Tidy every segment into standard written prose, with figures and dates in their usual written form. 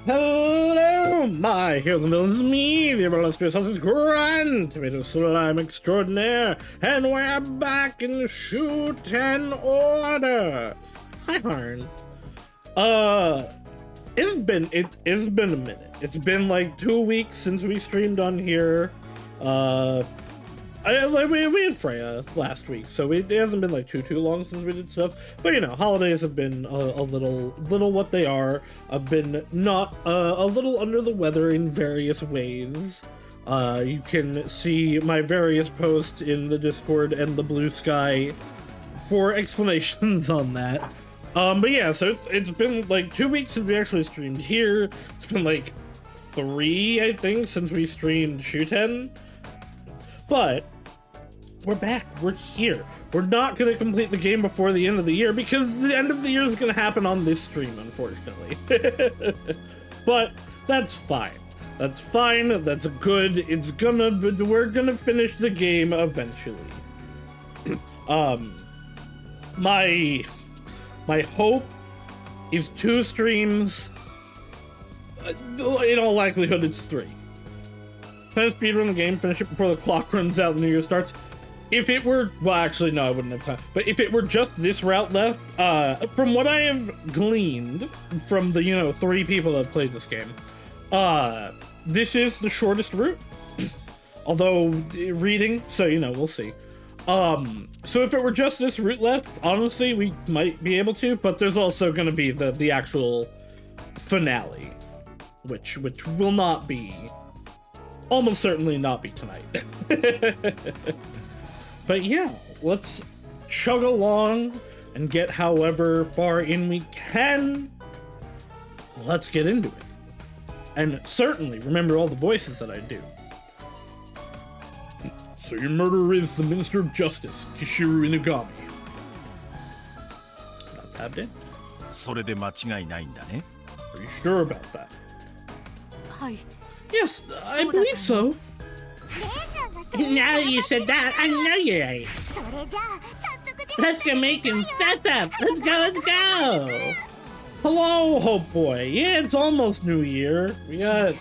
Hello, my here the villains, me, the illustrious Saus Grand Tomato Slime Extraordinaire, and we're back in Shuten Order. Hi, Harn. It's been a minute. It's been like 2 weeks since we streamed on here. We had Freya last week, so it hasn't been like too long since we did stuff. But you know, holidays have been a little what they are. I've been not a little under the weather in various ways. You can see my various posts in the Discord and the Blue Sky for explanations on that. But yeah, so it's been like 2 weeks since we actually streamed here. It's been like 3, I think, since we streamed Shuten. But we're back. We're here. We're not going to complete the game before the end of the year because the end of the year is going to happen on this stream, unfortunately. But that's fine. That's fine. That's good. We're going to finish the game eventually. My hope is 2 streams. In all likelihood, it's 3. Kind of speedrun the game, finish it before the clock runs out and the new year starts. If it were, well, actually, no, I wouldn't have time. But if it were just this route left, from what I have gleaned from the, 3 people that have played this game, this is the shortest route. Although, reading, so, we'll see. So if it were just this route left, honestly, we might be able to, but there's also going to be the actual finale, which will not be, almost certainly not be tonight. But yeah, let's chug along and get however far in we can. Let's get into it. And certainly remember all the voices that I do. So your murderer is the Minister of Justice, Kishiru Inugami. Not tabbed in? Are you sure about that? Yes, I believe so. Now you said that, I know you're right. Let's go make him fess up. Let's go. Hello, Hope Boy. Yeah, it's almost New Year. We got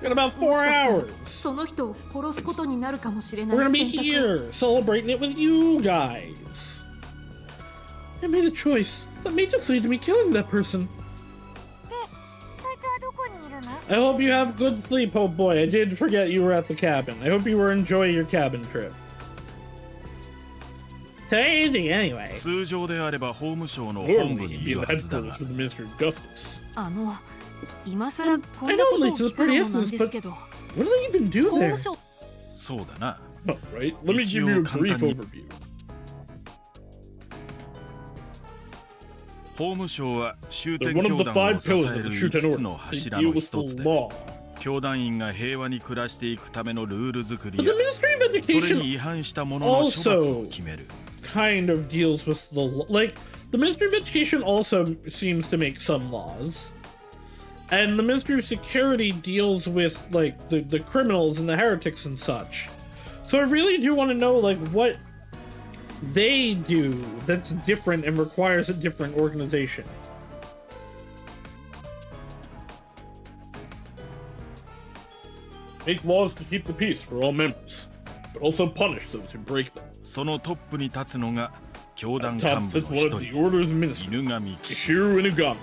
about 4 hours. We're gonna be here, celebrating it with you guys. I made a choice that may just lead to me killing that person. I hope you have good sleep, Hope Boy. I did forget you were at the cabin. I hope you were enjoying your cabin trip. It's easy, anyway. Normally, he'd be the headquarters for the Ministry of Justice. I know Lisa's pretty infamous, but what do they even do there? Oh, right. Let me give you a brief overview. They're one of the 5 pillars of the Shuten Order. They deal with the law. But the Ministry of Education also kind of deals with the law. Like, the Ministry of Education also seems to make some laws. And the Ministry of Security deals with, like, the criminals and the heretics and such. So I really do want to know, like, what they do that's different and requires a different organization. Make laws to keep the peace for all members, but also punish those who break them. At top sits one of the Order's ministers, Kishiru Inugami.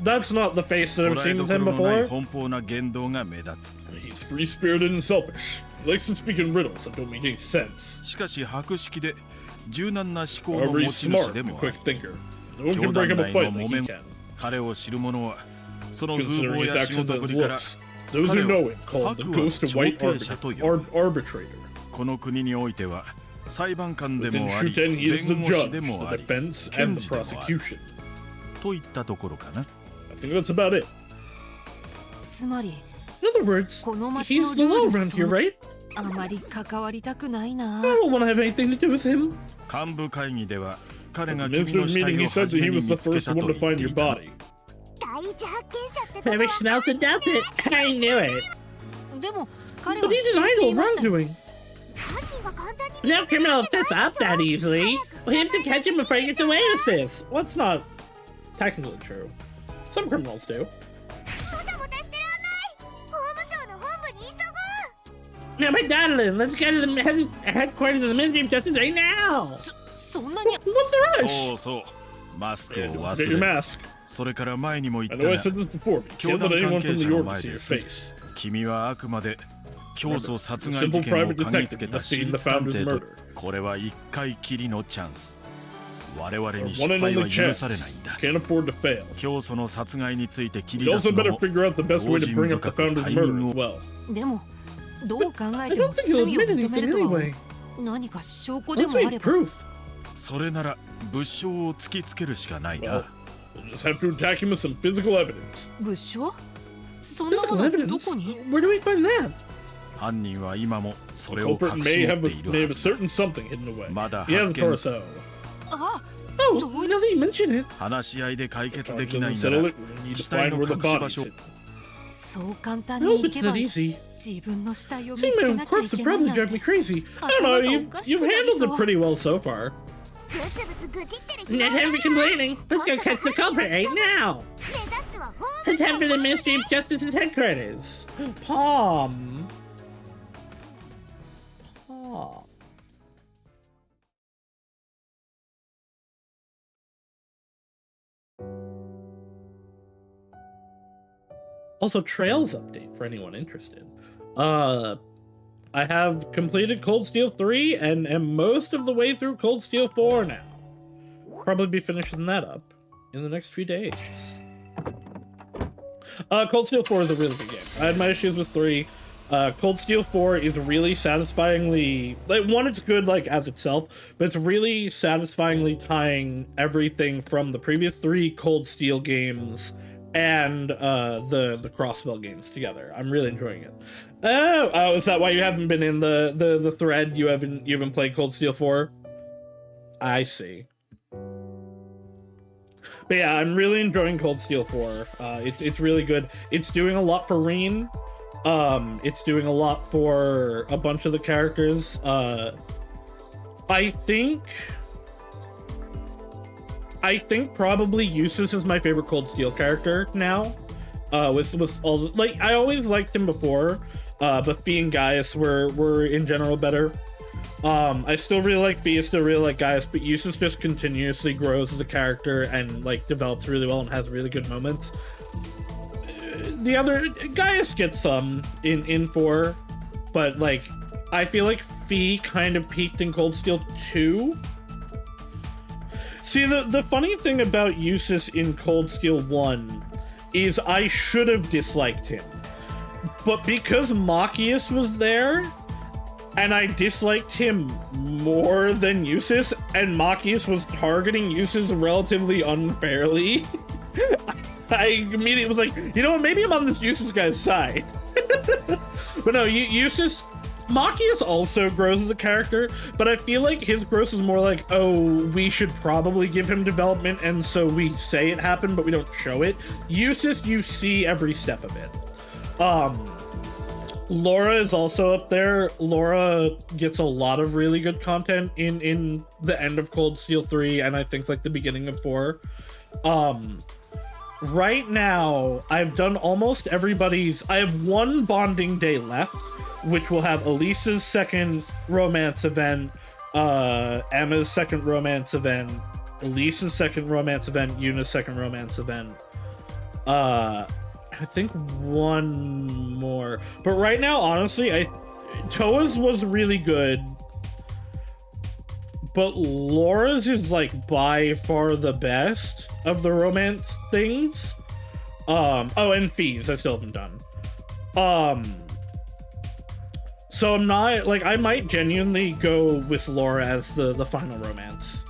That's not the face that I've seen with him before. He's free-spirited and selfish. He likes to speak in riddles that don't make any sense. However, he's smart and a quick thinker. No one can break up a fight like he can. Considering his actions and looks, those who know him call him the Ghost of White Arbitrator. Within Shuten, he is the judge, the defense, and the prosecution. I think that's about it. In other words, he's the law around here, right? I don't want to have anything to do with him. At the minister's meeting, he said that he was the first one to find your body. Never smelt and dealt it. I knew it. But he denied all wrongdoing. No criminal will fess up that easily. We'll have to catch him before he gets away with this. What's not technically true. Some criminals do. Now, my darling, let's get to the headquarters of the Ministry of Justice right now. What's the rush? Yeah, get your mask. I know I said this before, but you can't let anyone from the order see your face. Remember, a simple private detective investigating the founder's murder. Our one and only chance. Can't afford to fail. We also better figure out the best way to bring up the founder's murder as well. I don't think he'll admit anything anyway. Let's make proof. Well, we'll just have to attack him with some physical evidence. Physical evidence? Where do we find that? The culprit may have a certain something hidden away. He has a torso. Oh, now that you mention it. Doesn't settle it, we need to find where the body's hidden. I hope it's not easy. Seeing my own corpse would probably drive me crazy. I don't know, you've handled it pretty well so far. Not time for complaining. Let's go catch the culprit right now. It's time for the Ministry of Justice's headquarters. Palm. Also, Trails update for anyone interested. I have completed Cold Steel 3 and am most of the way through Cold Steel 4 now. Probably be finishing that up in the next few days. Cold Steel 4 is a really good game. I had my issues with 3. Cold Steel 4 is really satisfyingly... Like, one, it's good, like, as itself, but it's really satisfyingly tying everything from the previous 3 Cold Steel games and the Crossbell games together. I'm really enjoying it. Oh, is that why you haven't been in the thread? You haven't played Cold Steel 4? I see. But yeah, I'm really enjoying Cold Steel 4. It's really good. It's doing a lot for Reen. It's doing a lot for a bunch of the characters. I think probably Eustace is my favorite Cold Steel character now. With all the, like, I always liked him before, but Fee and Gaius were in general better. I still really like Fee, I still really like Gaius, but Eustace just continuously grows as a character and like develops really well and has really good moments. The other Gaius gets some in 4, but like I feel like Fee kind of peaked in Cold Steel 2. See, the funny thing about Eustace in Cold Steel 1 is I should have disliked him. But because Machias was there, and I disliked him more than Eustace, and Machias was targeting Eustace relatively unfairly, I immediately was like, you know what, maybe I'm on this Eustace guy's side. But no, Eustace... Machias also grows as a character, but I feel like his growth is more like, oh, we should probably give him development, and so we say it happened, but we don't show it. Eustace, you see every step of it. Laura is also up there. Laura gets a lot of really good content in the end of Cold Steel 3, and I think like the beginning of 4. Right now, I've done almost everybody's... I have one bonding day left, which will have Elisa's second romance event, Emma's second romance event, Elisa's second romance event, Yuna's second romance event. I think one more. But right now, honestly, Toa's was really good. But Laura's is like by far the best of the romance things. Oh, and Fees, I still haven't done. So I'm not, like, I might genuinely go with Laura as the final romance.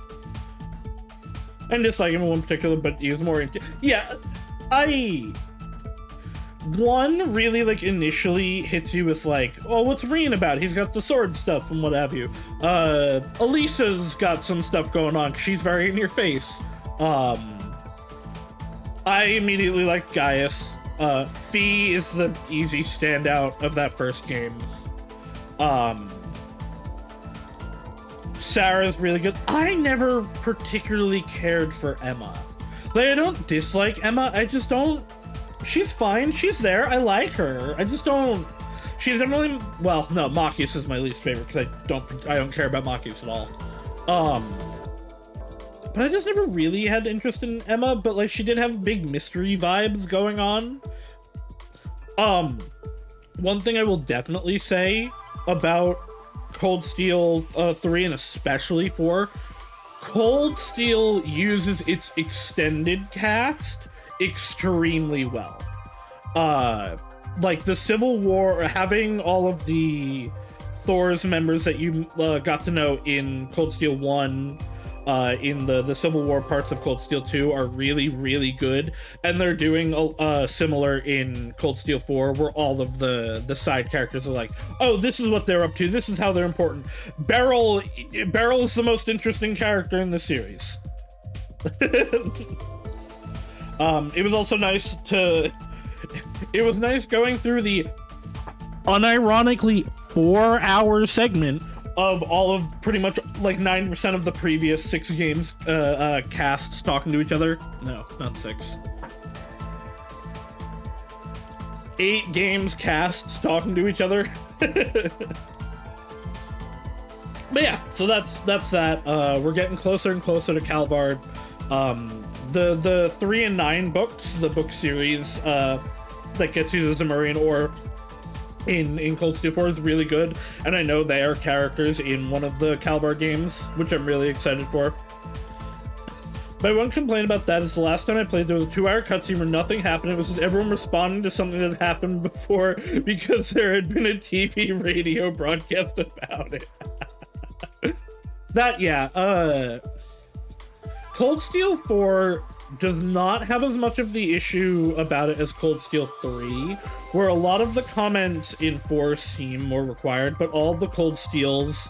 And dislike him in one particular, but he was more into... Yeah, one really, like, initially hits you with, like, oh, what's Reen about? He's got the sword stuff and what have you. Elisa's got some stuff going on. She's very in your face. I immediately liked Gaius. Fee is the easy standout of that first game. Sarah's really good. I never particularly cared for Emma. Like, I don't dislike Emma, I just don't... She's fine, she's there, I like her. I just don't... She's definitely... Well, no, Machias is my least favorite, because I don't care about Machias at all. But I just never really had interest in Emma, but, like, she did have big mystery vibes going on. One thing I will definitely say about Cold Steel 3, and especially 4, Cold Steel uses its extended cast extremely well. Like the Civil War, having all of the Thor's members that you got to know in Cold Steel 1, in the Civil War parts of Cold Steel 2 are really, really good. And they're doing similar in Cold Steel 4, where all of the side characters are like, oh, this is what they're up to, this is how they're important. Beryl is the most interesting character in the series. It was also nice to... It was nice going through the unironically 4-hour segment of all of pretty much like 9% of the previous 6 games casts talking to each other. No, not 6. 8 games casts talking to each other. But yeah, so that's that. We're getting closer and closer to Calvard. The 3 and 9 books, the book series that gets you the Zemurian ore in Cold Steel 4 is really good, and I know they are characters in one of the Calvard games, which I'm really excited for. My one complaint about that is the last time I played, there was a 2-hour cutscene where nothing happened. It was just everyone responding to something that happened before because there had been a TV radio broadcast about it. That, yeah, Cold Steel 4 does not have as much of the issue about it as Cold Steel 3, where a lot of the comments in 4 seem more required, but all the Cold Steels,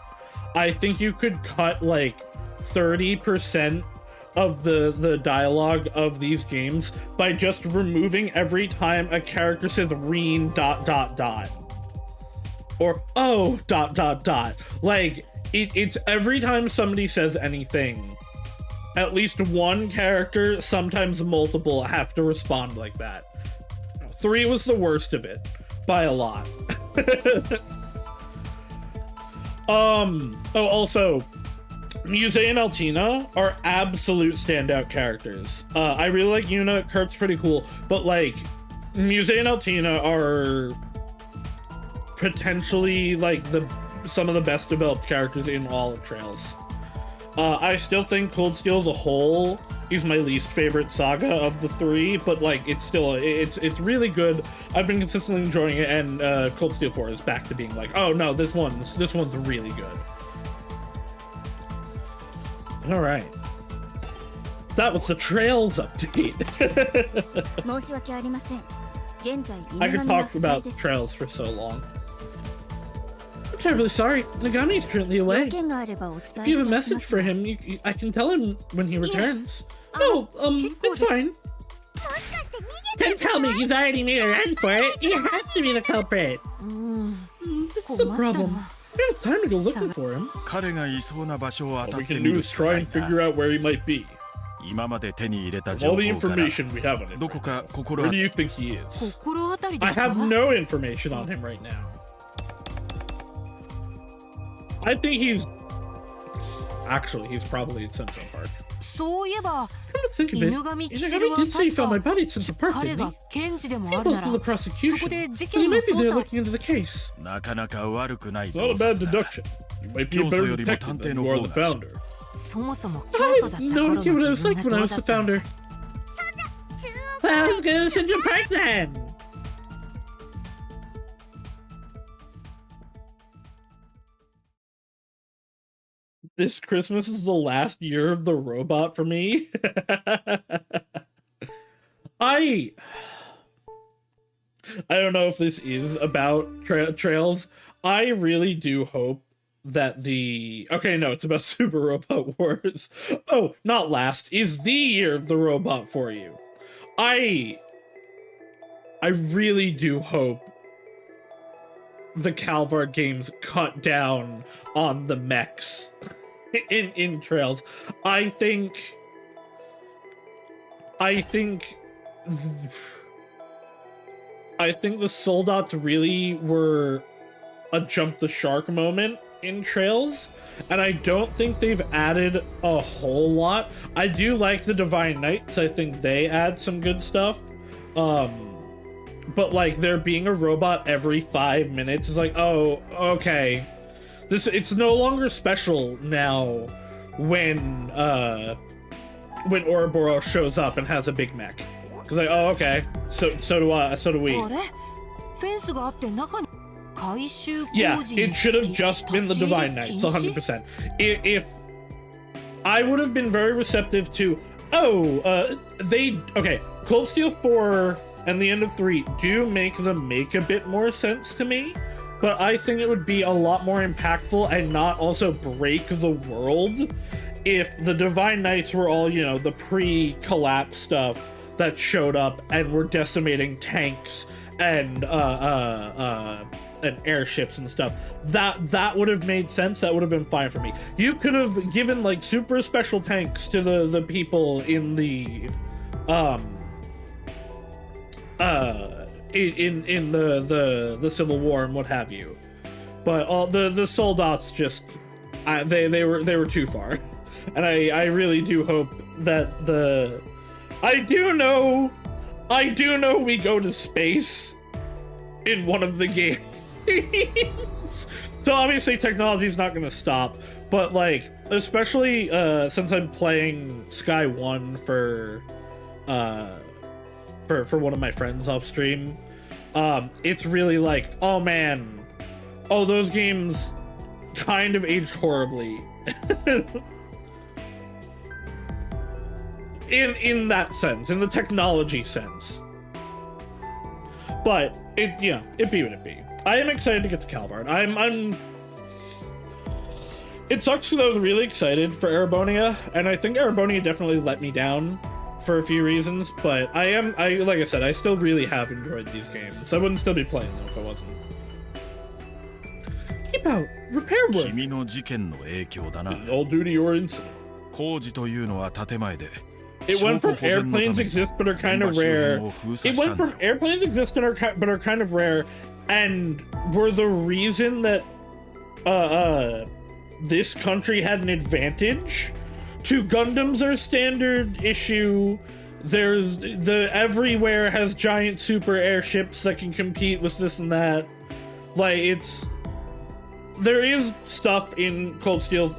I think you could cut like 30% of the dialogue of these games by just removing every time a character says "reen ... or "oh ... Like, it's every time somebody says anything, at least one character, sometimes multiple, have to respond like that. 3 was the worst of it, by a lot. Oh, also, Muse and Altina are absolute standout characters. I really like Yuna, Kurt's pretty cool, but like, Muse and Altina are potentially like some of the best developed characters in all of Trails. I still think Cold Steel as a whole is my least favorite saga of the 3, but like it's still it's really good. I've been consistently enjoying it, and Cold Steel 4 is back to being like, oh no, this one's really good. All right, that was the Trails update. I could talk about Trails for so long. I'm terribly sorry. Nagami is currently away. If you have a message for him, I can tell him when he returns. No, it's fine. Don't tell me he's already made a run for it. He has to be the culprit. This is a problem. We don't have time to go looking for him. What we can do is try and figure out where he might be. With all the information we have on him right now, where do you think he is? I have no information on him right now. I think he's probably in Central Park. Come to think of it, Inagami did say he found my body at Central Park, didn't he? He's close to the prosecution, but he might be there looking into the case. It's not a bad deduction. You might be a better detective than you are the founder. I had no idea what I was like when I was the founder. Well, let's go to Central Park then! This Christmas is the last year of the robot for me. I don't know if this is about Trails. I really do hope that okay, no, it's about Super Robot Wars. Oh, not last, is the year of the robot for you. I really do hope the Calvard games cut down on the mechs in Trails. I think I think the soldats really were a jump the shark moment in Trails, and I don't think they've added a whole lot. I do like the Divine Knights. I think they add some good stuff. But like there being a robot every 5 minutes is like, oh, okay. It's no longer special now when Ouroboros shows up and has a big mech. Cause like, oh, okay. So do we. Yeah, it should have just been the Divine Knights, 100%. If I would have been very receptive to, Cold Steel 4 and the end of 3 do make them make a bit more sense to me, but I think it would be a lot more impactful and not also break the world if the Divine Knights were all, you know, the pre-collapse stuff that showed up and were decimating tanks and airships and stuff. That would have made sense. That would have been fine for me. You could have given like super special tanks to the people in the in the Civil War and what have you, but all the soldats just they were too far, and I really do hope that I do know we go to space in one of the games. So obviously technology is not going to stop, but like especially since I'm playing Sky 1 for one of my friends off stream, it's really like, oh man, those games kind of aged horribly. in that sense, in the technology sense. But it be what it be. I am excited to get to Calvard. It sucks because I was really excited for Erebonia, and I think Erebonia definitely let me down for a few reasons, but like I said, I still really have enjoyed these games. I wouldn't still be playing them if I wasn't. Keep out repair work. All due to your incident. It went from airplanes exist but are kind of rare. It went from airplanes exist but are kind of rare, and were the reason that this country had an advantage. 2 Gundams are standard issue. There's everywhere has giant super airships that can compete with this and that. Like there is stuff in Cold Steel,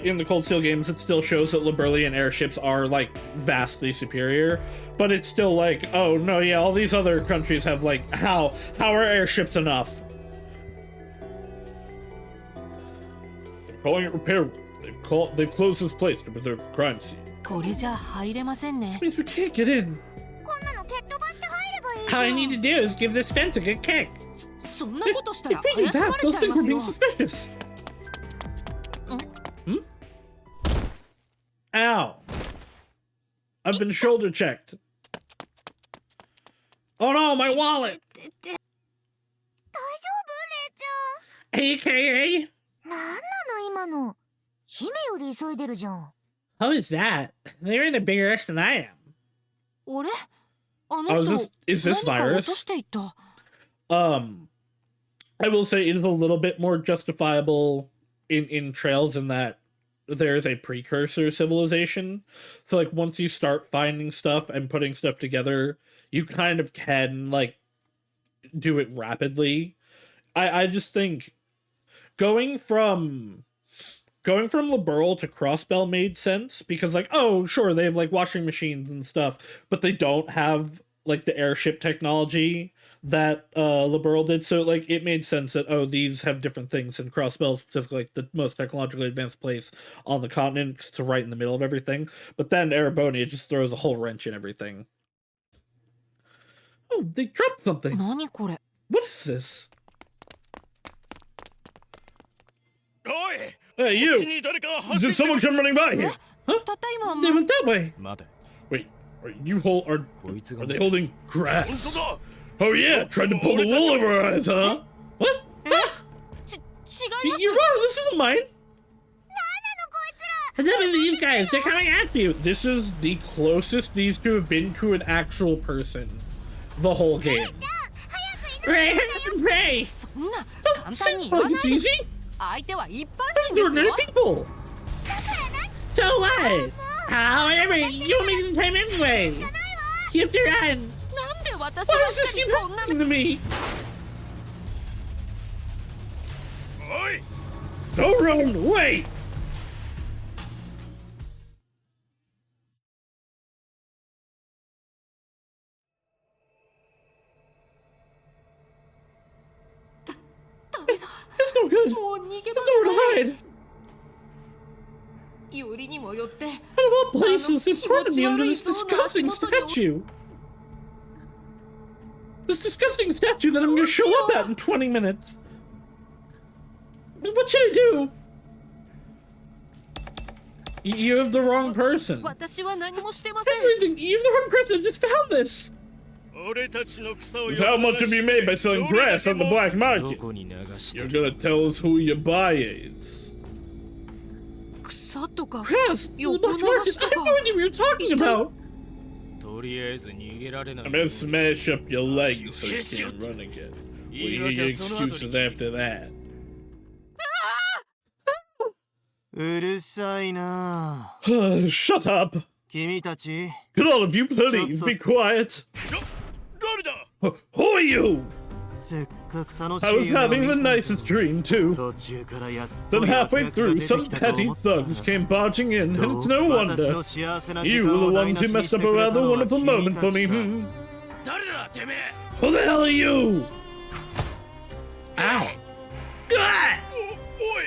in the Cold Steel games that still shows that Liberlian airships are like vastly superior, but it's still like, oh no, yeah, all these other countries have like, how are airships enough? They're calling it repair work. They've closed this place to preserve the crime scene. That means we can't get in. All I need to do is give this fence a good kick. If we do that, those things are being suspicious. Ow. I've been shoulder checked. Oh no, my wallet. AKA? How is that? They're in a bigger rush than I am. Is this virus? I will say it is a little bit more justifiable in Trails in that there is a precursor civilization. So like once you start finding stuff and putting stuff together, you kind of can like do it rapidly. I just think going from Liberl to Crossbell made sense because like, oh sure, they have like washing machines and stuff, but they don't have like the airship technology that Liberl did. So like it made sense that these have different things, and Crossbell specifically like the most technologically advanced place on the continent, cause it's right in the middle of everything. But then Erebonia just throws a whole wrench in everything. Oh, they dropped something. What is this? Hey, you! Did someone come running by here? Huh? They went that way. Wait, are they holding grass? Oh yeah, tried to pull the wool over our eyes, huh? What? Huh? You're wrong, this isn't mine. Enough of these guys, they're coming after you. This is the closest these two have been to an actual person the whole game. Ray, Ray! Don't say like it's easy. They're ordinary people. So what? However, you'll make the time anyway. Keep to run. Why does this keep happening to me? Don't run! Wait! It's no good. There's nowhere to hide. Out of all places, in front of me under this disgusting statue. This disgusting statue that I'm gonna show up at in 20 minutes. What should I do? You have the wrong person. Everything. You have the wrong person. I just found this. How much have you made by selling grass on the black market? You're gonna tell us who your buyer is. Grass? The black market? I have no idea what you're talking about. I'm gonna smash up your legs so you can't run again. We'll hear your excuses after that. Shut up! Could all of you please be quiet? Who are you? I was having the nicest dream too. Then halfway through, some petty thugs came barging in, and it's no wonder. You were the ones who messed up a rather wonderful moment for me, Who the hell are you? Ow!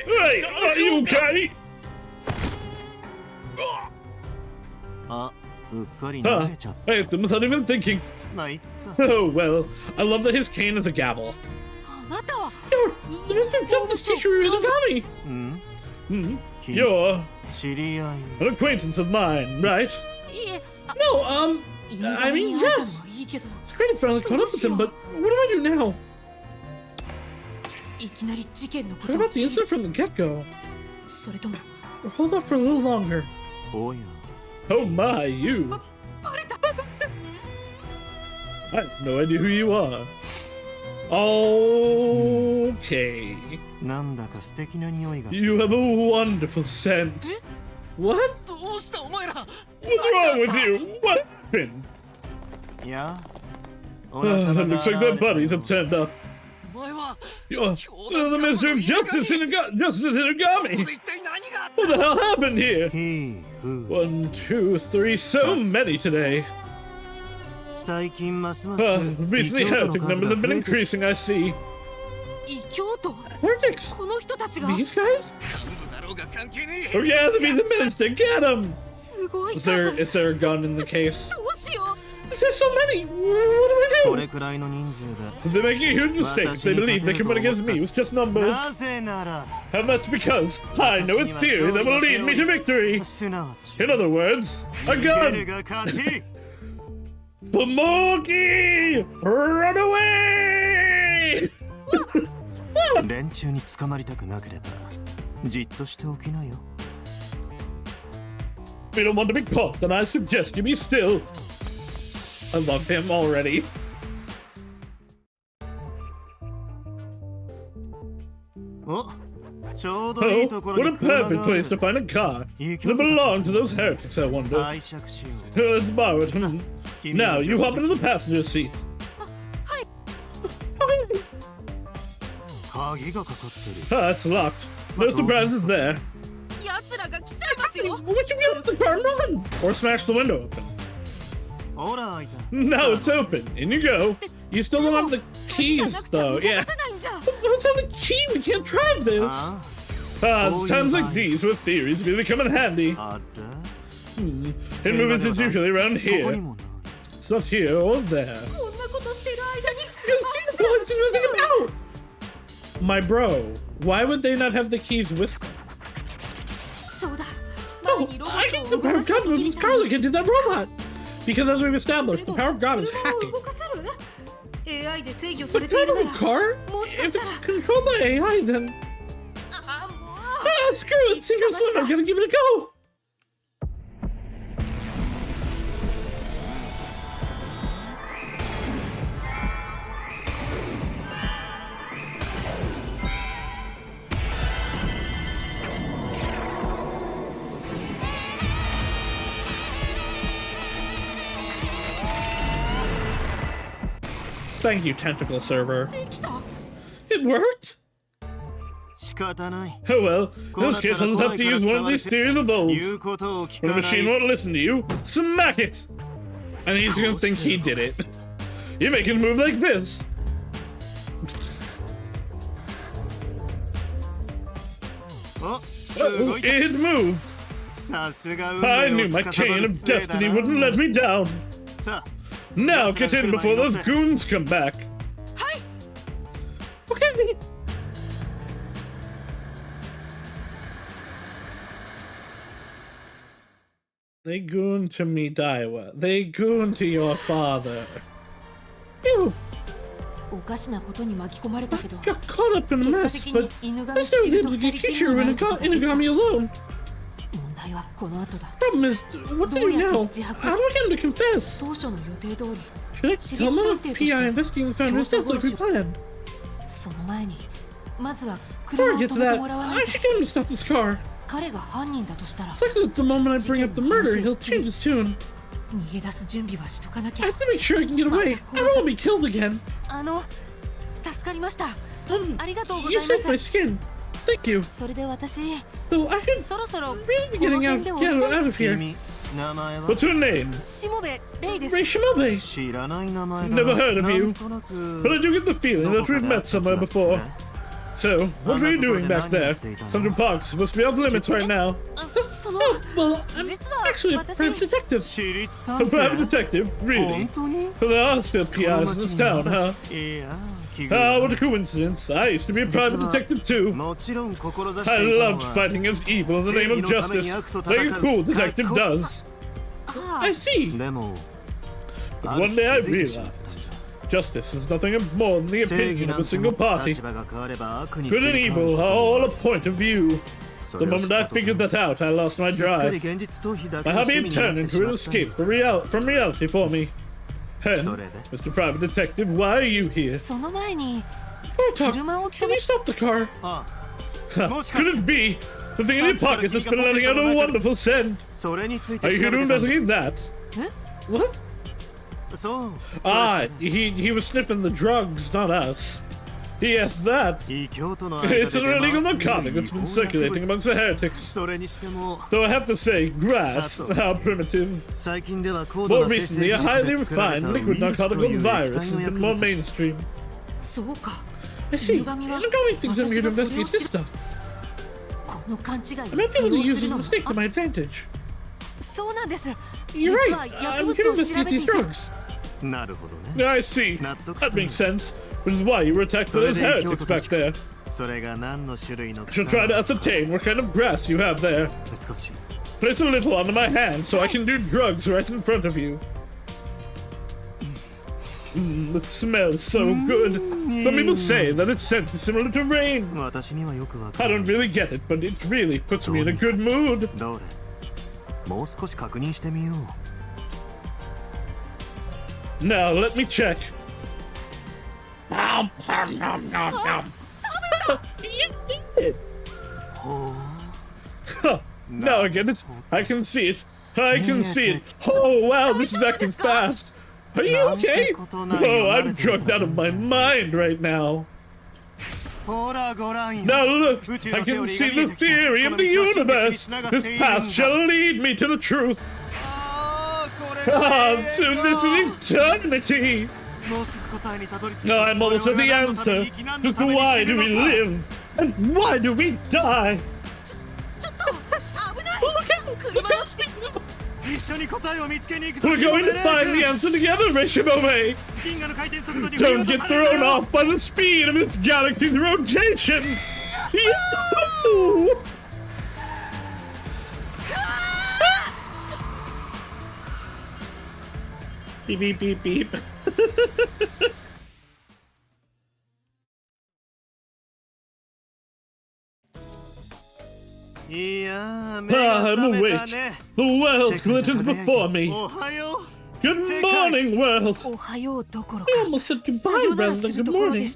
Hey, are you okay? I hit them without even thinking. Oh well, I love that his cane is a gavel. You're the Mr. Justice teacher in the gummy. You're an acquaintance of mine, right? No, I mean, yes. It's great if I finally caught up with him, but what do I do now? What about the incident from the get-go? Or hold off for a little longer. Oh my, you. I have no idea who you are. Okay. You have a wonderful scent. What? What's wrong with you? What happened? Looks like their buddies have turned up. You're the Minister of Justice in Inagami! What the hell happened here? 1, 2, 3, so many today. Recently, heretic numbers have been increasing, I see. Heretics? These guys? Oh yeah, they mean the Minister, get him! Is there a gun in the case? There's so many! What do I do? They're making a huge mistake if they believe they can win against me with just numbers. And that's because I know a theory that will lead me to victory. In other words, a gun! Fumogi! Run away! If you don't want to be caught, then I suggest you be still. I love him already. Oh, what a perfect place to find a car that belonged to those heretics, I wonder. It's borrowed. Now, you hop into the passenger seat. It's locked. No surprises there. What you get out the car and run? Or smash the window open. Now it's open. In you go. You still don't have the keys, though. Yeah. What's on the key? We can't drive this. It's times like these where theories really come in handy. In movements it's usually around here. It's not here or there. My bro, why would they not have the keys with them? Oh, I think the power of God was with Carla did that robot. Because as we've established, the power of God is hacking. The power of a car? If it's controlled by AI, then... screw it! Sink or swim, I'm gonna give it a go! Thank you, tentacle server. It worked? Oh well, in this case I'll just have to use one of these series of those. When the machine won't listen to you, smack it! And he's gonna think he did it. You make it move like this. Uh-oh, it moved. I knew my chain of destiny wouldn't let me down. Now get in before those goons come back. Okay. They goon to me, Daiwa. They goon to your father. Ew. Got caught up in a mess, but I still was able to get Kishiru and Inagami alone. Problem is, what do we know? How do I get him to confess? Should I tell him about PI investigating the founder's death like we planned? Before I get to that, I should get him to stop this car. It's like that the moment I bring up the murder, he'll change his tune. I have to make sure I can get away. I don't want to be killed again. You saved my skin. Thank you. So I should really be getting out of here. What's your name? Ray Shimobe. Never heard of you, but I do get the feeling that we've met somewhere before. So, what were you doing back there? Central Park's supposed to be off limits right now. Oh, well, I'm actually a private detective. A private detective? Really? So there are still PIs in this town, huh? Ah, what a coincidence. I used to be a private detective too. I loved fighting against evil in the name of justice, like a cool detective does. I see. But one day I realized justice is nothing more than the opinion of a single party. Good and evil are all a point of view. The moment I figured that out, I lost my drive. My hobby had turned into an escape from reality for me. And, Mr. Private Detective, why are you here? Before I talk, can you stop the car? Could it be? The thing in your pocket has been letting out a wonderful scent. Are you here to investigate that? What? Ah, he was sniffing the drugs, not us. Yes, that. It's an illegal narcotic that's been circulating amongst the heretics. Though I have to say, grass, how primitive. More recently, a highly refined liquid narcotic called virus has been more mainstream. I see. Inagami thinks I'm here to investigate this stuff. I might be able to use this mistake to my advantage. You're right. I'm here to investigate these drugs. I see. That makes sense. Which is why you were attacked by those heretics back there. I should try to ascertain what kind of grass you have there. Place a little under my hand so I can do drugs right in front of you. It smells so good. Some people say that its scent is similar to rain. I don't really get it, but it really puts me in a good mood. Now let me check. You did it! Now I get it. I can see it. I can see it. Oh wow, this is acting fast. Are you okay? Oh, I'm drugged out of my mind right now. Now look, I can see the theory of the universe. This path shall lead me to the truth. Soon this is eternity. Now I'm almost at the answer. Just why do we live? And why do we die? We're going to find the answer together, Rishimobe! Don't get thrown off by the speed of this galaxy's rotation! Yahoo! Beep, beep, beep, beep. I'm awake. The world glitters before me. Good morning, world. I almost said goodbye rather than good morning.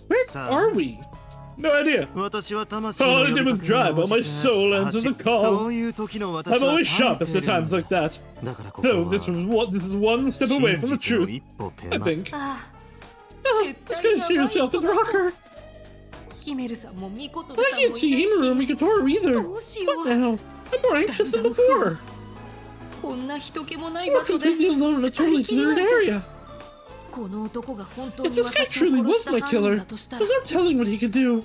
Where are we? No idea. All I did was drive while my soul answered the call. I'm always sharpest at times like that. So this is one step away from the truth, I think. Oh, this guy's serious yourself as a rocker. I can't see Himeru or Mikotoru either. What now? I'm more anxious than before. We're completely alone in a totally deserted area. If this guy truly was my killer, there's no telling what he could do.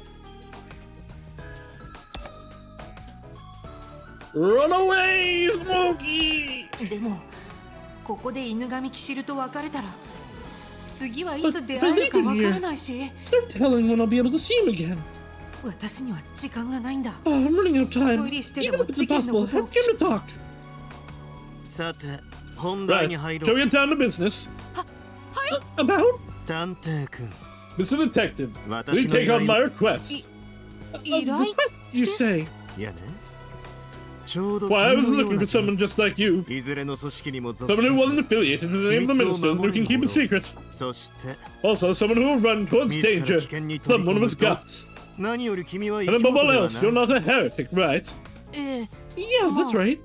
Run away, Smokey! But if I leave him here, there's no telling when I'll be able to see him again. Oh, I'm running out of time. Even if it's impossible, I have to talk. Right, shall we get down to business? About? Mr. Detective, will you take on my request? What you say? Why, I was looking for someone just like you. Someone who wasn't affiliated with any of the ministers and who can keep a secret. Also, someone who will run towards danger. Someone with guts. And above all else, you're not a heretic, right? Yeah, that's right.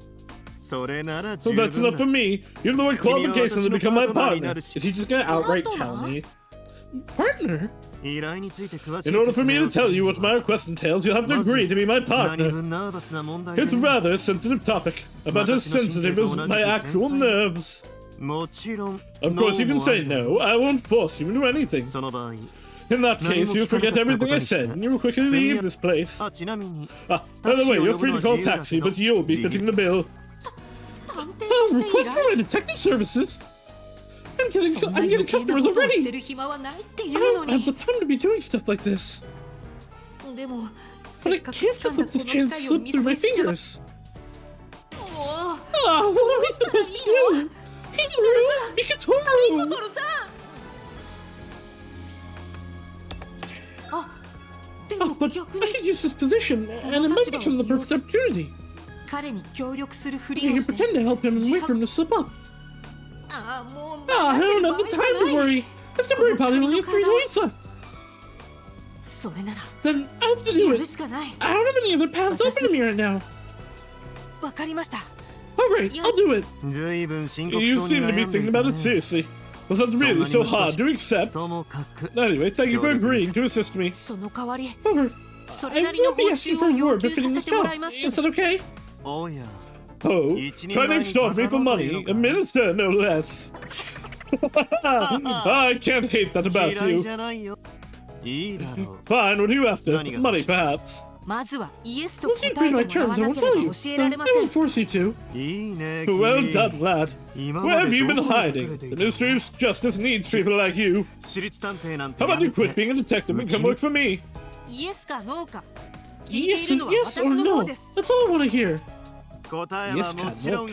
So that's enough for me. You have the right qualifications to become my partner. Is he just gonna outright tell me? Partner? In order for me to tell you what my request entails, you'll have to agree to be my partner. It's a rather sensitive topic, about as sensitive as my actual nerves. Of course you can say no, I won't force you into anything. In that case, you'll forget everything I said, and you will quickly leave this place. By the way, you're free to call taxi, but you'll be fitting the bill. Oh, request for my detective services? I'm getting customers already! I don't have the time to be doing stuff like this. But I can't just let this chance slip through my fingers. Oh, what are we supposed to do? Himeru! Mikotoru! Oh, but I could use this position, and it might become the perfect opportunity. You can pretend to help him and wait for him to slip up. I don't have the time to worry. This temporary party only has 3 days left. Then I have to do it. I don't have any other paths open to me right now. Alright, I'll do it. You seem to be thinking about it seriously. Was that really so hard to accept? Anyway, thank you for agreeing to assist me. However, I will be asking for a reward befitting this job. Is that okay? Oh, trying to extort me for money, a minister no less. I can't hate that about you. Fine, what are you after? Money, perhaps. Once you agree to my terms, I won't tell you. I won't force you to. Well done, lad. Where have you been hiding? The Ministry of Justice needs people like you. How about you quit being a detective and come work for me? Yes or no? That's all I want to hear.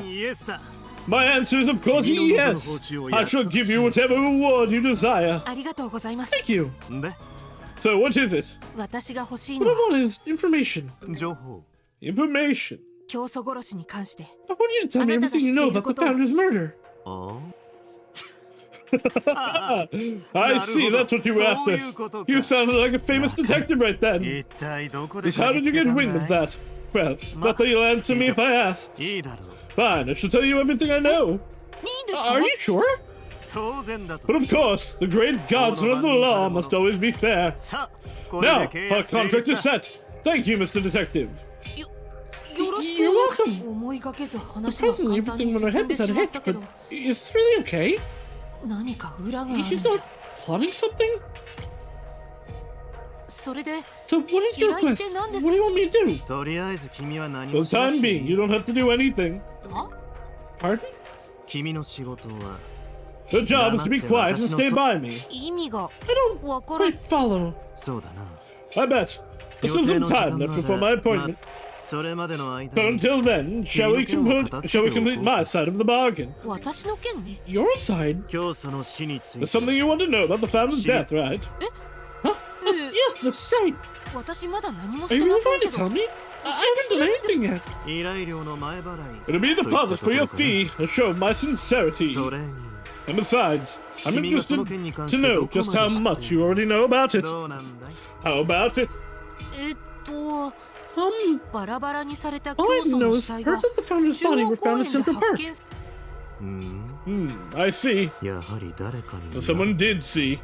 Yes. My answer is of course yes. I shall give you whatever reward you desire. Thank you. So what is it? What I want is information. Information. I want you to tell me everything you know about the founder's murder. I see, that's what you were after. You sounded like a famous detective right then. Just how did you get wind of that? Well, not that you'll answer me if I ask. Fine, I shall tell you everything I know. Are you sure? But of course, the great guardian of the law must always be fair. Now, our contract is set. Thank you, Mr. Detective. You're welcome. Surprisingly, everything went ahead without a hitch, but is this really okay? He's not plotting something? So what is your request? What do you want me to do? For the time being, you don't have to do anything. Pardon? The job is to be quiet and stay by me. I don't quite follow. I bet. There's still some time left before my appointment. But until then, shall we complete my side of the bargain? Your side? There's something you want to know about the founder's death, right? Huh? Yes, that's right. Are you really going to tell me? I haven't done anything yet. It'll be a deposit for your fee, a show of my sincerity. And besides, I'm interested to know just how much you already know about it. How about it? All I know is parts of the founder's body were found in Central Park. I see. So someone did see.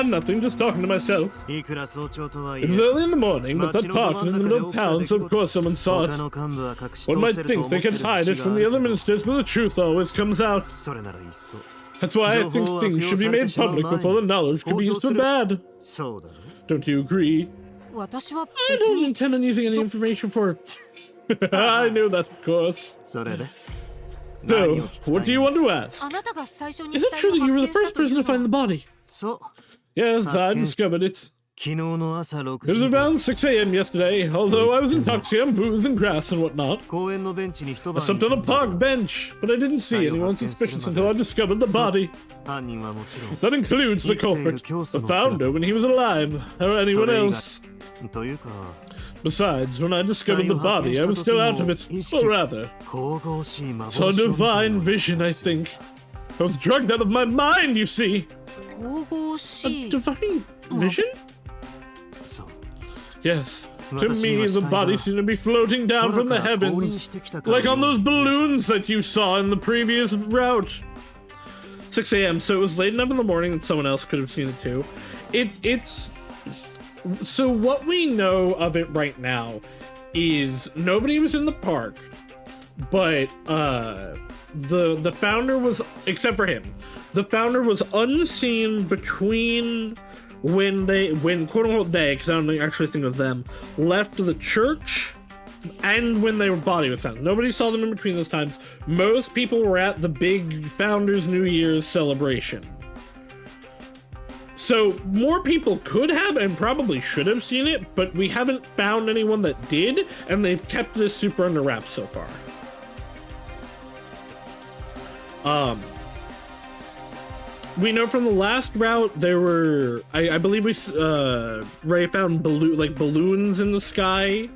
Nothing, just talking to myself. It was early in the morning, but that park was in the middle of town, so of course someone saw it. One might think they can hide it from the other ministers, but the truth always comes out. That's why I think things should be made public before the knowledge can be used for bad. Don't you agree? I don't intend on using any information for it. I knew that, of course. So, what do you want to ask? Is it true that you were the first person to find the body? Yes, I discovered it. It was around 6 a.m. yesterday, although I was intoxicated on booze and grass and whatnot. I slept on a park bench, but I didn't see anyone suspicious until I discovered the body. That includes the culprit, the founder when he was alive, or anyone else. Besides, when I discovered the body, I was still out of it, or rather, saw a divine vision, I think. I was drugged out of my mind, you see. A divine vision? Yes. To me, the body seemed to be floating down from the heavens, like on those balloons that you saw in the previous route. 6 a.m., so it was late enough in the morning that someone else could have seen it too. So what we know of it right now is nobody was in the park, but the founder was, except for him, the founder was unseen between when quote unquote they, because I don't actually think it was them, left the church and when their body was found. Nobody saw them in between those times. Most people were at the big Founders New Year's celebration. So more people could have and probably should have seen it, but we haven't found anyone that did, and they've kept this super under wraps so far. We know from the last route there were, I believe Ray found balloons in the sky,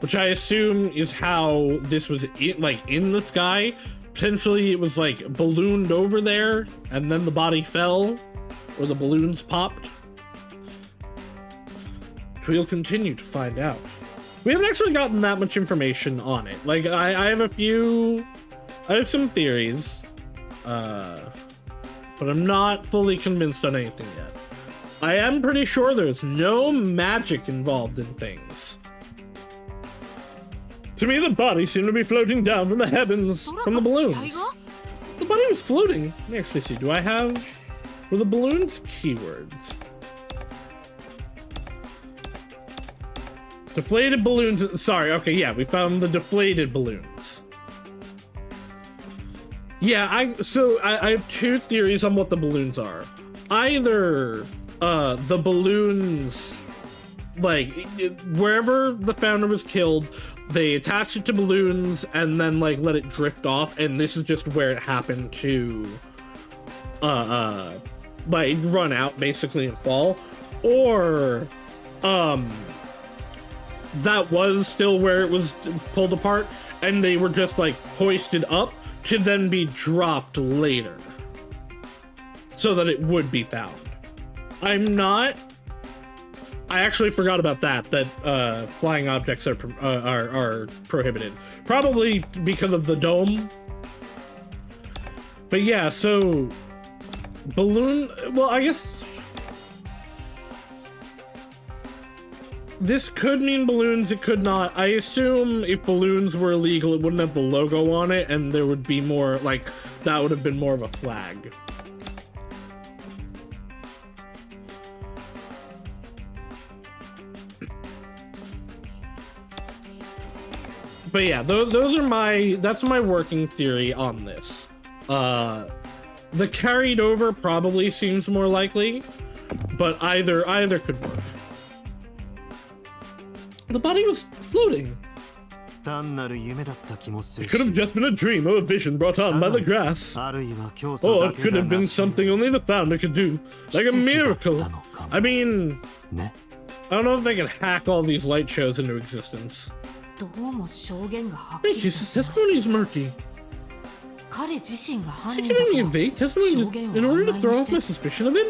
which I assume is how this was in the sky. Potentially it was like ballooned over there and then the body fell, or the balloons popped. We'll continue to find out. We haven't actually gotten that much information on it. Like, I have some theories, but I'm not fully convinced on anything yet. I am pretty sure there's no magic involved in things. To me, the body seemed to be floating down from the heavens, from the balloons. The body was floating. Let me actually see. Do I have... Were the balloons keywords? Deflated balloons. Sorry, okay, yeah, we found the deflated balloons. Yeah, I have two theories on what the balloons are. Either the balloons, like, wherever the founder was killed, they attached it to balloons and then, like, let it drift off, and this is just where it happened to, like, run out, basically, and fall. Or, that was still where it was pulled apart, and they were just, like, hoisted up to then be dropped later, so that it would be found. I actually forgot about that flying objects are prohibited. Probably because of the dome. But yeah, so balloon, well, I guess this could mean balloons, it could not. I assume if balloons were illegal, it wouldn't have the logo on it, and there would be more, like, that would have been more of a flag. But yeah, those are that's my working theory on this. The carried over probably seems more likely, but either could work. The body was floating. It could have just been a dream or a vision brought on by the grass. Or it could have been something only the founder could do, like a miracle. I mean, I don't know if they can hack all these light shows into existence. His testimony is murky. Is he giving me a vague testimony in order to throw off my suspicion of him?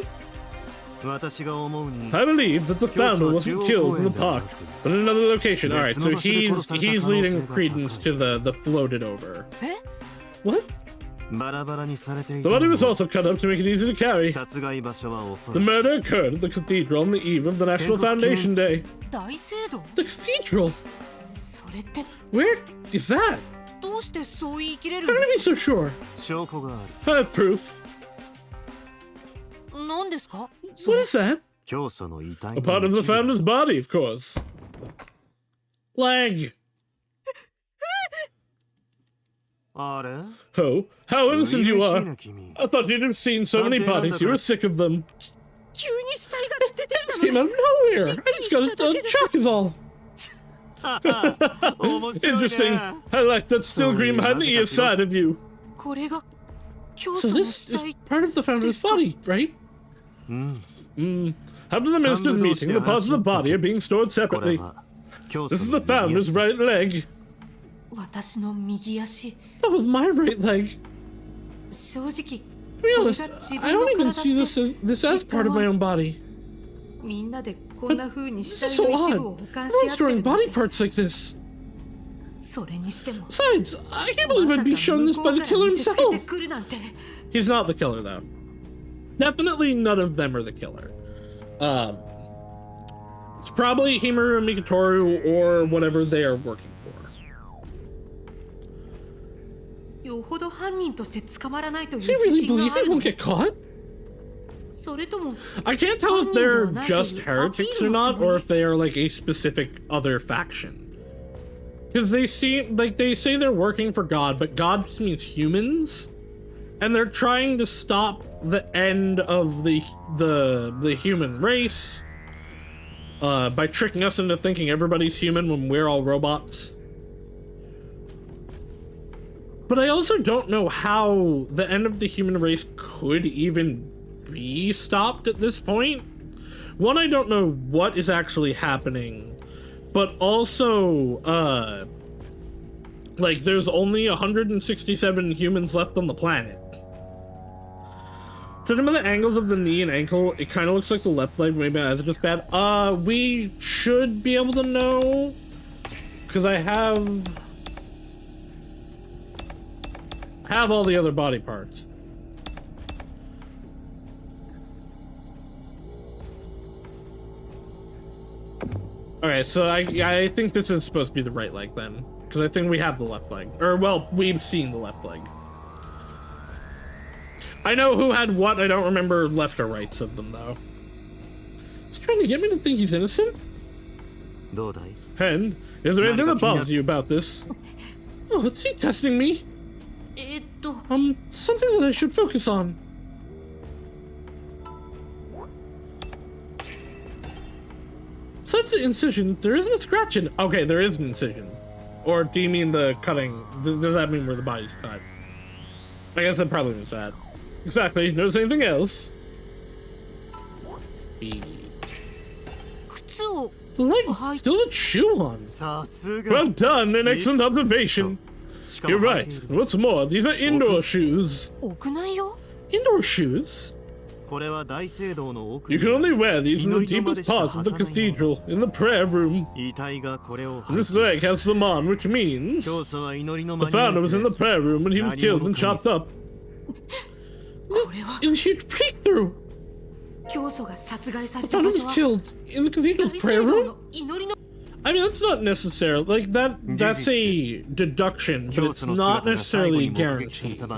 I believe that the founder wasn't killed in the park, but in another location. Alright, so he's leading credence to the floated over. What? The body was also cut up to make it easy to carry. The murder occurred at the cathedral on the eve of the National Foundation Day. The cathedral? Where is that? How can I be so sure? I have proof. What is that? A part of the founder's body, of course. Leg. Oh, how innocent you are. I thought you'd have seen so many bodies. You were sick of them. It just came out of nowhere. I just got a shock is all. Interesting. I like that still green behind the ear side of you. So this is part of the founder's body, right? After the minister's meeting, the parts of the body are being stored separately. This is the founder's right leg. That was my right leg. To be honest, I don't even see this as part of my own body. But this is so odd. Everyone's storing body parts like this. Besides, I can't believe I'd be shown this by the killer himself. He's not the killer, though. Definitely none of them are the killer. It's probably Himuro Mikitoru or whatever they are working for. Does he really believe he won't get caught? I can't tell if they're just heretics or not, or if they are like a specific other faction. Because they seem like they say they're working for God, but God just means humans, and they're trying to stop the end of the human race by tricking us into thinking everybody's human when we're all robots. But I also don't know how the end of the human race could even be stopped at this point. One, I don't know what is actually happening, but also, like, there's only 167 humans left on the planet. Judging by the angles of the knee and ankle, it kind of looks like the left leg. Maybe my eyes are just bad. We should be able to know, because I have all the other body parts. Okay, so I think this is supposed to be the right leg then, because I think we have the left leg. Or, well, we've seen the left leg. I know who had what, I don't remember left or rights of them, though. He's trying to get me to think he's innocent? Hen, is there anything that bothers you about this? Oh, is he testing me? Something that I should focus on. Besides the incision, there isn't a scratch in. Okay, there is an incision. Or do you mean the cutting? Does that mean where the body's cut? I guess that probably means that. Exactly. Notice anything else? The leg still had shoe on. Well done, an excellent observation. You're right. What's more, these are indoor shoes. Indoor shoes? You can only wear these in the deepest parts of the cathedral, in the prayer room. This leg has them on, which means the founder was in the prayer room when he was killed and chopped up. It's a huge breakthrough. The founder was killed in the cathedral's prayer room? I mean, that's not necessarily, like, that's a deduction, but it's not necessarily guaranteed. I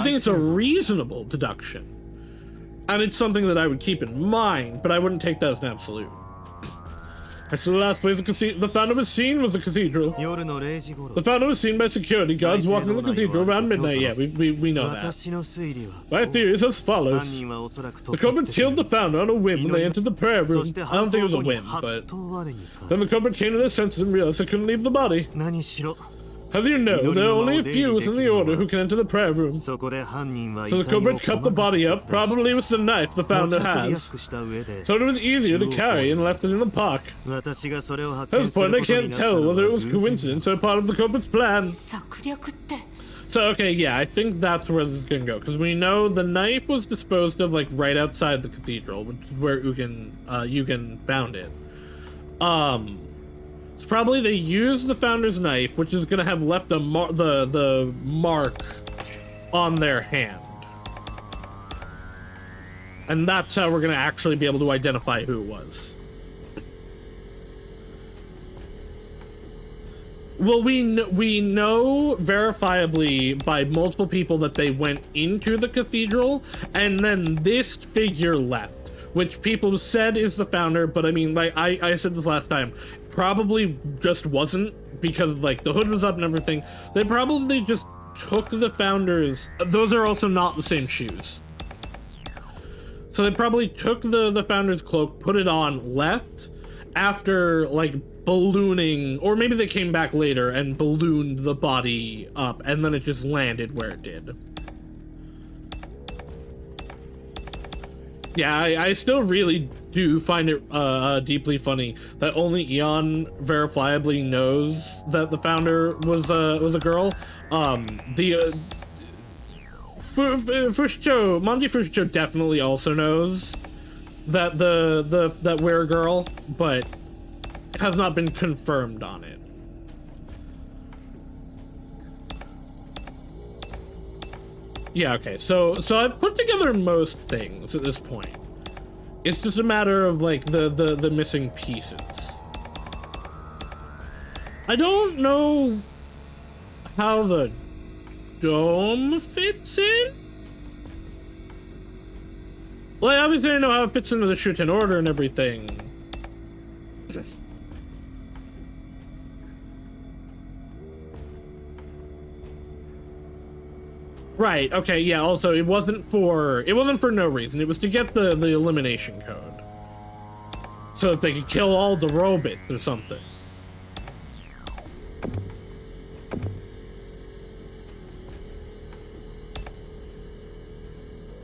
think it's a reasonable deduction. And it's something that I would keep in mind, but I wouldn't take that as an absolute. Actually, the last place the founder was seen was the cathedral. The founder was seen by security guards walking in the cathedral around midnight. Yeah, we know that. My theory is as follows. The culprit killed the founder on a whim when they entered the prayer room. I don't think it was a whim, but then the culprit came to their senses and realized they couldn't leave the body. As you know, there are only a few within the order who can enter the prayer room. So the culprit cut the body up, probably with the knife the founder has, so it was easier to carry and left it in the park. At this point, I can't tell whether it was coincidence or part of the culprit's plan. So, okay, yeah, I think that's where this is gonna go, because we know the knife was disposed of, like, right outside the cathedral, which is where Eugen found it. So probably they used the founder's knife, which is gonna have left the mark on their hand. And that's how we're going to actually be able to identify who it was. Well, we know verifiably by multiple people that they went into the cathedral, and then this figure left, which people said is the founder, but I mean, like, I said this last time, probably just wasn't, because, like, the hood was up and everything. They probably just took the founders, those are also not the same shoes. So they probably took the founder's cloak, put it on, left, after, like, ballooning, or maybe they came back later and ballooned the body up, and then it just landed where it did. Yeah, I still really do find it deeply funny that only Eon verifiably knows that the founder was a girl. Fushcho, Monty Fushcho definitely also knows that that we're a girl, but has not been confirmed on it. Yeah, okay, so I've put together most things at this point. It's just a matter of, like, the missing pieces. I don't know how the dome fits in. Well, obviously I know how it fits into the Shuten Order and everything. Right, okay, yeah, also it wasn't for no reason. It was to get the elimination code. So that they could kill all the robots or something.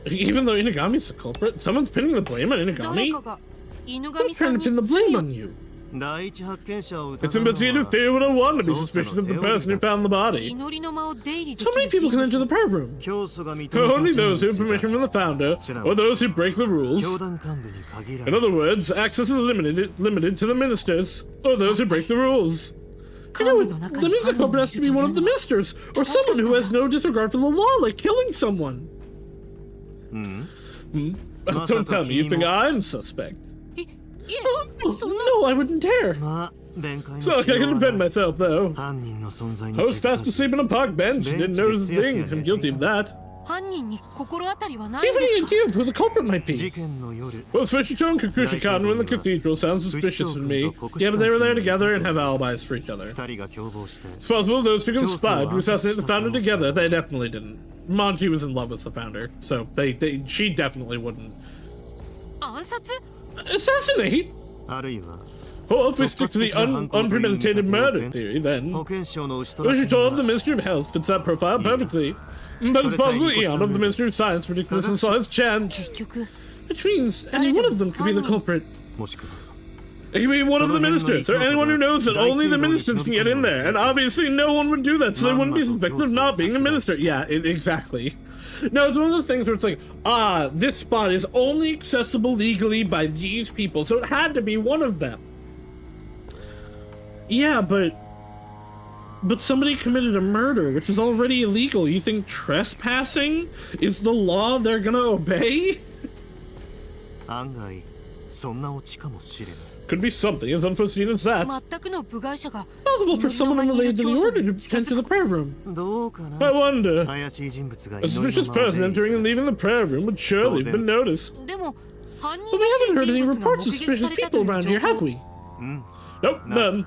Even though Inugami's the culprit, someone's pinning the blame on Inugami? They're trying to pin the blame on you. It's investigative theory 101 to be suspicious of the person who found the body. So many people can enter the prayer room. Only those who have permission from the founder, or those who break the rules. In other words, access is limited to the ministers, or those who break the rules. You know, the music culprit has to be one of the ministers, or someone who has no disregard for the law, like killing someone. Don't tell me you think I'm suspect. No, I wouldn't dare. So I can defend myself, though. I was fast asleep on a park bench and didn't notice a thing. I'm guilty of that. Do you have any idea of who the culprit might be? Both Fushito and Kakushikado in the cathedral sounds suspicious to me. Yeah, but they were there together and have alibis for each other. It's possible those two conspired to assassinate the founder together. They definitely didn't. Monty was in love with the founder, so she definitely wouldn't. Assassinate? Or if we stick to the unpremeditated murder theory, then Fushito of the Ministry of Health fits that profile perfectly. But it's possible Eon of the Ministry of Science predicted this and saw his chance. Which means any one of them could be the culprit. It could be one of the ministers, or anyone who knows that only the ministers can get in there, and obviously no one would do that, so they wouldn't be suspected of not being a minister. Yeah, exactly. No, it's one of those things where it's like, this spot is only accessible legally by these people, so it had to be one of them. Yeah, but somebody committed a murder, which is already illegal. You think trespassing is the law they're gonna obey? Could be something as unforeseen as that. Possible for someone unrelated to the order to enter the prayer room. I wonder. A suspicious person entering and leaving the prayer room would surely have been noticed. But we haven't heard any reports of suspicious people around here, have we? Nope, none.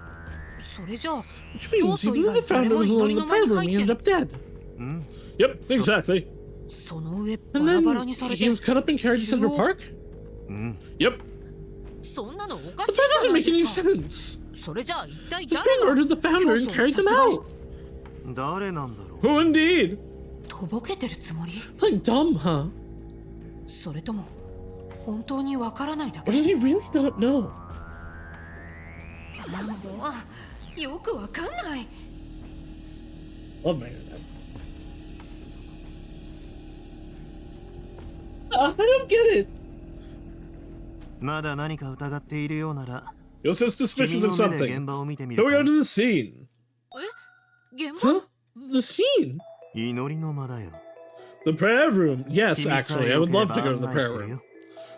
Which means even if the founder was alone in the prayer room, he ended up dead. Yep, exactly. And then he was cut up and carried to Central Park? Yep. But that doesn't make any sense. This man murdered the founder and carried them out. Who indeed? Playing dumb, huh? Or does he really not know? Love my internet. I don't get it. You're so suspicious of something. Can we go to the scene? Huh? The scene? The prayer room. Yes, actually, I would love to go to the prayer room.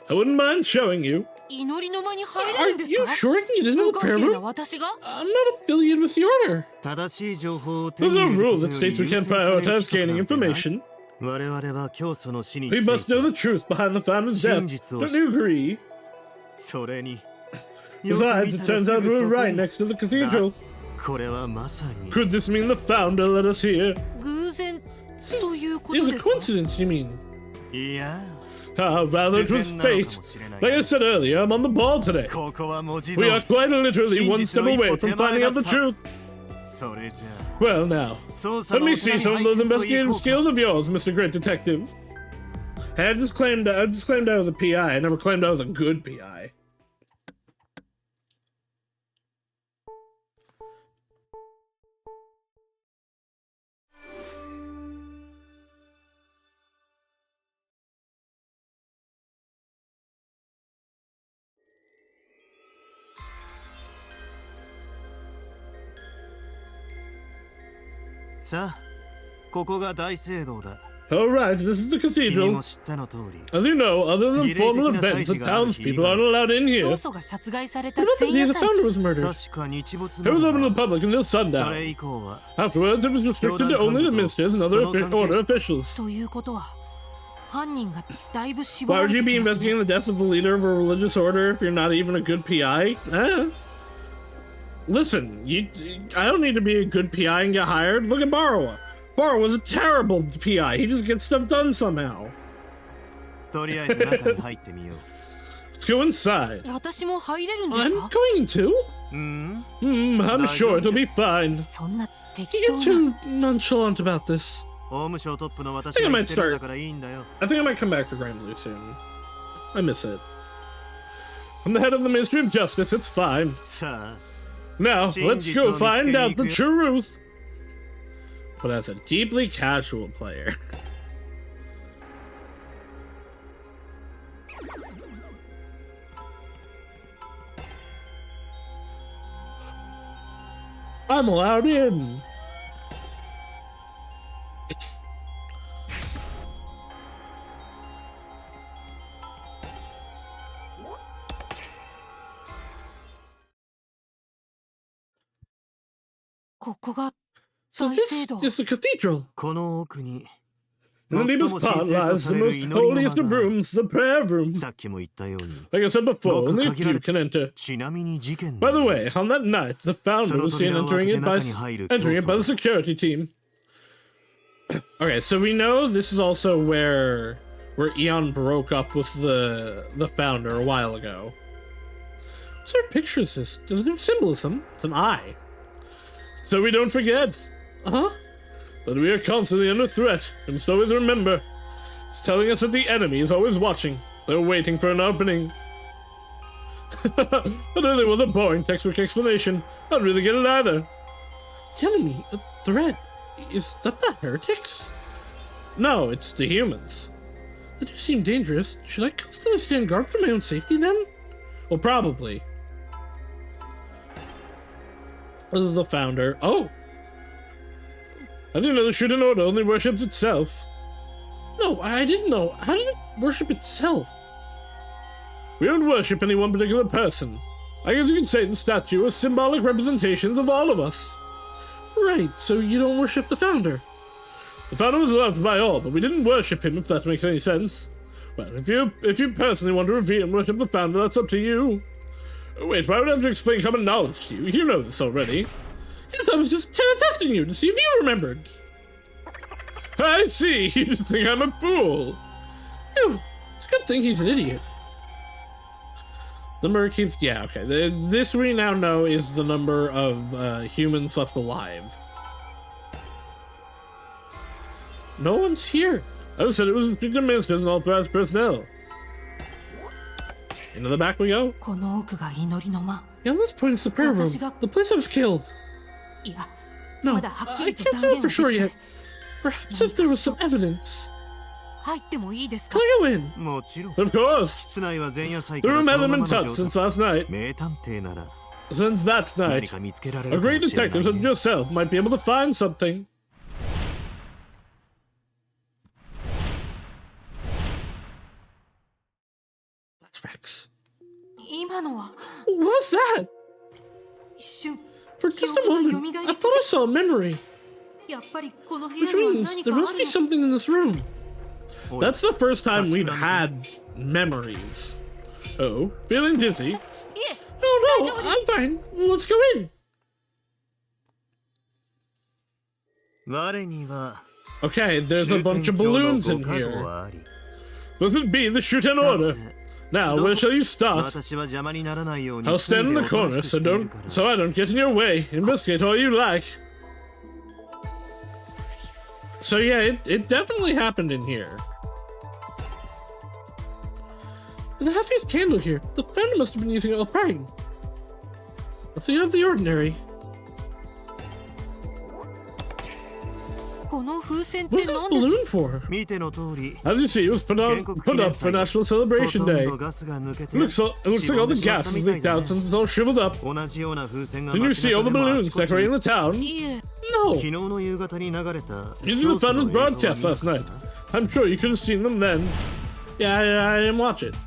I wouldn't mind showing you. Are you sure I can get into the prayer room? I'm not affiliated with the order. There's a rule that states we can't prioritize gaining information. We must know the truth behind the founder's death. Don't you agree? Besides, it turns out we're right next to the cathedral. Could this mean the founder led us here? Is a coincidence, you mean? Rather it was fate. Like I said earlier, I'm on the ball today. We are quite literally one step away from finding out the truth. Well now, let me see some of those investigative skills of yours, Mr. Great Detective. I just claimed I was a PI. I never claimed I was a good PI. Alright, this is the cathedral. As you know, other than formal events, the townspeople aren't allowed in here. What about the day the founder was murdered? It was open to the public until sundown. Afterwards, it was restricted to only the ministers and other order officials. Why would you be investigating the death of the leader of a religious order if you're not even a good PI? Listen, I don't need to be a good PI and get hired. Look at Barawa. Barawa was a terrible PI. He just gets stuff done somehow. Let's go inside. I'm going to. I'm sure it'll be fine. You get too nonchalant about this. I think I might start. I think I might come back to Granblue soon. I miss it. I'm the head of the Ministry of Justice. It's fine. Now, let's go find out the truth. But as a deeply casual player. I'm allowed in. So this is the cathedral. In the deepest part lies the most holiest of rooms, the prayer room. Like I said before, only a few can enter. By the way, on that night, the founder was seen entering it by the security team. Okay, so we know this is also where Eon broke up with the founder a while ago. What sort of picture is this? Does it have symbolism? It's an eye. So we don't forget, that we are constantly under threat, and must always remember. It's telling us that the enemy is always watching. They're waiting for an opening. That really was a boring textbook explanation. I don't really get it either. The enemy? A threat? Is that the heretics? No, it's the humans. They do seem dangerous. Should I constantly stand guard for my own safety then? Well, probably. This is the founder. Oh! I didn't know the Shuten Order only worships itself. No, I didn't know. How does it worship itself? We don't worship any one particular person. I guess you could say the statue is symbolic representations of all of us. Right, so you don't worship the founder. The founder was loved by all, but we didn't worship him, if that makes any sense. Well, if you personally want to revere and worship the founder, that's up to you. Wait, why would I have to explain common knowledge to you? You know this already. Yes, I was just testing you to see if you remembered. I see, you just think I'm a fool. Ew, it's a good thing he's an idiot. Number keeps, yeah, okay. This we now know is the number of humans left alive. No one's here. I said it was restricted ministers and authorized personnel. Into the back we go. Yeah, this point is the prayer room. The place I was killed. No, I can't say for sure yet. Perhaps if there was some evidence. Can I go in? Of course. The room hasn't been touched since last night. Since that night, a great detective such as yourself might be able to find something. flashbacks. 今のは What was that? 一瞬 For just a moment, I thought I saw a memory. やっぱりこの部 Which 屋には means 何 there かあ must る be の something in this room. That's the first time we've had memories. Oh, feeling dizzy? いえ Oh no, I'm fine. Let's go in. 我には Okay, there's a bunch of balloons in here. This would be the Shuten Order. Now, where shall you start? 私は邪魔にならないように I'll stand in the corner so I don't get in your way. Investigate all you like. So yeah, it definitely happened in here. The heaviest candle here. The founder must have been using it while praying. Nothing out of the ordinary. この風船って What's this 何ですか balloon for? 見ての通り As you see, it was put up for National Celebration ほとん Day. どガスが抜けて It looks like all the gas is leaked out since it's all shriveled up. 同じような風船が Didn't you see all the balloons decorating the town? いえ No. 昨日の夕方に流れた You didn't find his broadcast last night. I'm sure you could have seen them then. Yeah, I didn't watch it.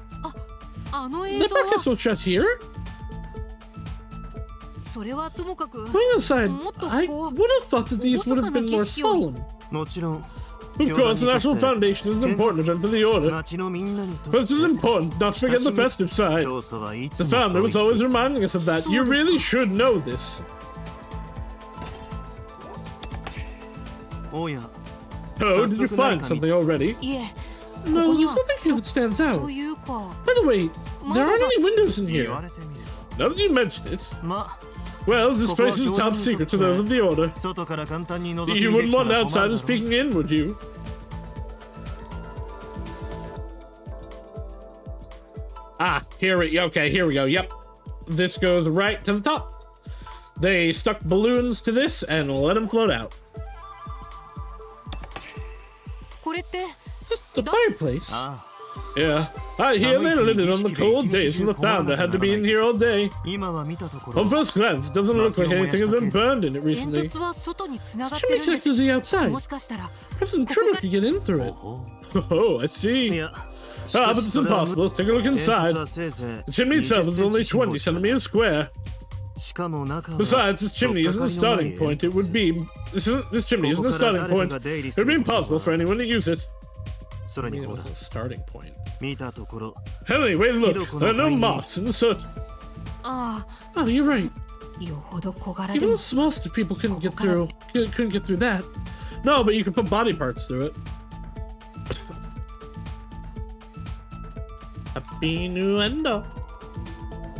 あの映 The 像は broadcast was shot here? それはともかく Putting aside, I would have thought that these would have been more solemn. もちろん Of course, the National Foundation is an important event for the Order. 町のみんなにと But it's important not to forget the festive side. 教祖はいつ The もそう founder 言 was って always reminding us of that. You really should know this. おや Oh, did you find something already? いえ No, there's nothing here that stands と out. いうか By the way, there aren't any windows in 言 here. われてみる Now that you mention it. ま Well, this place is top secret to those of the Order. 外から簡単に覗き You 見で wouldn't きた want ら困る outsiders だろ peeking in, would you? Ah, here we go. Yep. This goes right to the top. They stuck balloons to this and let them float out. これって The fireplace? あ Yeah. I hear they lit it on the cold days when the founder had to be in here all day. 今は見たところ On first glance, it doesn't look like anything has been burned in it 煙 recently. 突は外に繋がっ It て should る be んです connected to the outside. もしかしたら Perhaps an intruder could get in through it. ほ Oh, I い see. や Ah, but it's impossible. Take a look 煙 inside. 突はせいぜい The chimney itself is only 20 20 centimeters square. しかも中は Besides, this chimney isn't a starting point. It would be... This chimney isn't a starting point. It would be impossible for anyone to use it. それ I に mean, it ほら was a starting point. 見たところ Anyway, look. There are no marks in the soot. あ Oh, you're right. あよほど小柄で Even も the smallest of people couldn't get through. Couldn't get through that. No, but you could put body parts through it. Happy new endo.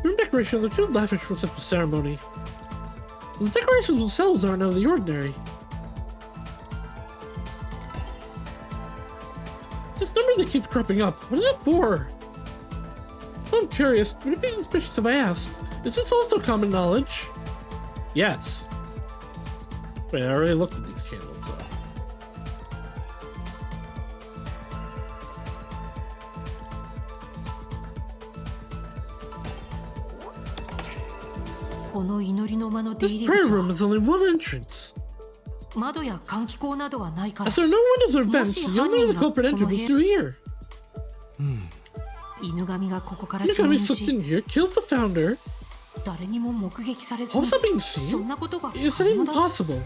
Room decorations are too lavish for such a ceremony. The decorations themselves aren't out of the ordinary. This number that keeps cropping up, what is it for? I'm curious, would it be suspicious if I asked? Is this also common knowledge? Yes. Wait, I already looked at these candles, though. This prayer room is only one entrance. 窓や換気口などはないから As there are no windows or vents, the only way the culprit entered was through here. 犬神がここから The 侵 guy 入 slipped し in here, killed the founder. 誰にも目撃されず How に was that being そ seen? んなことが可 Is that 能 even だ possible?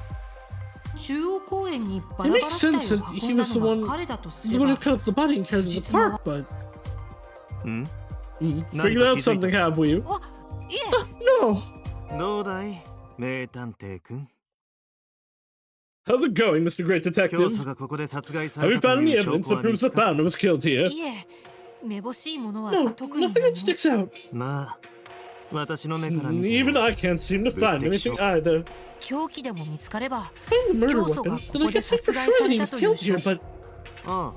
中央公園にバ It ラバ makes ラ死 sense 体を that he 運んだ was the の one, が彼だとす the れ one who ば cut up the body and carried it to the park, but うん figured out something, have we? あいえ No. どうだい名探偵くん How's it going, Mr. Great 教 Detective? 祖がここで殺害さ Have れ you た found と any いう証 evidence 拠 that は見 proves つ the かっ founder was killed here? いえめぼしいものは No, 特に nothing 何 that も sticks out. たまあ私の目から見て Even も I can't seem to find anything either. 凶器でも見つかれば Find the murder 教祖が weapon, こ then I こで can say 殺 for 害 sure さ that れ he た was という killed 証 here, but あ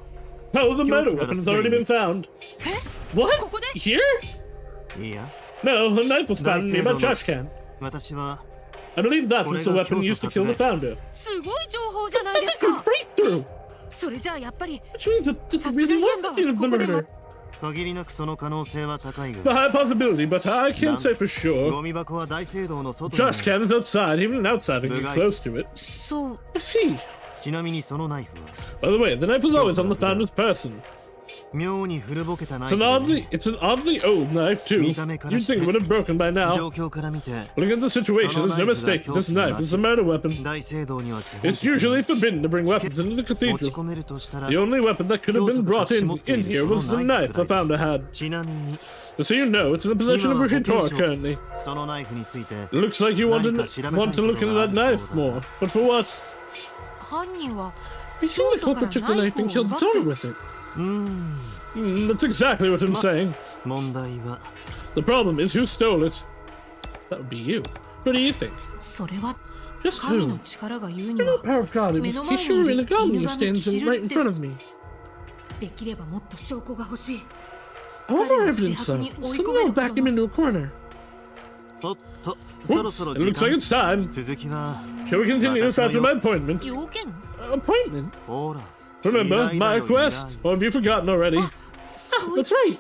how the murder Guilty weapon has as already been found. え What? ここで Here? あいや No, a knife was found in a nearby trash can. 私は I believe that was the weapon used to kill the founder. すごい情報じゃないで That's す a good か breakthrough! それじゃあやっぱり Which means that this 殺 really 害 was 現 the 場 scene は of こ the こで murder. 限りなくその可能性は高い The が high possibility, but I can't say for ゴ sure. ミ箱は大聖堂の外に Trash can is outside, even an outsider can get close to it. そう I see. ちなみにそのナイフは By the way, the knife was always on the founder's person. 妙に古ぼけたナイ It's フ an でね it's an oddly old knife too. 見た目から You'd して think it would have broken by 状 now. 況から見て Looking at the situation, there's no mistake. This knife is a murder weapon. 大聖堂には基本 It's 的に usually forbidden to bring weapons into the 持ち cathedral. 込めるとしたら The only weapon that could have been brought in here was the knife I found I had. ちなみに So you know, it's in the possession of 今は Rushitora 保健省 currently. そのナイフについて It looks like you want to look into that knife more. But for what? 犯人は He seemed the culprit took the knife and killed its owner with it. うーん That's exactly what I'm saying. 問題は The problem is who stole it. That would be you. What do you think? それは Just 神の who? 力が言うに The は power of God. It was Kishiro Inagami who stands right in front of me. できればもっと証拠が欲しい I want more evidence, though. Somehow back him into a corner. おっとそろ Whoops, そろ it 時 looks like 間 it's time. 続きは Shall we continue this after my appointment? 要件 Appointment? ほら Remember, 依頼だ my よ quest? 依頼 Or have you forgotten already? そうい That's right.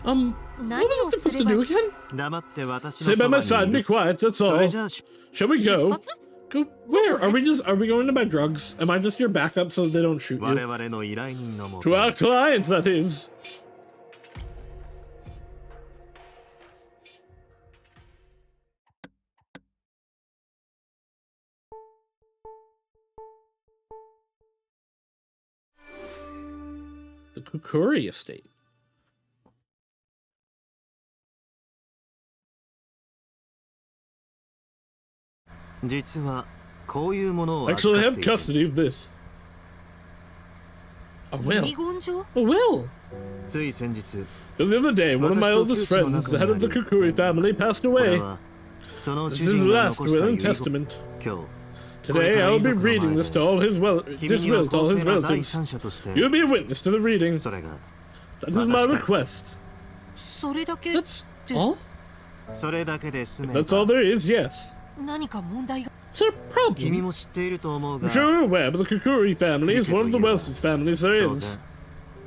What 何 was を I す supposed れ to ば do again? 黙って私 Stay の by my そば side and に be いる quiet, that's そ all. れじゃあ Shall we 出 go? 発 Go where? Are we going to buy drugs? Am I just your backup so they don't shoot 我 you? 々の依頼人のも To our clients, that is. The Kukuri estate. 実はこういうものを Actually, I 扱っ have ている custody of this. A 遺 will. 言状 A will. つい先日 The other day, one of my oldest friends, the head of the Kukuri family, passed これ away. はその This 主 is the 人が last 残した will 遺 and 言 testament. 今日 Today, I will be reading this to all his this 君に will は to 公 all 正 his な第 relatives. 三者として You'll be a witness to the reading. それが That is my request. それだけ That's です all? それだけで済め That's all ば there is, yes. 何か問題が It's a 君 problem. も知っていると思う I'm が sure you're aware, but the Kukuri family is one of the wealthiest families there 当 is. 然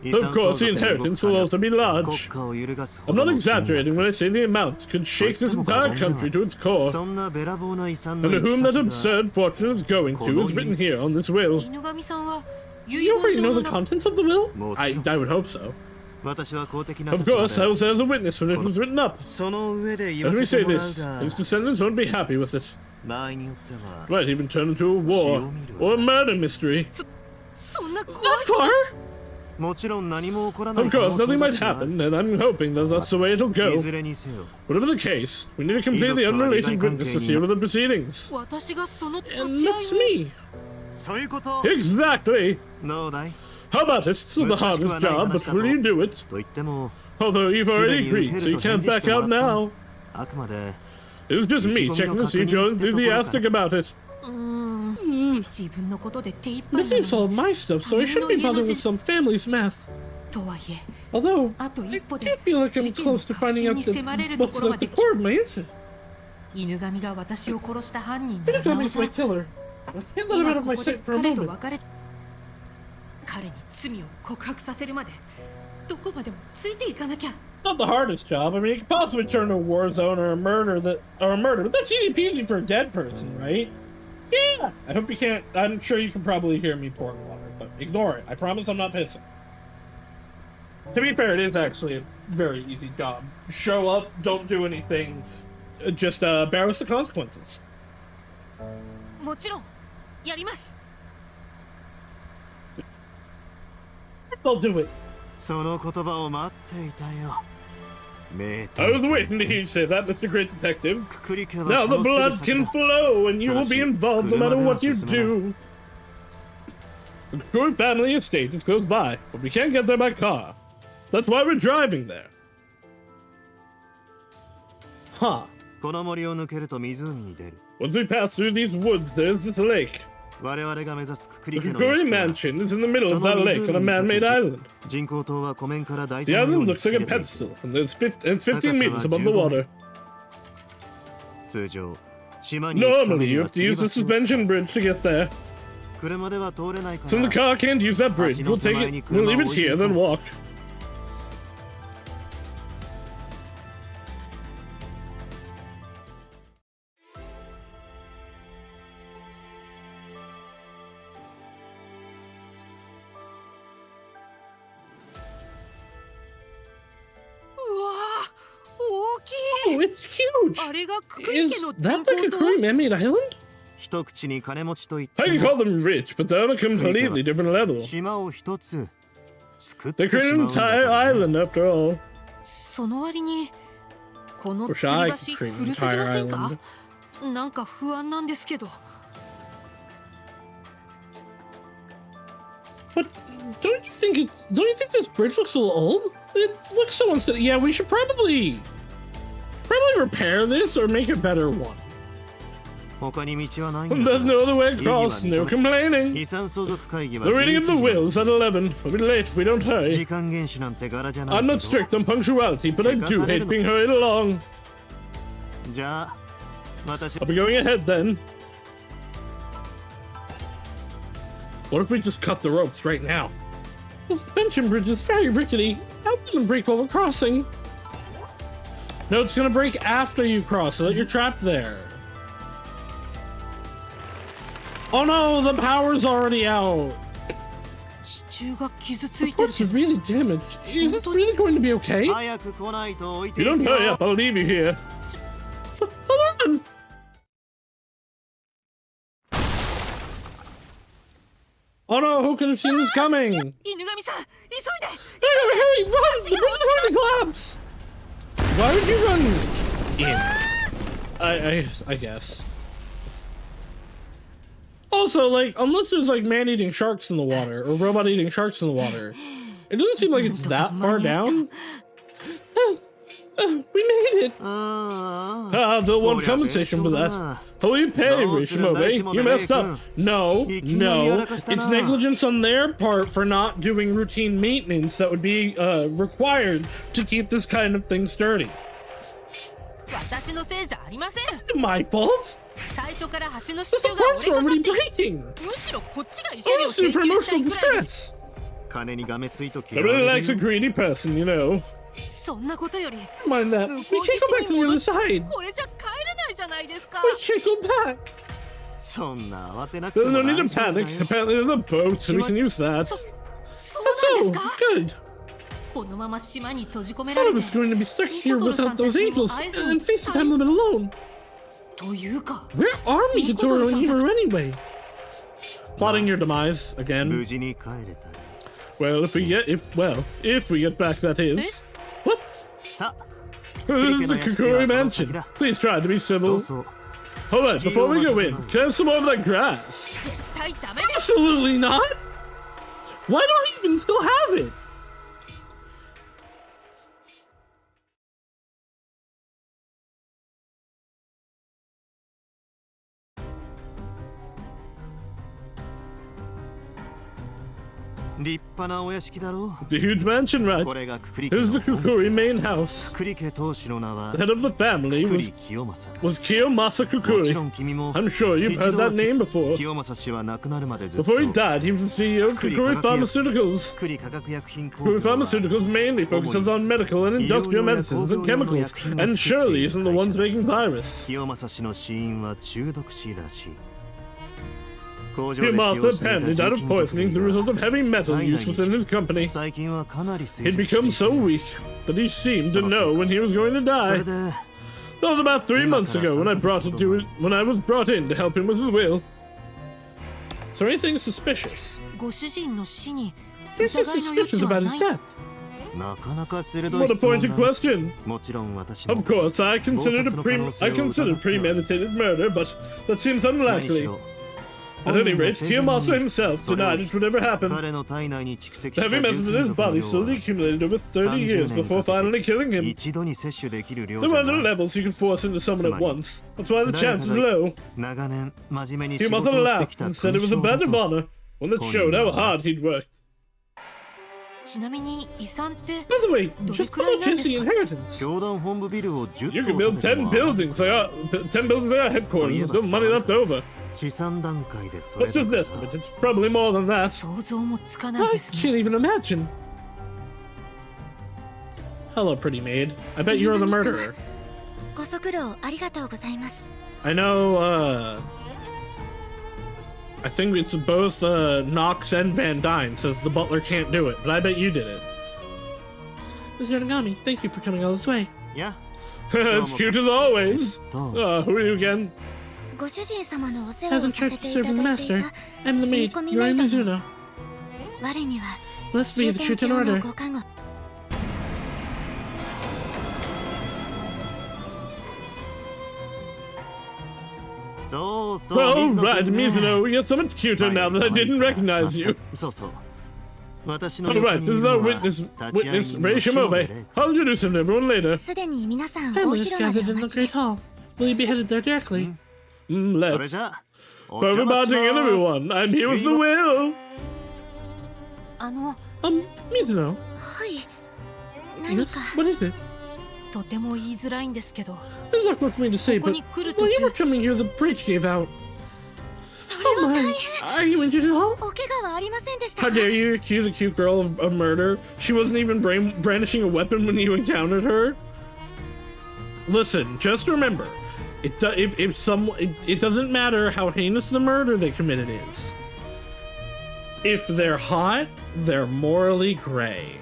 遺 Of 産 course, 相 the 続の動 inheritance く will 金 also be 国 large. 家を揺るがすほ I'm ど not の金額 exaggerating when I say the amounts could shake this entire country to its core. そんなべらぼうな遺産 And の to 行き whom that 先が absurd fortune is going to is written here on this will. 犬神さんは遺 You 言 already 状 know の the contents of the will? もち I ろん would hope so. 私は公的な Of 立場 course, I で was there as a witness when it was written up. その上で言わ Let me せて say もらう this, が his descendants won't be happy with it. 場合によっては Might even turn into a war or a murder mystery. そんな怖い That far? もちろん何も起こらない Of 可能 course, 性 nothing だ might ってある happen, and I'm hoping that that's the way it'll い go. ずれにせよ Whatever the case, we need a completely unrelated witness to see over the proceedings. 私がその立 And ち that's 会いに me. そういうこと Exactly. どうだい How about it? It's not the hardest job, but will you do it? と言っても Although you've already agreed, so you can't back out now. あくまで It was just me checking to see if you're enthusiastic about it. 自分のことで手一杯 This な seems の all my stuff, so I shouldn't be bothered with some family's mess. とはいえ Although, あと I 一歩 do で feel like I'm 事件の close to 核 finding 心 out に迫れる the, とこ what's ろま at the で core of my incident. 犬神が私を殺した犯人ならなお Inagami's さ my ら killer. I can't let him 今 out こ of my こで sight for a 彼と moment. 別れ彼に罪を告白させるまでどこまでもついていかなきゃ Not the hardest job. I mean, it could possibly turn to a war zone or a murder, but that's easy peasy for a dead person, right? Yeah. I hope you can't. I'm sure you can probably hear me pouring water, but ignore it. I promise I'm not pissing. To be fair, it is actually a very easy job. Show up, don't do anything, just bear with the consequences. もちろんやります They'll do it. その言葉を待っていたよ名 I was 探偵 waiting to hear you say that, Mr. Great Detective. くくり家は Now こ the のすぐ blood 先 can だ flow, and you will be involved no matter what you do. The Kukuri family estate just goes by, but we can't get there by car. That's why we're driving there. Huh. この森を抜けると湖に出る Once we pass through these woods, there's this lake. 我々が目指すくくり The 家の Kukuri 屋敷は mansion is in the middle そ of の that lake on a 湖に man-made 立つ island. 人工島は湖面から台 The 座のよう island に looks like a 突き出ている pedestal, and it's 15 meters above the water. 通常島に行くため Normally, に you は have to use the 吊り橋を使う suspension bridge to get there. 車では通れないか Since the ら car can't use that bridge, we'll take it, we'll leave it here, then walk. Oh, it's huge. あれがククリ Is 家の that 人 like a 口 Kukuri と man-made island? 一口に金持ちと言って I can も call them rich, but they're on a completely different level. 島を一つ作っ They てし created ま an うんだか entire らね island after all. その割にこの Wish 吊 I り could 橋 create an 古すぎ entire ませんか island. なんか不安なんですけど But don't you think this bridge looks a little old? It looks so unsteady. Yeah, we should probably repair this or make a better one. 他に道はないんだ There's no other way 異議は across. 認 No め complaining. 遺産相続会議は The reading of 11 the 時 wills at 11. We'll be late if we don't 時 hurry. 間厳守なんて柄じゃない I'm け not ど strict on punctuality, but I do hate being hurried along. じゃあ私 I'll be going ahead then. What if we just cut the ropes right now? The suspension bridge is very rickety. How doesn't break while we're crossing? No, it's gonna break after you cross so that you're trapped there. Oh no, the power's already out. 支柱が傷つ The いてる ports are really damaged. Is it really going to be okay? 早く来ないと置いて You い don't く hurry よ up, I'll leave you here. Hold on. Oh no, who could have seen this coming? 犬神さん急いで Hurry, run! The bridge is going to collapse! Why would you run in? I guess. Also, like, unless there's like man-eating sharks in the water or robot-eating sharks in the water, it doesn't seem like it's that far down. We made it! ああ Ah, they'll want compensation for that. How will you pay, Rishimobe? You messed up. No, no. It's negligence on their part for not doing routine maintenance that would be required to keep this kind of thing sturdy. 私のせいじゃありません My fault? 最初から橋の支 The 柱が parts 折 are れかかっ already て breaking. むしろこっちが慰謝料 I'm を請 super 求したい emotional くらいです distress. 金にがめついと I 嫌わ really れ likes る a よ greedy person, you know. そんなことより Mind that. We 向 can't こう go back 岸 to に the 戻 other って side. これじゃ帰れないじゃないですか We can't go back. そんな慌てなくて There's も no 大 need 丈 to 夫だ panic. よ Apparently there's a boat, so we can use that. そうなんです So, か good. このまま島に閉じ込め I ら thought れ I て was going to be stuck here without those angels and face the time limit alone. というか Where are Mikotoru and Hiro anyway? Plotting your demise 無 again. 事に帰れたら Well, if we get back, that is. What? さ This is a Kukuri mansion. Please try to be そ civil. うそう Hold on, before we go in, can I have some more of that grass? 絶対ダメです Absolutely not. Why do I even still have it? The 立派なお屋敷だろ The huge mansion, こ right? れがククリ家 This の is the Kukuri main house. ククリ家当主の名は The head of the family クク was リ清正 Kiyomasa もちろ Kukuri. ん君も I'm sure you've 一 heard 度は that name before. 清正氏は亡くなるまでずっと Before he died, he was the CEO of Kukuri Pharmaceuticals. ククリ化学薬品工 Kukuri 業は Pharmaceuticals mainly focuses on medical and industrial medicines and chemicals, and surely isn't the ones making virus. 清正氏の死因は中毒死らしい工場で使用 Kiyomasa していた apparently 重 died of 金属 poisoning the 類 result が of heavy metal use within his company. 最近はかなり衰 He'd 弱してい become so て weak that he seemed to know when he was going to そ die. れで That was about 3 months ago when I was brought in to help him with his will. Is there anything suspicious? ご主人の死に There's no 疑いの余 suspicions 地は about な his い death. なかなか鋭い What a 質問 pointed だ question. もちろん私も Of course, I considered premeditated murder, but that seems 何し unlikely. ろ At any rate, Kiyomasa himself denied it would ever happen. 彼の体内に蓄積 The した heavy 重 metals 金 in his 属の body 量 slowly は accumulated over 30 years 30 before 年か finally け killing て him. 一度に摂取できる量 There じゃ weren't ない levels you could force into someone at once. That's why the 誰 chance か is が low. 長年真面目に仕事を Kiyomasa してき laughed た and said it 勲 was a 章だ badge of と honor, one that showed how hard he'd worked. ちなみに遺産って By the way, just how much is the inheritance? 教団本部ビルを10 You 棟 can build 建てて 10 も buildings. Ten buildings like our headquarters. There's still money left over. 資産段階でそれ That's just だ an けか estimate. It's probably more than that. 想像もつかない I ですね can't even imagine. Hello, pretty maid. I bet you're the murderer. ご足労ありがとうございます。 I know, I think it's both, Knox and Van Dyne says the butler can't do it, but I bet you did it. Mr. Nagami, thank you for coming all this way. いや As cute as always. Who are you again? ご主人様のお世話 As を in さ charge せ of ていた serving the だいてい master, た I'm the 住み maid, 込み Yuri メイドの Mizuno. 我には Blessed be the 終 Shuten 点鏡の Order. ご加護そうそう Well, 水野 right, 君ね Mizuno, you're so much cuter now that I didn't recognize you. そうそう私の All right, this is our witness, Ray Shimobe. I'll introduce him to everyone later. すでに皆さん大 Family is 広間で gathered お in the 待ちで great す hall. Will you be headed there directly? それ Let's. じゃあお For 邪魔 everybody し and ます everyone, I'm here with the will. あ Mizuno. はい何 Yes? か What is it? とても言いづらいんですけど It's awkward for me to say, ここ but に来る while 途 you were 中 coming here, the bridge gave out. それ Oh は大 my! 変 Are you injured at all? お怪我はありませんでした How か dare you accuse a cute girl of murder? She wasn't even brandishing a weapon when you encountered her. Listen, just remember, it doesn't matter how heinous the murder they committed is. If they're hot, they're morally gray.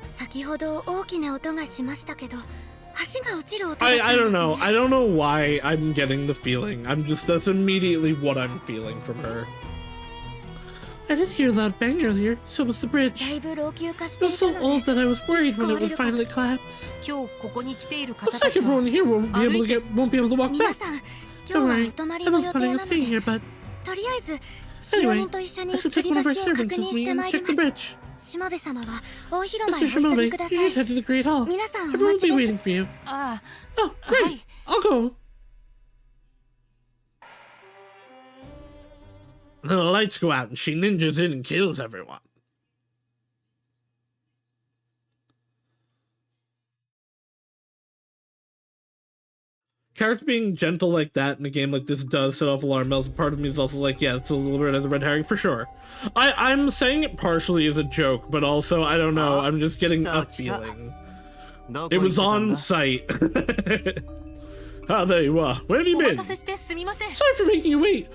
先ほど大きな音がしましたけど橋が落ちる音だったんです I ね don't know. I don't know why I'm getting the feeling. That's immediately what I'm feeling from her. I did hear a loud bang earlier. So was the だ bridge. いぶ老朽化し It てい was た so の old で that I was worried when it would finally collapse. 今日ここに来ている方 Looks た like ちは everyone here won't be able to walk 皆 back. さん Don't 今日は worry. お泊まりの Everyone's 予定 planning な on の staying で here, but とりあえず使用 anyway, 人と一緒に I should 吊 take り one of our 橋を確 servants 認 with し me て and まいり check the ます bridge. しもべ様は大広間へ Mr. お急 Shimobe, ぎ you くだ just さい head to the Great Hall. 皆さんお Everyone 待 will ち be です waiting for you. あ Oh, great. I'll go. Then the lights go out and she ninjas in and kills everyone. Character being gentle like that in a game like this does set off alarm bells. Part of me is also like, yeah, it's a little bit of the red herring for sure. I'm saying it partially as a joke, but also, I don't know, I'm just getting a feeling. It was on site. Ah, there you are. Where have you お待 been? たせしてすみません Sorry for making you wait.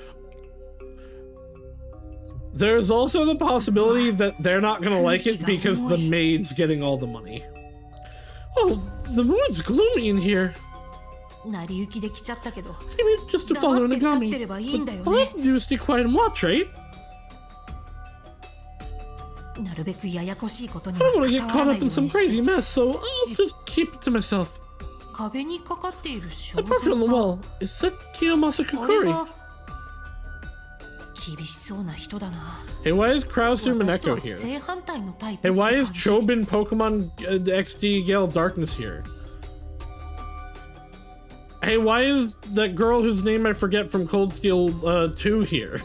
There's also the possibility that they're not gonna like it because the maid's getting all the money. Oh, the mood's gloomy in here. 成り行きで来ちゃったけど Maybe just to follow 黙って立って Nagami. ればいいんだよ All I ね have to do is stay quiet and watch, right? なるべくややこしいことに I は don't want to get 関わ caught らない up よ in う some にして crazy mess, so I'll just keep it to myself. 壁にかかっている The 肖 portrait on the 像 wall. Is that Kiyomasa 画あれ Kukuri? は厳しそうな人だな Hey, why is Krauser 私と Mineko は here? 正反対のタイプ Hey, って why 感 is じ Chobin Pokemon XD Gale Darkness here? Hey, why is that girl whose name I forget from Cold Steel 2 here?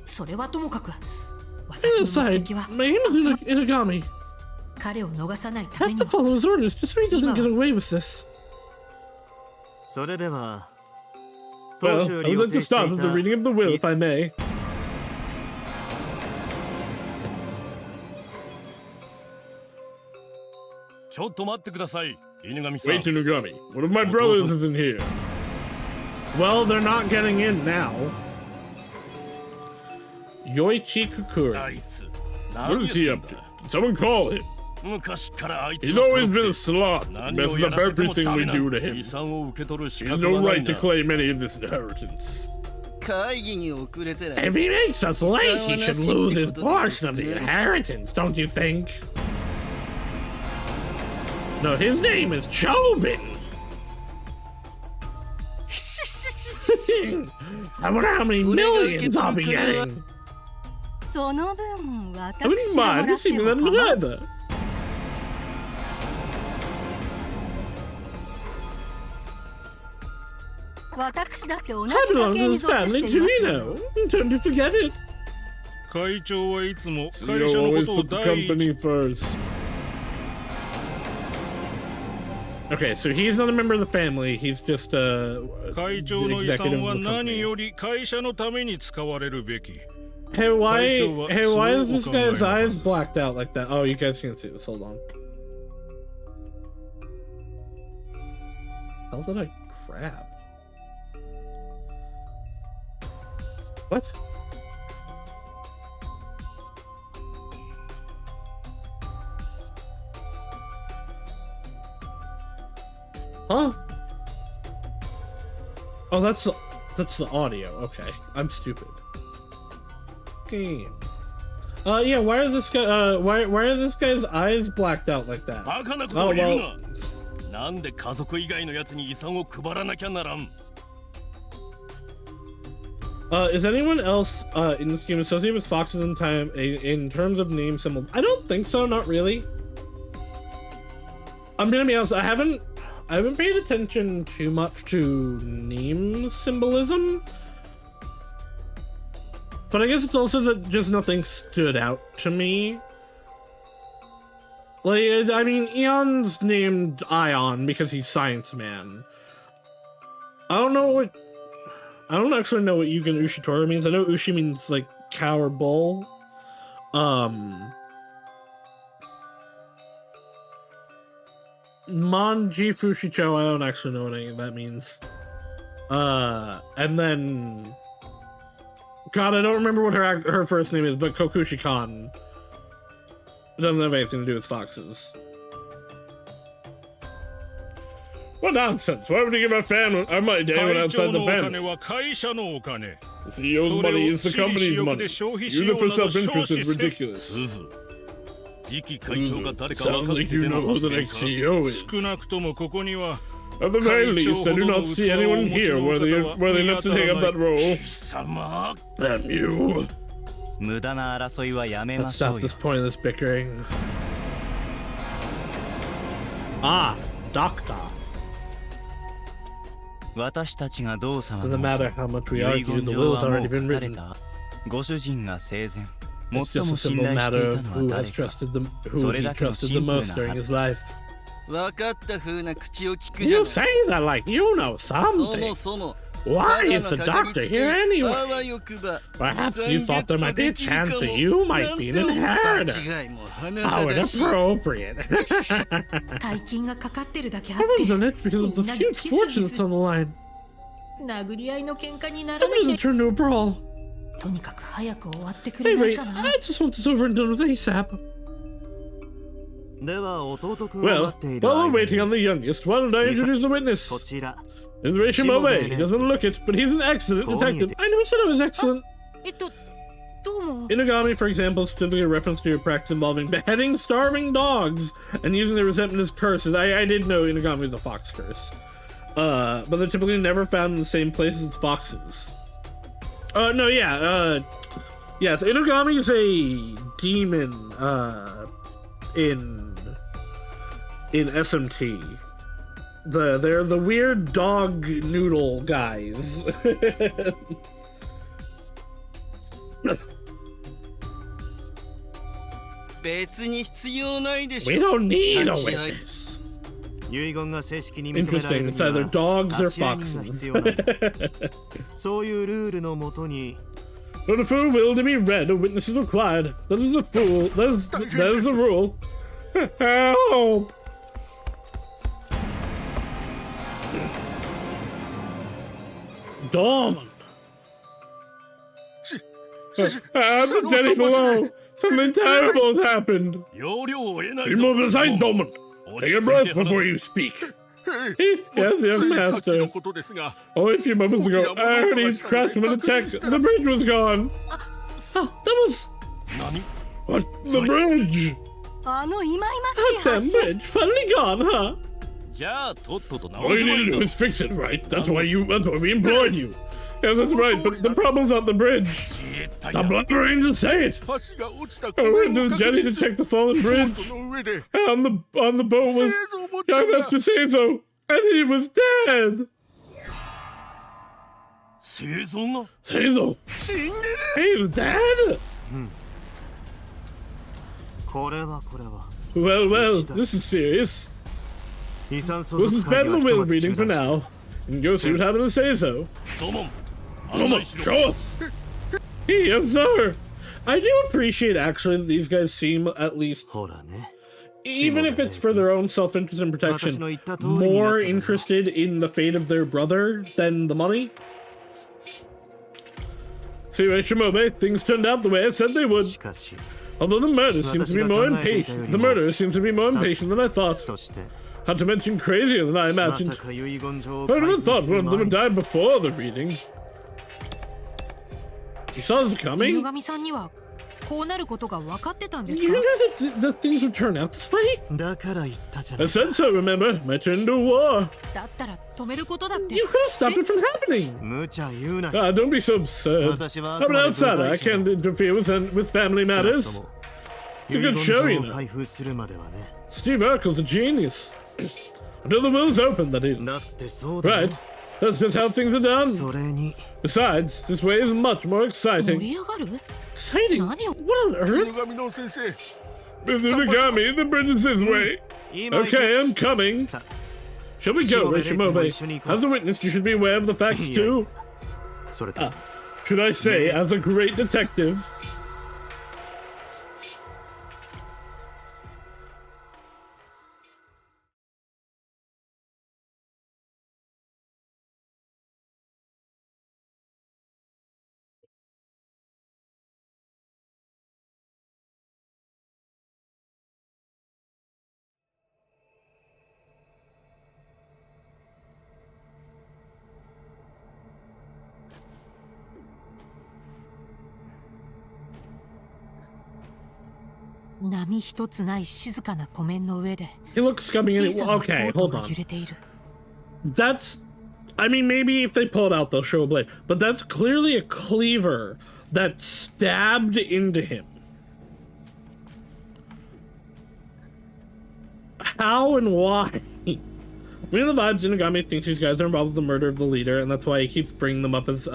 それはともかく As 私の目 aside, 的は my name is Inagami. 彼を逃さない I ため have に to follow his orders just so he doesn't get away with this. それでは Well, 当初よ I り would 予 like to 定してい start with the た reading of the will, if I may. ちょっと待ってください、犬神さん。 Wait, Inagami. One of my brothers is in here. Well, they're not getting in now. Yoichi あ Kukuri. いつ、 What is he up to? Did someone call him? 昔からあいつ He's は always 黒 been a くて sloth. 何 Messes をや up らせても everything ダ we メな do to 遺 him. 産を受け取る資 He has 格 no はない right ん to だ。 claim any of this inheritance. 会議に遅れてない If he makes us late, he should lose his portion of the inheritance, don't you think? No, his name is Chobin. I wonder how many millions I'll be getting. その分 I 私 wouldn't がも mind らって receiving も that 構わ either. 私だって同じ I 家 belong 系 to に this 属して family い too, ま you す know. Don't you forget it. 会長はいつも You 会社のこ always とを put the 第一 company first. Okay, so he's not a member of the family. He's just 会長 the の遺 executive 産 of は the 何 company. より会社のために使われるべき Hey, why? 会長は Hey, why そう is お this 考え guy's な eyes blacked out like that? Oh, you guys can't see this. Hold on. How did I crap? What? Huh? Oh, that's the audio. Okay, I'm stupid. Okay. Yeah. Why are this guy? Why are this guy's eyes blacked out like that? Oh well. なんで家族以外のやつに遺産を配らなきゃならん。 Is anyone else in this game associated with foxes in terms of name symbols? I don't think so. Not really. I'm gonna be honest. I haven't paid attention too much to name symbolism. But I guess it's also that just nothing stood out to me. Like, I mean, Eon's named Ion because he's Science Man. I don't actually know what Yugen Ushitora means. I know Ushi means, like, cow or bull. Manji Fushicho, I don't actually know what any of that means. And then... God, I don't remember what her first name is, but Kokushi-kan. It doesn't have anything to do with foxes. What nonsense! Why would you give our family our money to anyone outside the family? The CEO's money is the company's money. Using for self-interest is ridiculous. Sounds like you know who the next CEO is. At the very least, I do not see anyone here worthy enough to take up that role. Damn you. Let's stop this pointless bickering. Ah, doctor. Doesn't matter how much we argue, the will has already been written. It's just a simple matter of who he trusted the most during his life. You say that like you know something. Why is the doctor here anyway? Perhaps you thought there might be a chance that you might be an inheritor. How inappropriate. Everyone's in it because of the huge fortune that's on the line. How does it turn to a brawl? Anyway, I just want this over and done with ASAP. Well, while we're waiting on the youngest, why don't I introduce the witness? It's Rishimobe. He doesn't look it, but he's an excellent detective. I never said I was excellent. Inugami, for example, specifically a reference to your practice involving beheading starving dogs and using their resentment as curses. I did know Inugami was a fox curse. But they're typically never found in the same places as foxes. No, yeah, yes, Inugami is a demon, in SMT. They're the weird dog noodle guys. We don't need a witness. Interesting, it's either dogs or foxes. But a full will to be read, a witness is required. That is the fool. That is the rule. Help! Dawn! I'm the Jenny below! Something terrible has happened! You move aside, Dawn! Take a breath before you speak. Yes, young master. Only a few moments ago, I heard he's crashed with a check. The bridge was gone. That was... What? The bridge? That damn bridge finally gone, huh? All you need to do is fix it, right? That's why we employed you. Yes, that's right, but the problem's not the bridge. Stop blundering to say it. I went to the jetty to check the fallen bridge. And on the boat was young Master Seizo, and he was dead. Seizo? He was dead? Well, this is serious. We'll suspend the will reading for now, and go see what happened to Seizo. Come on, show us! Yes, sir! I do appreciate, actually, that these guys seem, at least, even if it's for their own self-interest and protection, more interested in the fate of their brother than the money. See, Shimobe, things turned out the way I said they would. Although the murderer seems to be more impatient than I thought. Not to mention crazier than I ま imagined. さか遺言状を I 開 never 封 thought す one る of them would 前 die before the reading. You saw this 犬 coming? 神さんにはこうなることが分かってたんです You か knew that things would turn out this way? だから言ったじゃな I いか said so, remember? Might turn into war. だったら止めることだって You could have stopped it from happening. 無茶言うな Ah, don't be so absurd. 私は I'm an outsider. I can't interfere with family 少なくと matters. も It's a 遺 good 言 show, 状 you を know. 開封するまではね Steve Urkel's a genius. Until the will's open, that is. だってそうだ Right. ろ That's just how things are done. それに Besides, this way is much more 盛 exciting. り上がる Exciting? What 何を on earth? 神の先生 This is Megami, the bridge is this way. 今行け Okay, I'm coming. さ Shall we go, Shimobe, Shimobe? As a witness, you should be aware of the facts Yeah. too. それと Should I say, as a great detective?「波一つない静かな湖面の上で He looks coming 小 in. さなボ Okay, ート hold が on. 揺れている」 That's. I mean, maybe if they pull it out, they'll show a blade. But that's clearly a cleaver that stabbed into him. How and why? I mean, the vibes Inagami thinks these guys are involved with the murder of the leader, and that's why he keeps bringing them up as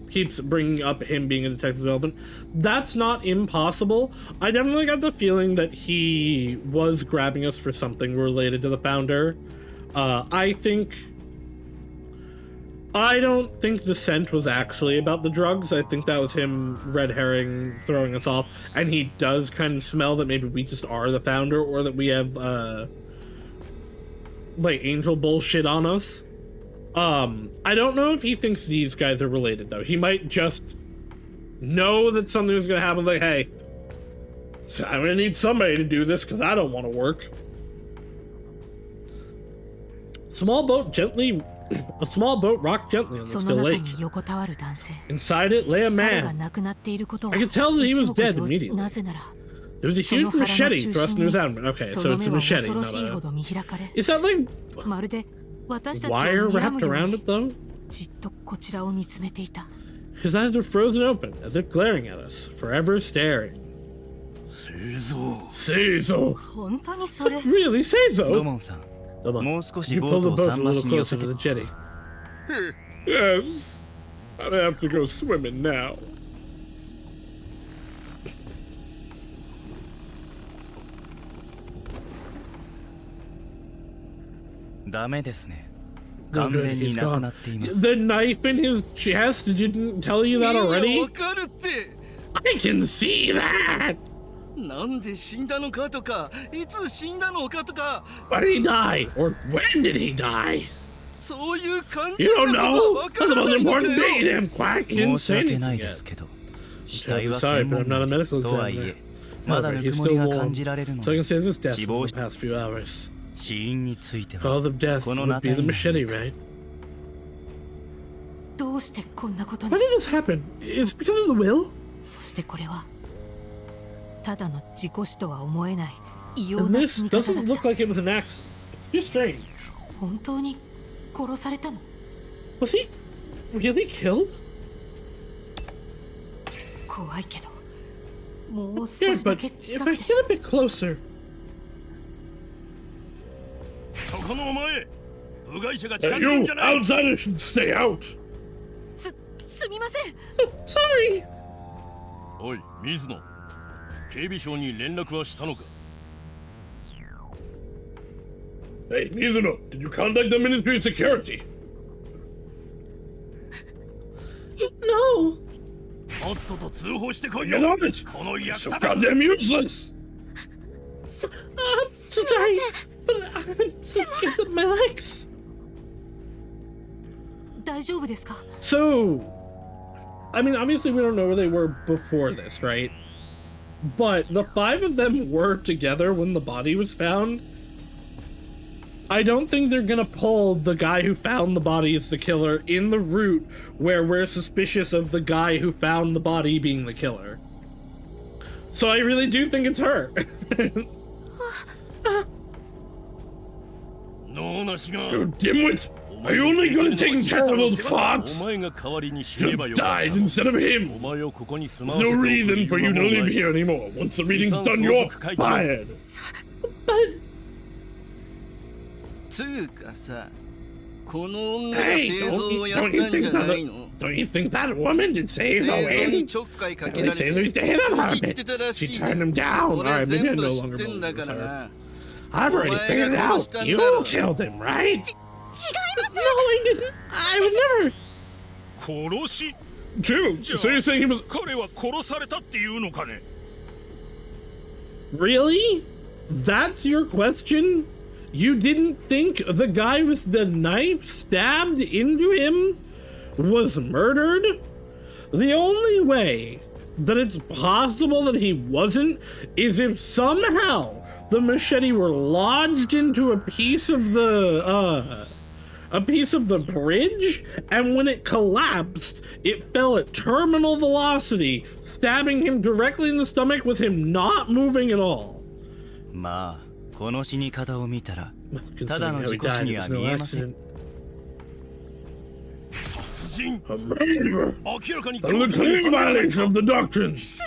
keeps bringing up him being a detective relevant. That's not impossible. I definitely got the feeling that he was grabbing us for something related to the founder. I don't think the scent was actually about the drugs. I think that was him red herring throwing us off, and he does kind of smell that maybe we just are the founder, or that we have like angel bullshit on us. I don't know if he thinks these guys are related though. He might just know that something was gonna happen, like, hey, I'm gonna need somebody to do this because I don't want to work. Small boat rocked gently on the そ still の中 lake. に横たわる男性 Inside it lay a 彼が man. 亡くなっていることは I could tell that he was 一目 dead 瞭 immediately. なぜなら There was a その huge 腹の machete 中 thrust 心 into his に abdomen. Okay, そ so の it's 目 a は machete, 恐ろ not しいほ a... ど見開かれ Is that like まるで私たちを wire 睨 wrapped むよう around に it though? じっとこちらを見つめていた His eyes were frozen open, as if glaring at us, forever staring. 製造 Seizo! 本当にそれ Really, 土 Seizo? 門さん Come on. もう少し You ボ pull ー the トを boat a 桟橋 little に寄 closer せ to て the jetty. Yes. I'd have to go swimming now. ダメですね No 完 good, 全に he's なく gone. なっています The knife in his chest didn't tell you that いい already? わかるって I can see that! なんで死んだのかとかいつ死んだのかとか Why did he die? Or when did he die? そういう感 You じ don't な know? ことはわ That's か the ら most ないんだ important よ thing, damn quack. He didn't 申し say 訳な anything いで yet. すけど死体は Sorry, 専 but 門 I'm not a の medical とはい examiner. えまだ However, ぬ he's くもり still が感 warm, じられるの so I で can say this death 死 was 亡 the past few hours. 死因については Cause of death この would 中 be the に machete, right? どうしてこんなことに Why did this happen? Is it because of the will? そしてこれはただの事故死とは思えない異様 And な this 死に方だ doesn't っ look た like it was an accident. It's too strange. 本当に殺されたの Was he really killed? 怖いけどもう少 Yeah, しだ but け if 近 I くで get a bit closer. そこのお前部外者が近づくん You じゃない outsiders should stay out. すみません Sorry. おい水野警備省に連絡はしたのか Hey, Mizuno, did you contact the Ministry of Security? No. とっとと通報してこい Get よ on it. この役 So 立た goddamn useless. Sorry, but I'm just up my legs. 大丈夫ですか So, I mean, obviously we don't know where they were before this, right? But the 5 of them were together when the body was found. I don't think they're gonna pull the guy who found the body as the killer in the route where we're suspicious of the guy who found the body being the killer. So I really do think it's her. You dimwit! Are you only good at taking care of those farts? Just died instead of him. No reason for you to live here anymore. Once the reading's done, you're fired. But つうかさ、この女が hey, 製造をやったんじゃないの？ don't you think that woman did say 製 so 造に in? ちょっかいかけ They られ say て there's the hit on her a 言ってたら bit. し She いじゃ turned ん。 him down. 俺 Alright, maybe I 全 no 部知 longer ってんだ believe か it's ら her. な。 I've already figured it out. You killed him, right? No, I didn't. I would never. 殺し True. So you're saying he was... 彼は殺されたっていうのかね Really? That's your question? You didn't think the guy with the knife stabbed into him was murdered? The only way that it's possible that he wasn't is if somehow the machete were lodged into a piece of the bridge, and when it collapsed, it fell at terminal velocity, stabbing him directly in the stomach with him not moving at all. まあこの死に方を見たらただ Considering の how 事 he 故死 died, に it は was 見 no えません accident. 殺人 A murderer! 明らかに A clear violation of the doctrines!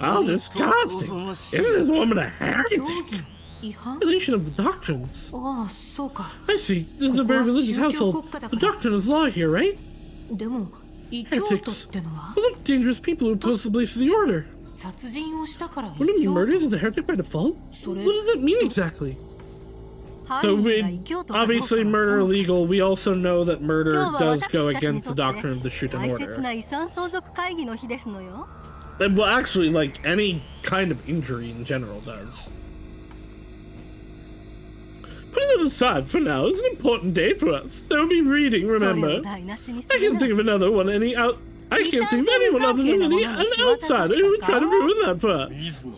How disgusting! Isn't this woman a heretic? 違反 Violation of the doctrines. ああそうか I see. This is a very religious household. The doctrine is law here, right? でも異教徒ってのは Those are dangerous people who oppose the beliefs of the order. 殺人をしたから Wouldn't 異教 murder 徒 is a heretic by default? What それ does that mean exactly? 犯 So 人 we が異教徒かどうか obviously は murder とも illegal. We also know that 今 murder 日は does 私 go たちに against と the って doctrine of the Shuten 大切 order. な遺産相続会議の日ですのよ。 Well, actually, like any kind of injury in general does. Putting that aside for now, it's an important day for us. There will be reading, それ remember? を台無しにす I る can't な think of another one. I can't think of anyone other than an outsider who would try to ruin that for us. 水野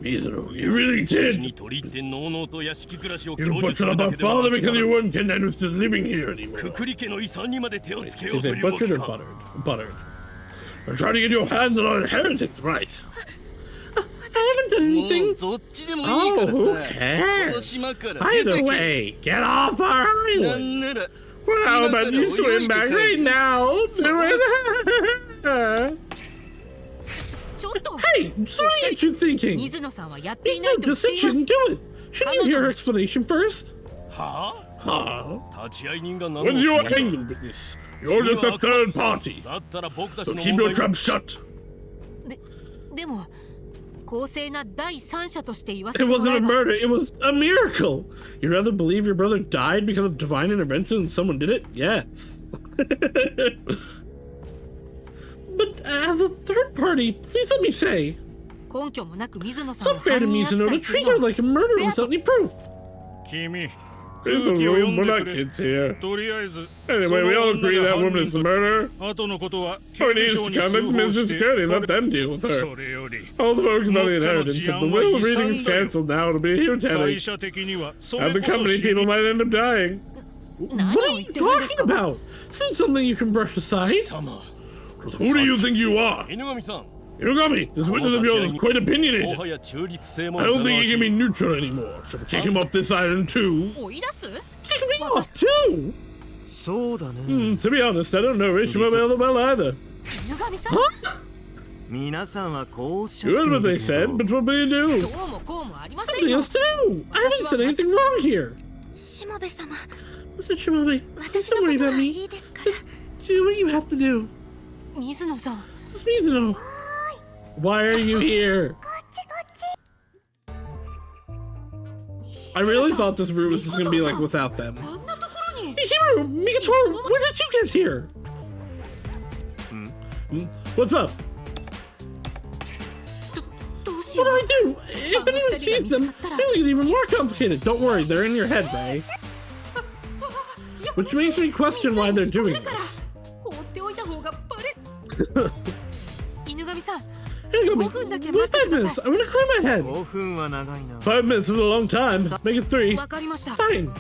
Mizuno, you really 父 did. に取り入ってのうのうと屋敷暮らしを You 享受 butchered する up だ our けでは father 飽き足 because ら you ず weren't content with living here anymore. くくり家の遺産にまで手をつけよう Is と it いうわ butchered け or か buttered? Buttered. We're trying to get your hands on our inheritance, right? I haven't done もう anything. どっちでもいいか Oh, ら who さ、この cares? 島から出て Either け。 way, get off our な island. んなら Well, how 今から about you 泳い swim で back 帰る right now? ちょっと Hey, so what are you thinking? 水野さんはやっていない No, と言 just って said い she ます didn't do it. Shouldn't you hear her explanation first? は Huh? あ立ち会い人が何 What's の your つもり angle witness? You're just a third party. だったら僕たち So の keep 問 your 題 trap は shut. でも公正な第三者として言わせ It てもら wasn't え a ば murder, it was a miracle. You'd rather believe your brother died because of divine intervention than someone did it? Yes. But as a third party, please let me say, 根拠もなく水野 it's さんを unfair to 犯人 Mizuno 扱 to いする treat の her は like a murderer without any proof. 君 There's 空 a 気を読 room, ん we're で not くれ kids here. とりあえず Anyway, we all agree that woman is the murderer. 後のことは Or it needs to contact the Ministry of Security and let them deal with her. それより All the folks about the inheritance, if the will reading is cancelled now, it'll be a huge 会 headache. 社的にはそ And れ the こそ company 死 people に might end up dying. 何 What を are 言 you ってるんです talking か about? This isn't something you can brush aside. 様 Who do you think you are? 犬神さん Yogami, this witness of yours is quite も opinionated. はや中立性も I don't 疑 think わ he し can be い neutral anymore. Should we kick him off this island too? 追い出す Kick me off too? そうだね。 To be honest, I don't know Ishmael well either. 犬神さん Huh? 皆さんはこうおっしゃって Good い what る they け said, ど but what will you ど do? うもこうもありません Something よ else to do. I haven't said anything wrong here. しもべ様 Mr. Shimobi, 私 don't の worry こと about は me. いいですから Just do what you have to do. 水野さん Just me to know. Why are you here? I really thought this route was just gonna be like without them. あんなところに Hiro, Migator, when did you get here? What's up? どうしよ What う do I do? If anyone sees them, things get even more complicated. Don't worry, they're in your head, Ray. Which makes me question why they're doing this. 放っておいた方がバレ犬神さん5分だけ待ってく 5 だ minutes. さ I'm gonna clear my head. 5分は長いな。 5 minutes is a long time. Make it 3. い。わかりました。 Fine.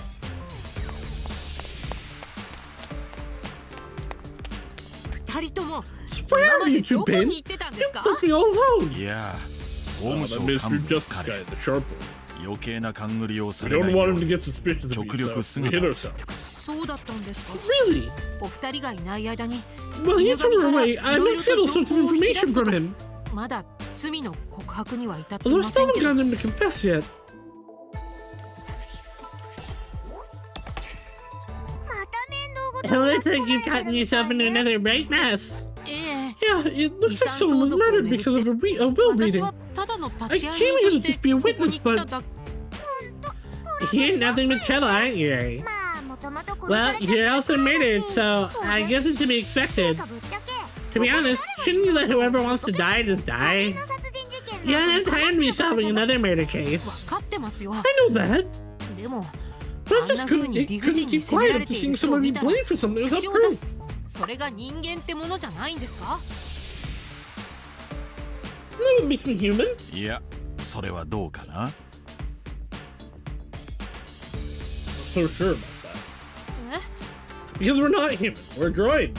2人とも Where 今ま have you で two どこ been? に行ってたんです You か？ left me all alone. いや法 Oh, 務 that 省 Mr. 幹部の Justice 彼 guy, the sharp one. 余計な勘繰りをさ We れな don't いよ want う him to に get suspicious of 極力 himself. す We ぐ hit だ ourselves. そうだったんですか？ Really? お二人がいない間に Well, you two were away. 犬 I 神 may から get all sorts of 情報を引き出 information すこと from him. まだ罪の告白には至って Although い I ませ still ん haven't けど。 gotten him to confess yet. また面倒ごと It looks like you've gotten yourself into another right mess. ええ。 Yeah, it looks like someone was murdered because of a will 私 reading. はただの I 立ち came 会い here 人 to とし just be a てここ witness, に来た but だ。 you're nothing but trouble, aren't you? まあもともと殺 Well, されちゃ you're った also murdered, so I guess it's to be expected. ぶっちゃけ To be honest, shouldn't you let whoever wants to die just die? 殺人事件 You don't have time to be solving another murder case. 分かってますよ。 I know that. でも But あ I んな just 風 couldn't, に理不 couldn't 尽に keep 責めら quiet れて after い seeing る人を someone be 見たら blamed for something 口 without を出 proof. す。それが人間ってものじゃないんですか？ You know what makes me human? いやそれはどうかな。 So sure about that. え？ Because we're not human. We're a droid.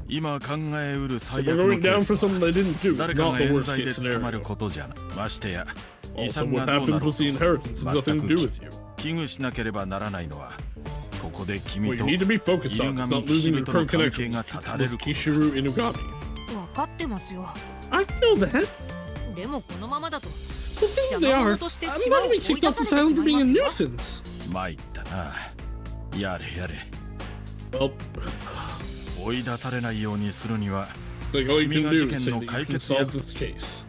今考えうる So 最 we're 悪の going ケ down ー for スは something they didn't do. 誰か Not が the 冤 worst 罪 case で捕ま scenario. ることじゃな。ましてや遺 Also, 産が what どう happened なろう was the inheritance has 全 nothing to く do with you. 危惧しなければならないのはここで君 What と you need to be focused 犬 on is 神 not 騎士 losing your との current 関 connection 係が with 断たれ this ること。 Kishiru Inugami. 分かってますよ。 I know that. でもこのままだと The thing they are, I'm about to be kicked off the island for being a nuisance. 参ったな。やれやれ。 Well, 追い出されないようにするには like all you can do is say that you can 君が事件の解決や solve this case.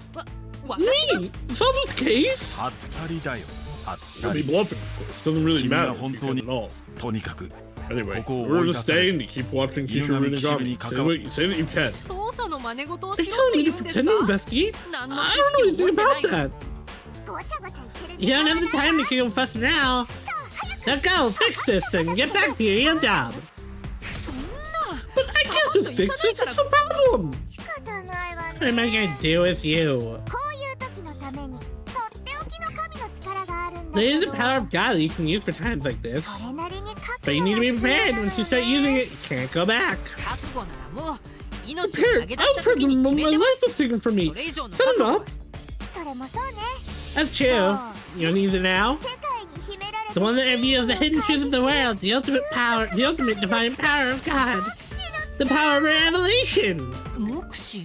私 Me? Solve this case? はったりだよ。はっ I'll た be り。 bluffing, of course. Doesn't really 君が matter if 本 you 当 can に at all. とにかく Anyway, ここを we're 追い gonna 出され stay ず and keep watching Kishiru 犬神騎士 Inugami. に Say 関わ what you say that you can. 捜査の真似事を They しろっ telling て me 言 to うんです pretend か？ to investigate? 何の I 知 don't know 識 anything も持って about ない。 that. ごちゃごちゃ言ってる You don't have the time to kill fuss now. Now go, fix this and get back to your real job. そんな。 But I can't just fix this, it's a problem. 仕方ないわ What am I ね gonna do with you? こういう時のためにとっておきの神の力があるんだ There け is ど a power of God that you can use for times like this. それなりに覚 But you 悟 need to が be 必要 prepared. なの Once you よ start ね using it, you can't go back. 覚悟ならもう命を投 Prepared. げ I 出した was prepared 時に when 決 my めて life ます was taken from me. それ以上の Is that 覚悟 enough? はそれもそうね That's true. You don't use it now? 世界に秘められ The one that reveals the hidden truth of the world, the ultimate power, the ultimate divine power of God. The power of revelation. 目視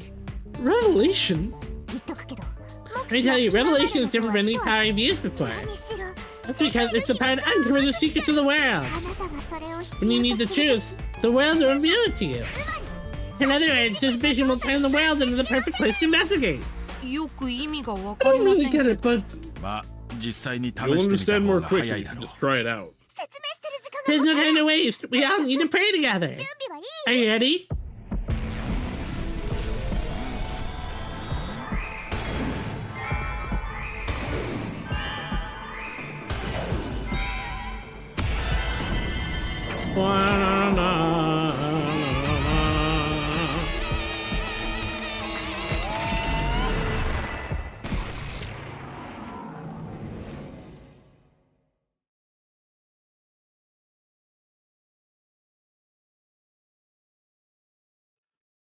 Revelation? 言っとくけど Let me tell you, revelation is different from any power you've used before. 何しろ That's because it's the power to uncover the secrets of the world. あなたがそれを必 When you 要 need と the する truth, the world will reveal it to you. In other words, this vision will turn the world into the perfect place to investigate. よく意味が分 I かり don't ませ really ん get け it, but まあ実際に試 you'll してみ understand た方 more が quickly 早 if い you だろう just try it out. 説明してる時間 There's が no time to waste. We all need to pray together. 準備はいい Are you ready?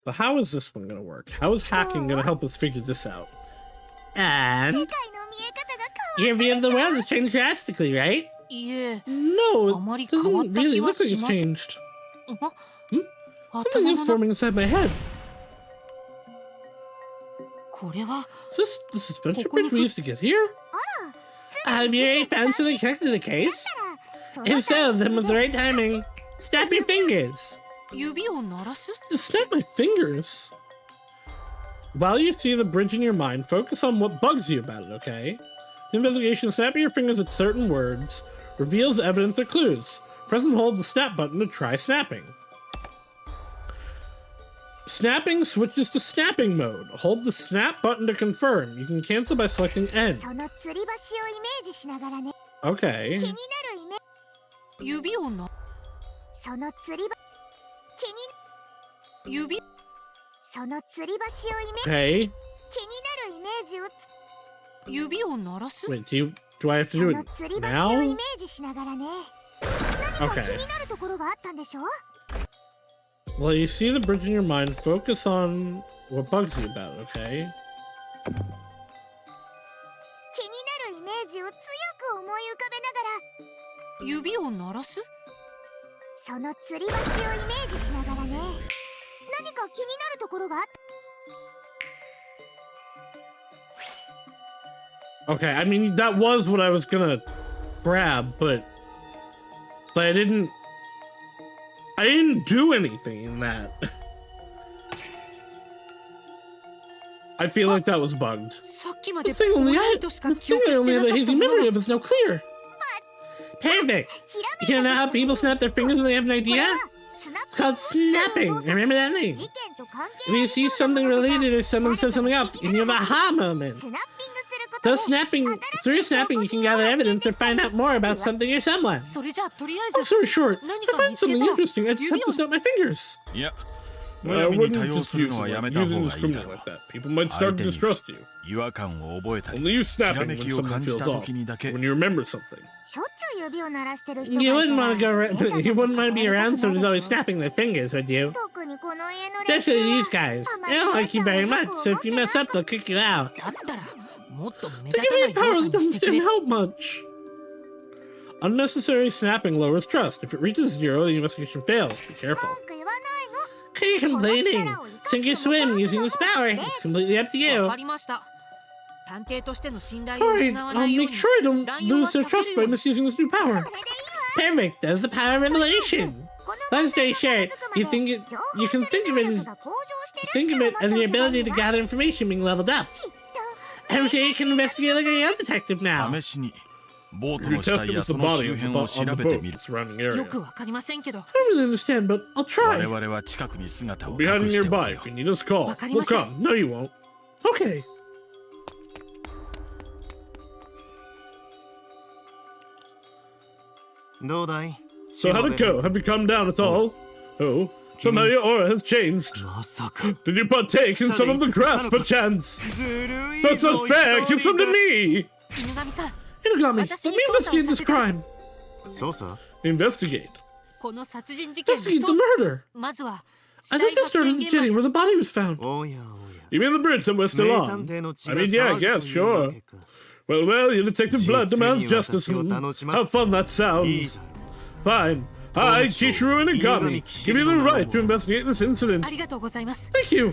So how is this one gonna work? How is hacking gonna help us figure this out? 世 And 界の見え方が変 your わ view っ of た the でしょ world has changed drastically, right? いえ No, it あまり変わっ doesn't た really 気は look like し it's ません。 changed. あ Something 頭 is の中 forming inside my head. これは Is this the suspension bridge we used to get here? Have you already found something connected to the case? その If so, then was the right timing. Snap your fingers. 指を鳴らす Just snap my fingers. While you see the bridge in your mind, focus on what bugs you about it, okay? The investigation, snapping your fingers at certain words reveals evidence or clues. Press and hold the snap button to try snapping. Snapping switches to snapping mode. Hold the snap button to confirm. You can cancel by selecting N. その吊り橋をイメージしながらね Okay. 気になるイメ指をなその吊り橋気に指その吊り橋をイメ Okay. 気になるイメージを指を鳴らす Wait, do I have to そ do の it 吊り橋をイ now? メージしながらね。何か気 Okay. になるところがあったんでしょ？ Well, you see the bridge in your mind. Focus on what bugs you about, okay? 気になるイメージを強く思い浮かべながら、指を鳴らすその吊り橋をイメージしながらね。何か気になるところがあった。 Okay, I mean, that was what I was gonna grab, but I didn't do anything in that. I feel like that was bugged. さっきま The で thing ぼん only や I, りとしか the 記 thing 憶 I して only な had か a った hazy もの memory が of is now clear. Perfect. You can know how people snap their fingers when they have an idea? It's called snapping. Remember that name? 事件と関 If you 係 see something related or someone says something else, and you have a aha moment. スナッピングすることで Through snapping, you can gather evidence or find out more about something or someone. それじゃあとりあえ Long ず story short, 何 I か find 見つけ something たら interesting. I just have 指 to を snap my fingers. いや I むやみに wouldn't 多用 just する use のは it やめ like, た use it 方がいいだ indiscriminately ろう like that. People might 相 start 手 to に distrust you. 違和感を覚えたり Only you ひら snapping め when きを someone 感じ feels た off. 時にだけ When you remember something. しょっちゅう指を鳴らしてる人がい You た wouldn't ら want to go around, ええじゃ you ない wouldn't want to be か around と someone 思 who's う always でしょ。 snapping their fingers, would you? 特にこの家の連中 Especially は these guys. あま They り don't like you 姉ちゃん very を much, よく so 思 if って you な mess かっ up, た they'll kick you out. だったらもっと目 To 立た give な me い動 powers 作に to してく understand れ how much. Unnecessary snapping lowers trust. If it reaches 0, the investigation fails. Be careful. 文句言わないの。 Okay, you're complaining. Sink or swim using this power. It's completely up to わ you. かりました探偵としての信頼を Alright, 失わ I'll ないよう make に sure I don't 乱用は lose their 避け trust る by ように misusing this new power. それでいいわ。 Perfect. That's the power of revelation. この Long 問題 story が片 short, 付くま you で think it, 情 you 報 can 処理 think of 能 it 力 as が向上してる think っ of て it 思っ as て your おけばい ability い to わ。 gather information being leveled up. きっと I'm sure you can investigate like a young detective now. 試しにボート Your の死 test 体 it や was the その body 周 of the 辺を on 調 the べて boat, みる the surrounding よ area. くわかりませんけど I don't really understand, but I'll 我 try. 々は近くに姿を We'll be 隠 hiding しておく nearby よ if you need us call. わかり We'll ません。 come. No, you won't. Okay. So how'd it go? Have you come down at all? Oh, somehow your aura has changed. まさか Did you partake in some of the grass, perchance? ずるい That's ぞ not fair. Give some to me. 犬神さん Inugami, let me investigate this crime. 操作 Investigate. この殺人事件の Investigate the 捜査 murder. まずは I 死 think 体 this 発 started 見 at the 現場 jetty に where the body was found. おやおや You mean the bridge that we're still 名 on? 探偵の血 I が mean, yeah, I 騒ぐ guess, というわ sure. けか Well, your detective blood demands justice. Jitsu, How fun that いい sounds. だろ Fine. I, Chishuru Inugami, give you the right to investigate this incident. ありがとうございます Thank you.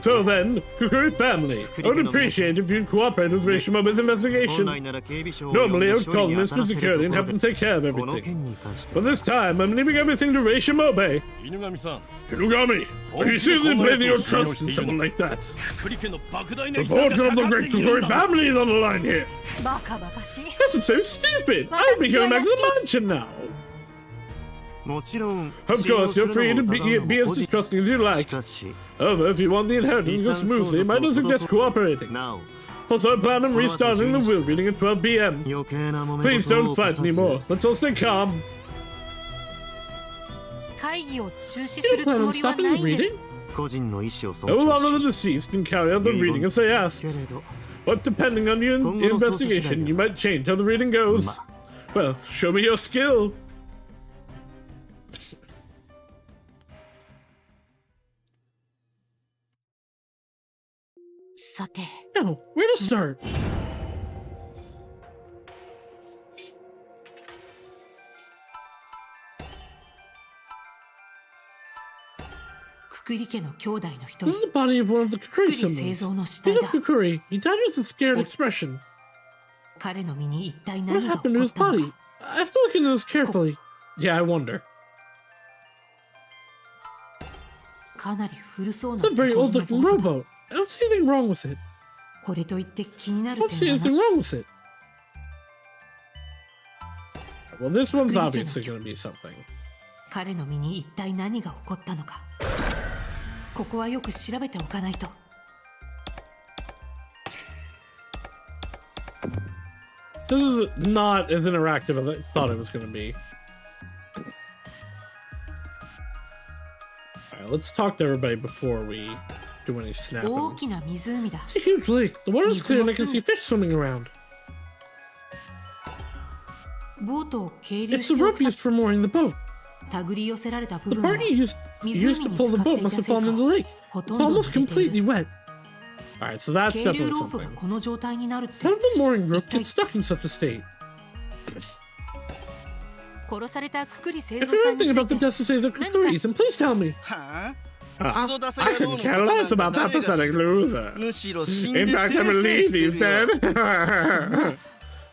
So then, Kukuri family, I would appreciate if you'd cooperate with Reishimaba's 本 investigation. 来なら警備省を Normally, I 呼ん would で call 処理に Mr. 当たらせる Security and と have こ them ろ take care of でこの everything. 件に関して But this time, I'm leaving everything to Reishimabe. 犬神さん Inugami, are you seriously placing your trust in someone like that? クリ家の莫大な The 遺産が fortune か of the かっ great ているん Kukuri だ family is on the line here. バカバカしい That's so stupid. I'll be going back to the mansion now. もちろん Of course, you're free to be as distrusting as you し like. かし However, if you want the inheritance to go smoothly, might I suggest cooperating. なお Also, I plan on restarting the will reading at 12 p.m. 余計な揉め Please 事を don't 起こ fight さず anymore. Let's all stay calm. 会議を中止 You す don't る plan つ on もりは stopping ない the んで reading? 個人の意思を尊 I will 重 honor the し deceased and carry out the 遺 reading 言 as they け asked. れど But depending on your 今後の捜査次第 investigation, だ you might change how the reading goes. ま Well, show me your skill. さて Now, where to start? くくり家の兄弟の一 This 人 is the body of one of the くく Kukuri り製 siblings. 造の死 Think 体 of だ Kukuri. He died with a scared expression. 彼の身に一体 What 何が起 happened to こっ his たの body? か I have to look into this carefully. Yeah, I wonder. かなり古そう It's な a very 手 old こぎの looking ボートだ rowboat. I don't see anything wrong with it. これといって気にな I る don't see 点は anything な wrong with it. Well, this one's Kukuri obviously going to be something. 彼の身に一体何が起こったのかここはよく調べておかないと This is not as interactive as I thought it was going to be. Alright, let's talk to everybody before we do any snapping. 大きな湖だ。 It's a huge lake. The water's clear and I can see fish swimming around. ボートを係留 It's し the てお rope く used for mooring the boat. 手繰り寄せられた部 The 分は part you used to pull the boat must have fallen in the lake. ほと It's んど抜 almost けてい completely る。 wet. Alright, so that's 係留 definitely ロープが something. この状態になるって How did the mooring rope get stuck in such a state? 殺されたククリ製 If 造 you さ know んに anything つい about the て deaths of Caesar Cucuries, then please tell me. は I クソダサ I 野郎 couldn't の care ことなん less か about that 誰が pathetic loser. むしろ死んで In せい fact, I せい believe して he's るよ dead.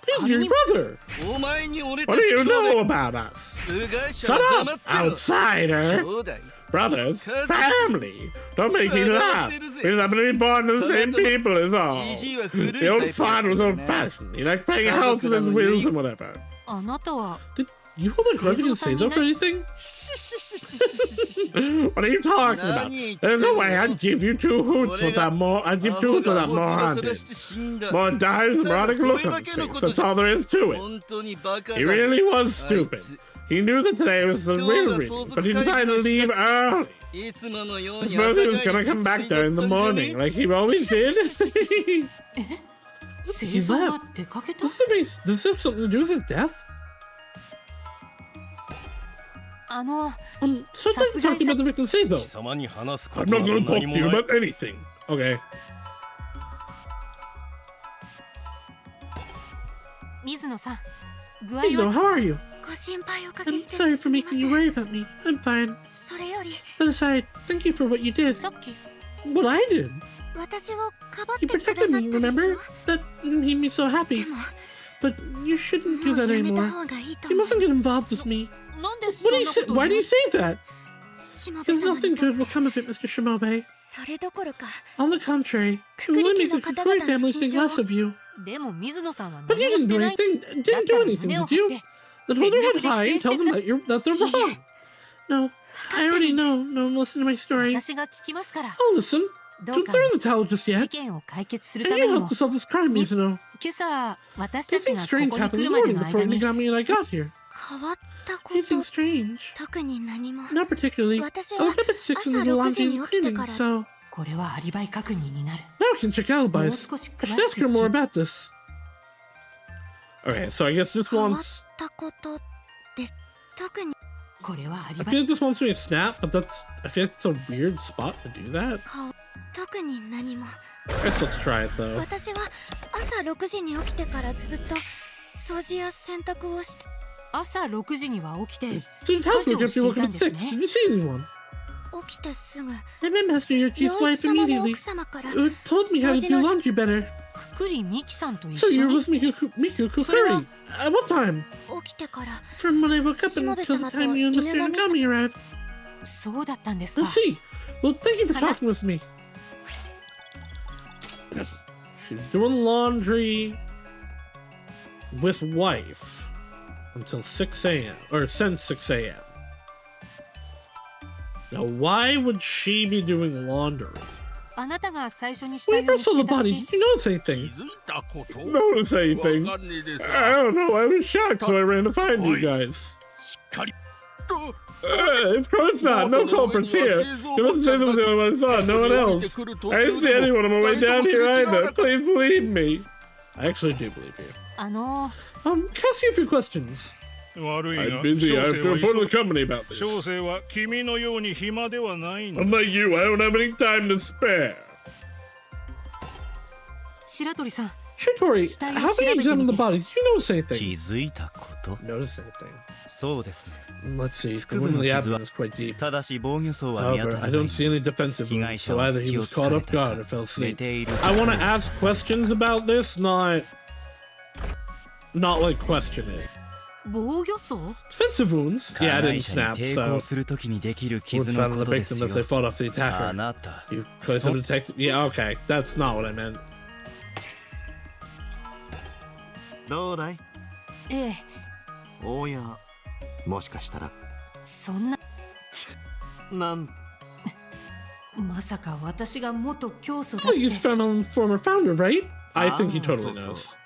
He's your brother. お前に俺た What ち do you 兄 know 弟 about us? 部外者 Shut は up, 黙ってろ outsider. 兄弟 Brothers, family. Don't make me laugh. Because I'm going to be born to the same people as all. じじいは古い The タイ old プ father was だ old ね fashioned. He liked playing house with his wheels and whatever. あなたは Did you hold a grudge against Caesar for anything? What are you talking about? There's no way I'd give you two hoots with that more. I'd give two hoots with that moron. More dire, moronic look on his face. That's all there is to it. 本当にバカだ He really was stupid. He knew that today was the real reading, but he decided to leave early. いつものよう His に朝 brother 会 was に gonna come back 説 there 明 in the だったんじゃ morning, ね like he always did. 製造が出かけた Does this have something to do with his death? So it doesn't talk about the victim says though. 貴様に話すこ I'm と not は gonna talk 何 to you もない about anything. Okay. 水野さん具合 Please, は how are you? ご心配おか I'm けして sorry す for みま making せ you ん worry about me. I'm fine. それより That aside, thank you for what you did. さっき What I did. 私をかばっ You てくださ protected った me, でし remember? ょ That made me so happy. でも But you shouldn't も do う that やめた anymore. 方がいいと You 思う mustn't get involved with me. なんでそ What ん do な you こ say? と Why do 言 you う say that? しもべ Because 様に nothing とっ good will て come of it, Mr. Shimobe. それどころか On the contrary, it will only make the Kukuri family think less of you. でも水野さんは But 何 you もし didn't て do ない anything. Didn't do anything, did you? Then hold your head high and tell them that they're wrong. No, I already know. No, listen to my story. 私が聞きますから I'll listen. ど Don't うか throw in the towel just 事 yet. 件を解決する And ため you にも helped to solve this crime, Mizuno. 今朝私たち Anything がこ strange こに happened 来 this るまで morning の before 間に Inagami and I got here. 変わったこ Anything と strange? 特に何も Not particularly. I 私 woke は up at 6 in 朝 the 6 laundry 時に and 起きて cleaning, から so これはアリバイ確認になる now we can check alibis. もう少し I 詳 should し ask く her more 聞い about this. Okay, so I guess this 変わっ wants. たことって特にこれはアリ I バ feel イ like this wants me to snap, but I feel like it's a weird spot to do that. 特に何も I guess let's try it though. 私は朝6時に起きてからずっと掃除や洗濯をして朝6時には起きて So the house kept you woken at 6. Did you see anyone? 起きてすぐ I met Master Yurki's 陽 wife 一様の immediately. 奥様から Who told me how to do laundry better. くくりみきさんと一 So 緒 you're に with Miku Kukuri. At what time? 起きてから From when I woke up until the time you and Mr. Nagami arrived. そうだったんですか I see. Well, thank you for talking with me. She's doing laundry with wife until 6 a.m. or since 6 a.m. Now, why would she be doing laundry? あなたが最初にした When よ you うに first し saw て the た body, 時 did you notice anything? 気づいたこと Notice anything? わかんねえで I さ don't know. I was shocked, so I ran to find you guys. しっかりと Of course not. No culprits here. You don't say something I saw. No one else. I didn't see anyone on my way down here either. Please believe me. I actually do believe you. あの Can I ask you a few questions? 悪い I'm が busy. I have to 小 report to the 生 company about this. 小生は君のように暇ではないの Unlike you, I don't have any time to spare. 白鳥さん Shitori, how did you examine the body? Did you notice 気 anything? づいたこと Notice anything? そうですね Let's see. The 腹部 wound の in the 傷 abdomen は is quite deep. ただし防御層は見当 However, たら I ない don't see any defensive 被 wounds, 害者 so は either he 隙を was つか caught れ off た guard か or fell 寝 asleep. ている I want to ask questions about this, not like question it. 防御層 Defensive wounds? 加 Yeah, I 害 didn't 者 snap, に抵 so 抗するときにできる wounds 傷 found の on こ the とです victim よ as they fought off the あ attacker. なた You could have detected. Yeah, okay, that's not what I meant. どうだいええおやもしかしたらそんななんまさか私が元教祖だっ Well, て you found on former founder, right? I think he Ah, totally so. knows.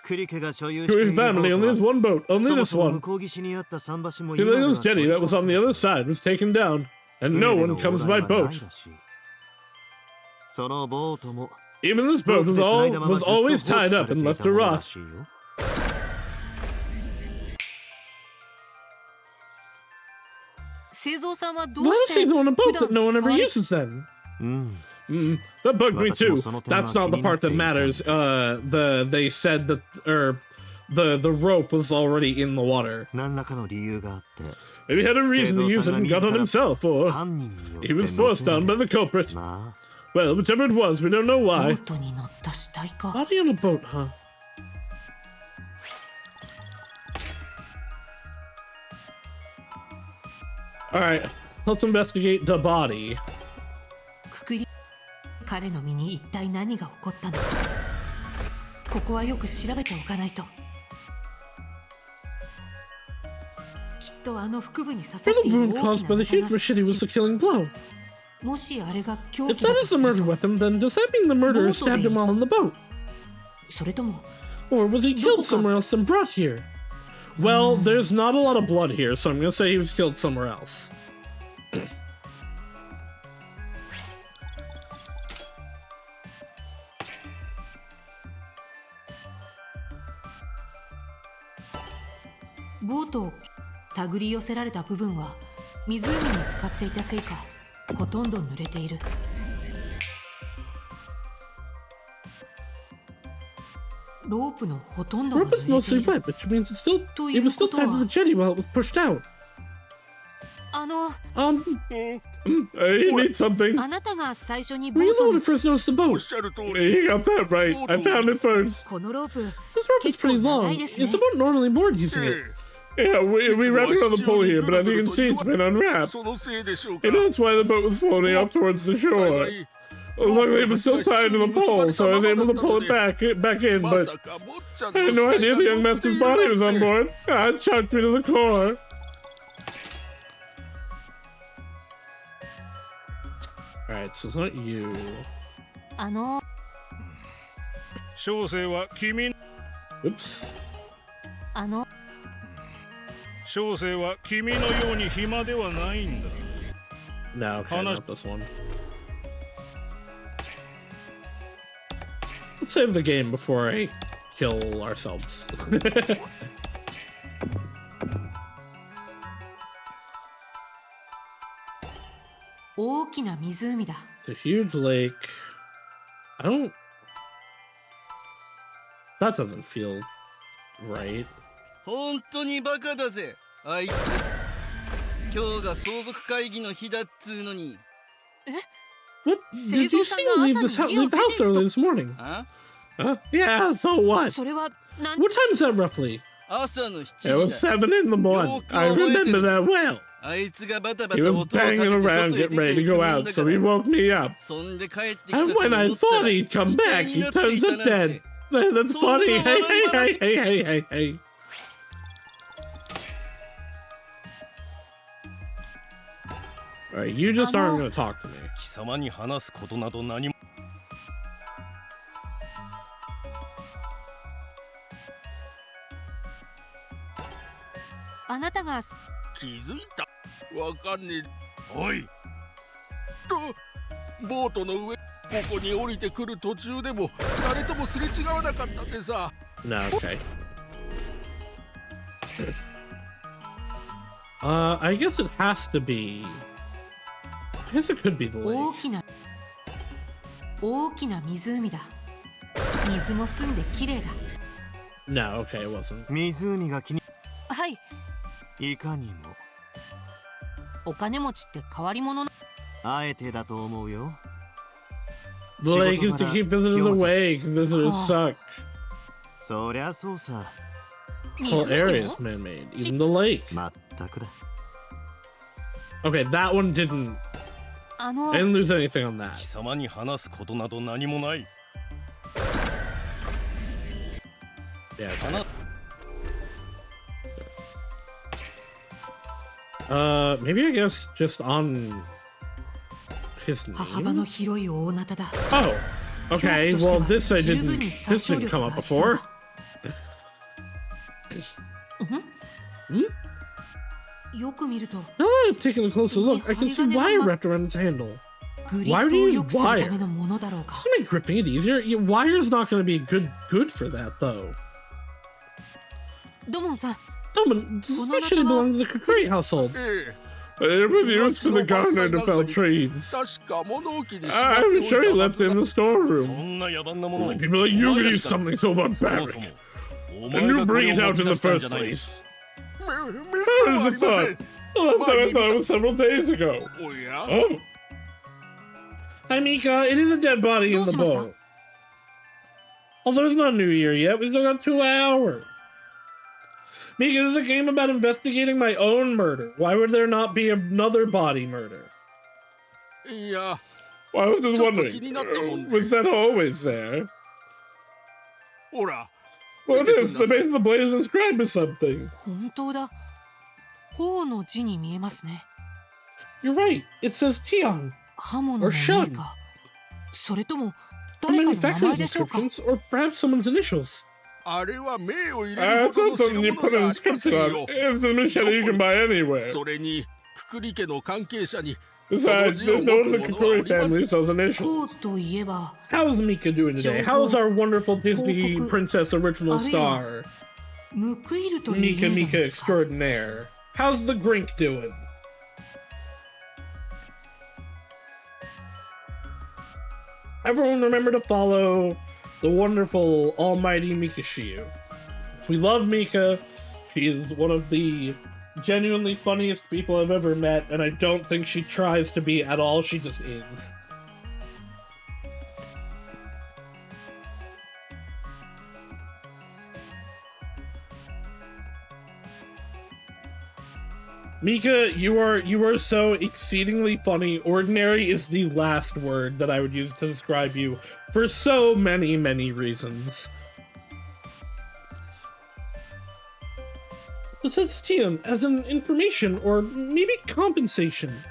Your family only has one boat, only this one. The latest jetty that was on the other side was taken down, and no one comes by boat. Even this boat was always tied up and left to rot. Why is he on a boat that no one ever uses then? That bugged me too. That's not the part that matters. They said that, the rope was already in the water. Maybe he had a reason to use it and got on himself, or he was forced on by the culprit. Well, whichever it was, we don't know why. Body on a boat, huh? Alright, let's investigate the body. 彼の身に一体何が起こったのか。ここはよく調べておかないと。きっとあの腹部に刺さっている大きな刀が。もしあれが凶器だとすると。If that is the murder weapon, then does that mean the murderer stabbed him while on the boat? それとも。Or was he killed somewhere else and brought here? Well, there's not a lot of blood here, so I'm gonna say he was killed somewhere else. Boat を手繰り寄せられた部分は湖に使っていたせいかほとんど濡れている。ロープのほとんどが濡れている。Rope is mostly wet, which means it was still tied to the jetty while it was pushed out. You need something. あなたが最初に Were you the one who first noticed the boat? You got that right. I found it first. このロープ This rope is pretty long. It's about normally moored using it. Yeah, we wrapped it on the pole here, but as you can see, it's been unwrapped. And that's why the boat was floating up towards the shore. Luckily, it was still tied to the pole, so I was able to pull it back in, but I had no idea the young master's body was on board. It shocked me to the core. Alright, so it's not you. Oops. 小生は君のように暇ではないんだ。 No, okay, not this one. Let's save the game before I kill ourselves. A huge lake. I don't... That doesn't feel right. 本当にバカだぜあいつ今日が相続会議の日だっつうのに What? Did you see him leave the house early this morning? Huh? Yeah, so what? What time is that roughly? It was 7 in the morning. I remember that well. He was banging around getting ready to go out, so he woke me up. And when I thought he'd come back, he turns up dead. That's funny. Hey. Alright, you just aren't going to talk to me. 貴様に話すことなど何も。あなたが気づいた。わかんねえ。おい。ボートの上ここに降りてくる途中でも誰ともすれ違わなかったってさ。No, okay. I guess it has to be. I guess it could be the lake. 大きな湖だ。水も澄んで綺麗だ。No, okay, it wasn't. 湖が気に。はい。いかにも。お金持ちって変わり者な。あえてだと思うよ。The lake is to keep visitors away, because visitors suck. そりゃそうさ。The whole area is man-made, even the lake. まったくだ。Okay, that one didn't. I didn't lose anything on that. 貴様に話すことなど何もない。 Yeah. Okay. Maybe I guess just on his name. Oh, okay. Well, this didn't come up before. よく見ると Now that I've taken a closer look, I can see wire wrapped around its handle. グリ Why ッ would プ you を use 良くするため wire? のものだろうか。 Doesn't make gripping it easier. Wire's not going to be good for that, though. ドモンさん、 Someone, this especially belongs to the Kukuri household. え It was used for the gardener to fell trees. 確か物置にしまって I'm おい sure he たは left ず it だ in the storeroom. んな野蛮なものを Only people like you could use something so barbaric. And you bring it out in the first place. ミス How はあ is り the ませ thought? ん。 The last time I thought it was several days ago. おや Oh. Hi, Mika. It is a dead body in the boat. Although it's not New Year yet, we still got 2 hours. Mika, this is a game about investigating my own murder. Why would there not be another body murder? いや Well, I was just ちょっと wondering. 気になったもんで Was that always there? ほら What if the base of the blade is inscribed with something? 本当だ。頬の字に見えますね。 You're right. It says Tian. 刃物の Or 銘 shun. か。それとも The 誰かの名 manufacturer's 前でしょうか。 inscriptions, or perhaps someone's initials. あれは銘を入れ Ah, る it's ほど not の代 something you 物 put じゃ an ありません inscription よ on. It's a machete you can buy anywhere. それにくくり家の関係者に Besides, there's no one in the Kukuri family sells initials. 頬といえば How's Mika doing today? How's our wonderful Disney princess original star? ムクイルという意 Mika 味なん Mika ですか。 extraordinaire. How's the Grink doing? Everyone remember to follow the wonderful almighty Mika Shiyu. We love Mika. She is one of the genuinely funniest people I've ever met, and I don't think she tries to be at all. She just is. Mika, you are so exceedingly funny. Ordinary is the last word that I would use to describe you for so many, many reasons. It says Steam as an information or maybe compensation.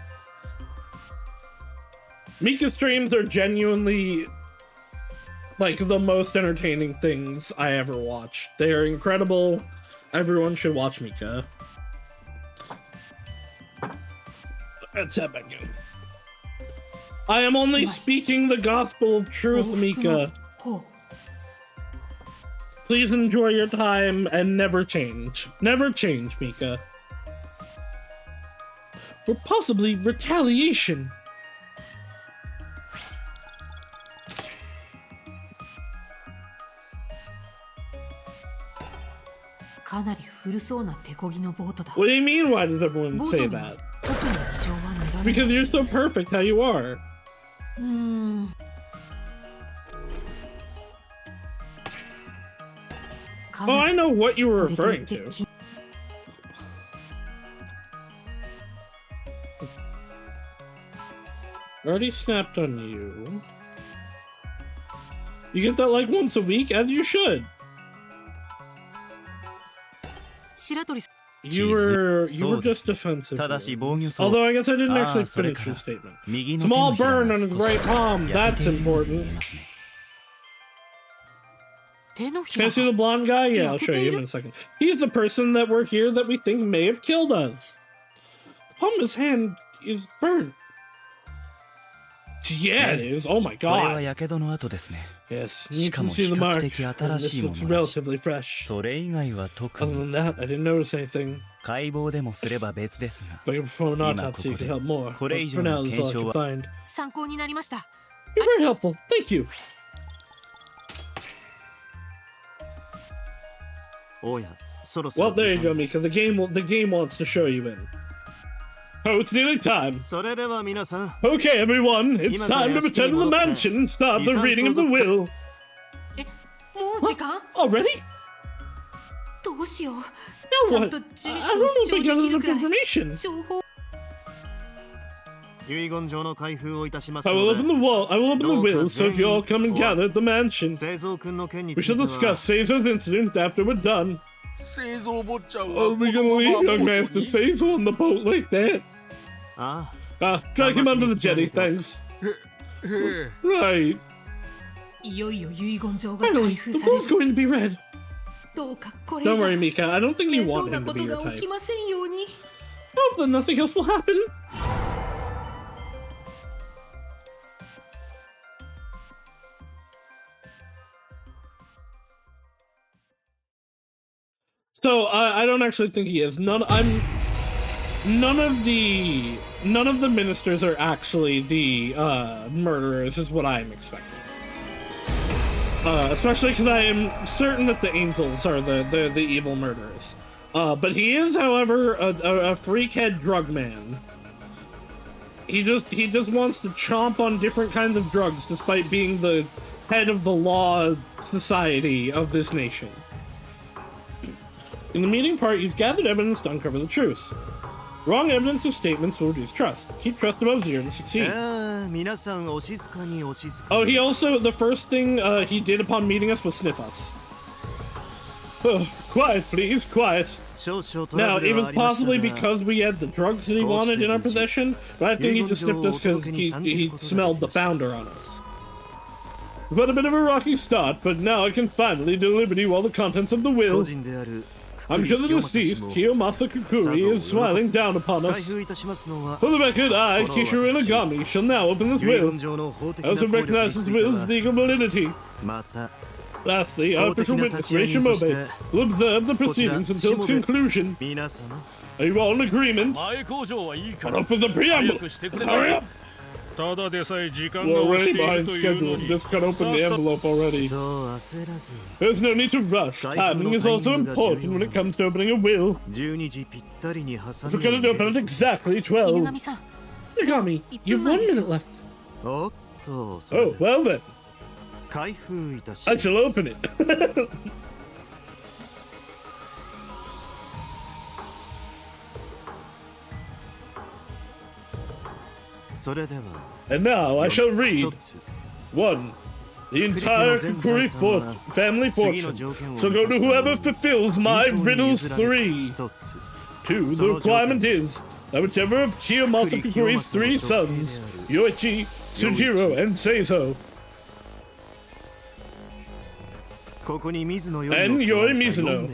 Mika streams are genuinely like the most entertaining things I ever watch. They are incredible. Everyone should watch Mika. Let's head back in. I am only speaking the gospel of truth, Mika. 頬。 Please enjoy your time and never change. Never change, Mika. Or possibly retaliation. かなり古そうな手漕ぎのボートだ。 What do you mean, why does everyone ボー say トに that? 特に異常は見られない。 Because you're so perfect how you are. か Oh, な I り know what you were これとい referring って to. き Already snapped on you. You get that like once a week, as you should. 白鳥さん You were So just defensive. ただし防御層 Although I guess I didn't actually それ finish から your statement. 右の手の Small ひら burn が on 少 his し right palm. 焼け That's ているように見 important. えますね。手のひ Can ら I see the blonde guy? Yeah, I'll Yeah, show you in a second. He's the person that we're here that we think may have killed us. The palm of his hand is burnt. Yeah, it is. Oh my これは god. やけどの跡ですね。 Yes, し you か can も see 比 the 較 mark. 的 And 新し this いも looks のだし、 relatively fresh. それ以外は特 Other に than that, I didn't notice anything. 解剖でもすれば別ですが、 If I could perform an 今 autopsy, こ it こ could で help more. これ But 以 for 上 now, の that's 検 all I 証 could は find. 参考になりました。 You're very helpful. Thank you. おや、そろそろ Well, there you 時 go, 間 Mika. The game wants to show you in. Oh, it's nearly time. それでは皆さん、 Okay, everyone, it's time to return to the mansion and start the reading of the will. え、もう時間 Already? どうしよう。 Now ちゃん what? と事 I 実 don't を know 主 if 張 I で got きる enough くらい information. 情報 遺言状の開封をいたします I will の open で the wall. I will open the will, so if you all come and gather at the mansion, 製造君の件に we つい shall ては discuss Seizo's incident after we're done. 製造坊ちゃんは Are we gonna leave young Master Seizo on the boat like that? あ Drag him under the jetty, thanks. ええ Right. いよいよ遺言状が Finally, 開封 the され will's る。 going to be read. どうかこれ Don't 以上 worry, Mika. I don't think you 面倒 want な him こ to be と your が type. 起きませんように。 Hope that nothing else will happen. So I don't actually think he is. None of the ministers are actually the murderers, is what I'm expecting. Especially because I am certain that the angels are the evil murderers. But he is, however, a freakhead drug man. He just wants to chomp on different kinds of drugs, despite being the head of the law society of this nation. In the meeting part, he's gathered evidence to uncover the truth. Wrong evidence or statements will reduce trust. Keep trust above 0 to succeed. Oh, he also, the first thing he did upon meeting us was sniff us. Oh, quiet, please, quiet. Now, it was possibly because we had the drugs that he wanted in our possession, but I think he just sniffed us because he smelled the founder on us. We've had a bit of a rocky start, but now I can finally deliver to you all the contents of the will. I'm sure the deceased, Kiyomasa Kukuri, is smiling down upon us. For the record, I, Kishiro Inagami, shall now open this will. I also recognize this will's legal validity. Lastly, our official witness, Rei Shimobe, will observe the proceedings until its conclusion. Are you all in agreement? Enough with the preamble! Hurry up! We're already behind schedule. Just cut open the envelope already. There's no need to rush. Timing is also important when it comes to opening a will. We're gonna open at exactly 12. Inagami, you've 1 minute left. Oh, well then. I shall open it. And now I shall read. 1. The entire Kukuri family fortune shall go to whoever fulfills my riddles 3. 2. The requirement is that whichever of Kiyomasa Kukuri's 3 sons, Yoichi, Sujiro, and Seiso, and Yori Mizuno,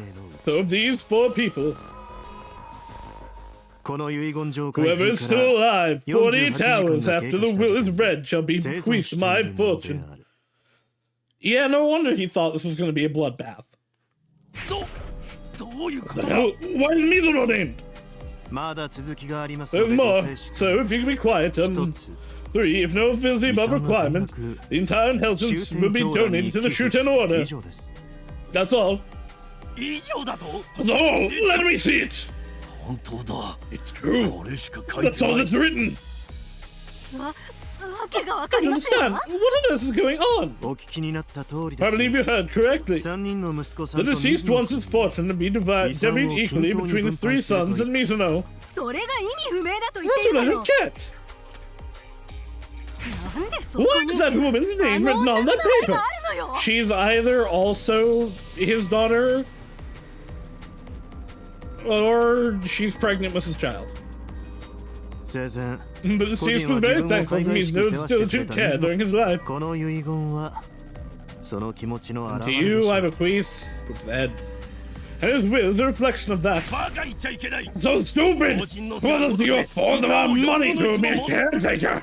so of these 4 people, whoever is still alive 48 hours after the will is read shall be bequeathed my fortune. Yeah, no wonder he thought this was going to be a bloodbath. What the hell? Why is Mizuno named? There's more, so if you can be quiet, 3. If no one fills the above requirement, the entire inheritance will be donated to the Shuten Order. That's all. That's all! Let me see it! It's true. That's all that's written. I don't understand. What on earth is going on? I believe you heard correctly. The deceased wants his fortune to be divided equally between his 3 sons and Mizuno. That's what I don't get. Why is that woman's name written on that paper? She's either also his daughter, or she's pregnant with his child. But the deceased was very thankful for Mizuno's diligent care during his life. To you, I bequeath that. And his will is a reflection of that. So stupid! Who does you afford the amount of money to be a caretaker?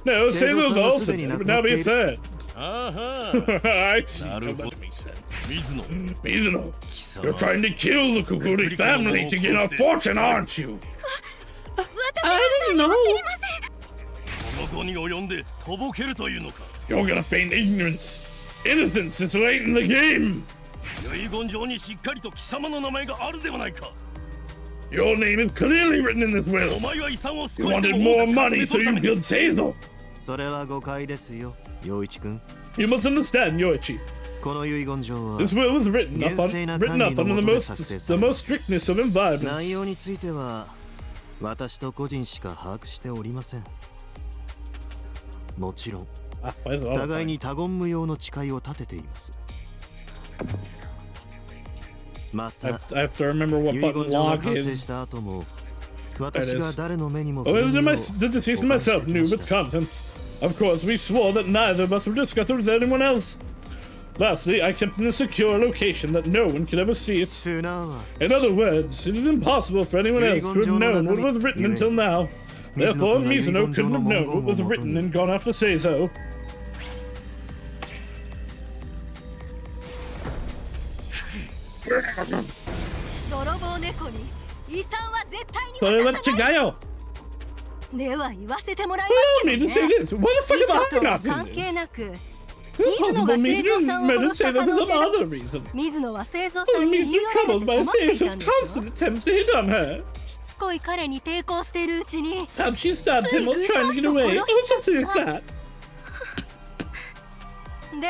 No, Seiso's also there, but now be a 3rd. I see how that makes sense. Mizuno, you're trying to kill the Kukuri family to get our fortune, aren't you? I didn't know. You're gonna feign ignorance. Innocence is late in the game. Your name is clearly written in this will. You wanted more money, so you killed Seiso. You must understand, Yoichi. This will was written up under the most strictness of environments. I have to remember what button log is. Oh, the deceased and myself knew its contents. Of course, we swore that neither of us would discuss it with anyone else. Lastly, I kept in a secure location that no one could ever see it. すなわ In other words, it is impossible for anyone else to have known what was written until now. Therefore, Mizuno couldn't have known what was written and gone after Seizo. 泥棒猫に遺産は絶対にそれは渡さない。違うよ。では言わせてもらい Well, I ま need す to け say ど this. ね。What the fuck 遺書 about とは not 関 in 係 this? なく、 It's 水野 possible が Mizuno 製造さんを made 殺 it した say 可 that 能 for 性 some が。 other reason. 水野は製造 Well, さんに Mizuno 言い寄られ troubled て by 困っていた Seizo's んでしょ。 constant attempts to hit on her. しつこい彼に抵抗しているうちに、 How she stabbed him while trying to get away. Oh, something like that. で、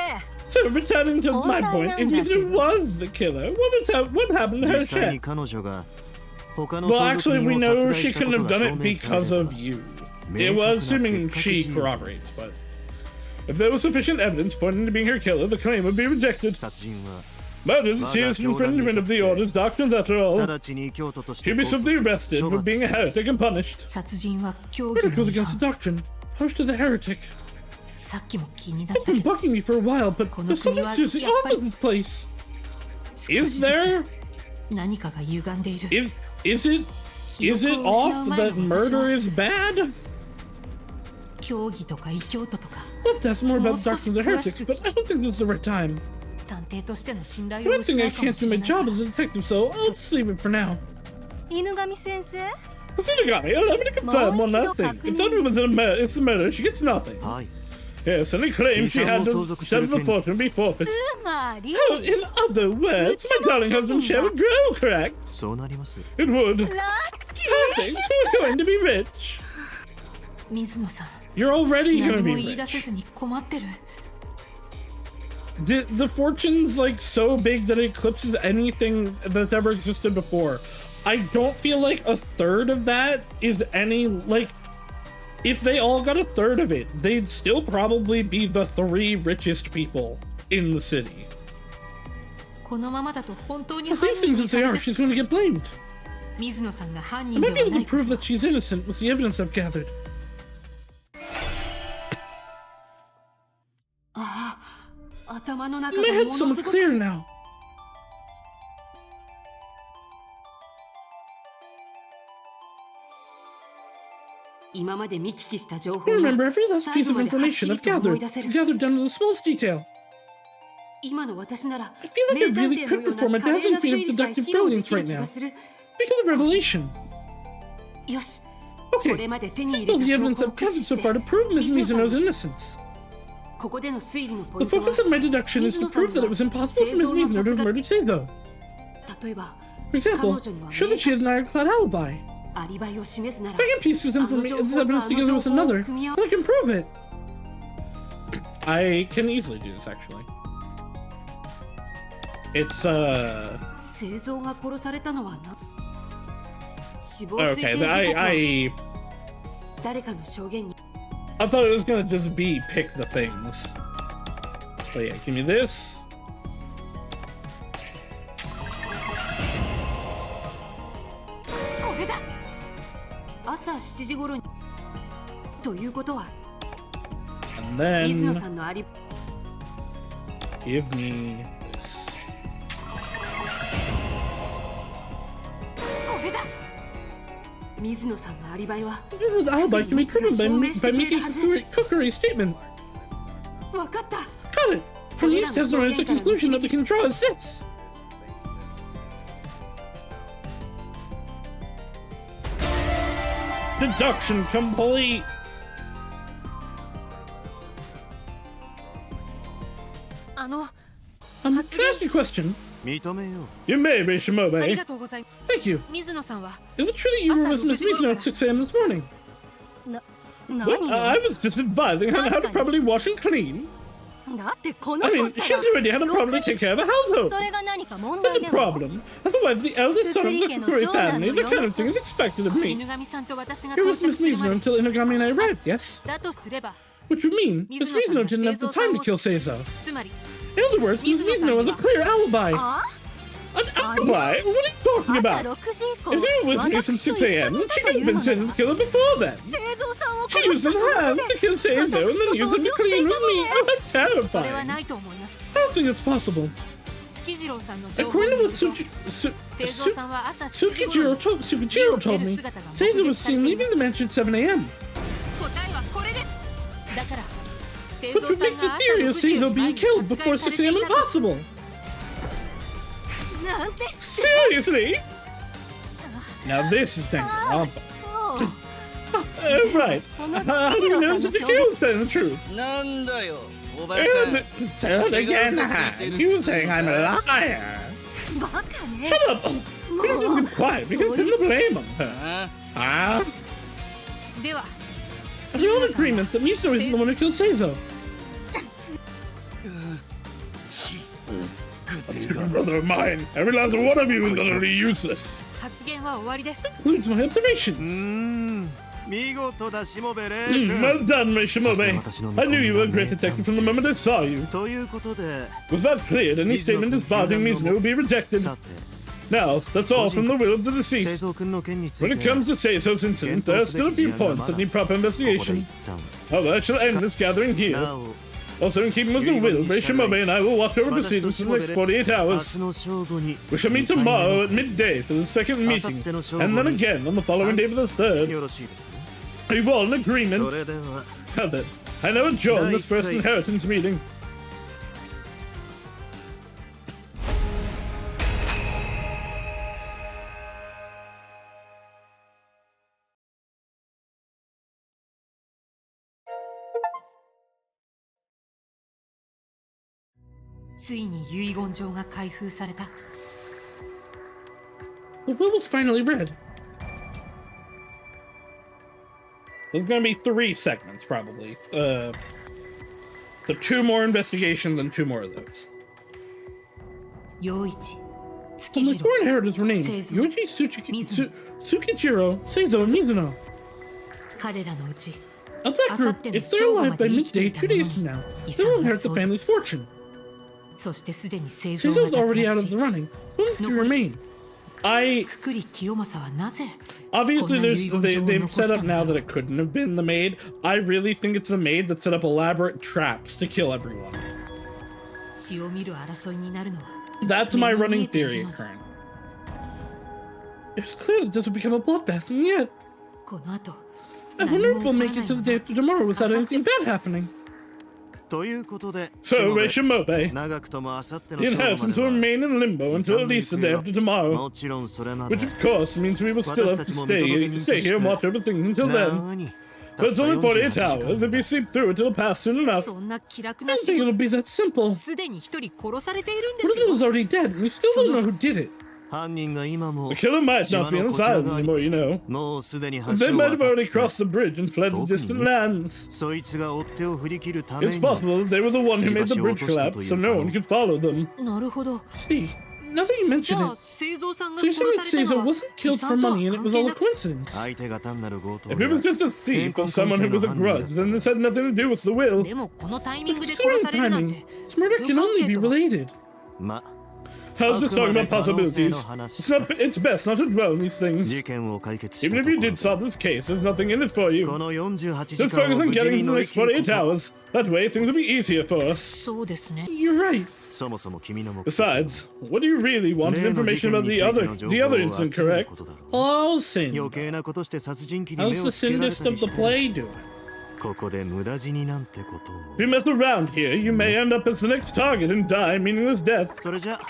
So, returning to my point, if Mizuno was the killer, what happened to her 実際に check? 彼女が他の Well, 相続 actually, 人 we を know 殺害 she したこ couldn't と have が done 証 it 明され because れば of you. 明 It 確 was な assuming 結果 she 的事実 corroborates, but if there was sufficient evidence pointing to being her killer, the claim would be rejected. 殺人は Murder is a serious infringement of the Order's doctrines, after all. 直ちに教徒として She'd be swiftly arrested for being a heretic and punished. 殺人は教義 Murder の goes 違 against 反 the doctrine. Push to the heretic. さっきも気になっ I've た been けど bugging me for a while, but there's something seriously off in this place. 少し Is ずつ there? 何かが歪んでいる Is it off that murder is bad? 教義とか異教徒とか I'd love to ask more about the doctrines of heretics, but I don't think this is the right time. 探偵としての信頼を One 失 thing う I かも can't し do れ my ないから job as a detective, so let's leave it for now. 犬神先生、 Tsunigami, allow me to confirm one last thing. If that woman's it's a murder, she gets nothing. はい Yes, any claim she had to sell the fortune be forfeit. つまり In other words, my darling husband's share would grow, correct? そうなります It would. ラッキ Perfect, so we're going to be rich. 水野さん You're already 何 going to も be 言い出せ rich. ずに困ってる The fortune's like so big that it eclipses anything that's ever existed before. I don't feel like a third of that is any, like, if they all got a third of it, they'd still probably be the 3 richest people in the city. このままだと本当に For 犯 these 人 things に as さ they れ are, て she's going to get blamed. 水野さんが犯 I 人で might be は able な to いこと prove that she's innocent with the evidence I've gathered. 頭の中 My が head's もの somewhat すごく clear now. 今まで見聞きした情報 I が remember every last 最 piece 後 of まではっき information り I've と思い gathered, 出せる gathered down to the smallest detail. 今の私なら I feel like I 名探 really 偵の could よう perform a な華麗 dazzling な feat 推 of 理さえ deductive 披露で brilliance きる right 気 now. がする Because of revelation. よし Okay, これまで手に see 入 all れ the た evidence 証拠 I've を駆 gathered 使 so して far to prove Miss 水野 Mizuno's さん innocence. ここでの推理のポイ The ントは focus of my deduction is to prove that it was impossible for Miss Mizuno to have murdered Seizo. 例えば For example, show that she has an ironclad alibi. アリバイを示すなら If I can piece this evidence together with another, then I can prove it. I can easily do this, actually. It's, 製造が殺されたのはな死亡推定 okay, 時刻は I 誰かの証言に thought it was gonna just be pick the things. But yeah, give me this. これだ朝7時頃にということは And 水野 then さんのアリ give me this. これだ水野さんのアリバイは The alibi can be proven by making a cookery statement. 分かった Got it! From these testimonies, the conclusion that we can draw is this. Deduction complete. Can I ask you a question? 認めよう You may, あり Shimobe. がとうございます Thank you. 水野さんは Is it true that you were with Miss Mizuno at 6 a.m. this morning? 何 What? I was just advising her how to properly wash and clean. だってこの I 子 mean, った she has no idea how to properly take care of a ら household. それが何か問 That's 題 the でも problem. As the wife of the eldest son of the Kukuri family, the kind of thing is expected of me. 犬神さんと私が Here 到 was 着 Miss するま Mizuno で until Inagami and I arrived, yes? だとすれば Which would mean Miss Mizuno didn't have the time to kill Seizo. つまり In other words, Miss Mizuno has a clear alibi. あ An alibi? What are you talking 朝 about? 6時以降 If you were with me since 6 a.m., then she could have been sent to kill her before then. 製造さんを She 殺 used した his その hands 手 to kill Seizo and then used them to clean with me. Oh, that's それは terrifying. ないと思います I don't think that's possible. 月次郎さんの情報 According に to よ what ると製造さんは朝7時頃 Tsukijiro told me, Seizo was seen leaving the mansion at 7 a.m. 答えはこれです。だから製 Which 造 would さん make the が朝 theory of 6時よ Seizo り前 being に killed 殺害 before され 6 て a.m. いたと impossible. なんて Seriously? Now this is dangerous. そう Right. How do you know that the kill's telling the truth? なんだよおばさ And ん say it again. You saying I'm a liar. バカね Shut up. We have to be quiet. We can pin the blame on her. あ Ah? では Are we all in agreement that Mizuno isn't the one who killed Seizo? Brother of mine, every last one of you is utterly useless. 発言は終わりです。 Includes my observations. 見事だしもべれ Well done, Ray Shimobe. I knew you were a great detective from the moment I saw you. ということで Was that clear? Any statement disbarring Mizuno will be rejected. さて Now, that's all from the will of the 製 deceased. 造君の件につ When い it て comes to Seizo's incident, there are still a few points that need proper ここで investigation. 一旦 However, I shall end this gathering な here. お Also, in keeping with the will, Ray Shimobe and I will watch over proceedings for the next 48 明 hours. 日の正午に We shall meet tomorrow at midday for the second meeting, and then again on the following day for the third. よろしいですね Are you all in そ agreement? れでは Now then, I now adjourn this first inheritance meeting. "ついに遺言状が開封された。 The will was finally read. There's gonna be 3 segments, probably. The 2 more investigations and 2 more of those. 陽一、月 And the 次 four 郎、 inheritors were named Seizo, Yoichi, Tsukijiro, Seizo, and Mizuno. 彼らのうち Of that group, if they're alive by midday 2 days from now, they will inherit the family's fortune. そしてすでに製造が Seizo's 脱 already out 落 of the し、 running. So only 2 remain. くくり清正はなぜ Obviously, they've set up now that it couldn't have been the maid. I really think it's the maid that set up elaborate traps to kill everyone. 血を見る争いになるのは That's my running theory at current. It's clear that this will become a bloodbath, and yet, この後 I wonder if we'll make it to the day after tomorrow without anything bad happening. ということで So, Ray Shimobe, 長くとも明後日の the 正午ま inheritance で will は remain in limbo until at least the day after tomorrow. もちろんそれまで Which, of course, means we will still have to stay here and watch over things until then. 何 But it's only 48 hours. If you sleep through it, it'll pass soon enough. そんな気楽 I な don't 仕 think 事 it'll be that simple. すでに一人殺されているんで What す if it よ was already dead and we still don't know who did it? 犯人が今も The killer might not be on the 島のこちら island 側に anymore, you know. もうすでに橋 They を might have 渡 already って crossed the bridge and fled to distant lands. そいつが追っ手を振り切るため It's に possible that they were the one who made the bridge collapse, so no one could follow them. なるほど See, now that you じ mention ゃあ it, 製造さんが so 殺 you're saying さ that れた Seizo のは wasn't 遺 killed 産 for とは money and it 関 was 係 all な a く coincidence? 相手が単なる強盗 If it was just a thief or someone who was a grudge, then this had nothing to do with the will. でもこのタイミングで Considering 殺されるなん timing, て this murder can only be related. ま I was just talking about あくまで可能性 possibilities. の話 It's best not to dwell on these 事 things. 件を解決し Even た if と you ころ did solve this case, there's nothing in it for こ you. の48時 Just 間 focus を on 無事 getting に to the 乗り next 切るこ 48 と hours. That way, things will be easier for us. そうですね You're right. そもそも君の目的 Besides, what do you really want is 例の事 information 件 about に the ついて other の情 the 報 other を incident, 集める correct? ことだろう Oh, sin. 余計なことして殺人鬼に How's 目を the つけられ Syndist た of り the して play doing? ここで無駄死になんてことも If you mess around here, you may end up as the next target and die a meaningless death. それじゃ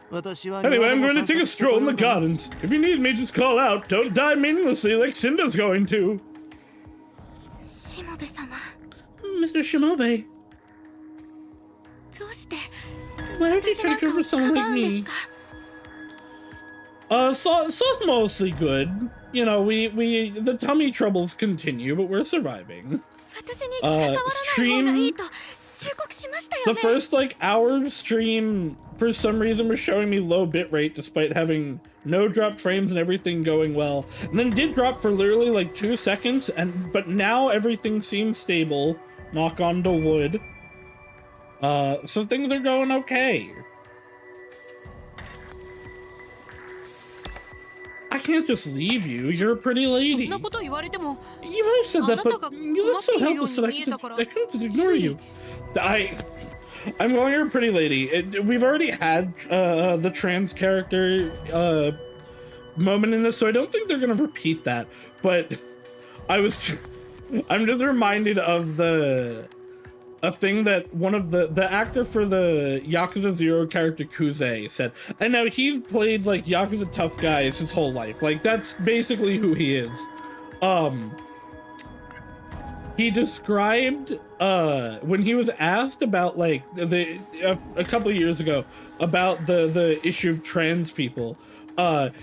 私は Anyway, 庭 I'm でも going to 散 take a 策して stroll こ in よ the うかな gardens. If you need me, just call out. Don't die meaninglessly like Cinder's going to. しもべ様 Mr. Shimobe, どうして why would you 私 try なん to か cover を someone かば like うんです me? か Saw's mostly good. You know, we the tummy troubles continue, but we're surviving. 私に関わらない方がいいと忠告しましたよ The ね first like hour of stream, for some reason, was showing me low bitrate despite having no dropped frames and everything going well. And then did drop for literally like 2 seconds, but now everything seems stable. Knock on to wood. So things are going okay. I can't just leave you. You're a pretty そ lady. んなこと言われても You might have said that, but you look so helpless that I couldn't just ignore you. I'm calling her a pretty lady. We've already had the trans character moment in this, so I don't think they're gonna repeat that. But I'm just reminded of a thing that one of the actor for the Yakuza 0 character Kuze said. And now he's played like Yakuza tough guys his whole life. Like that's basically who he is. He described when he was asked about like a couple of years ago about the issue of trans people.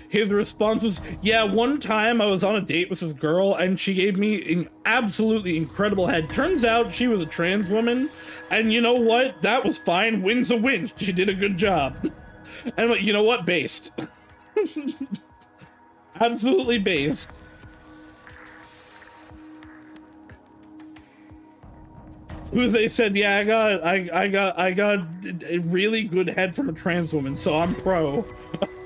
His response was, yeah, one time I was on a date with this girl and she gave me an absolutely incredible head. Turns out she was a trans woman, and you know what? That was fine. Win's a win. She did a good job. And I'm like, you know what? Based. Absolutely based. Uze said, yeah, I got a really good head from a trans woman, so I'm pro.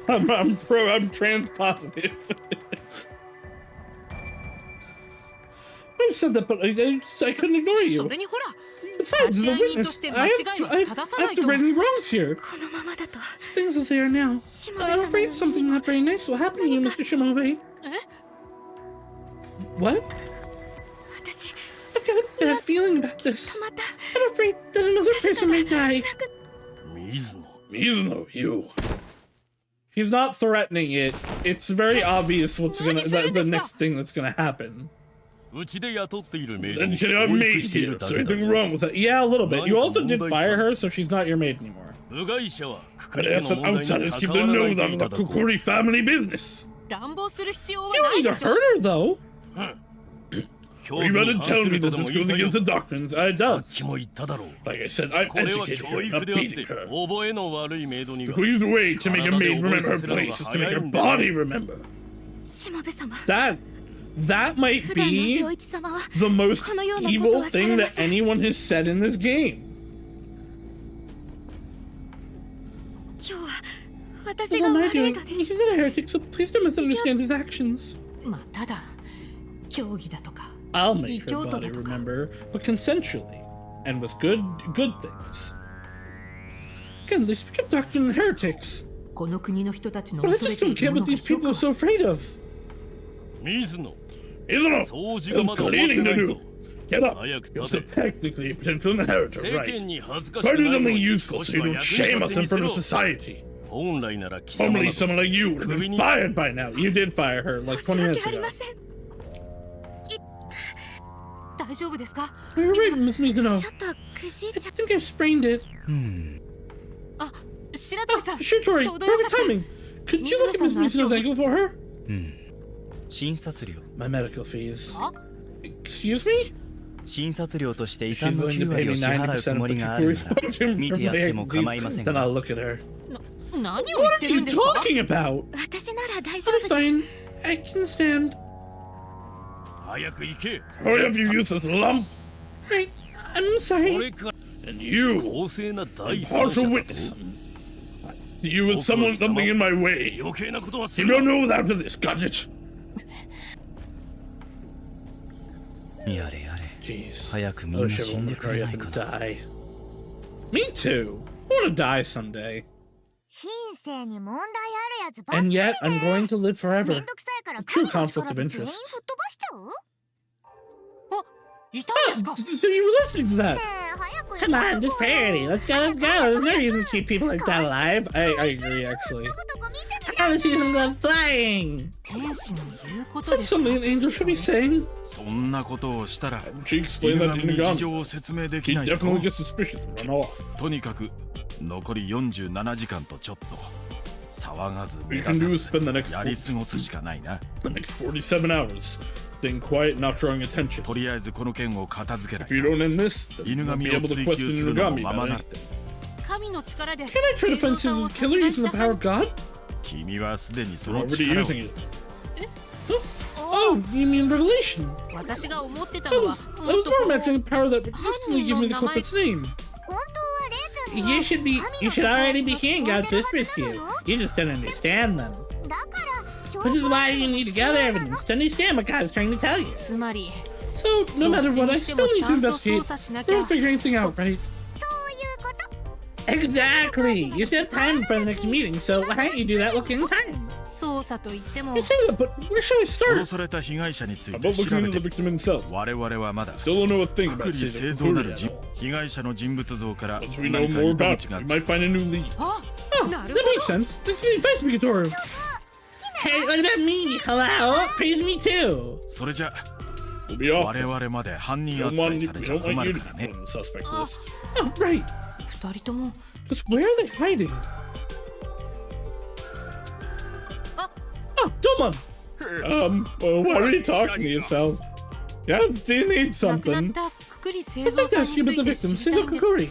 I'm pro, I'm trans positive. I said that, but I couldn't ignore you. Besides, the witness, I have to right any wrongs here. Things as they are now. I'm afraid something not very nice will happen to you, Mr. Shimobe. What? I've got a bad feeling about this. I'm afraid that another person may die. Mizuno, you. He's not threatening it. It's very obvious what's the next thing that's gonna happen. Then she got a maid here. Is there anything wrong with that? Yeah, a little bit. You also did fire her, so she's not your maid anymore. But as some outsiders keep to know that the Kukuri family business. You don't need to hurt her, though. Are you about to tell me that this goes against the doctrines? It does. Like I said, I'm educating her, not beating her. The quickest way to make a maid remember her place is to make her body remember. That might be the most evil thing that anyone has said in this game. What am I doing? He's not a heretic, so please don't misunderstand his actions. I'll make her body remember, but consensually, and with good things. Again, they speak of doctrine and heretics. But I just don't get what these people are so afraid of. Mizuno! There's cleaning to do. Get up. You're still technically a potential inheritor, right? Try to do something useful so you don't shame us in front of society. Normally someone like you would have been fired by now. You did fire her like 20 minutes ago. You're right, Miss Mizuno. I think I sprained it. Shitori, perfect timing. Could you look at Miss Mizuno's ankle for her? My medical fees. Excuse me? She's willing to pay me 90% of the Kikuri's fortune for my ankle. Then I'll look at her. What are you talking about? I'm fine. I can stand. Hurry up, you useless lump! Right, I'm sorry. And you, impartial witness. You with something in my way. You don't know that after this, gadget. Jeez. I wish everyone would hurry up and die. Me too. I want to die someday. And yet, I'm going to live forever. A true conflict of interest. So you were listening to that? Come on, just parody. Let's go. There's no reason to keep people like that alive. I agree, actually. I want to see some blood flying. That's something an angel should be saying. She explained that in Nagami. He definitely gets suspicious and run off. What you can do is spend the next 47 hours staying quiet and not drawing attention. If you don't end this, then you won't be able to question Nagami about anything. Can I try to find Scissors' killer using the power of God? You're already using it. Oh, you mean Revelation? I was more imagining a power that would instantly give me the culprit's name. You should already be hearing God's whispers to you. You just don't understand them. This is why you need to gather evidence to understand what God is trying to tell you. So, no matter what, I still need to investigate. I don't figure anything out, right? Exactly. You still have time for the next meeting, so why don't you do that looking in time? 捜査といっても You say that, but where should we 殺 start? された被害者につい How て about 調 looking べ into て the victim himself? 我々はまだ Still don't know a thing く about り Seizo 製造なる Kakuri 人 at all. 被害者の人物像から Once we know 何か more 糸 about 口が it, つ we might find a new lead. あ Oh, なる that ほ makes sense. That's the advice Mikitoru. Hey, what about me? Hello? Praise me too. それじゃ We'll be off. 我々まで犯 We 人 don't 扱 want い you, され we ちゃ don't 困 want you る to から be ね on the suspect list. Oh, right. 二人とも Just where are they hiding? Oh, Domon. Why are you talking to yourself? Yes, do you need 亡くなっ something? たくくり製 I'd 造 like to さん ask you につ about い the て victim, 知りたい Seizo んです Kakuri.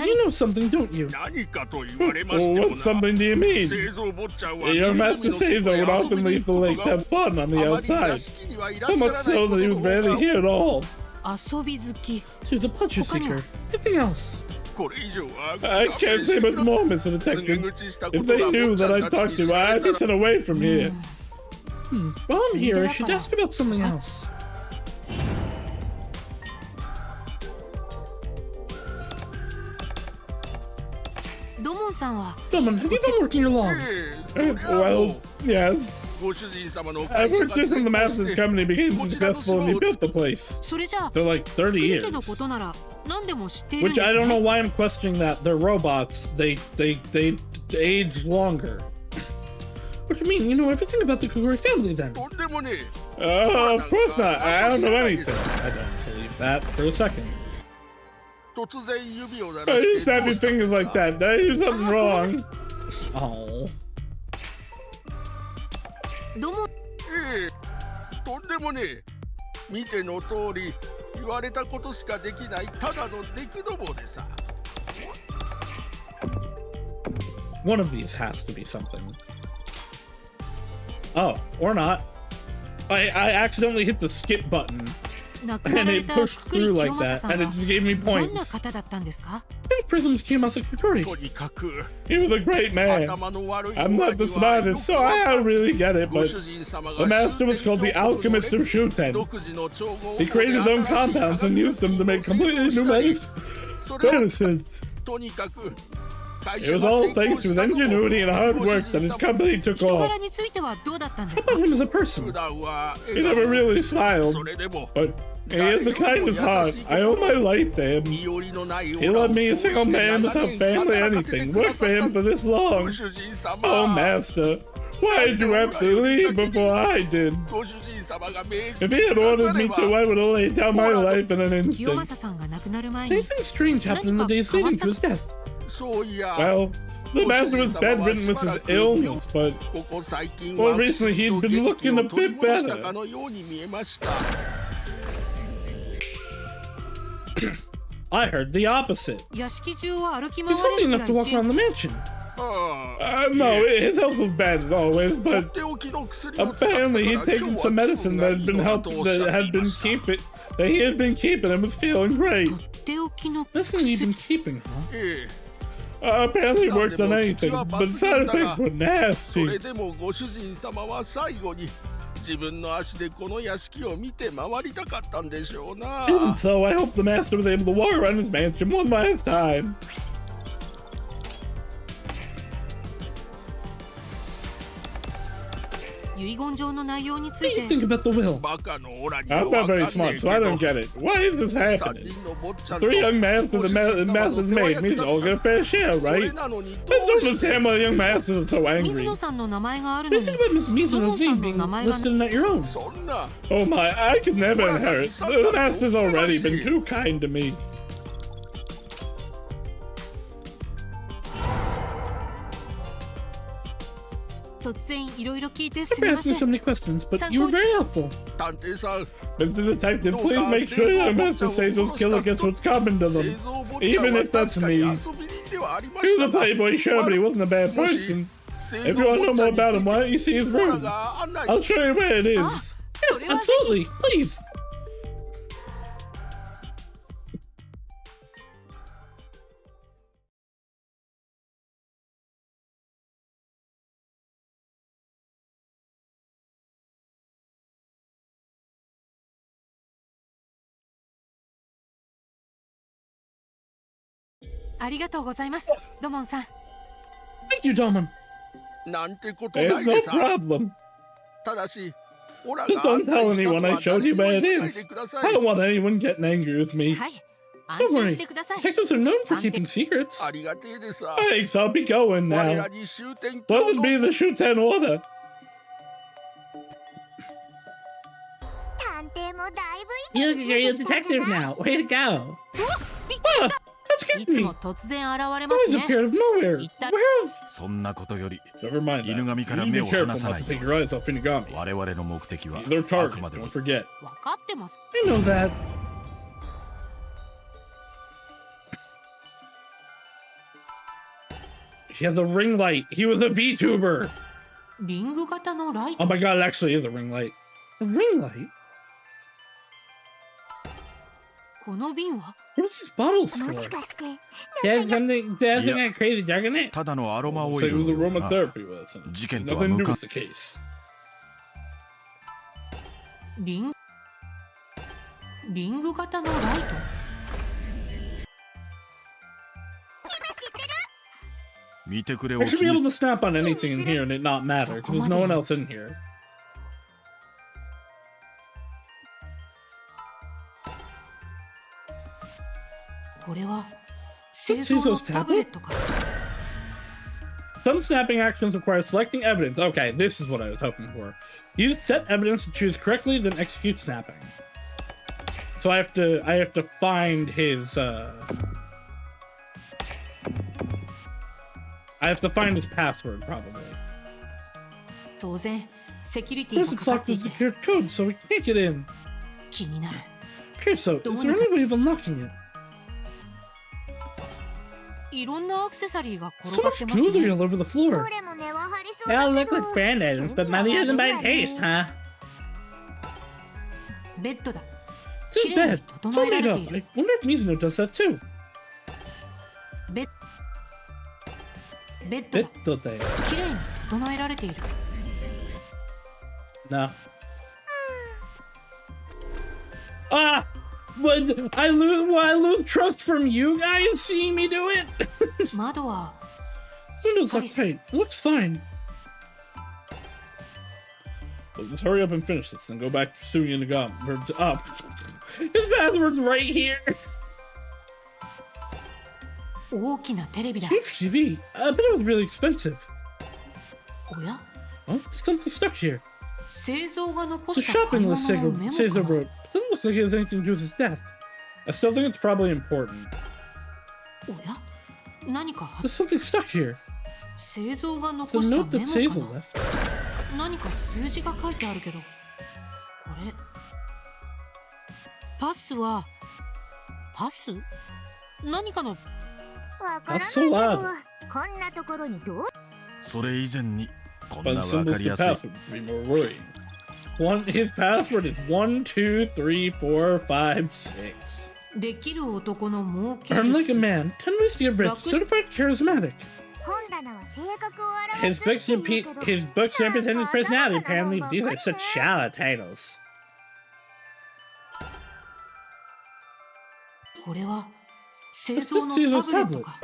You know something, don't you? 何かと言われまして Oh, も what something do you な mean? 製造坊ちゃんは Your master 湖 Seizo の外へ would often 遊びに leave 行 the く lake こ to と have fun on が the あまり屋 outside. 敷にはいら So っしゃ much らない so こ that と he の was 方 barely が here at all. 遊び好き She was a pleasure seeker. Anything else? これ以上は I can't say much more, Mr. 告げ Detective. 口したこ If と they が knew 坊ち that ゃ I んたち talked に to 知 you, ら I'd れ be た sent ら away from here. While I'm here, I should ask about something else. Domon さんは Domon, have you been working here long? ええそりゃも Well, う yes. ご主人様の I 会社 worked が just 成 when the 功 master's して company became こちらの successful and he 島を built the place. それじゃあ They're like 30家のこ years. となら何でも知っているん Which で I す don't know ね why I'm questioning that. They're robots. They age longer. What do you mean? You know everything about the Kuguri family then? とんでもねえ Oh, of course not. I don't know anything. I don't believe that for a second. 突然指を鳴ら I して just snap どう your したんで fingers す like か that. Did I do something wrong? Oh. ドモンええとんでもねえ見ての通り言われたことしかできないただのデクどもでさ One of these has to be something. Oh, or not. I accidentally hit the skip button 亡くな and られ it た pushed くくり through 清 like 正 that さん and は it just gave me どんな points. 方だったんですか His prism's Kiyomasa Kukuri. とにかく He was a great man. 頭の悪い I'm not the smartest, so I don't really get it, ご but 主人様 the が master was called the alchemist of Shuten. 独自の調合 He created his own compounds and used them to make completely new medicines. とにかく It was all thanks to his ingenuity and hard work that his company took 人 off. 柄についてはどうだったんで How すか about him as a person? 普段は He never really smiled, それでも but he has the kindest heart. I owe my life to him. 身寄りのない He let me, a single man, without family, anything, work for him for this ご long. 主人様 Oh, master, why did you have to leave before I did? ご主人様が命 If じ he had ordered me to, I would have laid down my life in an 清 instant. 正さんが亡くなる前に Anything strange happened in the days leading to his death. そういや Well, the master was bedridden with his illness, but ここ最近 more は recently he'd been looking a bit 元気を取り戻した better. かのように見えました I heard the opposite. 屋敷中を歩き回 He's healthy れる enough く to ら walk い around the mansion. ああ No, his health was bad as always, と but っておきの薬を使ったから apparently 今 he'd 日 taken は some 気 medicine 分が that い had い been のだと helped おっしゃ that ってい had ま been した that he had been keeping and was feeling great. とっておきの Medicine he'd been keeping, huh? ええ Apparently it worked on anything, but side effects were それ nasty. でもご主人様は最後に自分の足でこの屋敷を見て回りたかったんでしょうな Even so, I hope the master was able to walk around his mansion one last time. 遺言状の内容につ What い do you て think about the will? バカのオラには I'm わ not かん very ね smart, え so I け don't ど get it. Why is this 三 happening? 人の坊ちゃんと Three young masters and ご主人 the 様の master's 世話 maid 役 means だ all っ get a た fair share, それ right? なのに I ど don't うして understand why the young masters are so 水 angry. 野さんの名前がある What の do you に think about Miss Mizuno's name being listed in at your own? そんな Oh my, I could never inherit. The master's already been too kind to me.「突然いろいろ聞いて I'm すみま asking せ so ん many questions, but you were very helpful. 探偵さん Mr. Detective, please make sure your master Seizo's killer gets what's coming to 製 them. 造坊ちゃん Even は if that's 確かに me. 遊び人ではありま He した was a が playboy, sure, but he wasn't a bad もし person. 製 If 造 you want to know 坊ちゃ more んに about つ him, い why て don't you see his オラ room? が案内 I'll show you where it is. Ah, Yes, それはぜ absolutely. Please. ありがとうございます、ドモンさん。 Thank you, Domon. なんてことない It's で no さ。 problem. ただし、オラ Just が don't 案 tell 内した anyone と I は showed you 誰 where に it も言わない is. でくださ I い。 don't want anyone getting angry with me. はい、安 Don't 心し worry. てください。 Detectives are known for keeping secrets. ありがてえでさ。 Thanks, I'll be going 我 now. らに終点 Let の it be the Shuten Order. 探偵もだいぶ You're いい a detective now. Way to go. びっくりした。 That い scared つ me. も突然現れま Always すね。 appeared of nowhere. Where そんなことより Never mind that. 犬神から You need 目 to を be 離 careful さな not い to よ take your eyes off Inugami. 我々の目的は Their あ target. くまで Don't も forget. わかってます。 I know that. He had the ring light. He was a VTuber. リング型のライト。 Oh my god, it actually is a ring light. A ring light? この瓶は What are these bottles も for? しかして There's something that crazy drug in it? ただのアロマ It's オイ like ル with the のような aromatherapy was. 事件とは Nothing 無 new 関 was the case. リング型のライト。見てくれ I を should 気 be に able し to snap on anything in here and it not matter because there's no one else in here. これは製造のタブレットか。 Some snapping actions require selecting evidence. Okay, this is what I was hoping for. Use set evidence to choose correctly, then execute snapping. So I have to find his I have to find his password probably. 当然セキュリテ Of ィ course が it's かかって locked い with て secured code, so we can't get in. 気になる。 Okay, so is there any way of unlocking it? いろんなアクセサリーが So 転がっ much てます jewelry ね。 all over the ど floor. れも値は張りそう They だ all け look ど like brand items, but money isn't by taste, huh? ベッドだ。 This is bad. So made up. I wonder if Mizuno does that too. ベッドだ。 Bit they? 綺麗に整えられている。 No. Ah! What? I lose trust from you guys seeing me do it? 窓は Windows looks tight. It looks fine. Let's hurry up and finish this and go back to pursuing Inugami. Up. His password's right here. 大きなテレビだ。 Huge TV. I bet it was really expensive. おや Oh, there's something stuck here. 製造が残 The した買い shopping list 物のメ says モ the かな。 wrote. It doesn't look like it has anything to do with his death. I still think it's probably important. おや何か There's something stuck here. 製造が The 残した note メ that モか Sazel な。 left. 何か数字が書いてあるけど。これパスはパス何かの。わからないけど That's so こんなところにどうそれ以前にこん But な the わ symbols かり to やすい password to be more worrying. His password is 1, 2, 3, 4, 5, 6. できる男の儲け Earn like a 術。 man. 10 ways to get rich. Certified charismatic. 本棚は性格を表 His す books って言うけど his books represent his personality. なんか Apparently, 頭 these が are such shallow titles. これは製造のタブレットか。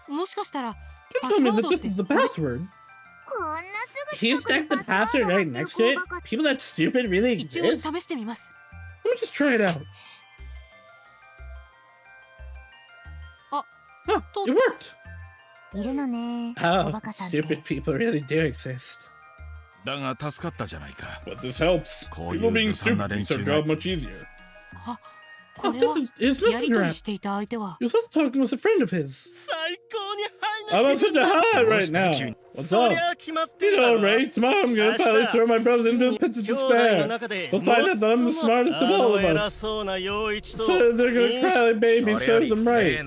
もしかしたらパ Don't ス tell ワ me ー that ドっ this て is the password. こんなすぐ He 近く stuck に the パスワー password ド right が next to it. バカ People that stupid really 一応 exist. 試してみます。 Let me just try it out. あ、 Huh, it worked. いるのね Oh, おバカさんって stupid people really do exist. だが助かったじゃないか But this helps. こうい People う being ずさんな stupid 連 makes our 中が job much easier. あ、こ Oh, れ this は is やり messenger 取り app. していた相手は He was also talking with a friend of his. 最高にハイ I'm な on such a high right now. What's そ up? りゃ決まって You るだ know, ろ Ray, tomorrow I'm gonna probably throw my brothers into the pits of 兄弟の despair. 中で We'll find out that I'm the smartest of all of 偉 us. そうな陽一と So they're gonna cry like babies, serves them right.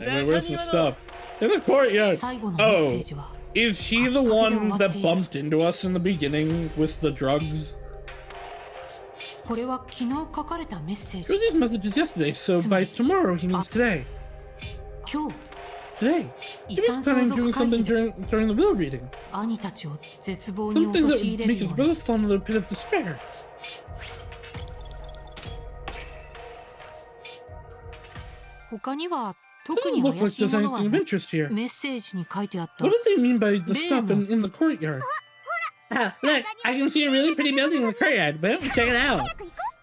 Anyway, where's the stuff? In the courtyard. 最後のメッセ Oh, ージは is he the one that bumped into us in the beginning with the drugs? これは昨日書かれたメッセー He ジ。 wrote these messages yesterday, so by tomorrow he means today. 今日 Today, he was planning on doing something during the will reading. 兄たちを絶望に Something that 陥 would れる make よ his うに brothers fall into the pit of despair. 他には特 Doesn't に look 怪 like しい there's ものは anything of interest here. メッセージに書いてあった What do they mean by the stuff in the courtyard? Ah, look, I can see a really pretty building in the courtyard. Why don't we check it out?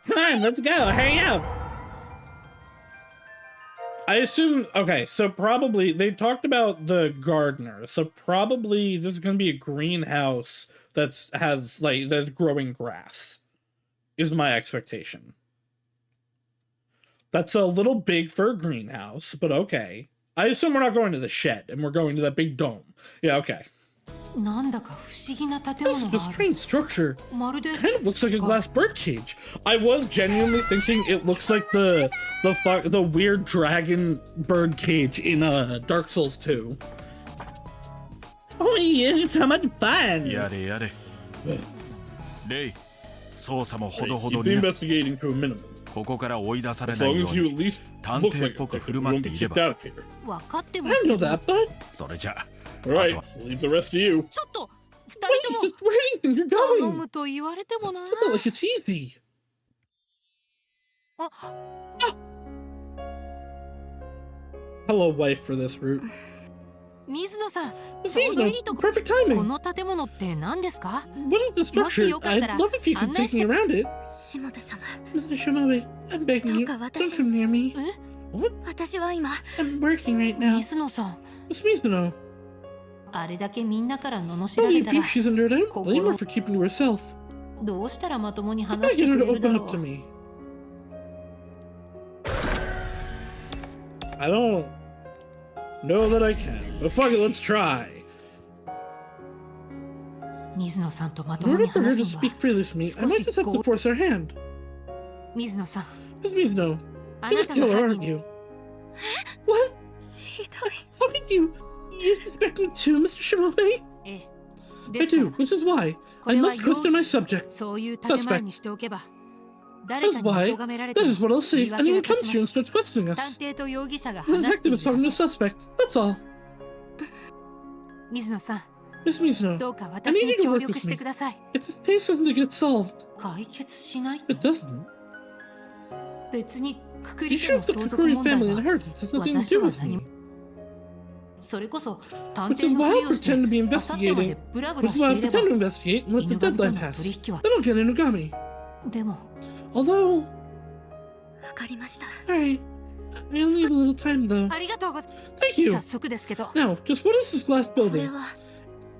Come on, let's go. Hurry up. I assume, okay, so probably they talked about the gardener. So probably this is going to be a greenhouse that's growing grass. Is my expectation. That's a little big for a greenhouse, but okay. I assume we're not going to the shed and we're going to that big dome. Yeah, okay. なんだか不思議な建 This 物 is a がある strange structure. まるで Kind of looks like a glass bird cage. I was genuinely thinking it looks like the weird dragon bird cage in Dark Souls 2. Oh, it's so much fun. やれやれレイ捜査もほどほ Keep ど the にな investigating to a minimum. ここから追い出され As ない long よ as う you に at least 探 look 偵っ like ぽく it, 振る you 舞っ won't て get いれ kicked ば out of here. 分かってま I すけ know ど that, but それじゃ alright, we'll leave the rest to you. ちょっと二 Wait, 人とも just where do you think you're 頼 going? むと言われてもな It's not like it's easy. あ Hello, wife, for this route. 水野さん It's ちょうどいい easy, と though. こ Perfect こ timing. の建物って何ですか What is the structure? I'd love if you could take me around it. しもべ様 Mr. Shimobe, I'm begging you, Don't go, don't come near me. え What? 私は今 I'm working right now. 水野さん Miss Mizuno. あれだけみんなから罵 Oh, ら you れたら peep she's endured. I don't blame her for keeping to herself. どうしたらまともに I 話 gotta して get く her れ to るだ open ろ up to う me. I don't know that I can, but fuck it, let's try. 水野さんとまと In もに order for her 話 to すの speak は freely to me, I might just have to force her hand. 水野さん Miss Mizuno, あ you're な the た killer, が犯 aren't 人 you? What? ひどい How could you? You suspect me too, Mr. Shimobe? ええ I ですか do, ら which is why こ I れは must question my subject. そういう建前にしておけば誰 That's かに why 咎められて that も is what I'll say 言い if 訳が anyone 立 comes ち to you ま and す starts questioning 探 us. 偵と容疑者が The 話して detective い is る talking to the suspect. That's all. 水野さん Miss Mizuno, どうか I 私 need に you to 協 work 力 with して me. ください If this case doesn't get solved, 解決しない if it doesn't, 別にくく the り家 issue の of the 相続 Kukuri 問題 family は inheritance has nothing to 私と do は with 何 me. もそれこそ探 Which 偵 is の why ふ I'll りをして pretend to be あさってまで investigating. ブラブ Which ラ is し why て I いれば pretend to investigate and let the 犬神と deadline の pass. 取引は Then I'll get an Inugami. でも Although, わかりました alright, I'll need a little time though. ありがとうござい Thank you. 早速ですけど Now, just what is this glass これ building? は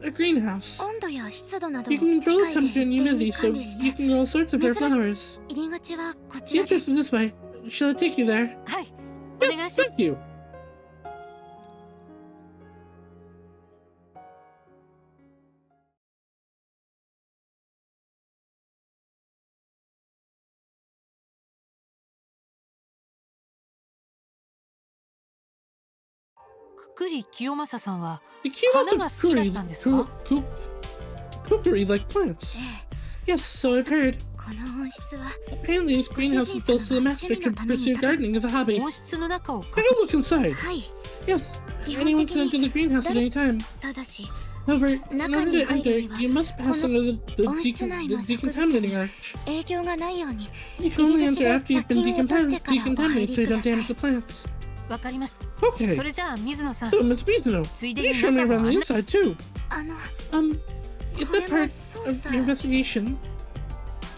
A greenhouse. 温度や湿度などを You 機 can 械 control で the temperature and 一定 humidity に so 管理し you て can grow all sorts of rare flowers. 入り口はこ The ちらで entrance す is this way. Shall I take you there? はいお願いします Thank you. Kukuri Kiyomasa さんは The Kiyomasa 花が好きだったんですか？ Kukuri like plants. ええ Yes, so I've heard. この温室は Apparently this greenhouse was built so the master can pursue gardening as a hobby. 温室の中を Take a look inside. はい Yes, 基本 anyone 的 can enter に the greenhouse at any time. ただし However, in 中 order に to 入る enter, には you must pass この under the 温室内の植物 decontaminating に arch. 影響がないように You can only 入り口 enter で after you've 雑 been 菌を落としてからお入 decontaminated り so you くだ don't さい damage the plants. わかりました Okay. それじゃあ水野さん So, Miss Mizuno, つい can で you に show me 中 around も the 案内 inside too? あの Is これ that も part 捜 of 査 your investigation?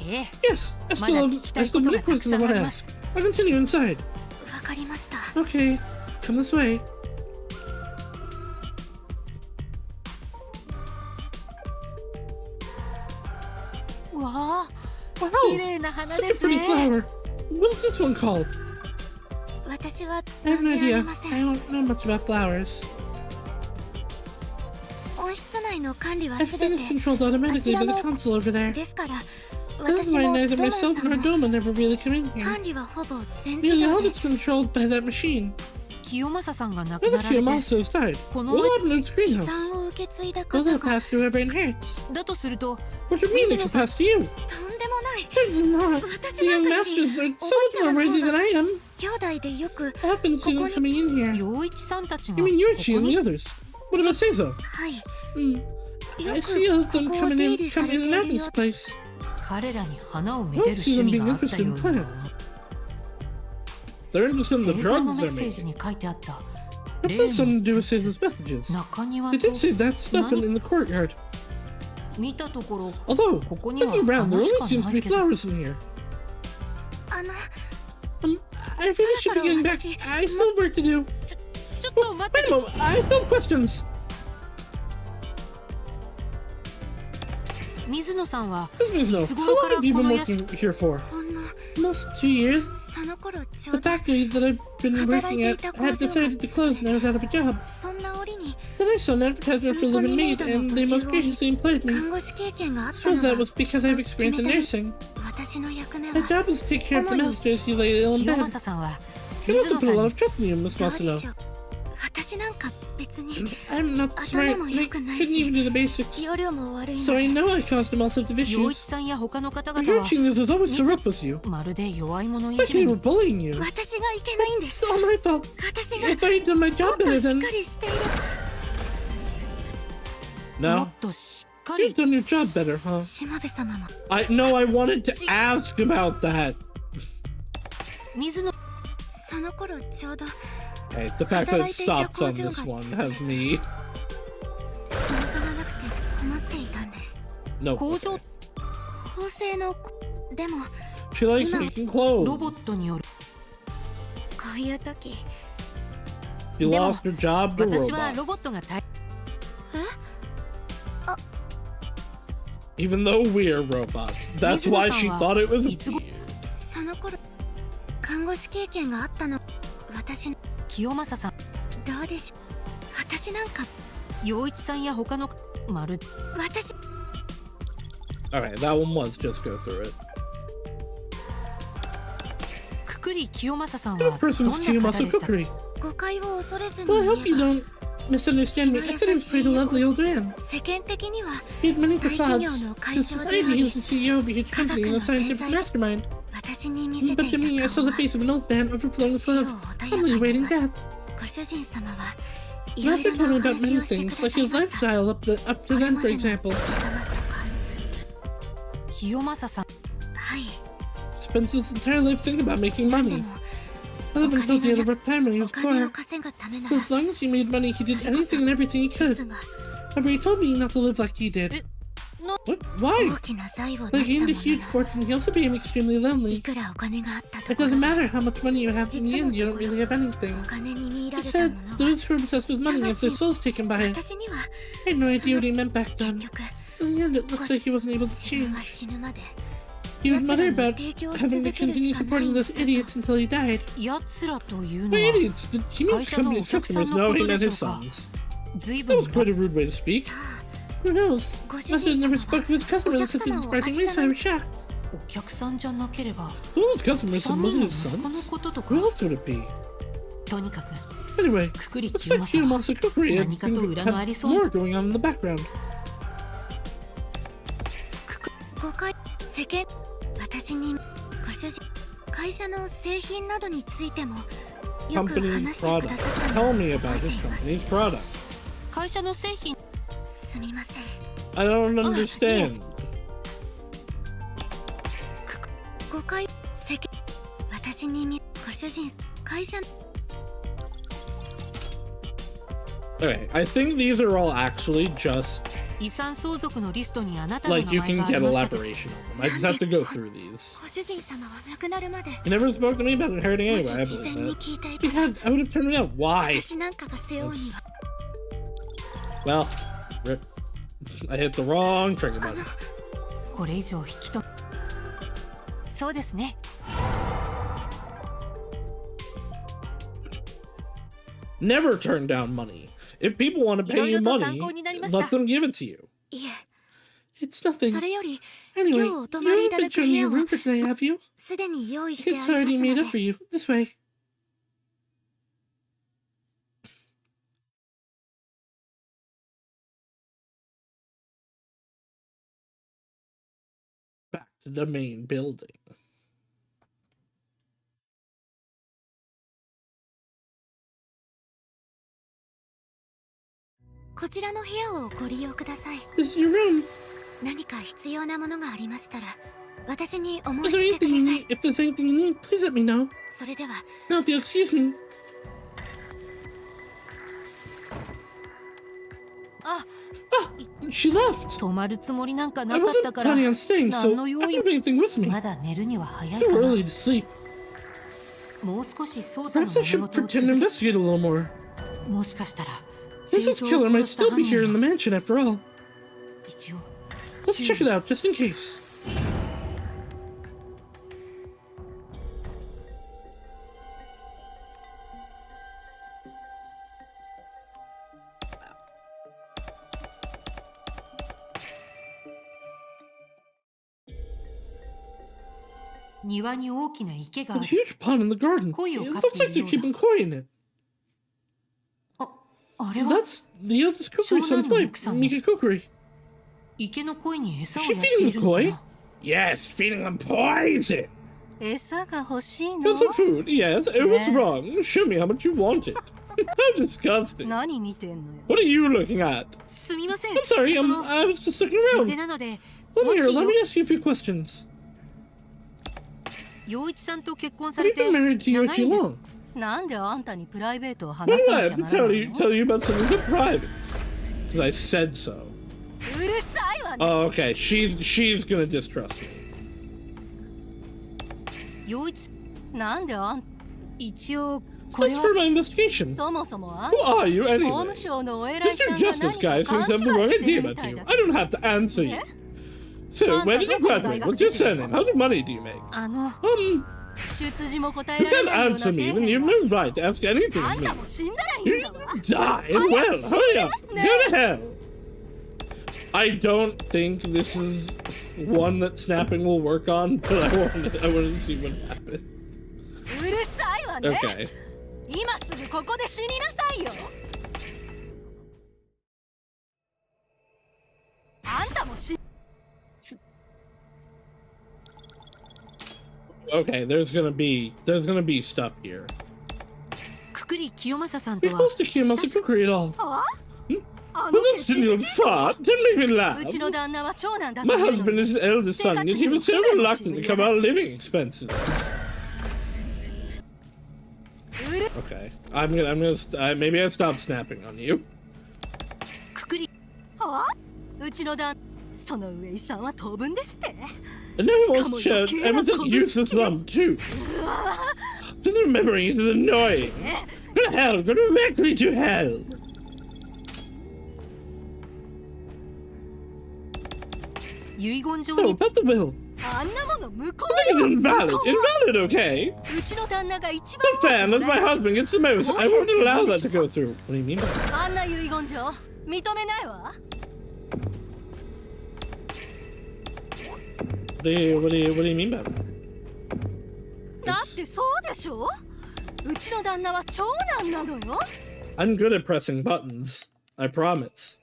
ええ Yes, I まだ still 聞きたい have こ many とがたく questions さ I ん want あ to りま ask. す I'll continue inside. わかりました Okay, come this way.わあ Wow, 綺麗な花 such で a す pretty ね flower. What is this one called? 私は I have 存 no じ上げ idea. ませ I ん don't know much about flowers. 温室内の管理は Everything すべ is て controlled automatically by the console over there. ですから This 私 is why も neither ドモン myself さん nor も Doma never really come in here. 管理はほぼ全自 Nearly 動 all で of it's controlled by that machine. 清正さんが亡く Now な that られて Kiyomasa's died, この what happened to its 遺 greenhouse? 産を受け継いだ Will 方 that が pass to whoever inherits? だとすると What do you mean it could pass to you? とんででもない。 Certainly not. 私 The な young んかよ masters り are お so 坊 much ちゃ more んの worthy 方 than が I am. 兄弟でよく I often see them coming in here. 陽一さんたちが You mean こ Yoichi こ and the に others? What about Seizo? はい Hmm. よ I く see all of こ them こを come 出 in 入り and さ come れ in て and い out る of よ this う place. 彼らに花をめ I でる don't see 趣 them 味 being があった interested よ in う plants. な They're interested in the 製造の drugs メッ they're セージ making. に書いてあった What's 例 that something の to do with 靴 Seizo's messages? 中庭 They と did say that stuff in the courtyard. 見たところ Although, ここには looking around, there 花し only か seems な to い be けど flowers in here. あの I really should be getting back. I still have work to do. ちょっと待っ Wait て a moment, I still have questions. 水野さんは Please know, how long have you been working here for? ほんの Almost 2 years. その頃ちょ The うど factory that I've been working at had decided to close and I was out of a job. そんな折に Then I saw an advertisement for living maid and they most graciously employed me. 看護師経験があったの Suppose that が was because I have experience in nursing. 私の役目 My は job is to take care of the masters who lay ill in 清 bed. 正さんは You 水 must 野 have さ put a ん lot に of trust in you, Miss どうで Masuno. しょう私なんか別に I'm not smart. 頭も I 良くない couldn't し even do the basics. 容量も悪い So の I know I caused him all sorts of 陽 issues. 一さんや他の方 But 々は Yoichi was always so rough with you. まるで弱い者い Like じ they め were に bullying you. 私がいけないんです It's all my fault. 私が If I had done my も job っと better しっ then... かりしていれば も No? っとしっか You've り done your job better, huh? 島部様も No, I wanted to ask about that. 水野 その頃ちょうど Hey, the fact that it stops on this one has me... 仕事がなくて困っていたんです No. 工場 縫製のでも She likes making ロ clothes. ボットによるこういう時 She でも lost her job to 私は robots. ロボットが大 Even though we're robots. That's why she thought it was weird. その頃看護師経験があったの私の清正さんどうでしょう私なんか陽一さんや他のまる私 Alright, that one was just go through it. くくり清正さん What は person ど was んな方 Kiyomasa でした Cookery? 誤解を恐れずに Well, I 言 hope you えば don't misunderstand me. I thought he was quite a lovely old man. 世間的には He had many 大企業 facades. の To 会長であ society, he り was the CEO of a huge company and a scientific mastermind. 私に見せて But い to me, I た saw 顔 the は face of an old man overflowing with 死を love, 穏 humbly やか waiting に待 death. つご主人様はいろい Master ろ told な me お about 話 many をしてく things, だ like さい his ました lifestyle up to こ then, れ for までの example. 刻まった感清正さんはい Spent his entire life thinking about making で money. も Other than told he had a rough time when he お was 金を poor. 稼ぐためな So ら as long as he made money, he did それこそ anything and everything he で could. すが However, he told me not to live like he did. What? Why? 大きな財を Like 成し he た gained a も huge のの fortune, he also became extremely い lonely. くらお金があったと It ころ doesn't matter how much money you have, in the end, you don't really have anything. お金に見入 He られた said ものは those who are obsessed with money have their souls taken by it. 私には I had no idea what he meant back 結 then. 局 In the end, it looks like he wasn't able to 自分 change. は死ぬまで He would 奴ら mutter に about 提供し having 続 to ける continue しかない supporting んだ those idiots until he died. 奴らというの By は idiots, did he mean his 会社のお company's 客さん customers? の No, こ he とで meant しょ his うか sons. 随 That 分 was quite a rude way to speak. さあ Who knows? ご主 Must have 人 never 様 spoke to his はお customers 客 in such 様 an を surprising 足 way, 玉 so I に was shocked. お客さんじゃなければ Who those customers 3 and 人 wasn't の his 息子の sons? ことと Who か else would it be? とにかく Anyway, くくり looks 清 like 正は Kiyomasa Cookery 何かと裏のあり had そうな more going on in the background. 誤解世間私にご主人会社の製品などについてもよく Company 話してくだ product. さった Tell のを me 覚 about えて his います company's product. 会社の製品すみません I don't understand. 誤解世間私にご主人会社 Okay, I think these are all actually just 遺産相続のリストにあなたの like 名 you 前 can があり get ましたけど elaboration on them. I just have to go through these. ご主人様は亡くなるまで He never spoke to me about inheriting も anyway. I し事前 believe に that. 聞いてい He たら had, I would have turned it down. Why? 私なんかが背負うには Well, rip. I hit the wrong trigger button. これ以上引きとそうですね Never turn down money. If people want to pay you money, let them give it to you. いえ It's nothing. それより Anyway, 今日お泊まりい you た haven't だく shown 部 me 屋 your を room for today, have you? すでに用意してあ It's り already ま made す up の for で you. This way. Back to the main building. こちらの部屋をご利用ください。 This is your room. 何か必要なものがありましたら、私にお申 Is し there 付け anything く you ださ need? い。 If there's anything you need, please let me know. それでは、 Now, if you'll excuse me. あ、 She left. 泊まるつもりなんか I なかっ wasn't たから、 planning on staying, 何 so の I 用 don't 意 have anything with me. まだ寝るには早い Too かな。 early to sleep. もう少し捜査の Perhaps I 真 should 事を pretend to 続 investigate a little more. け、もしかしたら This 生徒を killer might 殺した still 犯 be here in 人 the は mansion after all. 一応 Let's check it out, just in case. There's 庭に大きな池があ A る。 huge pond in the garden. It Koiを looks 飼って like い they're るようだ。 keeping koi in it. あれは That's the eldest Kukuri's son's 長男の wife, 奥さんの。 Mika Kukuri. 池の鯉に餌 Is を she やってい feeding る the のか koi? な。 Yes, feeding them poison. 餌が欲しいの？ Got some food, yes. Oh, what's Yeah. wrong? Show me how much you want it. How disgusting. 何見てんのよ。 What are you looking at? すみません。 I'm sorry, その I was just looking つい around. でなので、 Let も me し here, let よ me ask you a few questions. 陽一さんと結婚さ Have れ you て been married to 長い Yoichi んです。 long? なんであんたにプライベートを Why 話 do さ I な have きゃ to なら tell ない you の？ tell you about something so private? Because I said so. うるさいわね。 Oh, okay. She's gonna distrust me. 陽一なんであん一応これ Thanks は for my investigation. そもそもあん Who are you 法 anyway? 務省のお偉いさん Mr. が Justice 何 guy か seems 勘 to have the wrong 違いして idea るみ about たい you. だ。 I don't have to answer you. So, where did you graduate? What's your surname? How much money do you make? あの If 出自も答え you られ can't ないような answer me, 底 then 辺 you've は no right to ask anything あ of ん me. たも死んだらいいん You だわ。 die. Well, hurry up. Go to hell. I don't think this is one that snapping will work on, but I want to see what happens. うるさいわね。 Okay. 今すぐここで死になさいよ。あんたも死 Okay, there's gonna be stuff here. くくり清正さん You're とは close to Kiyomasa Kukuri at all. はあ Well, の that's ケチ still じ a じい fart. Didn't make me laugh. うちの旦那は長男だ My という husband の is に his eldest son, yet he was so reluctant to come out of living expenses. うる Okay, maybe I stop snapping on you. くくりはうちの旦その上遺産は当分ですって And now he wants to share everything useless lump too. Just remembering it is annoying. Go to hell. Go directly to hell. 遺言状 Oh, に about the will. あんなもの無効 It's よ invalid. Invalid, okay? うちの旦那が一 Not 番 fair. Unless my husband gets the most, I won't allow that to go through. What do you mean by that? あんな遺言状認めないわ What do you mean by that? だってそうでしょうちの旦那は長男なのよ I'm good at pressing buttons. I promise.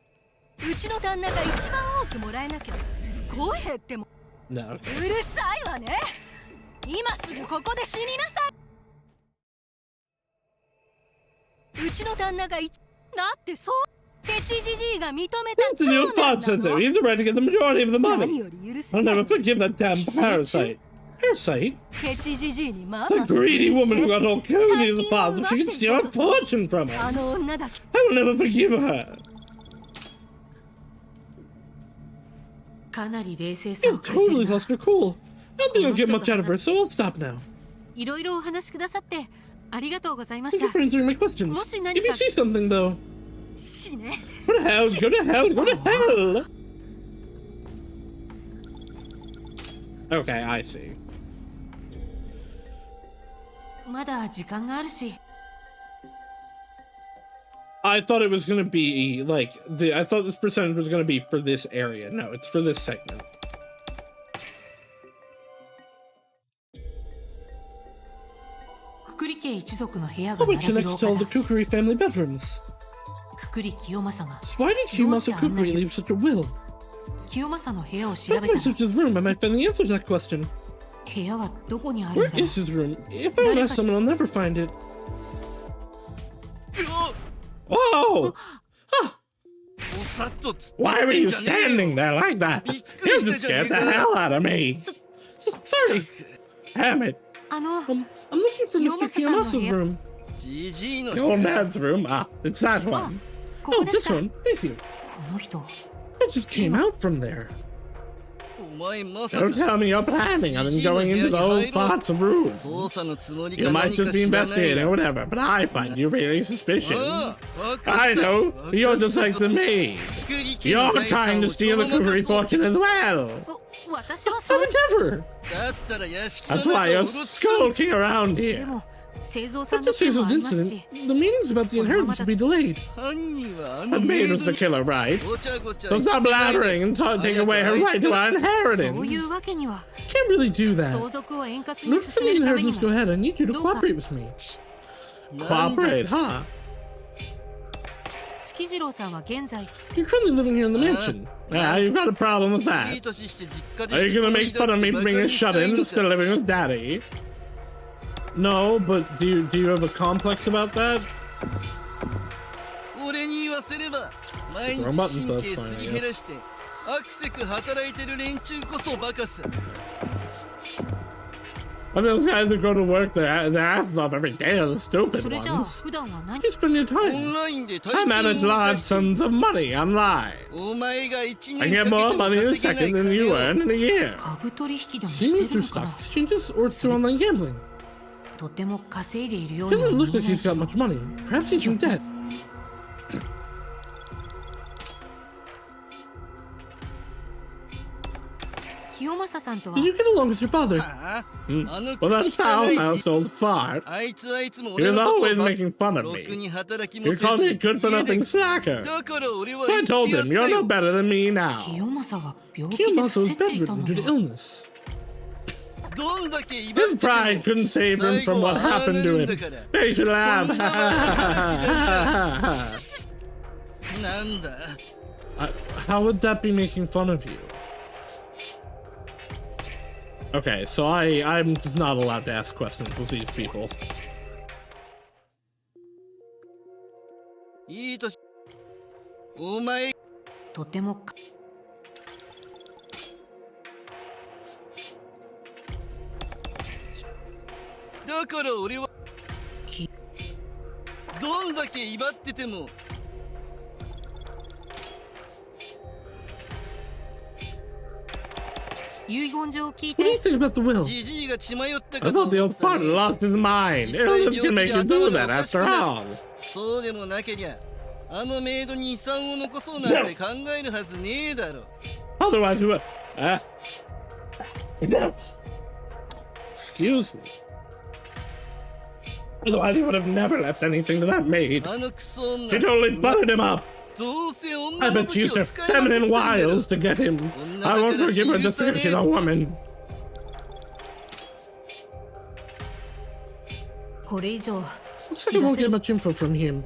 うちの旦那が一番多くもらえなきゃ不公平っても No, okay. うるさいわね今すぐここで死になさいうちの旦那がだってそうケチじじいが認めた It's in your 長 thought 男 says な so. の You have the right to get the majority of the 何 money. より許せ I'll ない never forgive that damn parasite. Parasite? ケチじじいにまあ The greedy woman who got all cozy as a possible. She can steal a fortune from あ us. の女だけ I will never forgive her. かなり冷静さを You've 欠いて totally るな lost her cool. I don't think I'll get much out of her, so I'll stop now. いろいろお話しくださってありがとうございまし Thank you た for answering my questions. Moshi If you nanika- see something, though, 死ね go to hell, go to hell, go to hell. Okay, I see. まだ時間があるし I thought it was gonna be like I thought this percentage was gonna be for this area. No, it's for this segment. くくり家一族の部屋が I'll 並 wait ぶ till 廊 next to 下 all the だ Kukuri family bedrooms. くくり清正が So why did Kiyomasa Kukuri leave such a will? 清正の部屋を調 If べ I た search his room, I might find the answer to that question. 部屋はどこにあるん Where だろう is his room? If I don't ask someone, I'll never find it. Whoa! Why were you standing there like that? You just scared the hell out of me. Sorry. Damn it. あの I'm looking for Mr. Kiyomasa's room. じじいの The old man's room. Ah, it's that one. ここ Oh, です this か one. Thank you. この人 I just came out from there. お前まさ Don't か tell me you're planning on going into the old fart's room. 捜査のつもりか You might 何か just be 知らない investigating が or whatever, but I find you really suspicious. ああわかった I know. You're just like the me. クリ家の You're 財産 trying を to steal the ちょろま cookery かそう fortune as well. 私は I そう would never. だったら屋敷の That's 中 why を you're うろつかん skulking around で here. も製造さん After の件もあ Caesar's りますし incident, the meetings about the inheritance will be delayed. 犯人はあ The の maid メイ was ド the killer, right? ごちゃごちゃ So 言って stop ないで blabbering and take away her right to our そうい inheritance. うわけには Can't really do 相 that. 続を円滑 In に order for 進 the めるために inheritance to go も ahead, I need you to どうか cooperate with me. なんだ Cooperate, huh? 月次郎さんは現在 You're currently living here in the mansion. Ah, you've got a problem with いい that. 年して実家で Are you gonna make fun of me for being a バカにしたい shut-in の and still か living with Daddy? No, but do you have a complex about that? 俺に言わせれば毎日 Wrong button, 神 but 経 it's す fine, り I 減ら guess. してアクセク働いてる連中こそバカさ I mean, those guys that go to work their asses off every day are the そ stupid れじゃあ ones. 普段は何 You spend your オン time. ラインで大 I 金 manage を large 動かして sums of money online. お前が1 I 年 get か more けても money in a 稼げ second ない than you 金を earn in a year. 株取引でも See し me てる through のか stock な exchanges or through online gambling. とても稼いでいるように Doesn't は look 見え like ない he's got much money. Perhaps he's in debt. 清正さんとは Did you get along with your father? はあ Hmm. あの Well, that 口汚い foul-mouthed old fart. あいつはいつも He 俺 was のことを always ば making fun of ろく me. に働きも You せず called me a good-for-nothing 家で slacker. だから俺は So I 言って told やっ him, た you're よ no better than me now. 清正は病気で Kiyomasa 伏 was せていた bedridden の due to だ illness. どんだけ威張っ His てても pride couldn't save him from what happened to him. They should laugh. なんだ How would that be making fun of you? Okay, so I'm just not allowed to ask questions with these people. いい年お前とてもかだから俺はきどんだけ威張ってても遺言状を聞い What do you て think about the will? じじいが血迷った I かと thought the 思っ old た part ね lost his mind. Illness can make you do that after all. そうでもなけりゃあのメイドに遺産を残そうなんて考えるはずねえだろ Otherwise, he would. No. Excuse me. Otherwise, he would have never left anything to that maid. あのクソ女 She totally buttered him up. どうせ女 I の bet 武 she 器 used を her 使いまくって feminine んだろ wiles to get him. I won't forgive her just because she's a woman. これ以上 Looks like I won't get much info from him.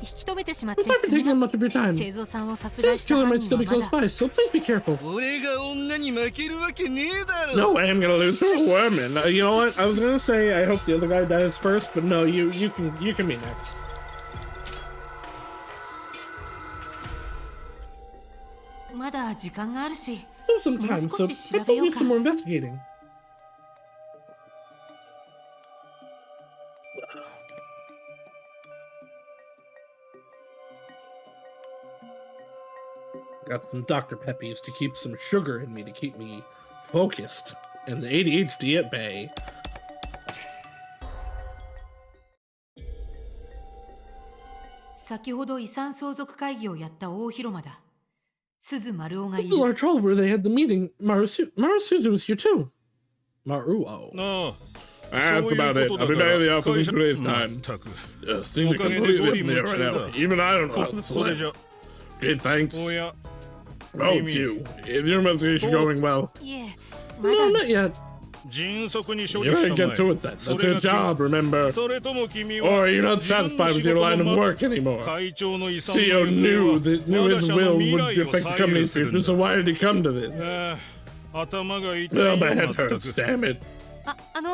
引き止めてしまっ I て might す be み taking ま up much of your time. 製造さんを殺害 Says した killer 犯 might 人 still be はま close だ by, so please be careful. 俺が女に負けるわけねえだろ No way I'm gonna lose to a woman. You know what? I was gonna say I hope the other guy dies first, but no, you can be next. まだ時間があるし There's some time, so let's do some more investigating. Got some Dr. Peppies to keep some sugar in me to keep me focused and the ADHD at bay. 先ほど遺産相続会議をやった大広間だ鈴丸尾がい The る large hall where they had the meeting, Marusuzu was here too. Maruo. ああ That's about it. I'll be back in the office in 2 days' time. たく Things are completely different now. Even I don't know how to それじ select. ゃ Okay, thanks. おや Oh, it's you. Is your investigation going well? いえま No, だ not yet. 迅速に処 You 理し better たま get to it then. え。 That's your job, remember? それとも君 Or は are you not satisfied with your line of work anymore? 会長の遺産 CEO の knew 行方 knew は我が his 社の will 未 would 来を affect the 左 company's 右する future, ん so だ。 why did he come to this? 頭が痛い Oh, よ my ま head ったく。 hurts, damn it. あ、Can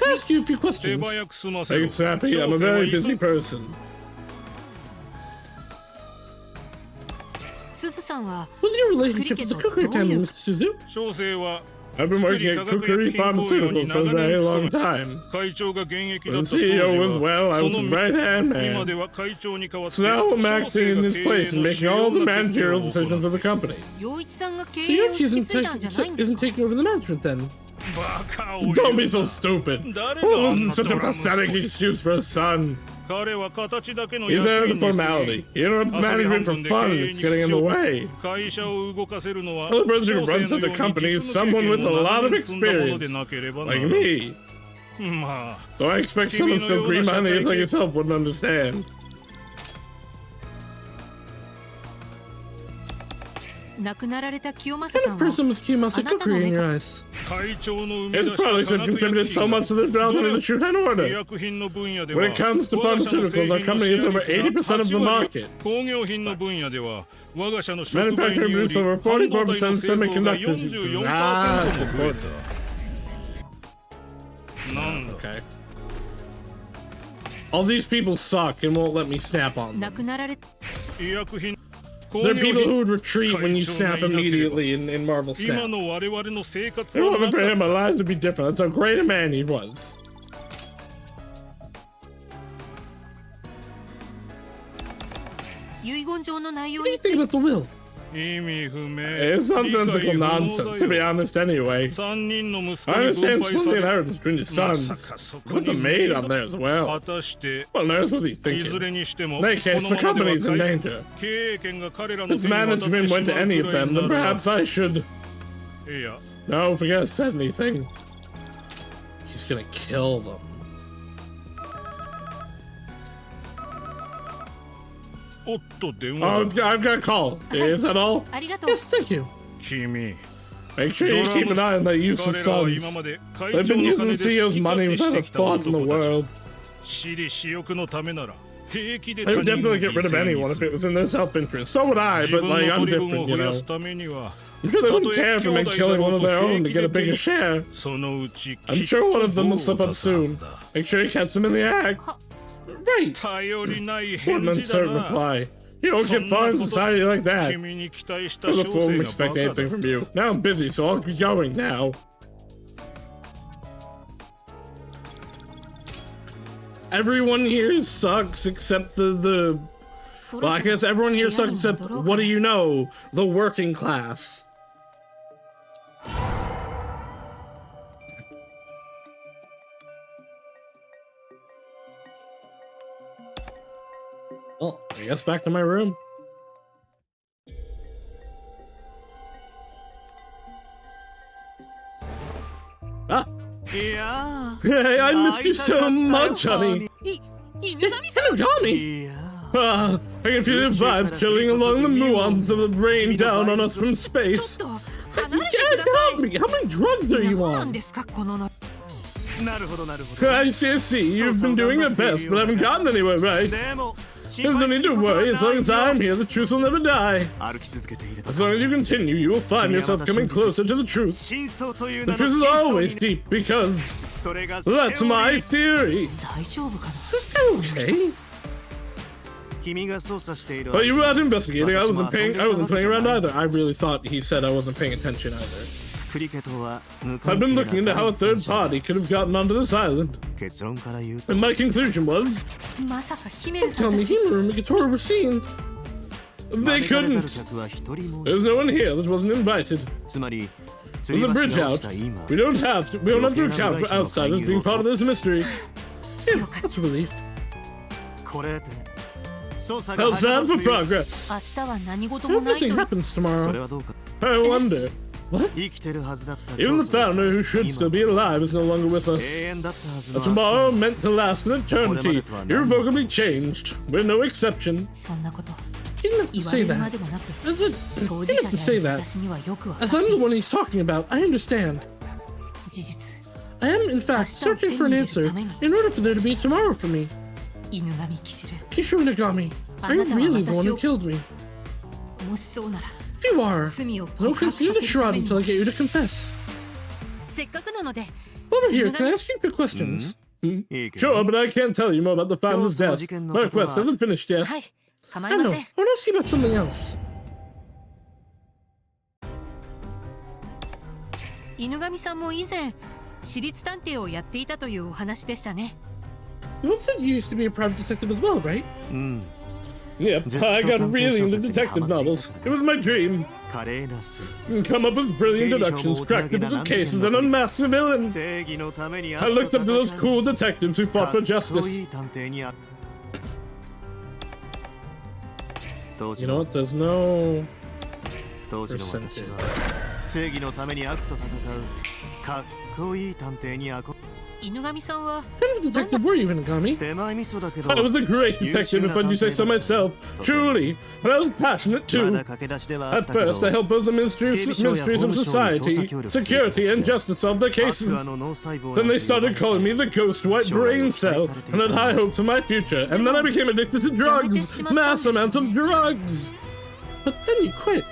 I ask you a few 手 questions? 早く済ませ Make ろ。 it snappy, I'm a very busy person. すずさんは What's your relationship with the cookery family, Mr. Suzu? 小生は I've been working at Cookery Pharmaceuticals for a very long time. 会長が現役だ When った当 the 時 CEO was well, は I そ was の his right hand 今で man. は会長に代わって So now I'm 小 acting 生 in が his 経 place 営 and の making 主 all 要 the な決定 managerial を decisions 行う of the company. 陽一さんが経 So 営を Yoshi 引き継いだんじゃないんです isn't か taking over the management then. バカを Don't 言 be う so な stupid. 誰が Oh, あん wasn't な such ド a ラ息子 pathetic excuse for a son. 彼は形だけの He's 役 there 員 as a に過ぎ formality. He interrupts 遊び management 半 for 分で fun. 経営 It's に getting in 口 the を way. 会社を動かせるのは The person 小 who 生 runs の such よ a うに company is 実務経 someone 験 with a を lot 長 of 年積んだもので experience, なければな like らない me. まあ Though I expect someone still green-minded like yourself wouldn't understand. 亡くなられた清正 What さ kind ん of は person was Kiyomasa Cookery in your eyes? 会長の生み His 出した products 化 have 学 contributed 薬 so 品 much to the development of the Shuten 医 Order. 薬品の分野で When は it comes to 我が社の pharmaceuticals, 製 our 品の company シ is ェア over 率が 80% of the 8割 market. 工業品の分野では我が社の触媒 Manufacturer により produces over 半導体 44% の製造が semiconductors. Ah, that's 44% も増え important. たなんだ Okay. All these people suck and won't let me snap on 亡 them. くなられ医薬品工 They're 業 people who 品 would retreat when you snap immediately in Marvel 今 Snap. の我々の生活 If it は wasn't for な him, か our lives would be different. That's how great a man he was. 遺言状の内容 What do you につい think て about the will? 意味不明 It's nonsensical nonsense, to be honest, anyway. 3人の息子 I に分 understand 配 split さ the れ inheritance between his ま sons. さかそこ Put に the maid on there as 果 well. たして What on earth was he いずれ thinking? にしても In any case, the このまま company's では in danger. 経営権が彼ら If の its 手に渡って management しま went う to く any ら of い them, な then ら perhaps I should. いや No, forget I said anything. He's gonna kill them. おっと電 Oh, 話 I've got a call. Is that all? ありがとう Yes, thank you. 君 Make sure you keep an eye on that useless 彼らは今 sons. まで会 They've 長 been の using 金 the で CEO's 好き money 勝手し without て a きた thought in the 男たち world. 私利私欲のためなら平気で I 他 would 人を definitely get 犠 rid of 牲に anyone す if it る was in their self-interest. So would I, 自 but 分 like の I'm 取り分 different, を you 増や know. すためには I'm sure they たと wouldn't え care for 兄 men 弟 killing だろ one う of と their 平 own to 気 get a で bigger でも share. そのうち I'm きっ sure と one of them will 棒を slip 出 up すは soon. ずだ Make sure you catch them in the act. Right. 頼りない What 返 an 事だ uncertain な reply. You don't get far in society like that. 君に期待した The 小 fool 生 wouldn't が expect バカ anything だ from you. Now I'm busy, so I'll be going now. Everyone here sucks except the そ well, ろ I そろ guess everyone here 部屋 sucks に except 戻ろうか what do you know? The working class. Well, I guess back to my room. Ah. いや Hey, I missed you so much, honey. 犬神さん Inugami! いや Ah, I can feel the vibe chilling along the muons of the rain down on us from ちょっ space. と離れてくだ Get さ off me! How many drugs are い you 何なん on? ですかこののなるほどなるほど I see, you've been doing your best, but haven't gotten anywhere, right? でも There's no need to worry, as long as I'm here, the truth will never die. 歩き続けていれば As long as you continue, you will find yourself coming closer to the truth. 真相という The 名の truth is 真相 always に deep, because それが that's my theory. 大丈夫かな Is this guy okay? 君が操作している While you were out investigating, I wasn't playing around either. I really thought he said I wasn't paying attention either. クリケとは無 I've 関 been 係 looking な into how a 第三 third 者 party could have gotten onto this island. 結論から言うと And my conclusion was, まさかヒメルさ tell ん me たち Himaru and Mikatora were seen. 招 They かれざる couldn't. 客は一人も There's no one here that wasn't invited. つまり There's a bridge out. We don't have to account for outsiders being part of this mystery. Phew, that's a relief. これで捜査が How's 始ま that る for という progress? 明日は何事 I も hope ないと nothing happens それ tomorrow. はどうか I wonder. 生きてるはずだった Even the founder, who should still be alive, is no longer with us. 永遠だったはず A の tomorrow meant to last an eternity, irrevocably changed. We're no exception. そんなこと He didn't have to 言わ say れるま that. でもなく He 当 didn't 事者 have to であ say る that. 私にはよくわか As っ I'm て the いる one he's talking about, I understand. 事実 I am, in fact, searching for an answer in order for there to be tomorrow for me. 犬神騎士 Kishu Inagami, are you really the one who killed me? もしそうなら If you are, 罪を no 告白 continue さ the せるた charade めに until I get you to confess. せっかくなので Over here, can I ask you a few questions? Sure, but I can't tell you more about the founder's death. My quest hasn't finished yet. はい構い I ま know. せ I ん want to ask you about something else. 犬神さんも以前私立探偵をやっていたというお話でしたね You once said you used to be a private detective as well, right? Yep, I got really into detective novels. It was my dream. 華麗なす Come up with brilliant deductions, crack difficult cases, and unmask the villain. 正義のために I looked up to those cool detectives who fought for かっこ justice. いい探偵に当 You 時 know の what? There's no 当時の私は正義のために悪と戦うかっこいい探偵に憧れ 犬神さんは What kind of detective were you, Inagami? 手前味噌だけど I was a great detective, if I do say so myself. Truly, but I was passionate ま too. だ駆け出しではあっ At たけど first, I helped those mysteries of society, security, and justice solve their 悪 cases. 魔の脳細胞 Then they started calling me the ghost white brain cell, and had high hopes for my future. And then I became addicted to drugs, mass amounts of drugs. But then you quit.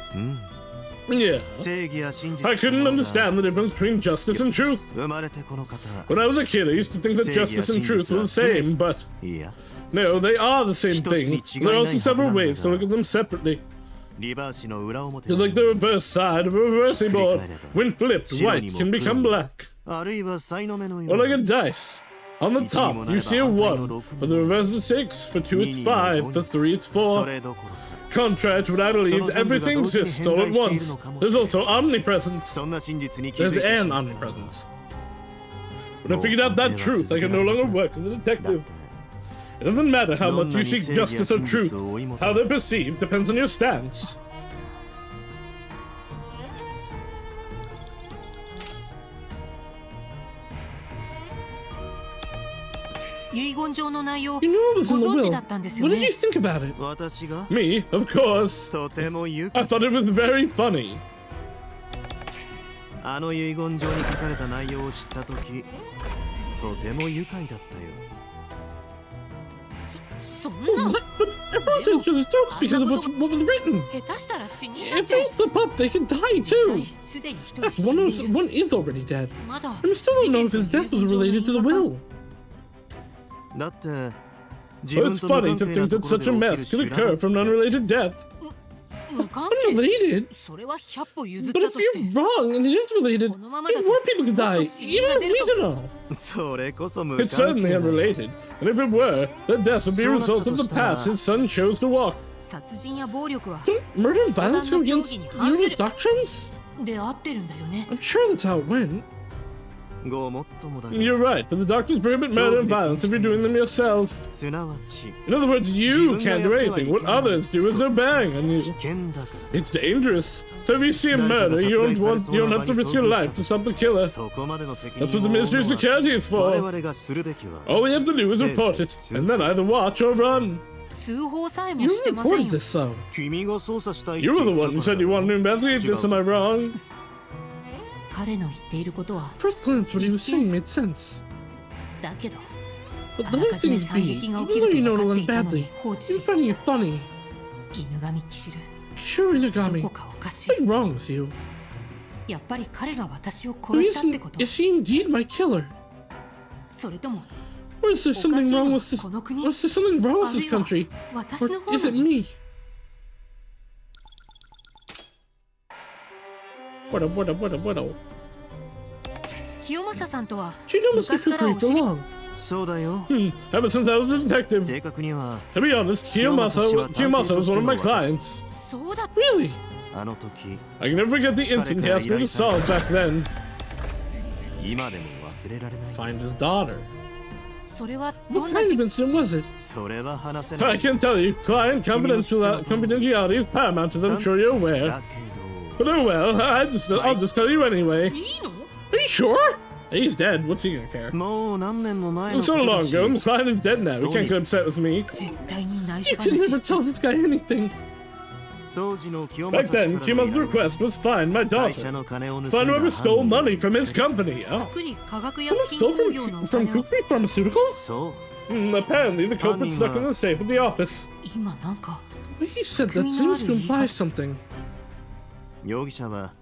Yeah. 正義や真実 I couldn't understand the difference between justice and truth. 生まれてこの方 When I was a kid, I used to think that justice and truth were the same, but いや no, they are the same thing. There are also several ways to look at them separately. リバーシの裏表 It's like the reverse side of a reversing board. When flipped, white can become black. あるいは才の目のよ Or う like a に dice. On the top, you see a 1. For the reverse, it's 6. For 2, it's 5. For 3, it's そ 4. れどころか Contrary to what I believed, everything exists all at once. There's also omnipresence. そんな真実に気づ There's いてし an まう omnipresence. When I figured out that truth, I could no longer work as a だっ detective. て It doesn't matter how much you seek justice or truth. How they're perceived depends on your stance. 遺言状の内容 You knew it ご was in the 存知 will. だったんですよ What did ね you think about it? 私が Me, of course. とても愉 I 快 thought it was very funny. あの遺言状に書かれた内容を知った時とても愉快だったよそんな But everyone's into the jokes because of what was written. 下手したら死に If they slip up, they can die 実 too. 際すでに一人 Heck, 死んでいる one is already dead. まだ And we still don't know if his death was related to the will. だって自 Well, 分 it's と無 funny 関 to 係 think なと that ころ such で a 起 mess きる could 修羅 occur だっ from て unrelated death. 無関係 Unrelated? それは100歩譲っ But た if として you're wrong and it is related, even more people could die, even if we don't know. それこそ無 It's 関 certainly 係だ unrelated, and if it were, their death would be a result of the path his son chose to walk. 殺人や暴力は Don't murder and violence go against Zero's doctrines? で合ってるんだよね I'm sure that's how it went. ごもっともだが You're right, but the doctrines prohibit murder and violence if you're doing them yourself. すなわち In other words, you can't do anything. What others do is no bearing on 危 you. 険だから It's dangerous. So if you see a murder, you don't have to risk your life to stop the killer. そこまでの責 That's 任 what the を負う Ministry of のは Security is 我 for. 々がするべきは All we have to do is report it, and then either watch or run. 通報さえも You してません reported よ this, so. 君が捜査したい You were the one who said you wanted to investigate this, am I wrong? 彼の言っていることは First glance, what he was saying made sense. だけど But あ the ら way かじめ things 惨 be, 劇 even が起き though る you と know 分 it'll かって end いたの badly, に放置 you're し finding it funny. 犬神騎士る Sure, ど Inagami, こかおかし what's い wrong with you? やっぱり彼が私を Or 殺したってこと is he indeed my killer? それとも Or is there something wrong with this? この国 Or is there something wrong あ with る this いは country? 私 Or の方 is な it の me? What? 清正さんとは She knew Mr. 昔から Kukuri お for 知り long. そうだよ Ever since I was a detective. 正確には To be honest, Kiyomasa was one of my clients. そうだ Really? あの時 I can never forget the incident he asked me to solve back then. 今でも忘れられない Find his daughter. それはど What んな kind 事 of incident was it? それは話せな I い can tell you, client confidentiality is paramount to them, I'm sure you're aware. だけ But oh well, I'll just tell you anyway. いいの Are you sure? He's dead, what's he gonna care? どもう何年も前の So こと long だし ago, the client is dead now, he can't get upset with me. 絶対に内緒 You can never 話しちゃ tell this guy anything. Back then, Kiyomasa's request was find my daughter. Find whoever stole money from his company. Oh. くり化学薬 Someone 品 stole 工業の from お金を Kukri Pharmaceuticals? そう Apparently, the culprit stuck in the safe at the office. 今なんか What he said that seems to imply something. 容疑者は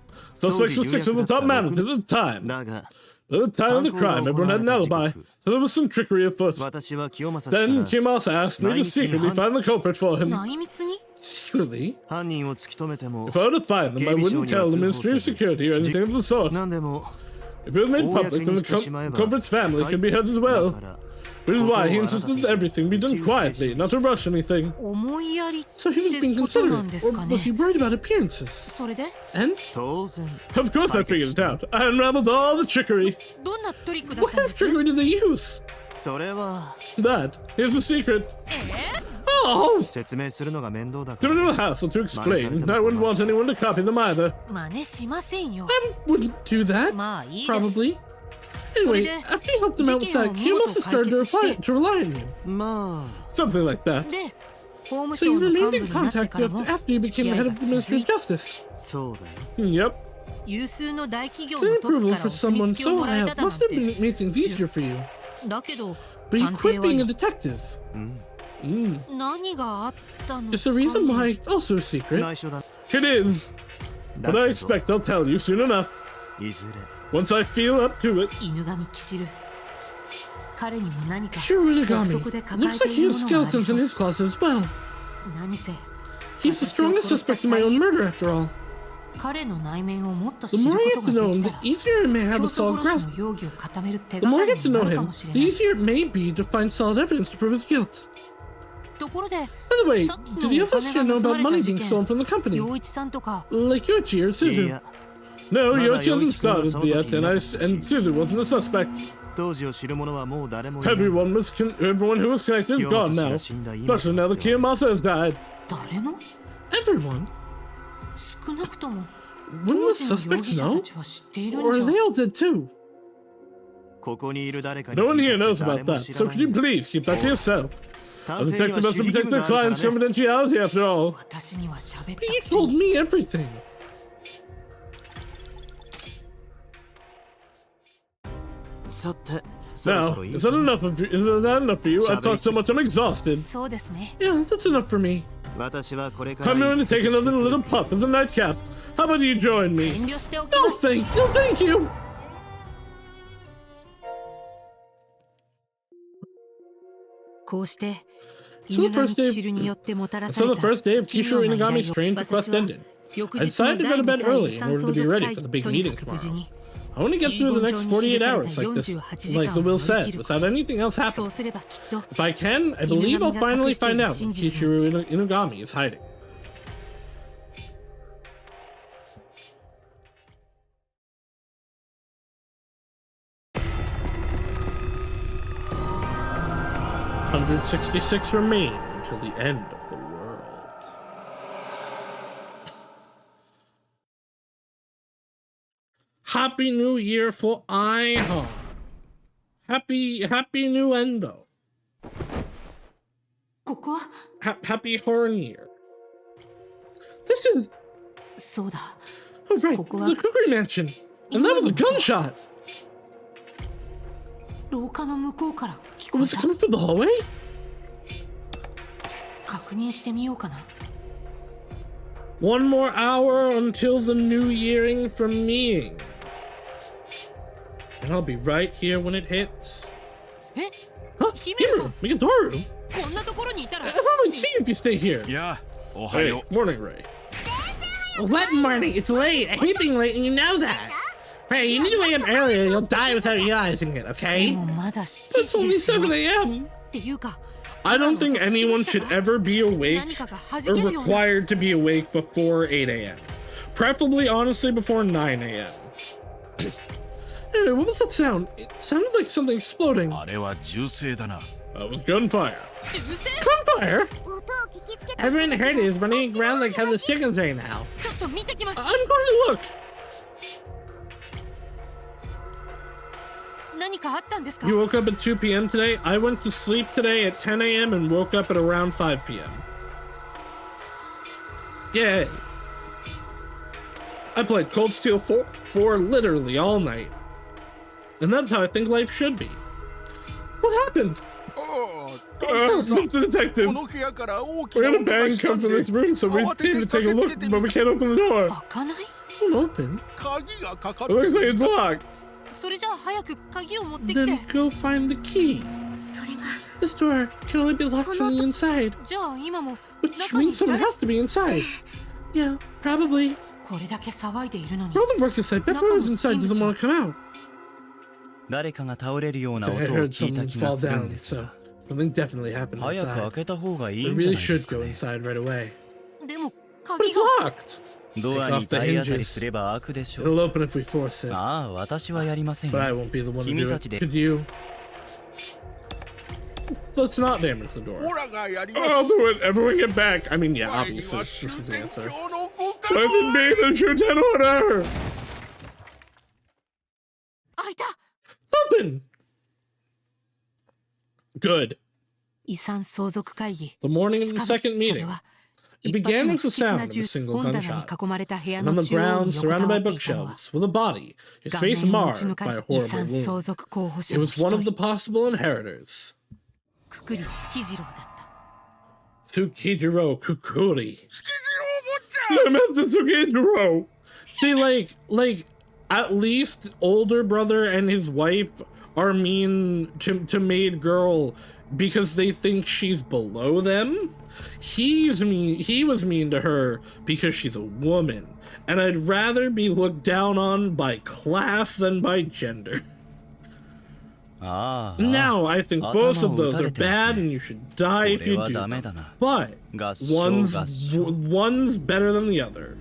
Suspects were 6 of the top managers at the time. だが At the time of the crime, everyone had an alibi, so there was some trickery afoot. 私は清正氏か Then ら Kiyomasa asked me to secretly find the culprit for him. 内密に Secretly? 犯人を突き止めても If I were to find them, I wouldn't tell the Ministry of Security or anything of the sort. 何でも If it was made public, then the culprit's family could be held as well. Which is why he insisted that everything be done quietly, not to rush anything. 思いやりっ So he was て being ことなん considerate, です or か was ね he worried about appearances? それで And? 当然 Of course I figured it out. I unraveled all the trickery. どんなトリックだっ What たん kind で of す trickery did they use? それは That is the secret. Oh! 説明するのが面倒だか Give ら it a hassle to explain. I wouldn't want anyone to copy them either. 真似しませんよ I wouldn't do that. まあいいです Probably. Anyway, after you helped him out with that, Kiyomasa started to rely on you. ま Something like that. で法務 So 省 you の remained 幹部 in になって contact からも after you 付 became き the 合 head い of が the Ministry 続い of Justice. あそうだよ Yep. 有数の大企業 Getting のトップ approval から for お墨 someone 付きを so もらえ high た up だなん must て have made things easier for you. だけど But you 探 quit 偵 being a は detective. 何があったの It's the reason why, also a secret. 内緒だ It is. だ But I けど expect I'll tell you soon enough. いずれ Once I feel up to it. 犬神騎士る彼にも何か Sure, 約 Inagami. 束で抱 Looks えて like い he る has ものがあり skeletons そ in う his closet as well. 何せ He's the strongest suspect in my own murder, after all. 彼の内面をもっと The 知る more I こ get と to が know で him, き the たら easier I may have 競 a 争 solid 殺し grasp. の容疑を固める手 The が more か I り get to にな know るか him, もしれ the ない easier it may be to find solid evidence to prove his guilt. ところで By the way, さっき do の the お others 金 here が know 盗ま about れた money 事 being stolen 件 from the company? 陽一さんとか Like Yoichi or い Suzu? や No, Mada Yoichi hasn't Yoichi-kun started yet, and Suzu wasn't a suspect. 当時を知る者はもう誰もいない Everyone who was connected is gone now. Especially now that Kiyomasa has died. 誰も Everyone? 少なくとも Wouldn't 当 the 時の容疑 suspects 者 know? たちは知っている Or んじ are ゃ they all dead too? ここにいる誰かに No one 聞い here たっ knows て about 誰も that, 知 so らな could い you please keep that to yourself? 探 A 偵に detective は must 守秘義 protect 務 their がある client's からね confidentiality after all. 私には喋った But you くせに told me everything. Now, is that enough of you? Is that enough for you? I've talked so much I'm exhausted. そうですね Yeah, that's enough for me. 私はこれから I'm going to take another little puff of the nightcap. How about you join 遠 me? 慮しておき No, ます thank you. こうして So 犬 the 神 first 騎 day, 士によってもたらさ so れ the た first day of 奇 Kishiro 妙な依 Inagami's 頼を strange request 私は ended. 翌 I 日の decided to 第 go to 2 bed 回 early 遺 in 産 order 相 to be 続 ready 会 for the 議 big とに meeting かく tomorrow. 無事に I want to get 遺 through the 言 next 状に記 48 され hours た like this, 48時 like 間 the を will 乗り切 said, る without anything else そ happening. うすればきっと If I can, I believe I'll finally find out where Kishiro Inagami is hiding. $166 remain until the end of the world. Happy New Year for Ihan. Happy New Endo. ここは Happy Horn Year. This is そうだ oh right, the Kukri Mansion, and that was a gunshot. 廊下の向こうから聞こえ Was it た coming from the hallway? 確認してみようかな One more hour until the new yearing from meing. And I'll be right here when it hits. え Huh? 姫野さん Himuro, Mikadoru? こんなところにいたら I thought I'd see you if you stay here. いやおは Hey, よ morning, Ray. What morning? It's late. I hate being late and you know that. Ray, you need to wake up earlier or you'll die without realizing it, で okay? もまだ7 It's 時 only ですよ 7 a.m. っていうか I don't think anyone should ever be awake or required to be awake before 8 a.m. Preferably, honestly, before 9 a.m. Anyway, what was that sound? It sounded like something exploding. あれは銃声だな That was gunfire. 銃声 Gunfire? 音を聞きつけた Everyone heard it is running around like headless chickens right now. ちょっと見てきます I'm going to look. 何かあったんですか You woke up at 2 p.m. today? I went to sleep today at 10 a.m. and woke up at around 5 p.m. Yay. I played Cold Steel 4 literally all night. And that's how I think life should be. What happened? Mr. Detective, we had a bang come from this room, so we came to take a look, but we can't open the door. It won't open. It looks like it's locked. Then go find the key. This door can only be locked from the inside. Which means someone has to be inside. Yeah, probably. All the workers say whoever's inside doesn't want to come out. I heard someone fall down, so something definitely happened inside. We really should go inside right away. But it's locked! Take off the hinges. It'll open if we force it. But I won't be the one to do it. Could you? Let's not damage the door. I'll do it. Everyone get back. I mean, yeah, obviously this was the answer. Let it be the Shuten Order! Open! Good. The morning of the second meeting. It began with the sound of a single gunshot. And on the ground, surrounded by bookshelves, with a body, his face marred by a horrible wound. It was one of the possible inheritors. Tsukijiro Kukuri. Master Tsukijiro! See, like, at least older brother and his wife are mean to maid girl because they think she's below them. He was mean to her because she's a woman, and I'd rather be looked down on by class than by gender. Now I think both of those are bad and you should die if you do them. But one's better than the other.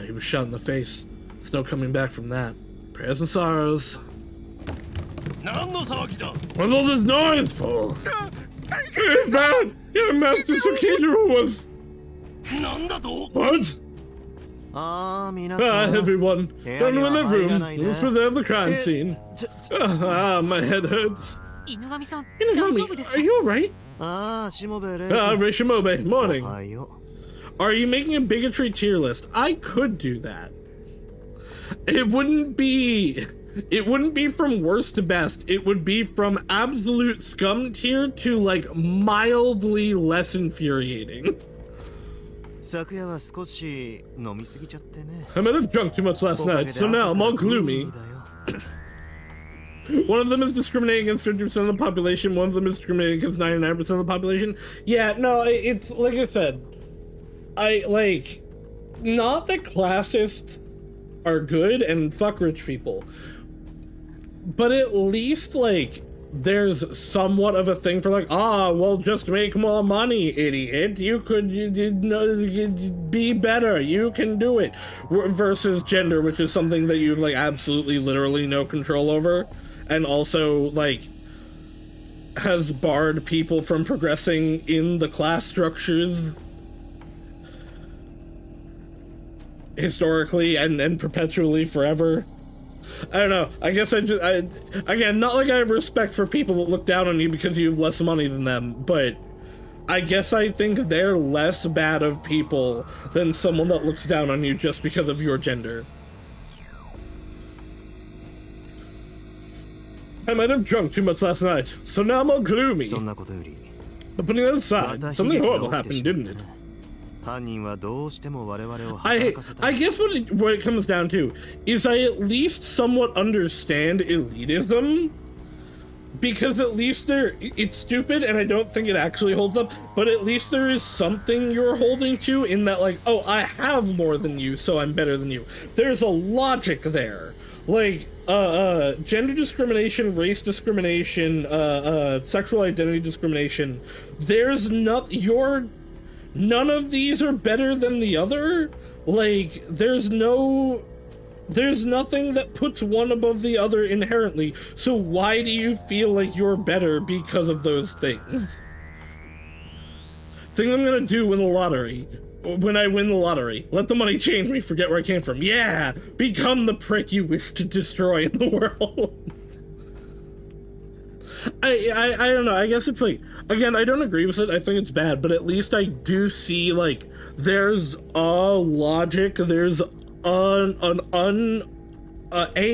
He was shot in the face. There's no coming back from that. Prayers and sorrows. What's all this noise for? It's bad! Yeah, Master Tsukijiro was... What? Everyone, everyone in the room. Let's preserve the crime scene. My head hurts. Inugami, are you alright? Shimobe, morning. Are you making a bigotry tier list? I could do that. It wouldn't be from worst to best. It would be from absolute scum tier to like mildly less infuriating. I might have drunk too much last night, so now I'm all gloomy. One of them is discriminating against 50% of the population, one of them is discriminating against 99% of the population. Yeah, no, it's like I said, not that classists are good and fuck rich people, but at least like there's somewhat of a thing for like, well, just make more money, idiot. You could be better. You can do it. Versus gender, which is something that you have like absolutely literally no control over, and also like has barred people from progressing in the class structures historically and perpetually forever. I don't know. I guess again, not like I have respect for people that look down on you because you have less money than them, but I guess I think they're less bad of people than someone that looks down on you just because of your gender. I might have drunk too much last night, so now I'm all gloomy. But putting that aside, something horrible happened, didn't it? I guess what it comes down to is I at least somewhat understand elitism, because at least it's stupid and I don't think it actually holds up, but at least there is something you're holding to in that like, oh, I have more than you, so I'm better than you. There's a logic there. Like, gender discrimination, race discrimination, sexual identity discrimination, none of these are better than the other. Like, there's nothing that puts one above the other inherently. So why do you feel like you're better because of those things? Thing I'm gonna do when I win the lottery. Let the money change me, forget where I came from. Yeah! Become the prick you wish to destroy in the world. I don't know, I guess it's like, Again, I don't agree with it. I think it's bad, but at least I do see, like, there's a logic, there's a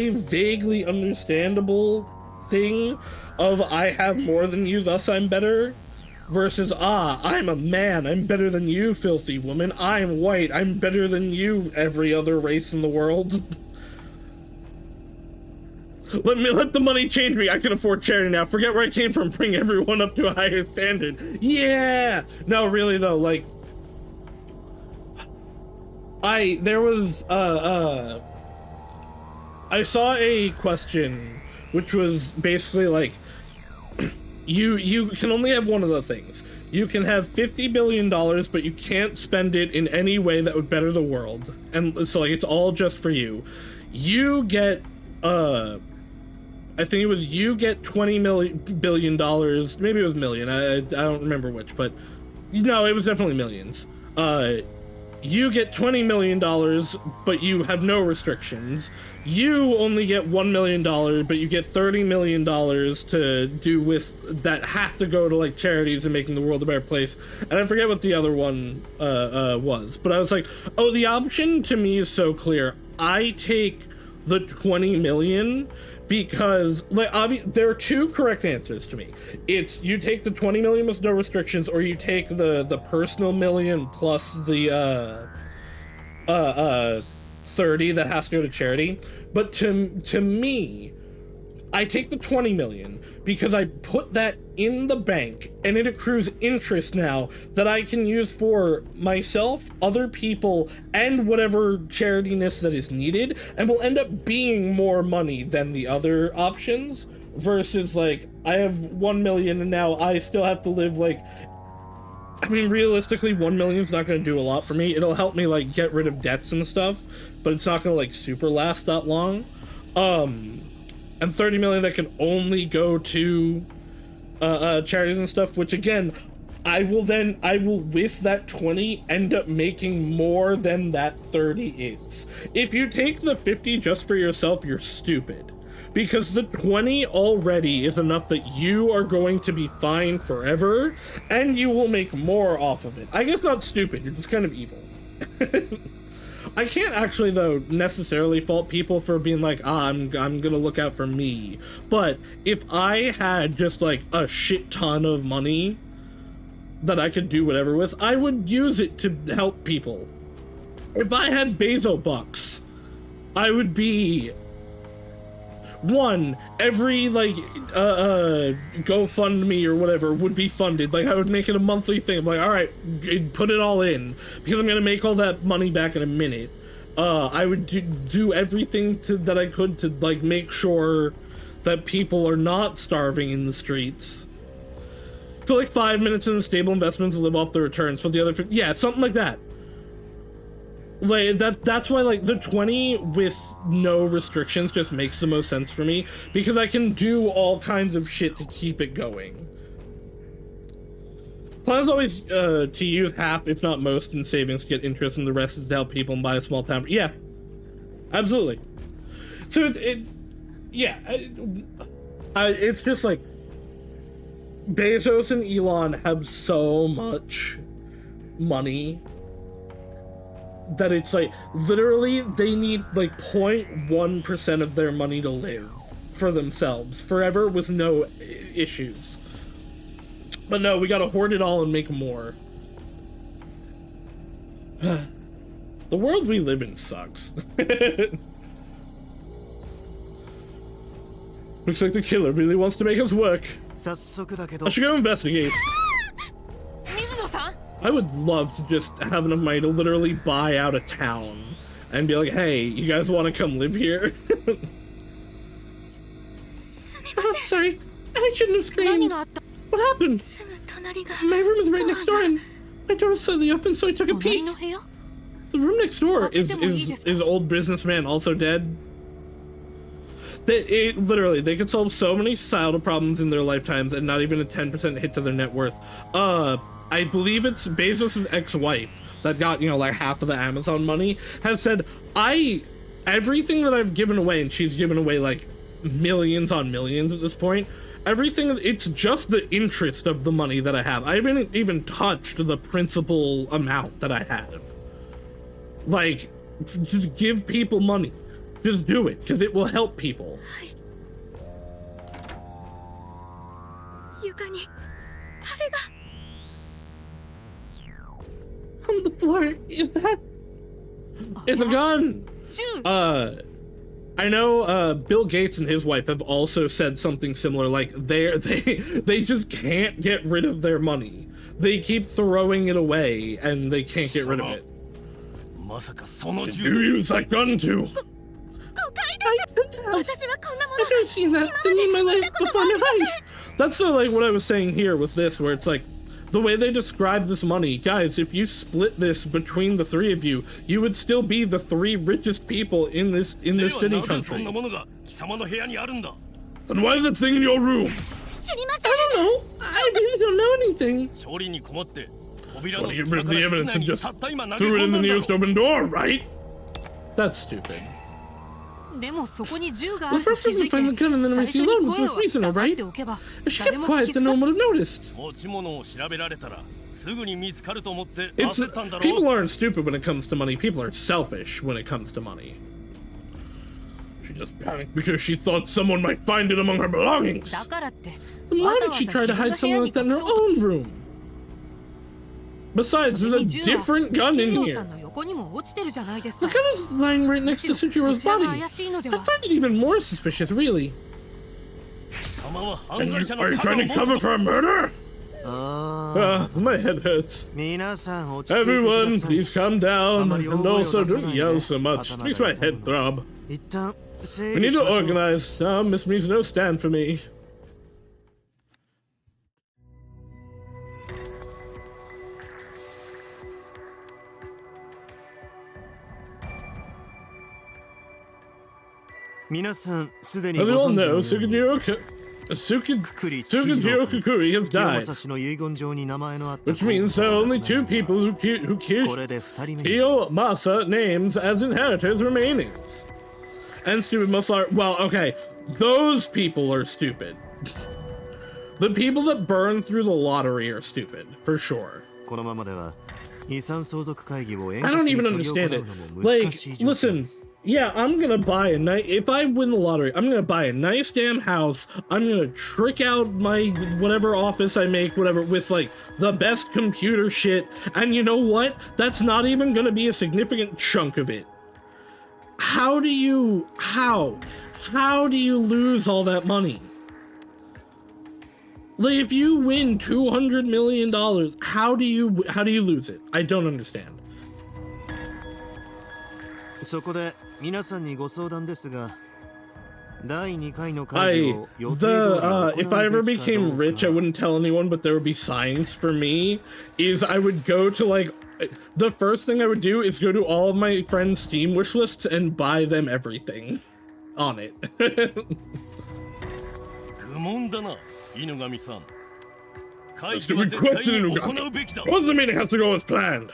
vaguely understandable thing of I have more than you, thus I'm better, versus, I'm a man, I'm better than you, filthy woman, I'm white, I'm better than you, every other race in the world. Let the money change me. I can afford charity now. Forget where I came from. Bring everyone up to a higher standard. Yeah. No, really though. Like, I saw a question which was basically like, you can only have one of the things. You can have $50 billion, but you can't spend it in any way that would better the world. And so like it's all just for you. You get I think it was you get $20 billion, maybe it was million, I don't remember which, but no, it was definitely millions. You get $20 million, but you have no restrictions. You only get $1 million, but you get $30 million to do with that have to go to like charities and making the world a better place. And I forget what the other one was, but I was like, oh, the option to me is so clear. I take the 20 million because like there are two correct answers to me. It's you take the 20 million with no restrictions, or you take the personal million plus the 30 that has to go to charity. But to me, I take the 20 million because I put that in the bank and it accrues interest now that I can use for myself, other people, and whatever charityness that is needed, and will end up being more money than the other options versus like I have 1 million and now I still have to live like, I mean, realistically, 1 million is not going to do a lot for me. It'll help me like get rid of debts and stuff, but it's not going to like super last that long. And 30 million that can only go to charities and stuff, which again, I will with that 20 end up making more than that 30 is. If you take the 50 just for yourself, you're stupid. Because the 20 already is enough that you are going to be fine forever, and you will make more off of it. I guess not stupid, you're just kind of evil. I can't actually, though, necessarily fault people for being like, I'm gonna look out for me. But if I had just, like, a shit ton of money that I could do whatever with, I would use it to help people. If I had Bezo bucks, I would be... One, every, like, GoFundMe or whatever would be funded. Like, I would make it a monthly thing. I'm like, alright, put it all in. Because I'm gonna make all that money back in a minute. I would do everything that I could to, like, make sure that people are not starving in the streets. Put, like, 5 minutes in stable investments and live off the returns. But the other... Yeah, something like that. Like, that's why, like, the 20 with no restrictions just makes the most sense for me, because I can do all kinds of shit to keep it going. Plan is always to use half, if not most, in savings to get interest, and the rest is to help people and buy a small town. Yeah, absolutely. So it's just like, Bezos and Elon have so much money that it's like, literally, they need like 0.1% of their money to live for themselves forever with no issues. But no, we gotta hoard it all and make more. The world we live in sucks. Looks like the killer really wants to make us work. I should go investigate. I would love to just have enough money to literally buy out a town and be like, hey, you guys want to come live here? Oh, sorry, I shouldn't have screamed. What happened? My room is right next door and my door was suddenly open, so I took a peek. The room next door is old businessman also dead. Literally, they could solve so many societal problems in their lifetimes and not even a 10% hit to their net worth. I believe it's Bezos' ex-wife that got, you know, like half of the Amazon money, has said, everything that I've given away, and she's given away like millions on millions at this point, everything, it's just the interest of the money that I have. I haven't even touched the principal amount that I have. Like, just give people money. Just do it, because it will help people. On the floor, is that? It's a gun! I know Bill Gates and his wife have also said something similar, like they just can't get rid of their money. They keep throwing it away and they can't get rid of it. You use that gun too. I've never seen that thing in my life before in my life. That's like what I was saying here with this, where it's like the way they describe this money, guys, if you split this between the three of you, you would still be the three richest people in this city country. Then why is that thing in your room? I don't know. I really don't know anything. Well, you read the evidence and just threw it in the nearest open door, right? That's stupid. The first person to find the gun and then receive loan was most recent, right? If she kept quiet, then no one would have noticed. People aren't stupid when it comes to money. People are selfish when it comes to money. She just panicked because she thought someone might find it among her belongings. Then why did she try to hide something like that in her own room? Besides, there's a different gun in here. The gun is lying right next to Tsuchiro's body. I find it even more suspicious, really. Are you trying to cover for a murder? My head hurts. Everyone, please calm down, and also don't yell so much. It makes my head throb. We need to organize. Miss Mizuno, stand for me. As you all know, Sukadiro Kukuri has died, which means there are only two people who Kiyomasa names as inheritors remaining. And stupid most are, well, okay, those people are stupid. The people that burn through the lottery are stupid, for sure. I don't even understand it. Like, listen, yeah, I'm gonna buy a nice, if I win the lottery, I'm gonna buy a nice damn house, I'm gonna trick out my whatever office I make, whatever, with like the best computer shit, and you know what? That's not even gonna be a significant chunk of it. How do you lose all that money? Like, if you win $200 million, how do you lose it? I don't understand. If I ever became rich, I wouldn't tell anyone, but there would be signs for me, is I would go to, like, the first thing I would do is go to all of my friends' Steam wish lists and buy them everything on it. Stupid question, Inugami. What's the meeting has to go as planned?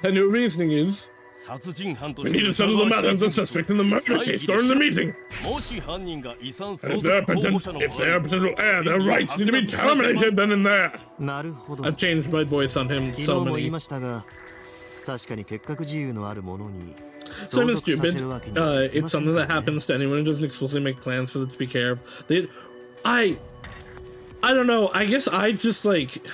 And your reasoning is, we need to settle the matter of the suspect in the murder case during the meeting. If they are potential heir, their rights need to be terminated then and there. I've changed my voice on him so many. Simon stupid. It's something that happens to anyone who doesn't explicitly make plans for them to be care of. I don't know. I guess I just like.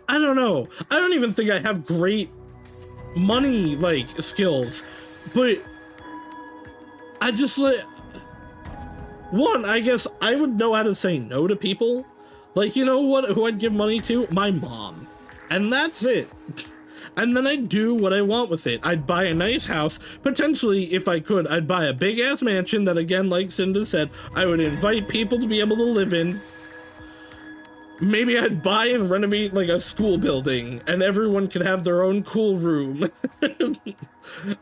I don't know. I don't even think I have great money, like, skills. But I just, like... One, I guess I would know how to say no to people. Like, you know what? Who I'd give money to? My mom. And that's it. And then I'd do what I want with it. I'd buy a nice house. Potentially, if I could, I'd buy a big-ass mansion that, again, like Cinda said, I would invite people to be able to live in. Maybe I'd buy and renovate, like, a school building, and everyone could have their own cool room.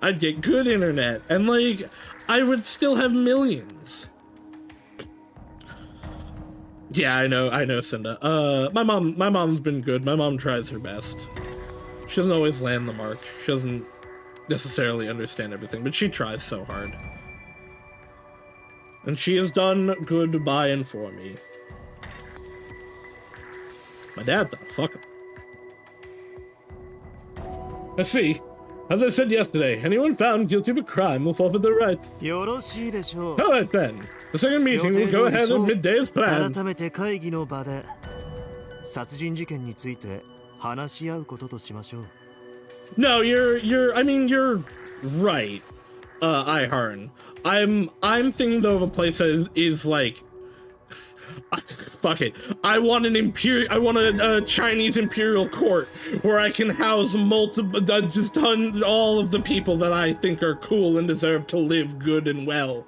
I'd get good internet, and, like, I would still have millions. Yeah, I know, Cinda. My mom's been good. My mom tries her best. She doesn't always land the mark. She doesn't necessarily understand everything, but she tries so hard. And she has done good buying for me. My dad thought, fuck him. Let's see. As I said yesterday, anyone found guilty of a crime will forfeit their right. よろしいでしょう。 Alright then. The second meeting will go ahead at midday as planned. 改めて会議の場で殺人事件について話し合うこととしましょう。 No, you're right, Iharn. I'm thinking though of a place that is like, fuck it. I want a Chinese imperial court where I can house all of the people that I think are cool and deserve to live good and well.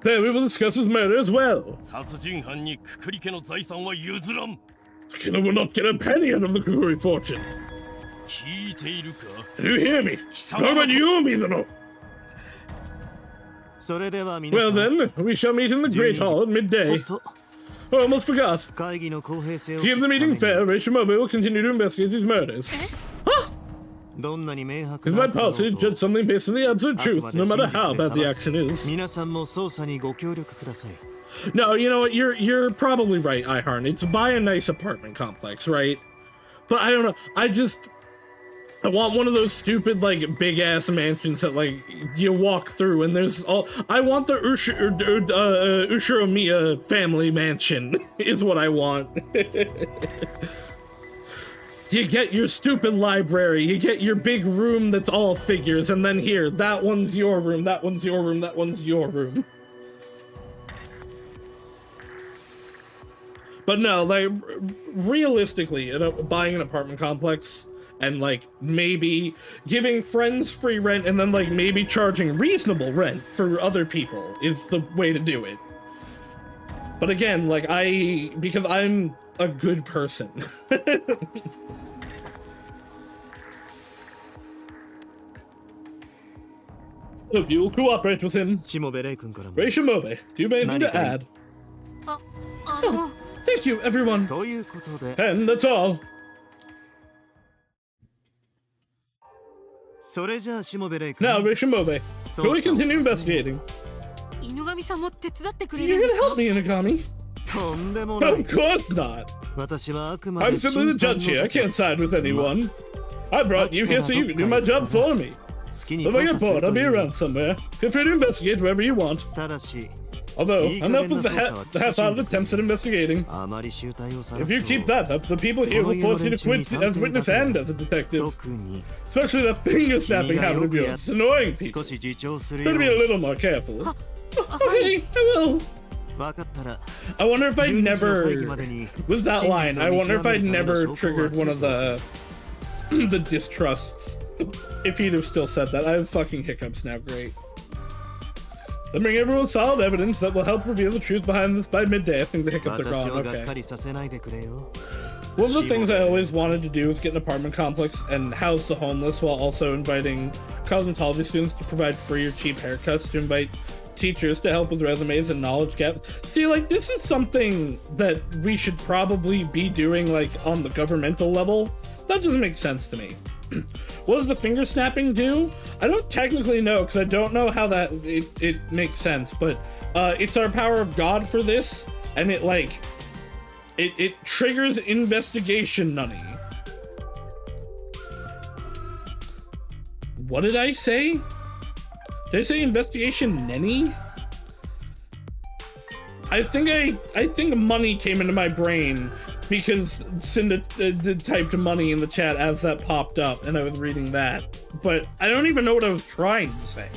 Then we will discuss his murder as well. 殺人犯にくくり家の財産は譲らん。 Killer will not get a penny out of the Kukuri fortune. 聞いているか? Do you hear me? Well then, we shall meet in the Great Hall at midday. I almost forgot. To keep the meeting fair, Reishimobe will continue to investigate these murders. Huh? It's my policy to judge something based on the absolute truth, no matter how bad the action is. No, you know what? You're probably right, Iharn. It's buy a nice apartment complex, right? But I don't know. I want one of those stupid, like, big-ass mansions that, like, you walk through and there's all... I want the Ushiromiya family mansion, is what I want. You get your stupid library, you get your big room that's all figures, and then here, that one's your room, that one's your room, that one's your room. But no, like, realistically, buying an apartment complex... and, like, maybe giving friends free rent and then, like, maybe charging reasonable rent for other people is the way to do it. But again, like, because I'm a good person. If you will cooperate with him. Reishimobe, do you have anything to add? Oh, thank you, everyone. And that's all. Now, Reishimobe, can we continue investigating? You're gonna help me, Inagami? Of course not. I'm simply the judge here. I can't side with anyone. I brought you here so you can do my job for me. If I get bored, I'll be around somewhere. Feel free to investigate wherever you want. Although, enough with the half-hearted attempts at investigating. If you keep that up, the people here will force you to quit as witness and as a detective. Especially that finger-snapping habit of yours. It's annoying people. Better be a little more careful. Okay, I will. I wonder if I never... Was that line? I wonder if I'd never triggered one of the distrusts. If he'd have still said that. I have fucking hiccups now, great. Then bring everyone solid evidence that will help reveal the truth behind this by midday. I think the hiccups are gone, okay. One of the things I always wanted to do was get an apartment complex and house the homeless while also inviting cosmetology students to provide free or cheap haircuts, to invite teachers to help with resumes and knowledge gaps. See, like, this is something that we should probably be doing, like, on the governmental level. That doesn't make sense to me. What does the finger snapping do? I don't technically know, because I don't know how that it makes sense, but it's our power of God for this, and it, like, it triggers investigation nunny. What did I say? Did I say investigation nenny? I think money came into my brain because Cinda typed money in the chat as that popped up, and I was reading that. But I don't even know what I was trying to say.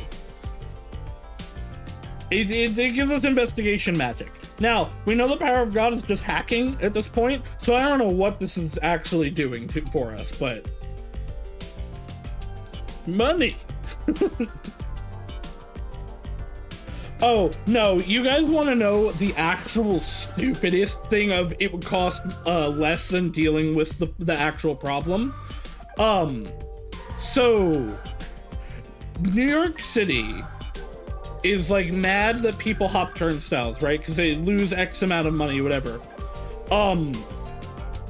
It gives us investigation magic. Now, we know the power of God is just hacking at this point, so I don't know what this is actually doing for us, but... Money! Oh, no, you guys want to know the actual stupidest thing of it would cost less than dealing with the actual problem? So, New York City is, like, mad that people hop turnstiles, right? Because they lose X amount of money, whatever.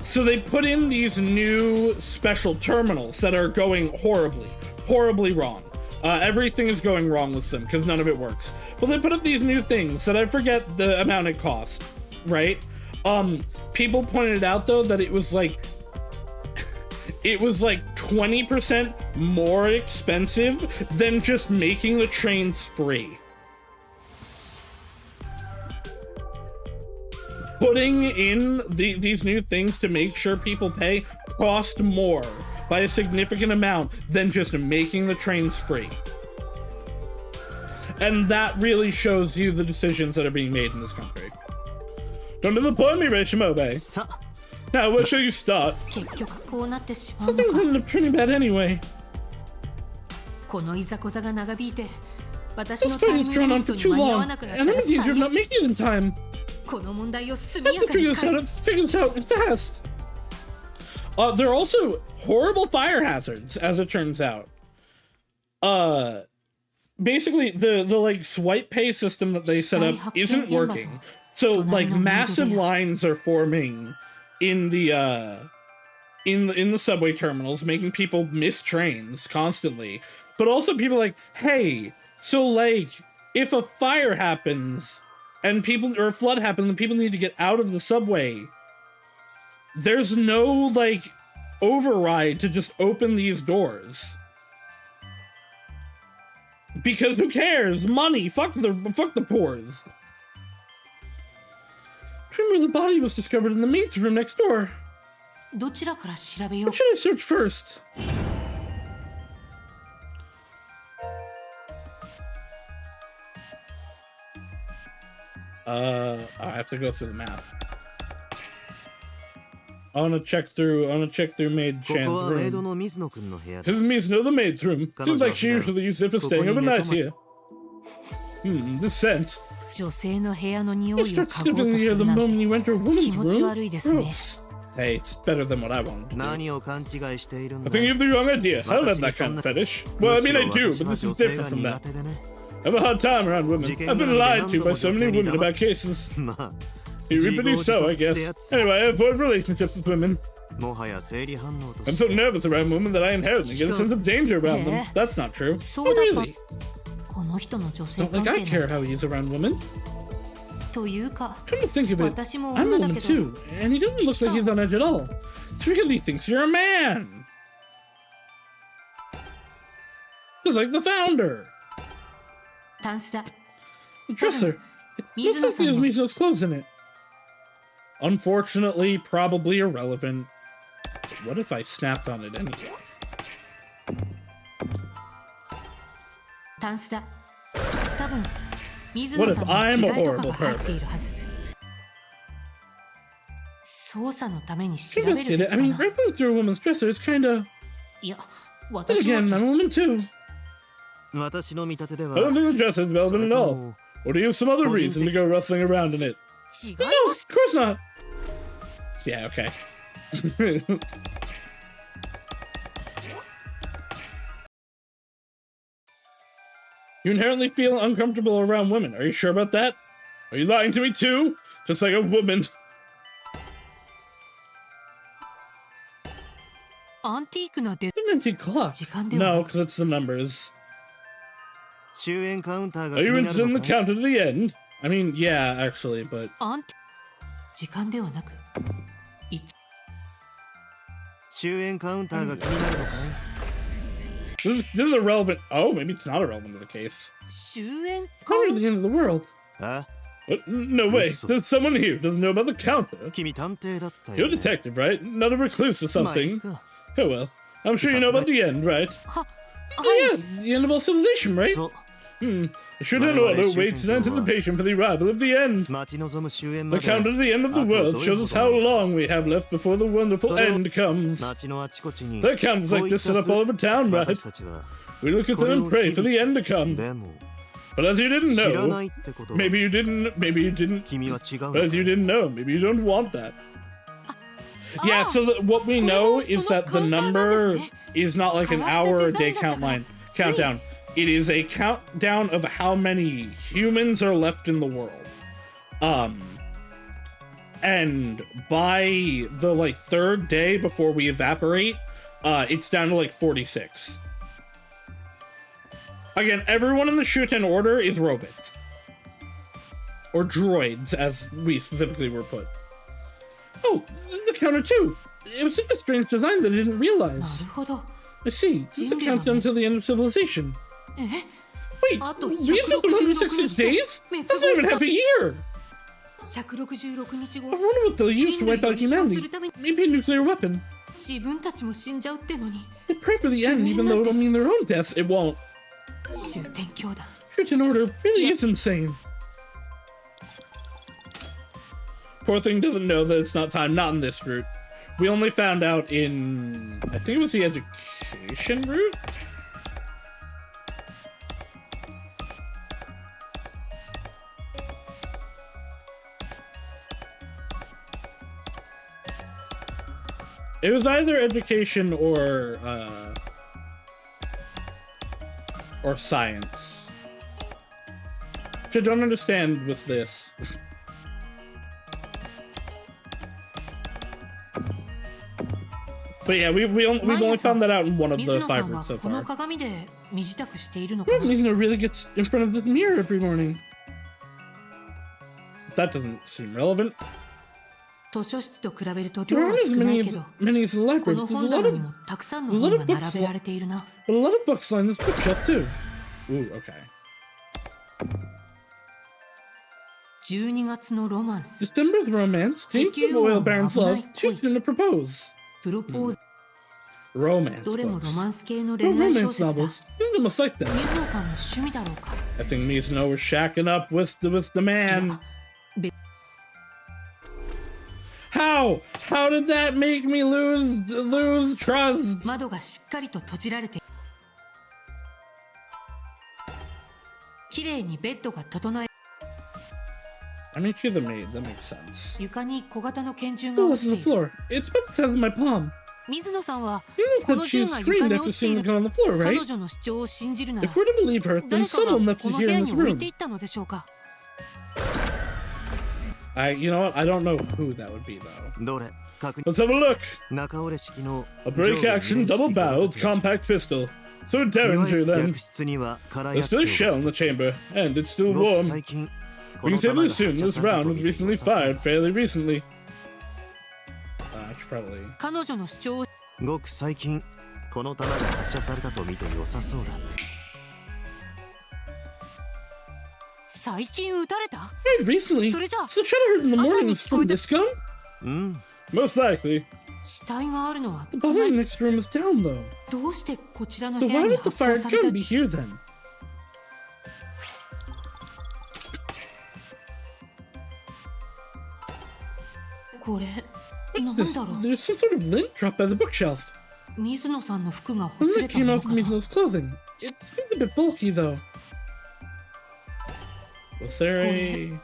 So they put in these new special terminals that are going horribly wrong. Everything is going wrong with them because none of it works. But they put up these new things that I forget the amount it cost, right? People pointed out though that it was like 20% more expensive than just making the trains free. Putting in these new things to make sure people pay cost more by a significant amount than just making the trains free. And that really shows you the decisions that are being made in this country. Don't disappoint me, Rashimobe. Now, where shall you start? Some things ended up pretty bad anyway. This fight has drawn on for too long, and I'm in danger of not making it in time. I have to figure this out fast. There are also horrible fire hazards, as it turns out. Basically, the like swipe pay system that they set up isn't working. So like massive lines are forming in the subway terminals, making people miss trains constantly. But also people like, hey, so like if a fire happens and a flood happens and people need to get out of the subway, there's no like override to just open these doors. Because who cares? Money. Fuck the poors. Remember, the body was discovered in the maid's room next door. What should I search first? I have to go through the map. I want to check through Maid Chan's room. This is Mizuno, the maid's room. Seems like she usually uses it for staying overnight here. This scent. You start sniffing the air the moment you enter a woman's room. Gross. Hey, it's better than what I wanted to do. I think you have the wrong idea. I don't have that kind of fetish. Well, I mean I do, but this is different from that. I have a hard time around women. I've been lied to by so many women about cases. You believe so, I guess. Anyway, I avoid relationships with women. I'm so nervous around women that I inherently get a sense of danger around them. That's not true. Oh, really? Don't like I care how he is around women. Come to think of it, I'm a woman too, and he doesn't look like he's on edge at all. It's because he thinks you're a man. Just like the founder. The dresser. It looks like he has Mizuno's clothes in it. Unfortunately, probably irrelevant. But what if I snapped on it anyway? What if I'm a horrible pervert? Investigate it. I mean, ripping through a woman's dresser is kinda... Then again, I'm a woman too. I don't think the dresser is relevant at all. Or do you have some other reason to go rustling around in it? No, of course not. Yeah, okay. You inherently feel uncomfortable around women. Are you sure about that? Are you lying to me too? Just like a woman. An antique clock? No, because it's the numbers. Are you interested in the count at the end? I mean, yeah, actually, but... This is irrelevant. Oh, maybe it's not irrelevant to the case. Counter at the end of the world. What? No way. There's someone here who doesn't know about the counter. You're a detective, right? Not a recluse or something. Oh well. I'm sure you know about the end, right? Yeah, the end of all civilization, right? Shuten Order waits in anticipation for the arrival of the end. The count at the end of the world shows us how long we have left before the wonderful end comes. Their count is like this set up all over town, right? We look at them and pray for the end to come. But as you didn't know, maybe you didn't, but as you didn't know, maybe you don't want that. Yeah, so what we know is that the number is not like an hour or day countdown. It is a countdown of how many humans are left in the world. And by the like third day before we evaporate, it's down to like 46. Again, everyone in the Shuten Order is robots. Or droids, as we specifically were put. Oh, this is the counter too. It was such a strange design that I didn't realize. I see. This is the countdown to the end of civilization. Wait, we have just 166 days? That's not even half a year! I wonder what they'll use to wipe out humanity. Maybe a nuclear weapon. They pray for the end, even though it'll mean their own deaths. It won't. Shuten Order really is insane. Poor thing doesn't know that it's not time. Not in this route. We only found out in... I think it was the education route? It was either education or science. Which I don't understand with this. But yeah, we've only found that out in one of the 5 routes so far. Mizuno really gets in front of the mirror every morning. That doesn't seem relevant. There aren't as many as the library, but there's a lot of books. But a lot of books on this bookshelf too. Ooh, okay. December's romance, James the Royal Baron's love, choosing to propose. Romance books. Romance novels. Mizuno must like them. I think Mizuno was shacking up with the man. How? How did that make me lose trust? I mean, she's a maid. That makes sense. Oh, it's on the floor. It's about the size of my palm. Mizuno said she screamed after seeing the gun on the floor, right? If we're to believe her, then someone left it here in this room. You know what? I don't know who that would be, though. Let's have a look! A break-action, double-barreled, compact pistol. So Derringer, then. There's still a shell in the chamber, and it's still warm. We can safely assume this round was recently fired, fairly recently. I should probably... Very recently? So try to hurt in the mornings from this gun? Most likely. The body in the next room is down, though. So why would the fired gun be here, then? There's some sort of lint dropped by the bookshelf. Something that came off of Mizuno's clothing. It seems a bit bulky, though. Was there a...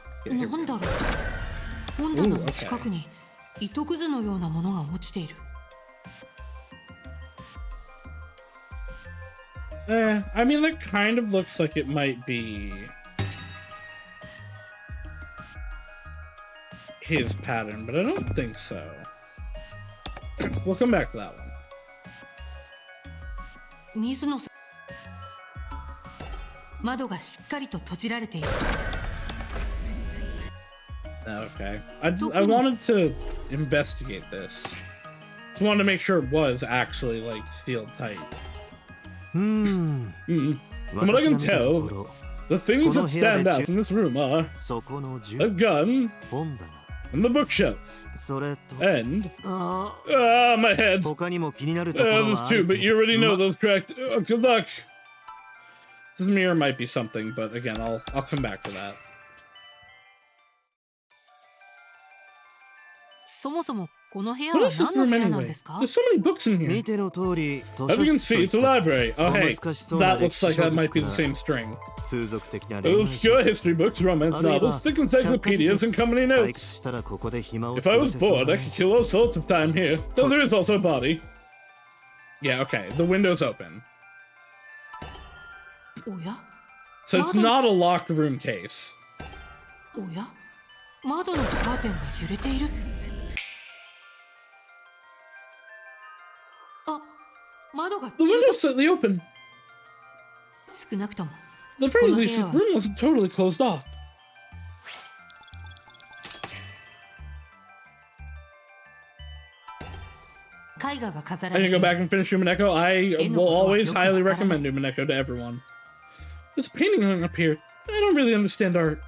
Yeah, I mean, that kind of looks like it might be his pattern, but I don't think so. We'll come back to that one. Okay. I wanted to investigate this. Just wanted to make sure it was actually, like, sealed tight. From what I can tell, the things that stand out in this room are a gun and the bookshelf. And... my head. There's two, but you already know those, correct? Good luck. This mirror might be something, but again, I'll come back for that. What is this room anyway? There's so many books in here. As you can see, it's a library. Oh hey, that looks like that might be the same string. Obscure history books, romance novels, thick encyclopedias, and company notes. If I was bored, I could kill all sorts of time here. Though there is also a body. Yeah, okay, the window's open. So it's not a locked room case. The window's slightly open. 少なくとも The very least, this room wasn't totally closed off. 絵画が飾ら I れ can て go back and finish Umineko. I will always highly recommend Umineko to everyone. There's a painting hung up here. I don't really understand art.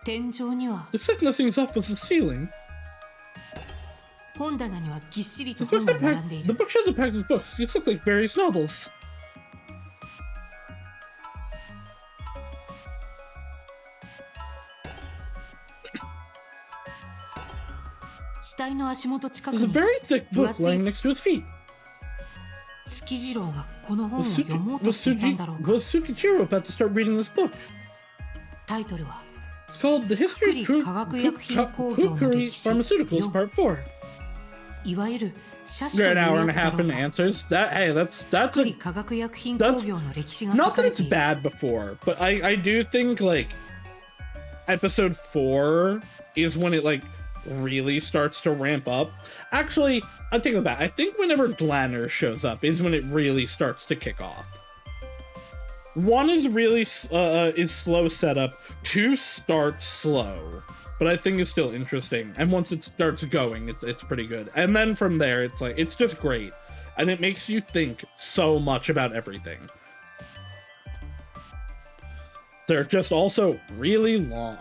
天井には Looks like nothing's up with the ceiling. 本棚にはぎっしりと The 本が並ん bookshelves でい the る。 bookshelves are packed with books. These look like various novels. 死体の足元近く There's a に very thick book lying next to his feet. 月次郎がこの本を Was 読もうとしていたんだろうか。 Sukichiro about to start reading this book? タイトルは It's called The History of 化学薬品工業の Kukuri 歴史 Pharmaceuticals Part 4. いわゆる社史と You're いう an hour や and a つだ half ろう into か。 answers. That's くり a 化学薬品工業の歴史が書 not か that れ it's ている。 bad before, but I do think like episode 4 is when it like really starts to ramp up. Actually, I'll take it back. I think whenever Glanner shows up is when it really starts to kick off. 1 is really is slow setup. 2 starts slow, but I think it's still interesting. And once it starts going, it's pretty good. And then from there, it's like it's just great, and it makes you think so much about everything. They're just also really long.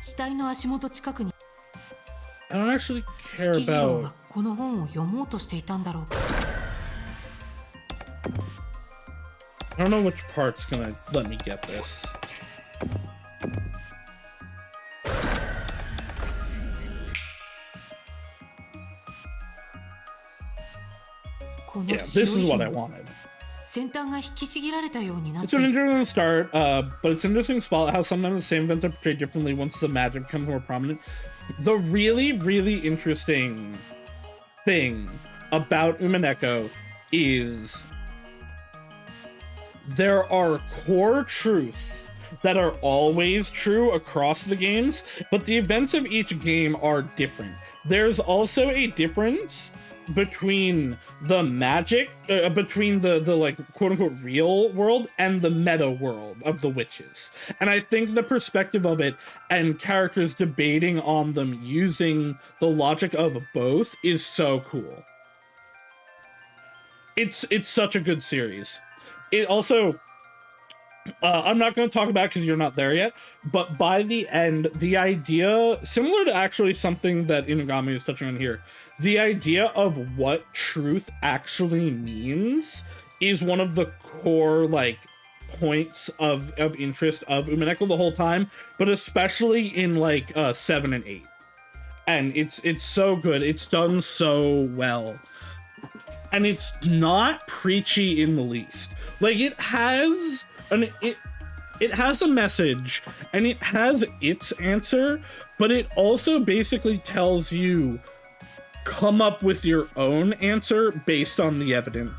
死体の足元近くに I don't actually care 月次郎 about. がこの本を読もうとしていたんだろうか。 I don't know which part's gonna let me get this. この Yeah, 白 this い is what I 紐 wanted. 先端が引きちぎられたようになっ It's て an いる。 interesting start, but it's an interesting spot how sometimes the same events are portrayed differently once the magic becomes more prominent. The really, really interesting thing about Umineko is there are core truths that are always true across the games, but the events of each game are different. There's also a difference between the magic, between the like quote unquote real world and the meta world of the witches. And I think the perspective of it and characters debating on them using the logic of both is so cool. It's such a good series. It also, I'm not going to talk about it because you're not there yet, but by the end, the idea, similar to actually something that Inugami is touching on here, the idea of what truth actually means is one of the core, like, points of interest of Umineko the whole time, but especially in, like, 7 and 8. And it's so good. It's done so well. And it's not preachy in the least. Like, it has a message, and it has its answer, but it also basically tells you, come up with your own answer based on the evidence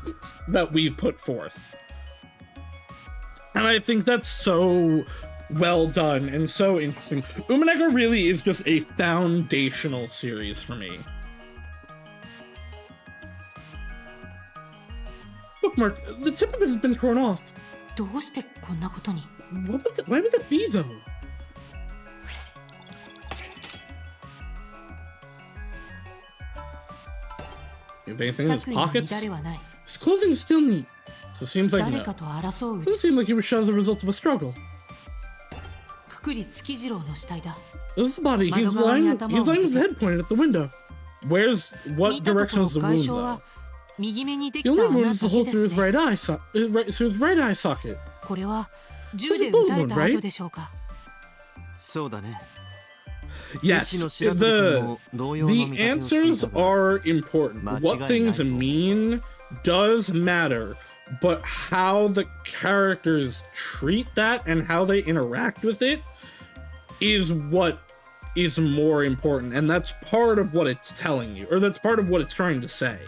that we've put forth. And I think that's so well done and so interesting. Umineko really is just a foundational series for me. Bookmark, the tip of it has been torn off. どうしてこんなことに。 Why would that be, though? You have anything in his 着衣に pockets? 乱れはない。 His clothing is still neat, so it seems like 誰 no. かと争うう Doesn't ち、 seem like he was shot as a result of a struggle. くくり月次郎の死体だ。 This body, he's lying with his head pointed at the window. What 見たとこ direction ろ is the 外 wound, 傷 though? は右目にで The きた only wound 穴 is the だ hole け through です his ね。 right eye socket. これは銃で撃たれた跡でしょうか。そうだね。 Yes, the answers are important. What things mean does matter, but how the characters treat that and how they interact with it is what is more important, and that's part of what it's telling you, or that's part of what it's trying to say.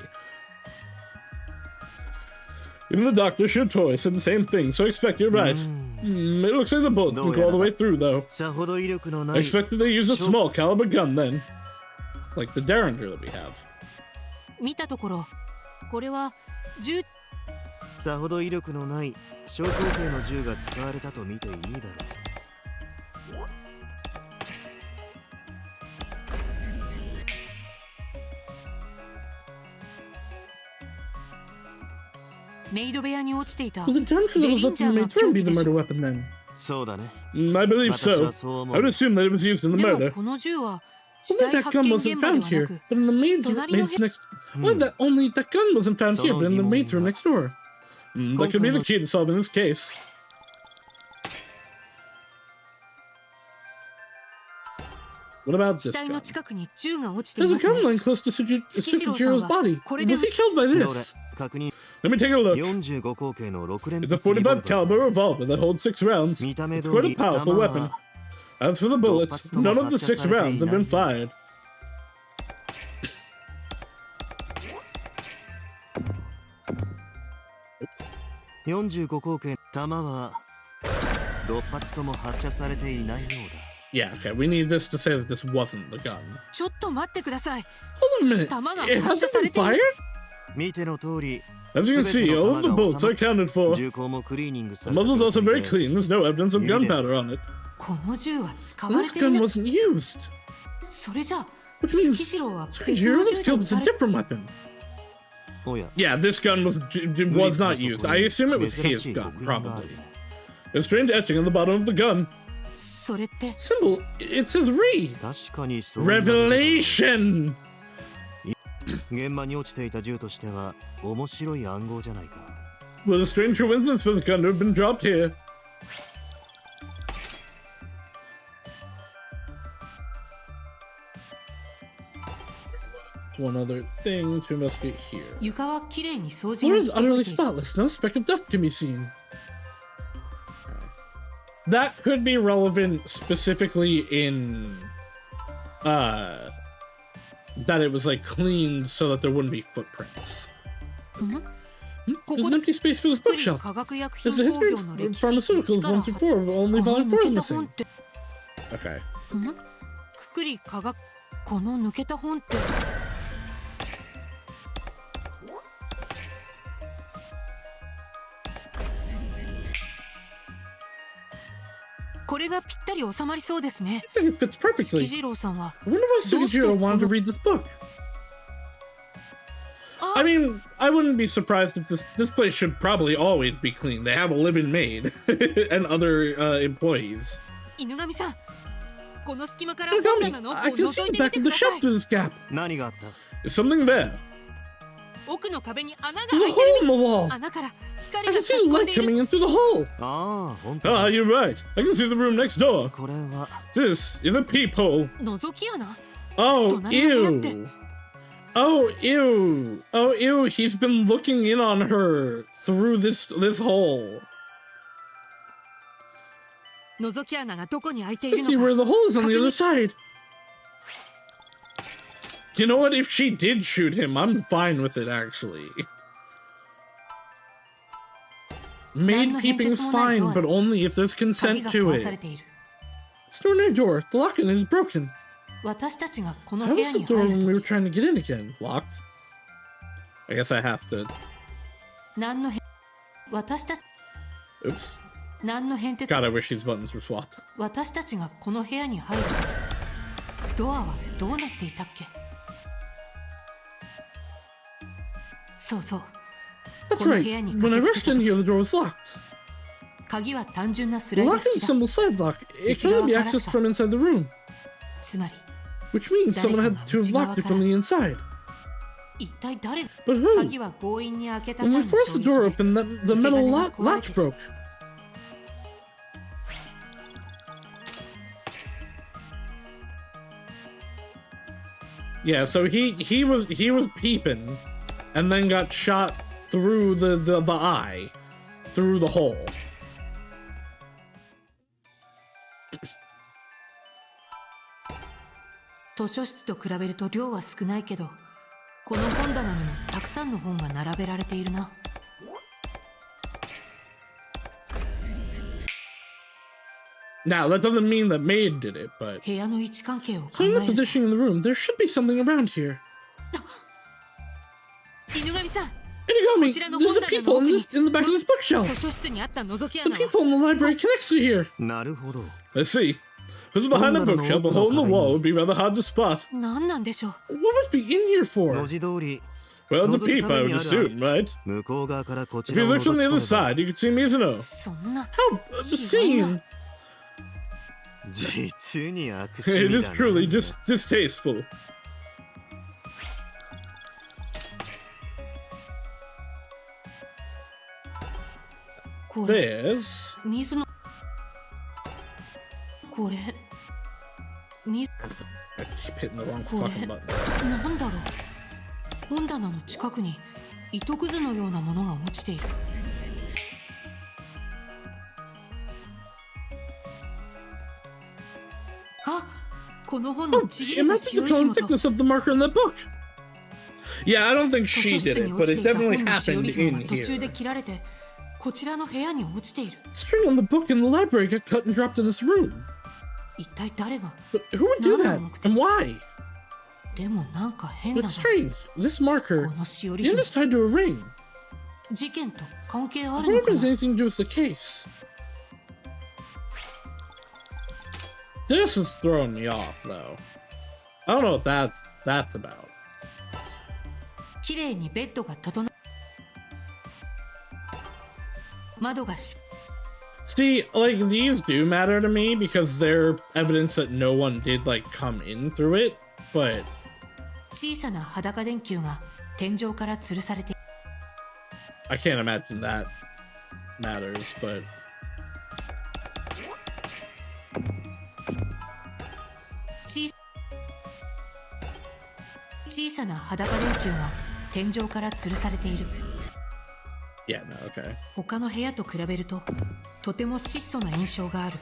Even the doctor Shotoy said the same thing, so I expect you're right. It looks like the bullet didn't go all the way through, though. I expected they use a small caliber gun then. Like the Derringer that we have. 見たところ、これは銃さほど威力のない小口径の銃が使われたと見ていいだろう。メイド部屋に落ちていた Will the gun that was up in the maid's room be the murder weapon then? そうだね。I believe so. I would assume that it was used in the で murder. もこの銃は死 Only 体 that 発 gun 見 wasn't 現場 found ではな here, く but in the maid's next. Well, that only that gun wasn't found here, but in the maid's room next door. That could be the key to solving this case. What about 死 this 体の gun? 近くに銃が落ちてい There's a ますね gun lying close to Sukijiro's body. これで Was he killed by どれ this? 確認。 Let me take a look. 45口径の6連 It's a 発リボルバー 45 caliber revolver that holds 6 rounds. 見た目 It's 通 quite り a powerful 弾 weapon. は As for the bullets, none of the 6 rounds have been fired. 45口径弾は6発とも発射されていないようだ。 Yeah, okay, we need this to say that this wasn't the gun. ちょっと待ってください Hold on a minute. 弾が It 発射 hasn't され been ている fired? 見ての通り、 As you can see, all of the bullets are accounted for. 銃口もクリーニング The された muzzle's 状 also 態 very で clean. There's no evidence of gunpowder on it. この銃は使われ This てい gun ない wasn't used. それじゃあ Which means 月次郎は別 Sukijiro の was 銃で killed 撃 with た a れ different weapon. おや、 Yeah, this gun was not used. I assume it was his gun, probably. A strange etching on the bottom of the gun. それって Symbol, it says Re. 確かにそういう Revelation. 現場に落ちていた銃としては面白い暗号じゃないか。 What a strange coincidence for the gun to have been dropped here. One other thing to investigate here. 床はきれいに掃除 Floor が is 行き届 utterly いている spotless. No speck of dust can be seen. That could be relevant specifically in that it was like cleaned so that there wouldn't be footprints. There's an empty space for this くり bookshelf. 化学薬 There's 品 a 工 history 業の of 歴史 pharmaceuticals から once before, but only この volume 4抜け is た本 missing. って Okay. くくり化学この抜けた本ってこれがぴったり収まりそうですね I think it fits perfectly. 月次郎さんは I wonder why Sukijiro wanted to read this book. I mean, I wouldn't be surprised if this place should probably always be clean. They have a living maid and other employees. 犬神さんこの隙間から Look 本 at me. 棚の奥 I を can 覗 see い the てみ back て of く the ださ shelf い through this gap. 何があった？ There's something there. 奥の壁に穴が There's a 開いてる hole in the wall. 穴から I 光 can が see 差し the 込ん light でいる coming in through the hole. ああ、本当 Ah, だ。 you're right. I can see the room next door. これは This is a peephole. 覗き穴 Oh, 隣の部屋って ew. Oh, ew. Oh, ew. He's been looking in on her through this hole. 覗き穴がどこに開いてい To る see の where か the hole is on the other side. You know what? If she did shoot him, I'm fine with it, actually. Maid peeping's fine, but only if there's 鍵 consent が to 壊され it. ている It's no near door. The lock in it is broken. 私たちがこの How 部屋 was the に door 入 when we る were と trying to get in again? Locked? I guess I have to. 何の変私た Oops. 何の変哲 God, I wish these buttons were swapped. 私たちがこの部屋に入るとドアはどうなっていたっけそうそう That's この right. 部屋に When I 駆けつ rushed け in た here, the door was locked. 鍵は単純なス The ライド lock is a 式だ simple side lock. It can only be accessed from inside the room, つまり which means someone had to have locked it from the inside. 一体誰が But who? 鍵は強引に開けた When 際 we の forced the 衝 door 撃で open, the metal latch broke. Yeah, so he was peeping, and then got shot through the eye, through the hole. 図書室と比べると量は少ないけどこの本棚にもたくさんの本が並べられているな Now, that doesn't mean that Maid did it, but 部屋の位置関係を考 seeing the える position in the room, there should be something around here. 犬神さん Inugami, ちらの there's 本 a 棚 people の奥 in に the back of this 図 bookshelf. 書室にあった覗き The 穴は people in the library connects to here. なるほど I see. If it's behind a bookshelf, a hole in the wall would be rather hard to spot. 何なんでしょう。 What must be in here 文 for? 字通り Well, to 覗く peep, た I め would にある assume, right? 向こう側からこち If ら you を looked from the 覗 other き込めば side, you could see me as no. そんな How obscene! 実に悪 It 趣味 is だ truly ね distasteful. これ There's 水のこれ水 I keep hitting the wrong これ fucking button. なんだろう。本棚の近くに糸くずのようなものが落ちている。あ、この本のちぎ It れた must be 白 the い cone 紐と thickness of the marker in the book. Yeah, I don't think 図 she 書室 did に it, 落 but ち it ていた definitely 本のしお happened り紐 in が途中で here. 切られてこちらの部屋に落ちている。 String on the book in the library got cut and dropped in this room. 一体誰が。 But who would do that? And why? でもなんか変だ But な。 strange. This marker, このしおり the 紐 end is tied to a ring. 事件と関係あ I る wonder の if か it has な。 anything to do with the case. This is throwing me off, though. I don't know what that's about. 綺麗にベッドが整う。窓がし See, like, these do matter to me because they're evidence that no one did, like, come in through it, but 小さな裸電球が天井から吊るされている。 I can't imagine that matters, but 小さな裸電球が天井から吊るされている。 yeah, no, okay. 他の部屋と比べるととても質素な印象がある。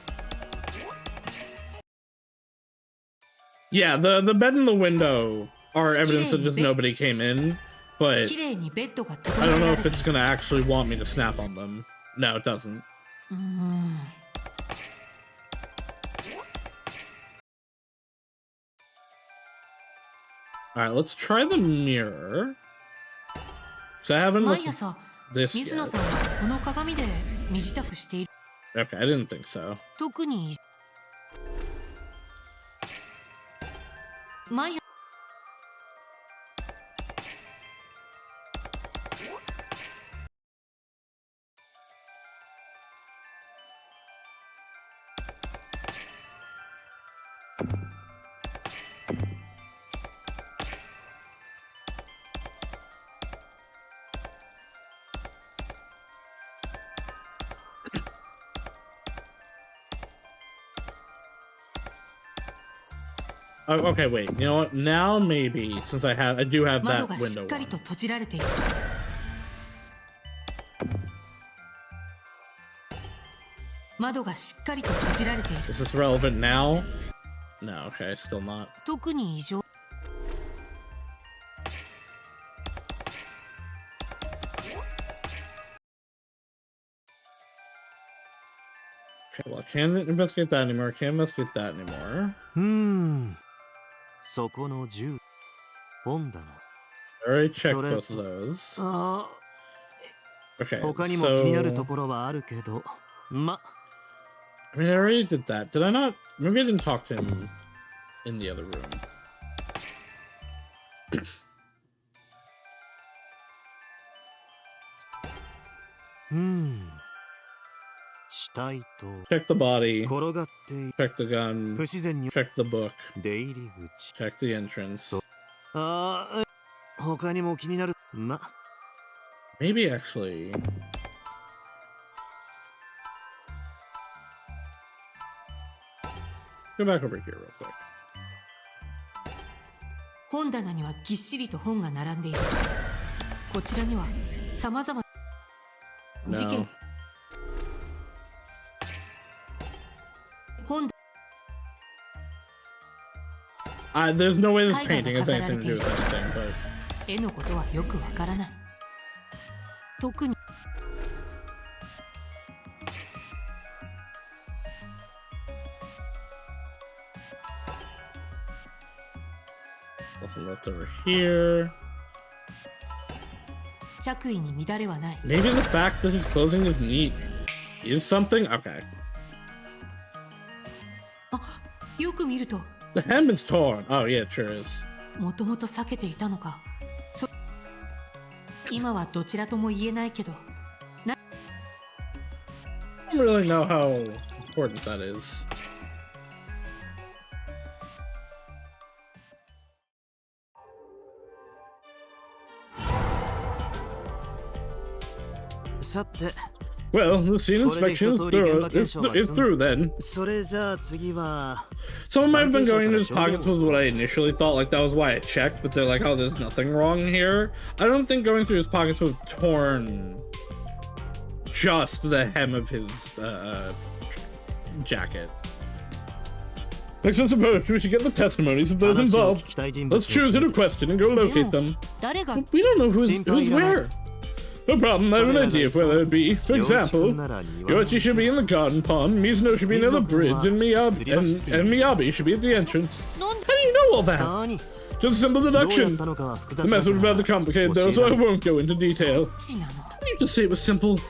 Yeah, the bed and the window are evidence that just nobody came in, but 綺麗にベッドが整 I え don't ら know れ if てい it's る。 gonna actually want me to snap on them. No, it doesn't. Alright, let's try the mirror. So I haven't 毎 looked 朝 at this 水野 yet. さんはこの鏡で身支度している。 Okay, I didn't think so. 特に毎朝 Oh, okay, wait. You know what? Now maybe, since I do have 窓 that がし window っかり one. と閉じられている。窓がしっかりと閉じられている。 Is this relevant now? No, okay, still not. 特に異常。 Okay, well, I can't investigate that anymore. Can't investigate that anymore. そこの銃本棚 I already checked それ both of those. あ Okay, 他にも気になる so... ところはあるけどま I mean, I already did that. Did I not? Maybe I didn't talk to him in the other room. Hmm. 死体と Check the body. 転がっている Check the gun. 不自然に Check the book. 出入り口 Check the entrance. ああ他にも気になるま Maybe actually... Go back over here real quick. 本棚にはぎっしりと本が並んでいる。こちらには様々な事件 No. 本 There's no way this 絵画が painting has 飾られ anything て to い do る with anything, but... 絵のことはよくわからない。特に Nothing left over here. 着衣に乱れはない。 Maybe the fact that his clothing is neat is something? Okay. あ、よく見ると The hem is torn. Oh, yeah, it sure is. もともと避けていたのか。今はどちらとも言えないけど。 I don't really know how important that is. Well, the scene inspection is through then. それじゃあ次は Someone might have been going into his pockets was what I initially thought, like that was why I checked, but they're like, oh, there's nothing wrong here. I don't think going through his pockets would have torn just the hem of his jacket. Next on suppose we should get the testimonies of those involved. Let's choose who to question and go locate them. 誰が We don't know who's where. No problem, I have an idea of where that would be. For example, Yoichi should be in the garden pond, Mizuno should be near the bridge, and Miyabi should be at the entrance. How do you know all that? Just a simple deduction. The mess would be rather complicated though, so I won't go into detail. You just say it was simple.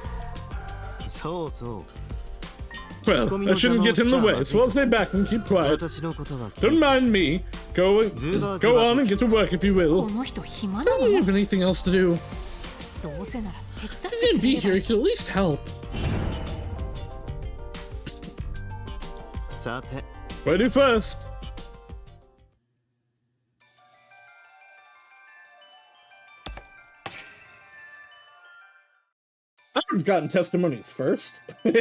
Well, I shouldn't get in the way, so I'll stay back and keep quiet. Don't mind me. Go on and get to work if you こ will. の人暇 I な don't の？ have anything else to do. どうせなら手伝 If って you can't く be れ here, れ you could at least help. What do I do first? I've gotten testimonies first. ば。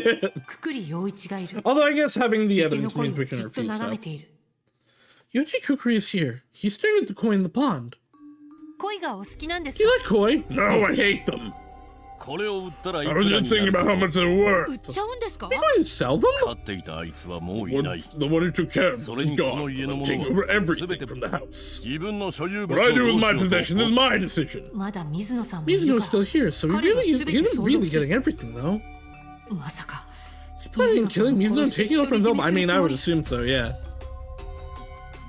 くくり陽一がいる。 Although I guess having the 池の evidence 声 means を we じ can っと refute 眺め stuff. ている。 Yoichi Kukuri is here. He stared at the koi in the pond. 恋がお好きなんです Do か？ you like koi? No, I hate them. これを売ったらい I く was ら just に thinking な about る how か much they're 売 worth. っちゃうんですか？ You want to sell them? 飼っていたあいつはもういない The one who took care of そ them れ is にこ gone. の家の I'll も take の over は全 everything て from the house. 自分の所有物 What I を do ど with う my しよう possessions is と my decision. まだ水野さんもいる Mizuno's か still here, so he isn't really getting everything, though. ら。まさか。 Is he planning on killing Mizuno and taking over himself? I mean, I would assume so, yeah.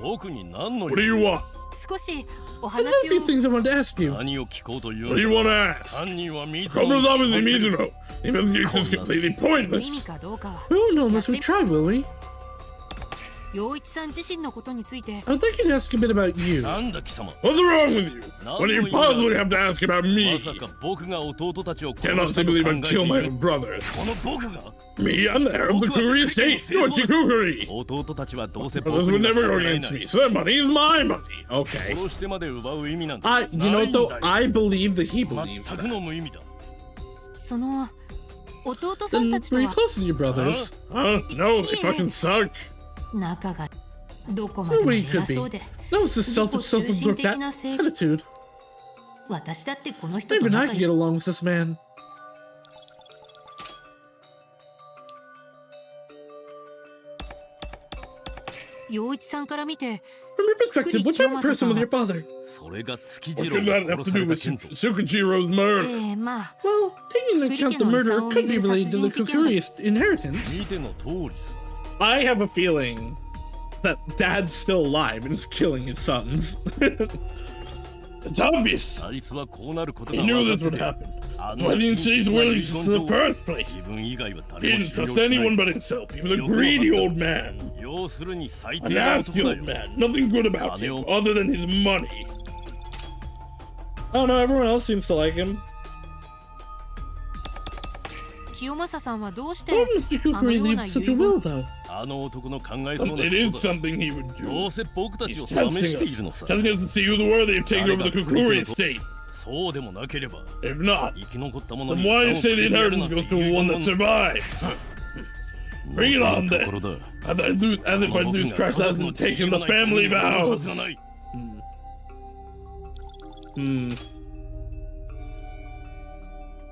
僕に何の What do you want? 少しお There's 話 a few を。 things I wanted to ask you. 何を聞こうという What do you want to ask? 犯人は水 Problem 野 is を obviously 決めてる Mizuno. The investigation is completely 無意味 pointless. かどうかは。 We won't know unless we try, will we? 陽一さん自身のことについて。 I would like you to ask a bit about you. なんだ貴様 What's wrong with you? What do you possibly have to ask about ま me? さか僕が弟たちを殺 Cannot したと simply 考 even えて kill い my る own brothers. この僕が Me, I'm the heir of the Kukuri estate. Yoichi Kukuri. 弟たちはどうせ Others 僕 would には never 逆 go らえ against ない me, so that money is my money. Okay. 殺してまで奪う意味なんて You know what though? ないんだよ I believe that he believes 全く that. の無意味だその弟さん Then たちと were you は close to your brothers? No, they fucking suck. 仲がどこま So でも we could 偉 be. そうで。 No, it's this self-absorbed attitude. 私だってこの人 Not と even I 仲 can 良 get い。 along with this man. 陽一さんから見て From your perspective, what type of person was your father? それが月 What 次郎 could が that have 殺 to さ do れた with 件と Sukujiro's murder? まあ Well, taking into account the murder could be related to the Kukuri inheritance. 見ての通りさ I have a feeling that Dad's still alive and is killing his sons. It's obvious. あいつはこうなること He が knew 分 this かって would て happen. あ Why didn't he say his willingness in the first place? 自分以外は He 誰も didn't 信用 trust しない anyone but himself. He was a greedy old man. 要するに最 A 低な nasty 男だ old よ man. Nothing good about him other than his money. Oh no, everyone else seems to like him. 清正さんはどうして Why did Mr. あの Kukuri よう leave な such 遺 a 言 will, though? あの男の考えそうなこ It と is だ something he would ど do. うせ僕たち He's を試 testing してい us, るのさ telling us to see who's worthy of taking over the Kukuri estate. そうでもなければ If not, 生き残った者 then に why do you 差を say the つけてやる inheritance なんて goes to the 遺 one 言 that なんて survives? Bring it on ところ then. だ As if I lose Christ hasn't taken the family vows.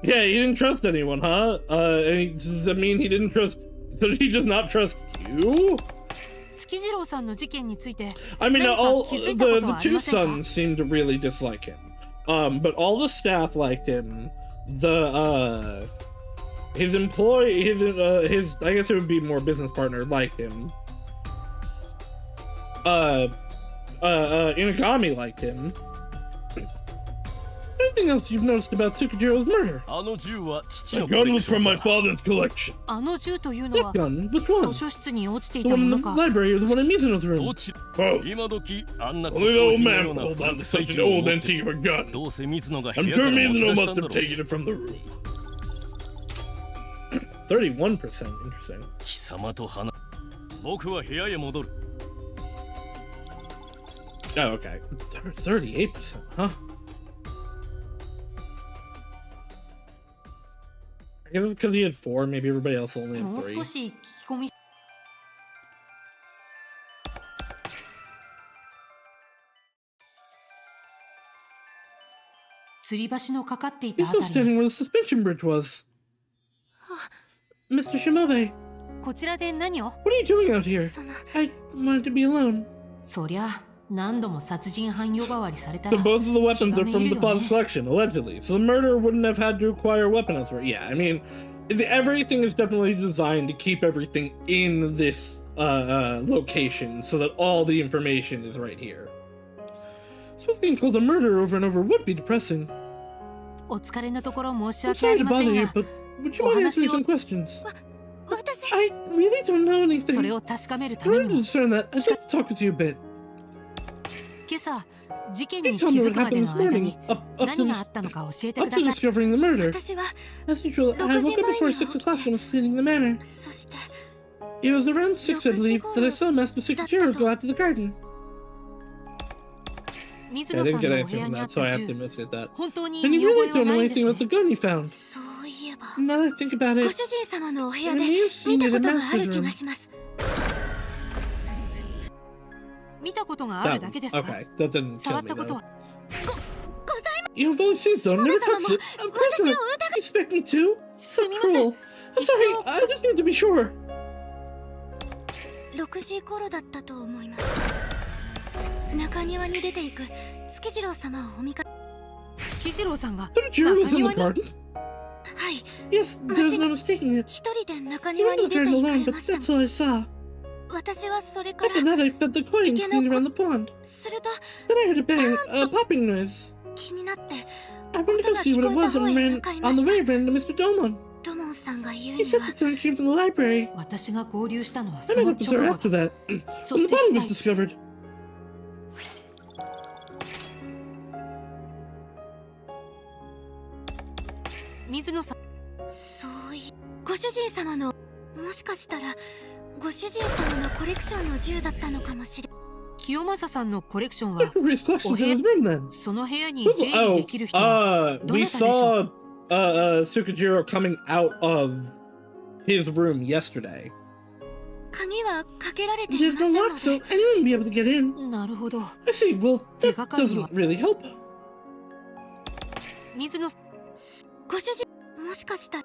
Yeah, he didn't trust anyone, huh? And does that mean he didn't trust? So did he just not trust you? 月次郎さんの事件について I mean, 何か all 気づいたこと the はあり two ませんか？ sons seemed to really dislike him. But all the staff liked him. His employee, his I guess it would be more business partner liked him. Inagami liked him. There's anything else you've noticed about Tsukujiro's murder? あの銃は父 The のコ gun レク was ショ from ン my だ。 father's collection. あの銃というの That は gun? Which one? 図書室に落ちてい The た one も in の the か。 library or the one in Mizuno's ど room? ちら Both. 今時あんな Only the old の man ような will hold on to 古 such い an 銃を old 持って antique of a gun. どうせ水野が部 I'm 屋か sure ら持ち Mizuno 出し must たんだ have ろう。 taken it from the room. 31%. Interesting. 貴様と話。僕は部屋へ戻る。Oh, okay. 38%, huh? I guess because he had 4, maybe everybody else only もう had 3. 少し聞き込み。吊り橋のかかっていた He's あ still たり standing where the suspension bridge was. Mr. Shimobe, こちらで何を？ what are you doing out here? その I wanted to be alone. そりゃ何度も殺人犯呼ばわりされた So ら both of the weapons are 気 from が the めいるよ father's ね。 collection, allegedly. So the murderer wouldn't have had to acquire a weapon elsewhere. Yeah, I mean, everything is definitely designed to keep everything in this location so that all the information is right here. So being called a murderer over and over would be depressing. お疲れのところ申し I'm 訳あ sorry り to ませ bother ん you, が、 but would you mind answering some questions? 私 I really don't know それ anything. を確かめるた In め order に to も discern that, I'd like to talk with you a bit. 今朝事件 Can に you 気 tell me づ what くまで happened の this 間 morning? に Up 何があったのか教えてく to ださい。 discovering the murder. 私は As usual, I woke up before 6 o'clock and was cleaning the manor. そして It was around 6, I believe, that I saw Master Tsukuchiro go out to the garden. 水 I 野さ didn't ん get のお anything 部屋 from にあっ that, so I た have to 銃、 investigate that. 本当に And 見 you 覚 really え don't はな know いんです anything ね about the gun you found. そういえば Now that I think about ご it, 主人様のお部屋 I で may have 見 seen た it こ in とがあ Master's る気 room. がします。見たことがある That だけ one. ですか？ Okay, that didn't 触 kill っ me たこと though. は You've only seen it though, never touched it. Of course not. You expect me to? So cruel. I'm sorry, I just need to be sure. 6時頃だったと思います。中庭に出ていく月次郎様をお見かけ。月次郎さんが Tsukuchiro 中 was in 庭 the に。 garden? はい、 Yes, there's no mistaking it. 一人で中 He 庭 went に to 出 the て garden 行か alone, れ but ました that's all I saw. 私はそれから After that, I felt the coin clean around the pond. すると Then I heard a bang, a popping noise. 気になって I went to go see what it was and ran on the way ran to Mr. Domon. 土門さんが言う He に said は the sound came from the library. 私が合流したのは I そ met の up with 直 her 後 after だ。 that. そ When し the て body 死 was 体 discovered. 水野さん、そういご主人様のもしかしたらご主人様のコレクションの銃だったのかもしれ清正さんのコレクションは His collection's in his room then. その部屋に出入りできる人は We saw Tsukujiro coming out of his room yesterday. 鍵はかけられていま There's せ no んの lock, で so anyone would be able to get in. なるほど。 I see. Well, that doesn't really help. 水野、ご主人もしかしたら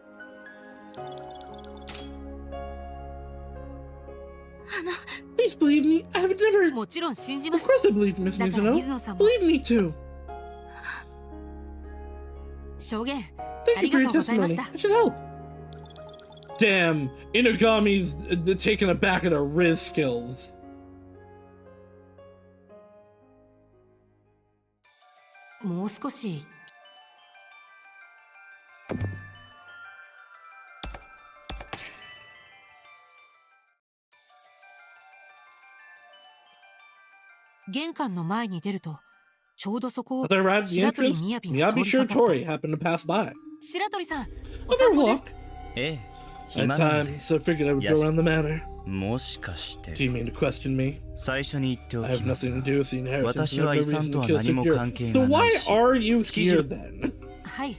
Please believe me. I would never. もちろん信じま Of す。 course I believe Miss だから Mizuno. 水野さんも Believe me too. 証言 Thank あ you り for がと your うございまし testimony. た。 I should help. Damn, Inugami's taken aback at her Riz skills. もう少し玄関の前に出るとちょうどそこを As I arrived at the 白鳥 entrance, みやびが通 Miyabi りかかった Shiratori happened to pass by. 白鳥さん、お On 散 our 歩です walk, ええ at 暇なので times, so I figured I would go Yes. around the manor. もしかし Do て you mean to question me? 最初に言ってお I き have ます nothing が to do with the inheritance. 私 and は have 遺 no 産 reason と to は kill 何も Tsukujiro. 関係 So がな why いし are you 月次 here then? はい。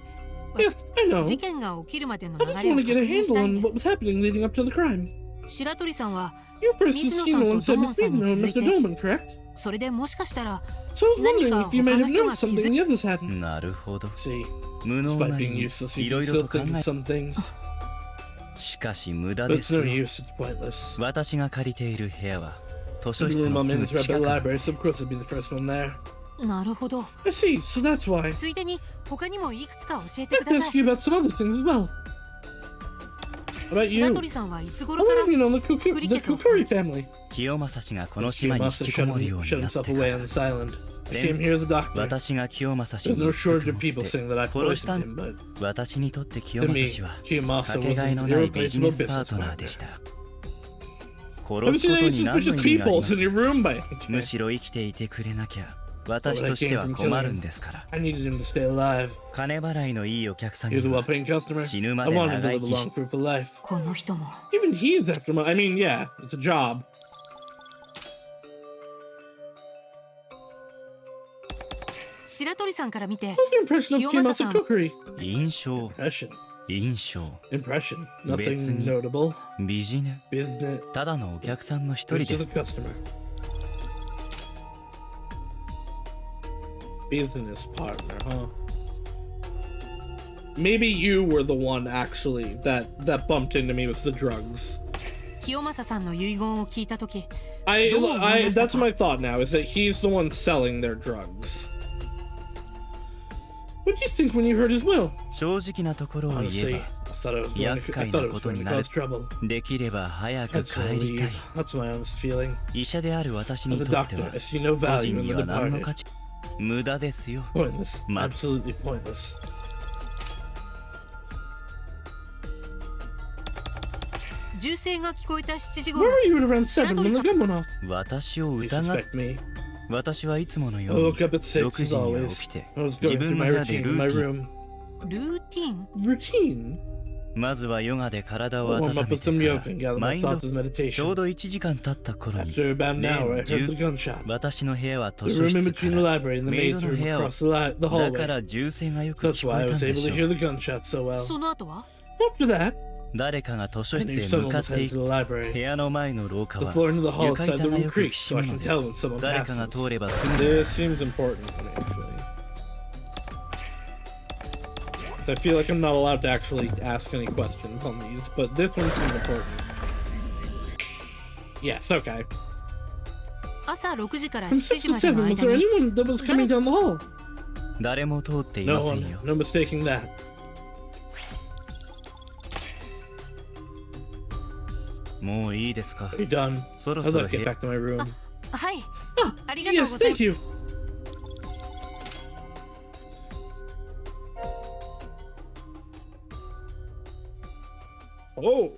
Yes, I know. 事件が起きるまでの I 流 just れを want 確 to get a 認し handle たいん on で what was happening leading up to the crime. す。白鳥さんは You first Mizuno-san Sino and said to Miss Mizuno and Domon-san Mr. に Domon, correct? それでもしかしたら So I was wondering 何か if you might have 他の人が noticed something the others hadn't. なるほど See, 無能 despite なり being に useless, い you ろ can いろ still と考 think of え some things. しかし無駄 But で it's す no よ use, it's pointless. 私が借りている部屋は図書 The 室 room の I'm す in ぐ is right by 近 the く library, so of course I'd be the first one there. なるほど。 I see, so that's why. ついでに他にもいくつか教えて I'd く like だ to さ ask you about some other things as well. How about 白 you? 鳥さんはいつ How 頃か long ら have you known the Kukuri family? 清正氏がこの島に引 Kiyomasa きこもるよう shut になって himself か away ら on this island. came here as a doctor. 私が清正氏 There's に no 言っ shortage て of く people の saying that I って殺し poisoned た him, but 私にとって清 to 正 me, 氏は Kiyomasa かけが was えの an ないビジ irreplaceable ネスパー business トナーで partner. した。 Have 殺 you す seen こと any に何の suspicious 意味があり people ま in す your room by any む chance? しろ生きていてくれなきゃ私 But I として came は from 困 killing るん him. ですから I needed him to stay alive. 金払いのいいお客さん He was に a は well-paying customer. 死ぬま I で want him to 長 live 生 a き long, し fruitful life. この人も Even he's after money. I mean, yeah, it's a job. 白鳥さんから見て What's your impression of Kiyomasa Kiyomasa-san. cookery? 印象 Impression. 印象 Impression. 別 Nothing に notable. ビジネ Business. ただのお客さんの一人 Just で a す customer. Business partner, huh? Maybe you were the one actually that bumped into me with the drugs. 清正さんの遺言を聞いたとき That's my thought now, is that he's the one selling their drugs. What did you think when you heard his will? 正直なところを言 Honestly, え I thought it was going 厄 to, 介 I な thought it こ was と going に to なる cause trouble. できれば早く I'd 帰 so りた leave. い That's my honest feeling. 医者である私に As と a っては doctor, I see no 個 value 人 in に the は何の departed. 価値無駄ですよ Pointless. Ma- Absolutely pointless. 銃声が聞こえた7時 Where 頃 were you at around 7 when the gun went off? 私を You 疑っ suspect me. 私はいつもの I ように woke up at 6 6 as 時には always. 起きて I was 自 going 分 through の my 部屋で routine ル in my ーティン room. ルーティン Routine? まずはヨガで体を I warm 温 up め with て some か yoga and gather らマ my インド thoughts as ちょう meditation. ど1時間経った頃に After about an 例 hour, の I 銃 heard the gunshot. 私の部屋は The 図書 room in 室か between the ら library and the メイ maid's ドの room 部屋を across the だか hallway. ら銃声がよく That's 聞こ why え I たん was で able し to ょ hear う the gunshot so well. その後は After that, 誰かが図書 I 室 knew へ someone 向かっ was て headed い to the く library. 部屋の前の廊下 The は floor into the hall 床 outside 板 the が room よく creaks, きし so む I の can で tell when someone 誰かが passes. 通ればすぐ This seems important to me, actually. I feel like I'm not allowed to actually ask any questions on these, but this one seems important. Yes, okay. 朝6時から From 7 6時 to まで 7, の was 間 there に anyone that was coming down the hall? 誰も通ってい No ません one, よ no mistaking that. もういいですか Are you done? そろ I'd そろ like to 部 get 屋 back to my room. はい Ah, ありがとう yes, ございま thank す you. Oh.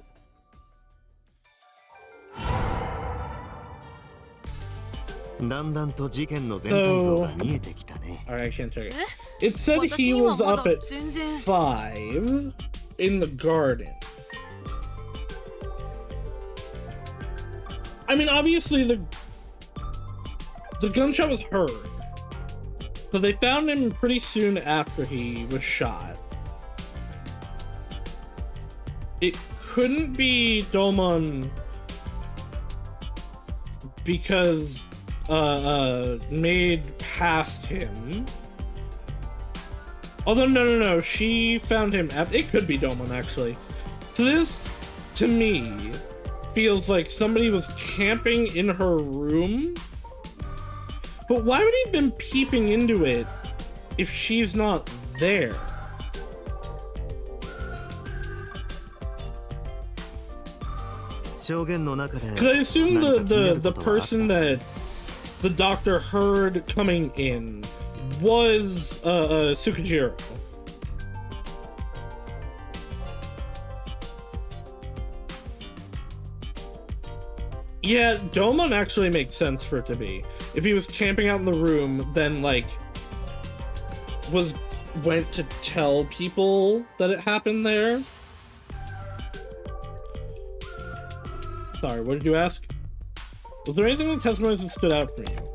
だんだんと事件の全体像が見えてきたね。 Alright, I can't check it. It said he was up at 5 in the garden. I mean, obviously the gunshot was heard. So they found him pretty soon after he was shot. It couldn't be Domon because Maid passed him. Although no, she found him after. It could be Domon actually. So this, to me, feels like somebody was camping in her room. But why would he have been peeping into it if she's not there? Because I assume the person that the doctor heard coming in was Tsukijiro. Yeah, Domon actually makes sense for it to be. If he was camping out in the room, then like went to tell people that it happened there. Sorry, what did you ask? Was there anything in the testimonies that stood out for you?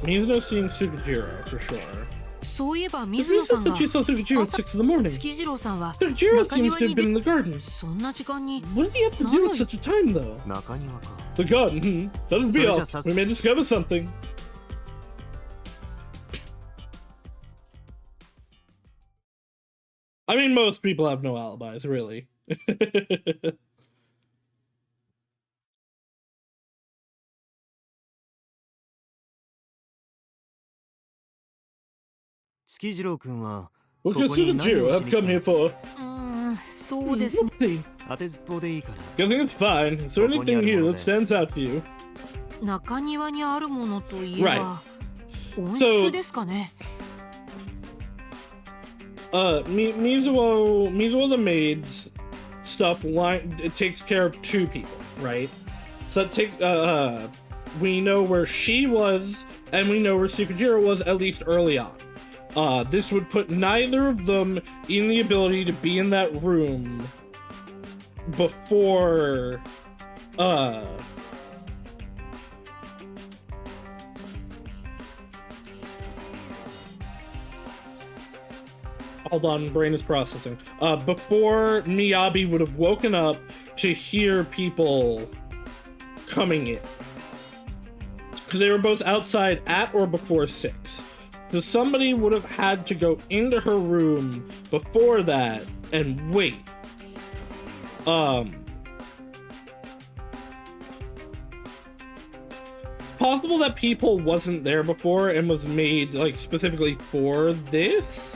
Mizuno seeing Tsukijiro for sure. そういえば If 水 you 野さ said ん that が she saw Tsukijiro at 6 in the morning, 月次郎さんは Tsukijiro 中 seems 庭 to have に been in 出 the garden. そんな時間に What did he have to do at such a time, though? 中庭か。 The garden. Let us be So off. just as- We may discover something. I mean, most people have no alibis, really. 月次郎君は What こ can こに Tsukijiro 何をし have に come 来 here for? そうですね Let's see. 当てずっぽうでいいから。 Guessing it's fine. Is there anything here that stands out to you? 中庭にあるものといえば、温室ですかね。Mizuo the maid's stuff it takes care of 2 people, right? So that we know where she was, and we know where Tsukujiro was, at least early on. This would put neither of them in the ability to be in that room before, hold on, brain is processing. Before Miyabi would have woken up to hear people coming in. Because they were both outside at or before 6. So somebody would have had to go into her room before that and wait. Possible that people wasn't there before and was made like specifically for this?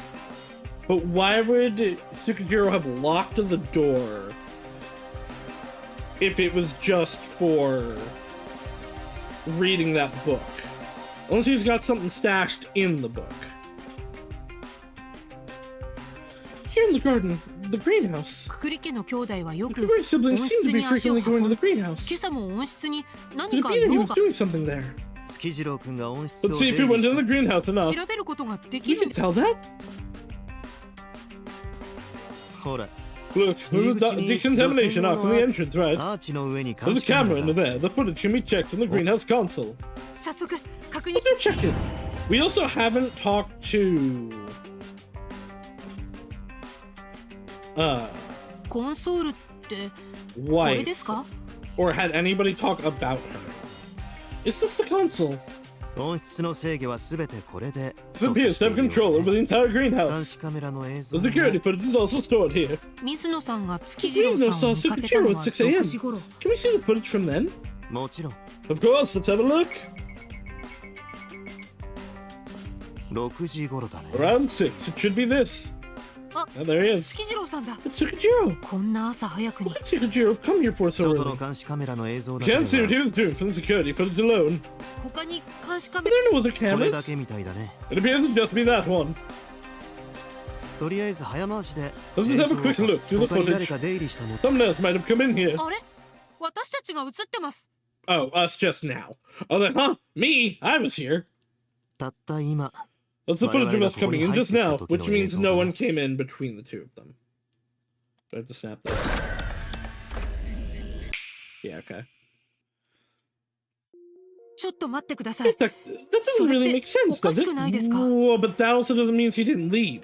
But why would Tsukujiro have locked the door if it was just for reading that book? Unless he's got something stashed in the book. Here in the garden, the greenhouse. くくり家の兄弟はよく The Grey siblings 温 seem 室 to be に足を frequently going 運 to び、 the greenhouse. 今朝も温室に Could 何 it か be that he 用 was が doing something there? 月次郎君が温室 Let's を see 出 if 入 he り went し in the た greenhouse enough. 調べることがで We きるん can です。 tell that. ほら Look, there's a decontamination arc in the entrance, right? アーチの上に There's 監 a 視カメ camera ラ in が there. The footage can be checked in the greenhouse console. 早速確認。 Let's go check it. We also haven't talked to... コンソールってこれです wife か？ or had anybody talk about her. Is this the console? 温室の制御は全てこれで It appears to have control over the entire 監 greenhouse. 視カメラの映 The 像も security footage is also stored here. 水野さんが月次郎 Mizuno さん saw を見かけたの Tsukujiro は at 6 a.m. 6時頃。 Can we see the footage from then? もちろん Of course, let's have a look. 6時頃だね Around 6. It should be this. Ah. Oh, there he is. 月次郎さんだ。 It's Tsukujiro. こんな朝早くに What did Tsukujiro have come here for so 外の early? 監視カメラの映像だ You け can't see what で he は was doing from the security footage alone. 他に監視カ But メラ there was a これだ cameras. けみたいだね It appears to just be that one. とりあえず早回しで Let's just have a quick look through the 他に誰 footage. か出入りしたの Someone else might have come in here. あれ私たちが映ってます。 Oh, us just now. Oh, then, huh? Me? I was here. たった今 That's the footage of us coming in just now, which means no one came in between the two of them. Do I have to snap this? Yeah, okay. ちょっと待ってください。 That doesn't really make sense, does it? おかしくないですか？ Whoa, but that also doesn't mean he didn't leave.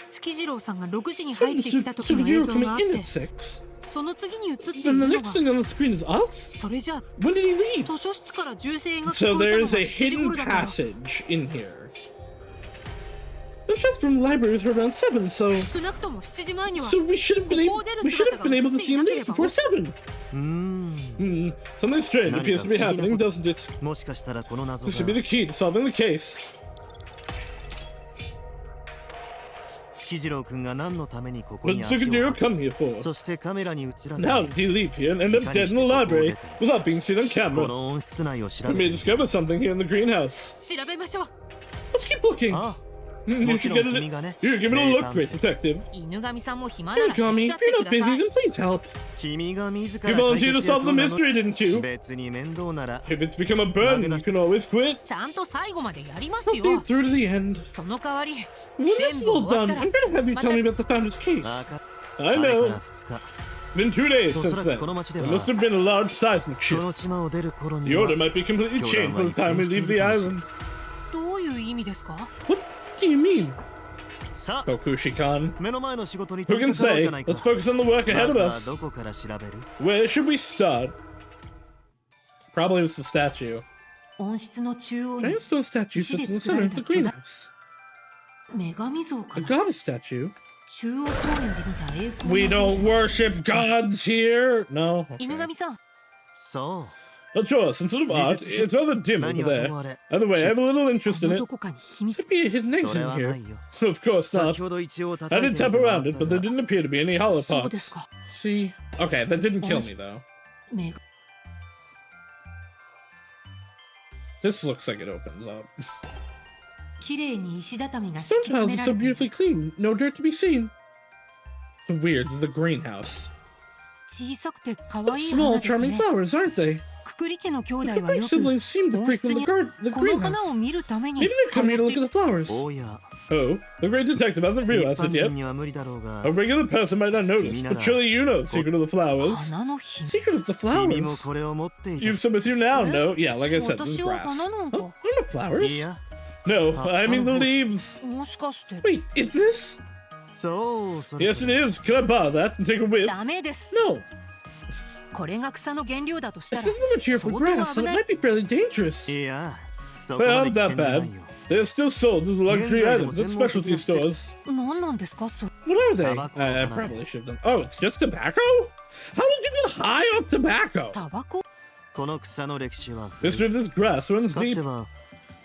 月次郎さんが6時に入 Isn't ってきた時の映 Tsukujiro 像があっ coming in て at 6? その次に映ってい Then る the の next が thing on the screen is us? それじゃあ When did he leave? 図書室から銃声が聞 So こえたの there's が a 7時 hidden 頃だから passage in here. The shots from the library was heard around 7, so 少なくとも7時前には we should have been able to see him leave before 7. うーん Something strange appears to be happening, doesn't it? もしかしたらこの謎 This should be が the key to solving the case. 月次郎君が何のためにここ What に did 足を Tsukujiro 運ぶ come here for? そしてカメラに映らず How に did he leave here and end up dead in the library without being seen on こ camera? の温室内を調 We べ may てみ discover something here in the greenhouse. 調べましょう。 Let's keep looking. あ You も should ちろ get ん it. 君がね Here, give it a look, great detective. 犬神さんも暇な Hey, ら手伝 Kami, っ if て you're く not だ busy, さい。 then please help. 君が自 You ら解 volunteered to 決 solve 役 the を名乗 mystery, didn't you? 別に面倒なら If it's become a burden, you can always quit. ちゃんと最後までやります I'll よ see。it through to the end. その代わり When this is all done, I'm gonna have you tell me about the founder's case. わか I あれから know. 2日 Been 2 days お since そらく then. この町で There は must have been a large seismic この shift. 島を出る頃 The には order might be completely changed by the time we leave the island. どういう意味ですか？ What do you mean? さあ Kokushi-kan. 目の前の仕事に Who 取り can 掛かろう say? じゃないか Let's focus on the work ま ahead ず of は us. どこから調べる Where should we start? Probably with the statue. 温室の中央に Giant stone statue sits in the center of the greenhouse. 女神像か A な。 goddess statue? 中央公園で見た栄光 We の像 don't worship gods here. No. 犬 Okay. 神さん、そ A choice instead of art, it's rather dim over there. Either way, I have a little interest in it. どこかに秘密 Could be a hidden そ exit れ in はな here. いよ Of course 先 not. ほど一応 I 叩い did て tap みてもら around った it, but が there didn't appear to be any hollow そうです parts. か See? Okay, that didn't kill me though. 目が This looks like it opens up. 綺麗に石畳が敷き Some 詰め houses ら so れている beautifully clean, no dirt to be seen. It's weird, it's the greenhouse. 小さくて可愛い Small, 花です charming ね flowers, aren't they? くくり家の兄弟 The は Craig よく siblings seem to 温 frequent 室 the, に the この花を greenhouse. 見るために Maybe they come here to look at the 通って flowers. おや Oh, the great detective hasn't 一 realized 般 it yet. 人には無理だろうが A regular person might not notice, but surely you know the secret of the flowers. 花の秘密 Secret of the 君も flowers. これを持っていた You've some with you now, no? Yeah, like I said, this is 私は grass. 花なん Oh, か I don't know い flowers. や No, I mean the leaves. もしかして Wait, is this? そうそれ Yes, it is. Can I borrow that and take a whiff? ダメです No, これが草の原料だとした this ら isn't a material 相 for 当 grass, so 危 it ない might be fairly dangerous. いやそこ They ま aren't で危 that 険じゃな bad. いよ They're still sold as luxury items at specialty stores. 何なんですかそれ What are they? Tobacco. I probably should have done. Oh, it's just tobacco? How did you get high off tobacco? タバコこの草の歴史は古い History of this grass runs かつ deep. ては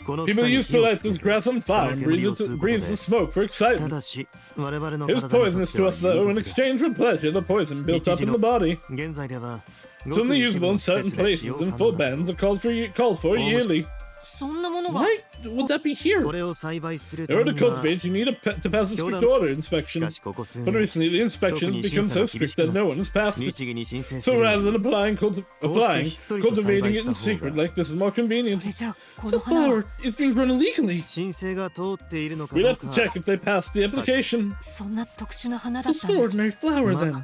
この People 草に used 火 to を light つけ this て grass on そ fire の and 煙を吸うこと breathe で the smoke for た excitement. だし我々の It 体 was にとっ poisonous て to は us, though. 有 In 毒だ exchange for pleasure, the poison built up in the body. 現在では It's only usable in certain places and full bans are called for yearly. そんなものが Why would that be here? これを栽培する In ため order に to は cultivate, you need to pass a strict order inspection. しかしここ数 But 年 recently, the inspection has become so strict that no one has passed it. 律儀に申請す So る rather than cultivating it in secret like this is more そ convenient. れじゃあこ The の花は flower is being grown illegally. 申請が通っているのか We'd どう have to か check if they passed the application. そんな特殊な花だ It's ったん an です ordinary flower then.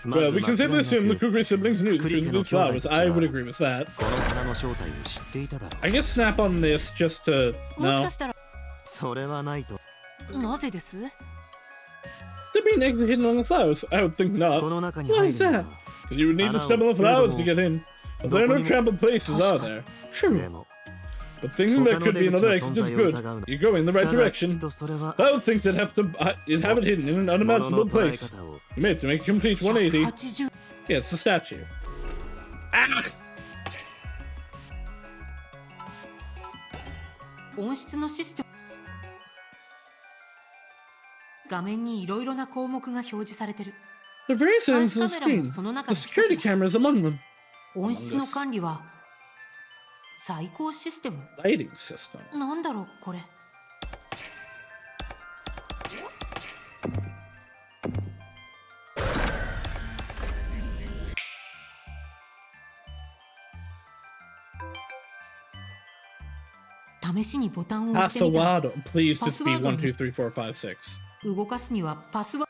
ま Well, ず we 間 can 違い safely な assume the く Kukri siblings knew the Kukri truth of these 家の兄弟 flowers. たちは I would agree with that. この花の正体を知っていただろう I guess snap on this just to もし no. かしたらそれはないとなぜです There be an exit hidden on the flowers. I would think こ not. の中に Why 入 is るに that? は Because you would need to step on the flowers to get in. But there are no trampled places, are there? で True. も But thinking there could be another exit is good. You're going in the right ただきっ direction. とそれは I would think they'd have it hidden in an 物の unimaginable 捉え place. 方を You may have to make a complete 180. 80 Yeah, it's a statue. Ah! 温室のシステム画面にいろいろな項目が表示されてる The various ends of the screen. その中 The の security 一つ camera is among them. 温室の管理は最高システム Lighting system. なんだろうこれ 試しにボタンを押してみたら Password. Please just be Password. 1, 2, 3, 4, 5, 6. 動かすにはパスワ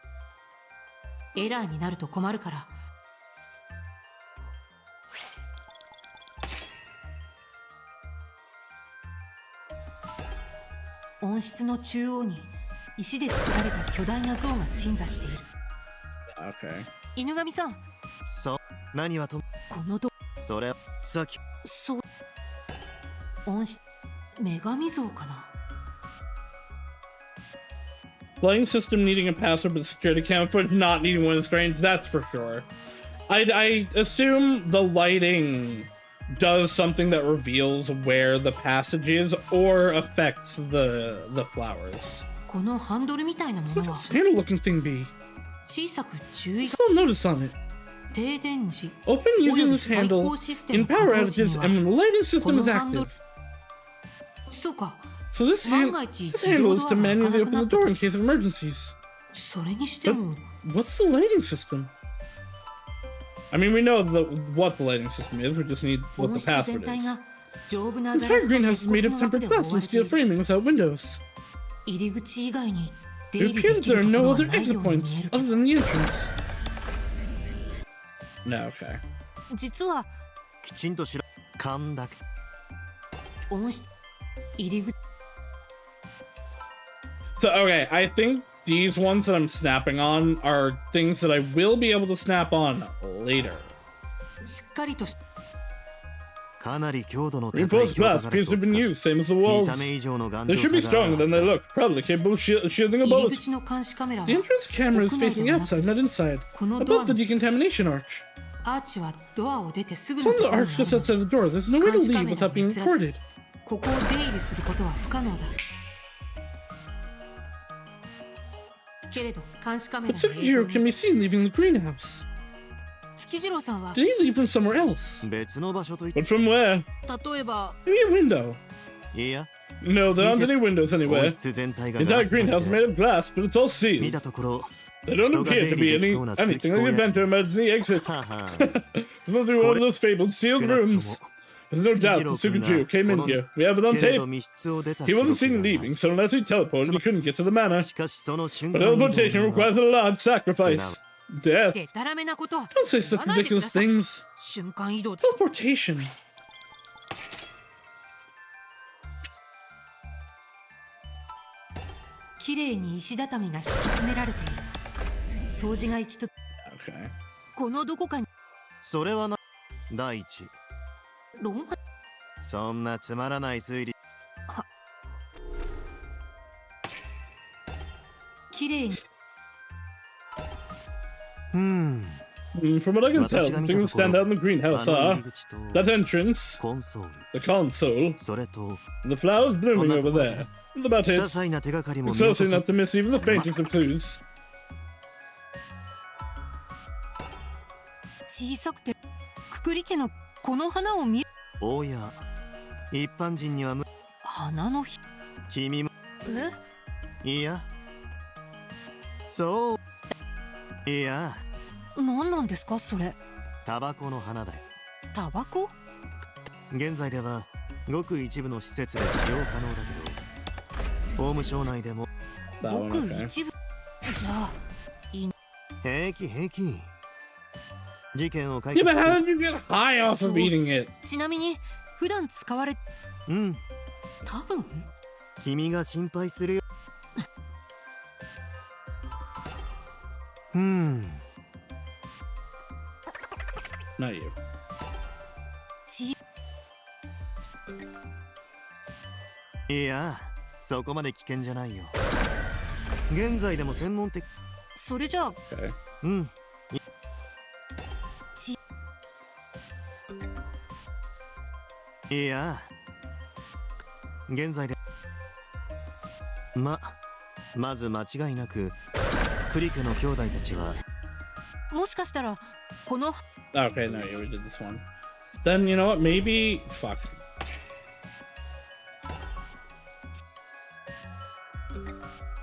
エラーになると困るから温室の中央に石で作られた巨大な像が鎮座している Okay. 犬神さんそう何はとこのどそれさっきそう温室女神像かな Lighting system needing a password, but security camera footage not needing one of the screens. That's for sure. I assume the lighting does something that reveals where the passage is or affects the flowers. このハンドルみたいなも What のは does this handle-looking thing be? 小さく注意 Still notice on it. 停電時 Open using this handle in power outages and when the lighting system is active. そうか So this handle is to manually open the door in case of emergencies. それにしても What's the lighting system? I mean, we know what the lighting system is. We just need what 温 the 室全 password 体 is. が丈夫な The ガラ entire スと greenhouse 鉄 is made 骨 of の枠 tempered で glass 覆わ and れてい steel る framing without windows. 入り口以外に出 It 入りで appears き there る are とこ no ろは other ない exit ように見 points える other than the entrance. No, okay. 実はきちんとしろ勘だけ温室入り口 So, okay, I think these ones that I'm snapping on are things that I will be able to snap on later. しっかりとしかなり強度の高い Reinforced 強化 glass ガラ appears ス to を have 使 been う used, same as the 見 walls. た目以上の頑 They 丈 should be さがある stronger は than ず they だ look, probably capable of shielding a 入り bullet. 口の監視カメラは The entrance camera is 屋内で facing はなく outside, not inside. このドア Above the の decontamination arch. アーチはドアを出てすぐ It's の on と the ころに arch あ just る outside the door. There's no way to leave without being recorded. ここを出入りすることは不可能だ。けれど監視カメラ But の映像 Tsukijiro can に be seen leaving the greenhouse. 月次郎さんは Did he leave from somewhere else? 別の場所と言って But from where? 例えば Maybe a window. いや No, there aren't any windows 王 anywhere. 室全体 The がガ entire ラス張り greenhouse is で made of glass, but it's all 見 sealed. たところ There don't 人が appear 出 to 入り be でき any そうな通 anything 気 like 口 a や vent or emergency exit. はは It's not through one of those fabled sealed 少なくとも rooms. There's no doubt that Tsukijiro came in here. We have it on けれど tape. 密室を出た He 記録 wasn't seen がない leaving, so unless he teleported, he couldn't get to the manor. しかしその瞬 But 間移動 teleportation には requires a large sacrifice. Death. でたらめなこと Don't say 言 such わないでく ridiculous ださい。 things. 瞬間移動だ。 Teleportation. 綺麗に石畳が敷き詰められている。掃除が行きと Okay. このどこかにそれはな第一論破そんなつまらない推理綺麗に From what I can tell, the things that stand out in the greenhouse あの are 入り口と that entrance, コンソール the console, それと and the flowers blooming over there. And about 些 it, 細な手がかりも it's 見落 also とせ not to miss even the faintest of clues. 小さくてくくり家のこの花を見おや一般人には花の日君もえいやそういや何なんですかそれタバコの花だよタバコ現在ではごく一部の施設で使用可能だけど法務省内でも That ご one, く okay. 一部じゃあ平気平気事件を解 Yeah, 決 but す how る did you get high off of eating it? ちなみに普段使われうん多分君が心配するよNot you. ちいやそこまで危険じゃないよ現在でも専門的それじゃあ Okay. うんちいや現在でまず間違いなくくくり家の兄弟たちはもしかしたらこの Okay, no, you already did this one. Then, you know what? Maybe... Fuck.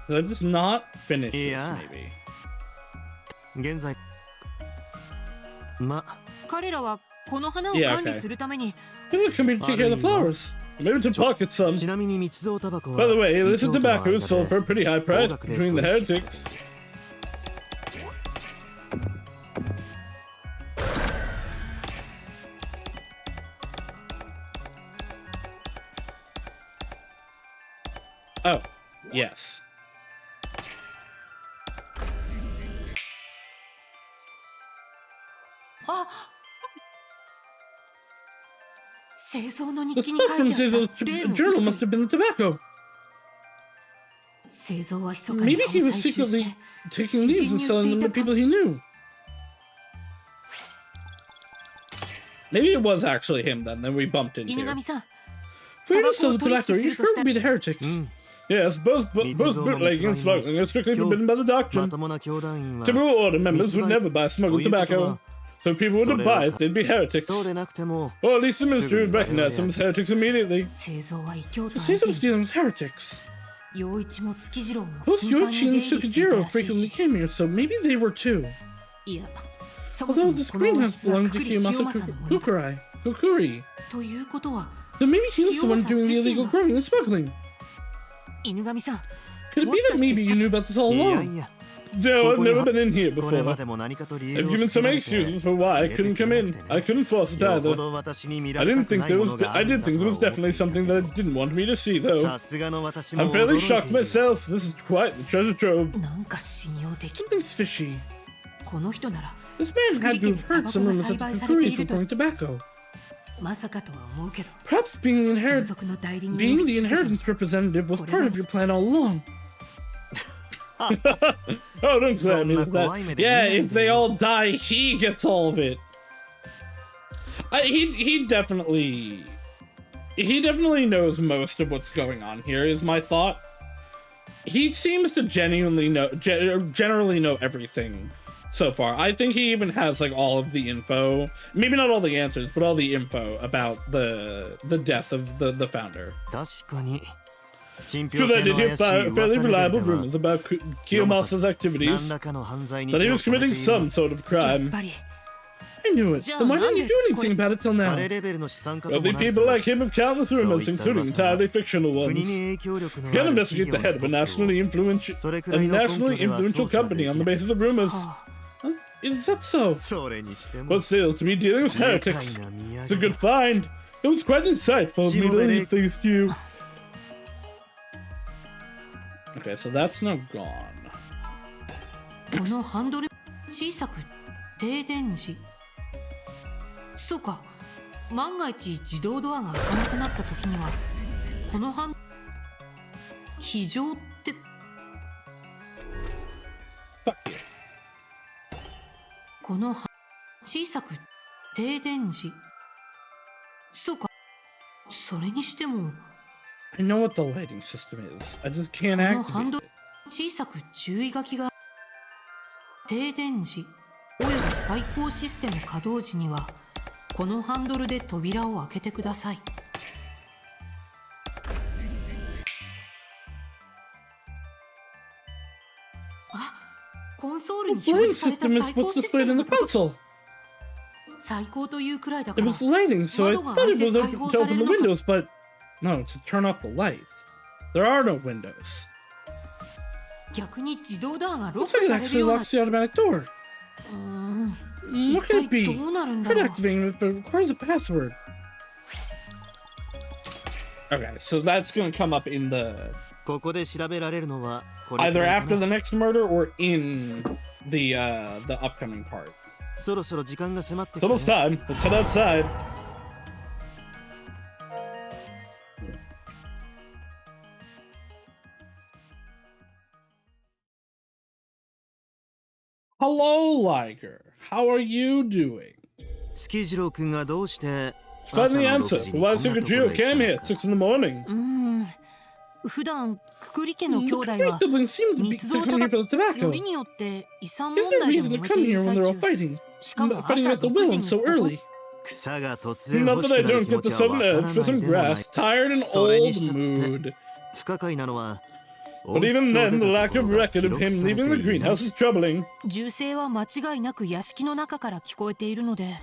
Did I just not finish this, Yeah. maybe? 現在彼らはこの花を Yeah, 管理 okay. するために Maybe they're coming to take care of the flowers. Maybe to pocket some. ちなみに密造タバコは By the way, illicit 異教徒の間 tobacco で is sold for a pretty high price between the heretics. Oh, yes. あ製造の The 日記に書 custom い says てあ the った例の journal must have been the tobacco. 製造は密かに Maybe 葉 he を was 採集し secretly て taking leaves and selling them to people he knew. Maybe it was actually him then we bumped into. 犬神さん For you to sell the tobacco, you sure would be the heretics. Yes, both bootlegging and smuggling are strictly forbidden by the ま doctrine. ともな教団員は Typical order members would never buy smuggled tobacco. So if people wouldn't buy it, they'd be heretics. そうでなくても Or at least the ministry would recognize them as heretics immediately. 製造は異教徒 The 相 Caesar 手 was dealing with heretics. 陽一も月次郎も Both 頻繁 Yoichi に and 出入りしていた Tsukijiro らしい frequently し came here, so maybe they were too. いやそもそ Although も this この王 greenhouse 室は belonged く to くり清 Kiyomasa 正のもの Kukuri. ということは So maybe he was the one doing the illegal growing and smuggling. 犬神さん Could it be that maybe you knew about this all いや along? いや No, I've never been in here これ before. までも何かと理由 I've を given つけ so ら many れて excuses for why I couldn't come in. I couldn't force it よほ either. ど私に見ら I れた didn't く think ない there も was. のがあ I るん didn't だ think there was と思って definitely something that I didn't want me to see, though. さすがの私も I'm 驚 fairly いて shocked いる myself. This is quite the treasure trove. なんか信用でき Something's fishy. この人なら This man had to have heard some rumors that the Kukuris were growing tobacco. まさかとは思うけど Perhaps being the 相続の代理人を being 引 the き受けた inheritance representative was part of your plan all along. Oh, don't blame me for that. Yeah, if they all die, he gets all of it. He definitely knows most of what's going on here, is my thought. He seems to generally know everything so far. I think he even has like all of the info, maybe not all the answers, but all the info about the death of the founder. So they did hear fairly reliable rumors about Kiyomasa's activities, that he was committing some sort of crime. I knew it. Then why didn't you do anything about it till now? Wealthy people like him have countless rumors, including entirely fictional ones. You can investigate the head of a nationally influential company on the basis of rumors. Huh? Is that so? But still, to be dealing with heretics, it's a good find. It was quite insightful of me to leave things to you. Okay, so that's now gone. このハンドル小さく停電時。そうか。万が一自動ドアが開かなくなった時にはこのハン非常ってこの小さく停電時。そうか。それにしても。I know what the lighting system is. I just can't activate it. 小さく注意書きが停電時および最高システム稼働時にはこのハンドルで扉を開けてください。あ、コンソールに表示された最高システムの最高というくらいだから。It was lighting, so I thought it was to open the windows, but no, to turn off the lights. There are no windows. 逆に自動ドアがロック Looks like it される actually ような。 locks the automatic door. What could it be? どうなるんだ Could ろう。 activating it, but it requires a password. Okay, so that's going to come up in the either after the next murder or in the upcoming part. So it's time. Let's head outside. Hello, Liger. How are you doing? Find the answer. Why Sukijiro came here at 6 in the morning. 普段ククリ家の兄弟 The は siblings seem to be 密造 to come here for the よ tobacco. りによって遺産 There's 問 no 題で reason も to め come ている here when 最 they're all 中 fighting. しかも Fighting 朝 at the 6 will 時 and に so 起こ early. Not that I don't get the sudden urge for some grass. Tired and old mood. But even then, the lack of record of him leaving the greenhouse is troubling. 銃声は間違いなく屋敷の中から聞こえているので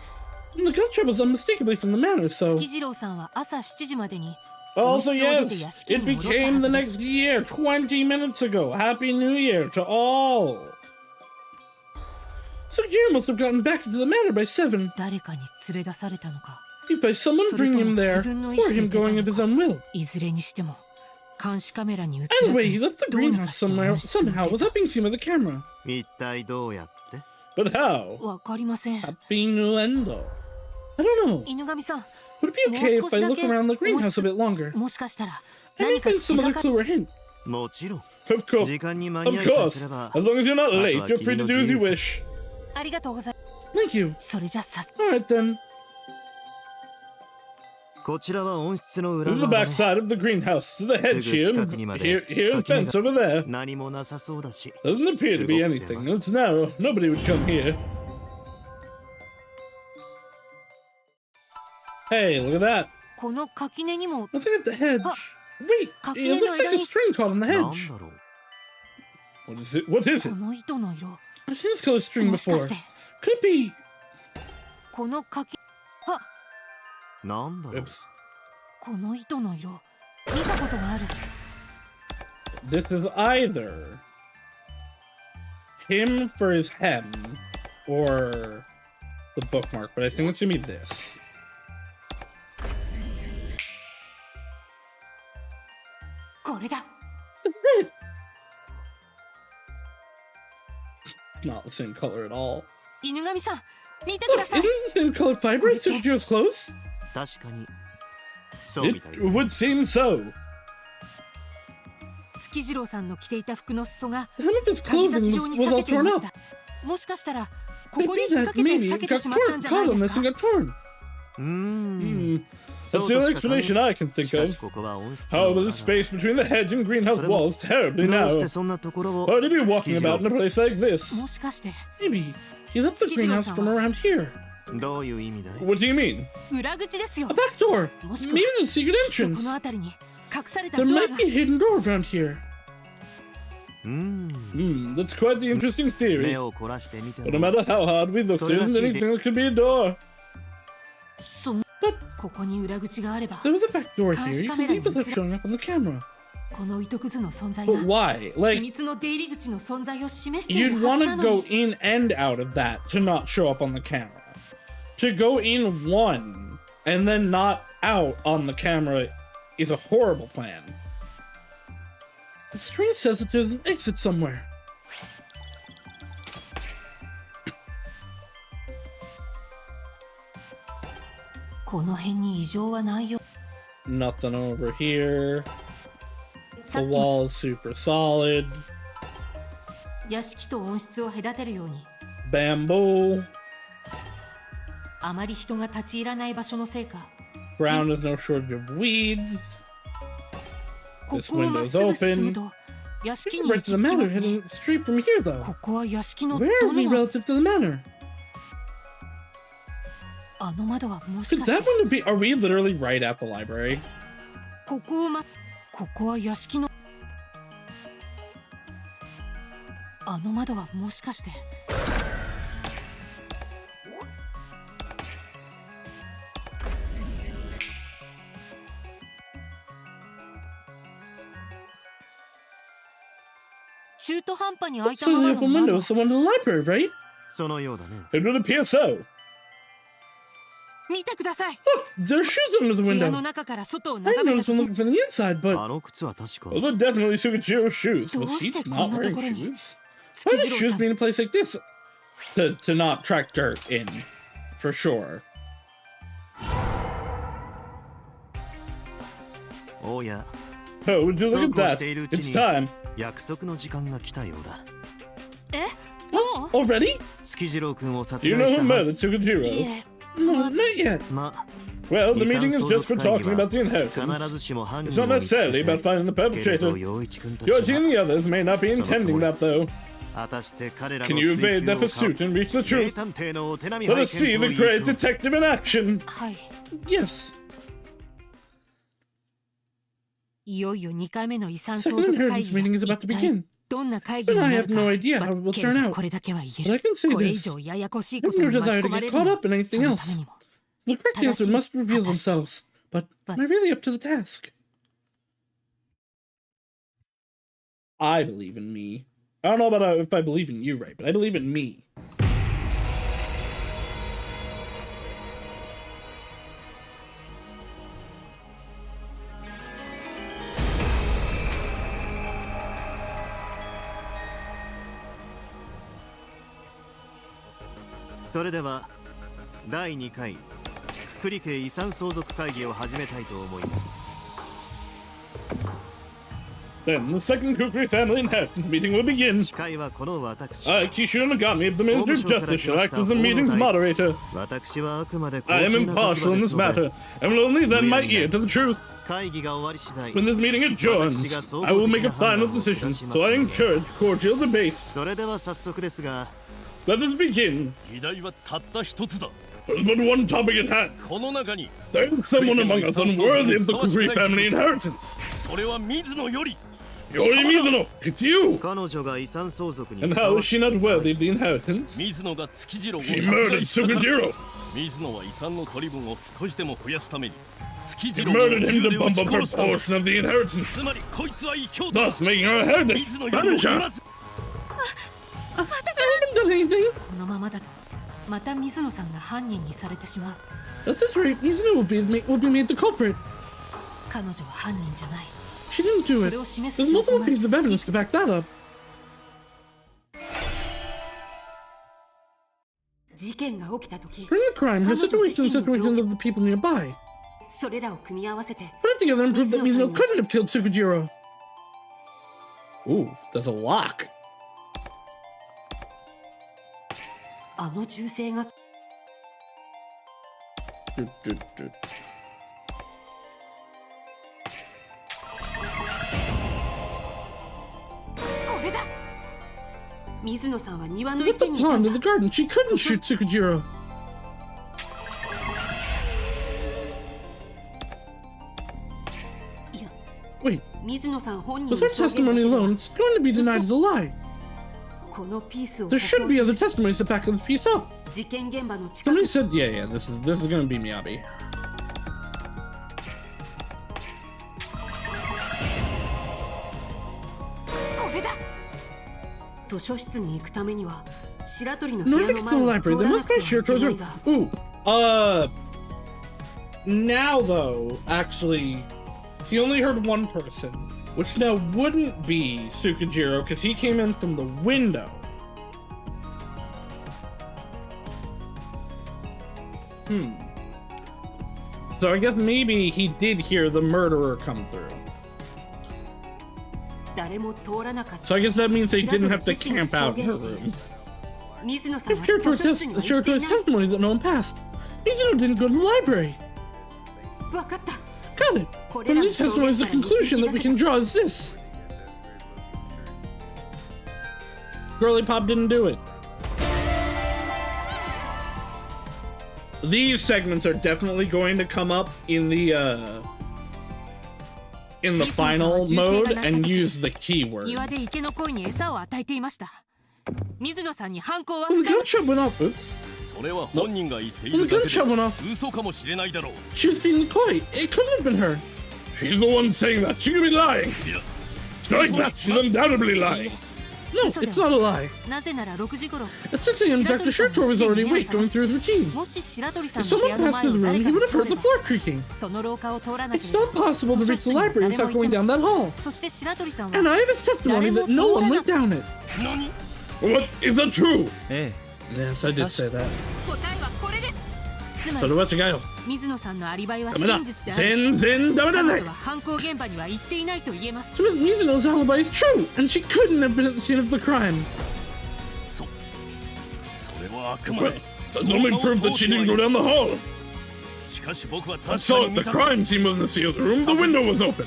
The gunshot was unmistakably from the manor, so... 月次郎さんは朝7時までに Also, yes, it became the next year, 20 minutes ago. Happy New Year to all. Sukijiro must have gotten back into the manor by 7. 誰かに連れ出されたのか By someone bringing him there, or him going of his own will. いずれにしても監視カメラに映ら Anyway, he ず left the greenhouse somehow without being seen by the camera. But how? わかりません Happy Nuendo. I don't know. 犬神さん Would it be okay if I look around the greenhouse a bit longer? もしかしたら I may 何か find some other 手がか clue or hint. Of course. As long as you're not late, you're free to do as you wish. ありがとうござい Thank you. それじゃさ Alright then. This is the back side of the greenhouse. To the hedge here and fence over there. Doesn't appear to be anything. It's narrow. Nobody would come here. Hey, look at that. この垣根にも Nothing at the hedge. Wait, it looks like a string caught on the hedge. What is it? What is こ it? の糸の色 I've seen this color string もしか before. して Could it be? この垣あ Oops. この糸の色見たことがある This is either him for his hem or the bookmark, but I think it's gonna be this. Not the same color at all. 犬神さん見てください Isn't the same colored fiber in Sukijiro's clothes? It would seem so. 月次郎さんの着ていた服の裾が Some of his 鍵 clothing 先状 was, に was 裂 all けてい torn まし up. たもしかしたらこ Could こ it に be 引っ掛 that けて maybe 裂 it けて got しまったんじゃない caught で on す this か and got torn? That's the only explanation I can think of. However, the space between the hedge and greenhouse walls terribly narrow. Why would he be walking about in a place like this? もしかして Maybe he left the greenhouse from around here. どういう意味だい？ What do you mean? 裏口ですよ A back door! もしくは Maybe there's a secret こ entrance. の辺りに隠された There ドア might が be a hidden door around here. That's quite the interesting theory. 目を凝らしてみて But no も matter how hard we look, there isn't anything that could be a door. そうここに裏口があれば There was a back door here. You can see without showing up on the camera. この糸くずの存在 But が why? 秘 Like, 密の出入り口の存在を示している you'd はず want な to の go に in and out of that to not show up on the camera. To go in one and then not out on the camera is a horrible plan. The screen says that there's an exit somewhere. Nothing over here. さ The っきの wall's super solid. 屋敷と温室を隔てるように Bamboo. あまり人が立ち入らない場所のせいか Ground is no shortage of weeds. こ This こをまっ window's すぐ進む open. と屋敷に Right 行 to き the 着きま manor, すね heading straight from here, though. ここは屋敷の Where ど are we のが relative to the manor? あの窓はもし Could かし that て window be? Are we literally right at the library? ここをここは屋敷のあの窓はもしかして中途半端に開いた So ま the ま open の window 窓 is the one to the library, right? そのようだね。 It would appear so. 見てください There are shoes under the 部屋 window. の中から外を I 眺 didn't めた notice when 時 looking for the inside, but あの靴は確か well, they're definitely Sugichiro's shoes. Was he どうしてこん not なと wearing ころに shoes? Why 月 would 次郎 shoes さん be in a place like this? To not track dirt in, for sure. おや、 Oh, would you そう look こう at している that? うち It's に time. 約束の時間が来たようだ。えも Already? 月次郎君を殺 Do you 害 know し who た murdered うい Sugijiro? え No, not yet. ま、 Well, the 遺産 meeting is 相 just 続 for 会議 talking は about the 必 inheritance. ずしも犯 It's 人 not を見つけ necessarily た about finding the けれど perpetrator. 陽一君た Georgie ち and は the others may not be intending that, though. 果たして彼ら Can の you 追 evade 求 that を pursuit and reach the 名 truth? 探偵のお手並み Let 拝 us see 見 the と great いうと detective in action. はい Yes. いよいよ2回目の遺産 Second 相続会 inheritance 議 meeting is が about to 一体 begin. どんな会議 But に I な have る no か idea how it will け turn ど out. これだけは言 But I え can say るこれ以 this. 上ややこしい I こ have と no に巻き desire 込 to ま get れるの caught も up in そ anything のため else. にも The correct answer must reveal themselves, but am I really up to the task? I believe in me. I don't know about if I believe in you, right, but I believe in me. So それでは第2回くくり家遺産相続会議を始めたいと思います。 Then the second Kukri family inheritance meeting will begin. 司会はこの私。 I, Kishiro Nagami of the Ministry of Justice, shall act as the meeting's moderator. 私はあくまで I am 公正な impartial 立場 in で this すので matter, and will only lend my ear to the truth. 会議が終わり次第 When this meeting adjourns, I will make a final decision, so I encourage cordial debate. それでは早速ですが Let us begin. 議題はたった一つだ。 There's but one topic at hand. この中に There's someone among us unworthy of the Kukri family inheritance. それは水野より Yori Mizuno, it's you! 彼女が遺産相続に And ふさ how わ is し she not worthy of the inheritance? 水野が月次郎を She 殺 murdered 害したから Sugijiro. 水野は遺産の取り分を少しでも増やすために月 She 次郎を murdered him 銃 to で撃 bump ち up her 殺したのだ portion of the inheritance, つまりこいつは異教だ thus making her a heretic. 水野よりも Punish 言 her. わず I haven't done anything. このままだとまた水野さんが犯人にされてしまう At this rate, Mizuno will be made the culprit. 彼女は犯人じゃない She didn't do そ it. れを示す There's 証拠 multiple が pieces of evidence to back that up. 事件が起きた時 During a crime, her situation and situations of the people nearby. それらを組み合わせて Put it together and prove that Mizuno Mizuno-san. couldn't have killed Sugijiro. Ooh, there's a lock. あの銃声が With the pond in the garden, she couldn't shoot Tsukujiro. Wait, with her testimony alone, it's going to be denied as a lie. There should be other testimonies to back the piece up. Somebody said, yeah, this is going to be Miyabi. In order to get to the library, they must pass Shiratori's room. Ooh, now though, actually, he only heard one person, which now wouldn't be Tsukujiro, because he came in from the window. So I guess maybe he did hear the murderer come through. So I guess that means they didn't have to camp out in her room. If Shiratori's testimony that no one passed, Mizuno didn't go to the library. Got it. From these testimonies, the conclusion that we can draw is this. Girly Pop didn't do it. These segments are definitely going to come up in the final mode and use the keywords. When the gunshot went off, oops. When the gunshot went off, she was feeling coy. It couldn't have been her. She's the one saying that. She could be lying. Strike that. She's undoubtedly lying. No, it's not a lie. At 6 a.m., Dr. Shiratori was already awake, going through his routine. If someone passed through the room, he would have heard the floor creaking. It's not possible to reach the library without going down that hall. And I have his testimony that no one went down it. What? Is that true? Yes, I did say that. So do what you got. So Mizuno's alibi is true, and she couldn't have been at the scene of the crime. Well, that only proved that she didn't go down the hall. I saw the crime scene was in the sealed room, the window was open.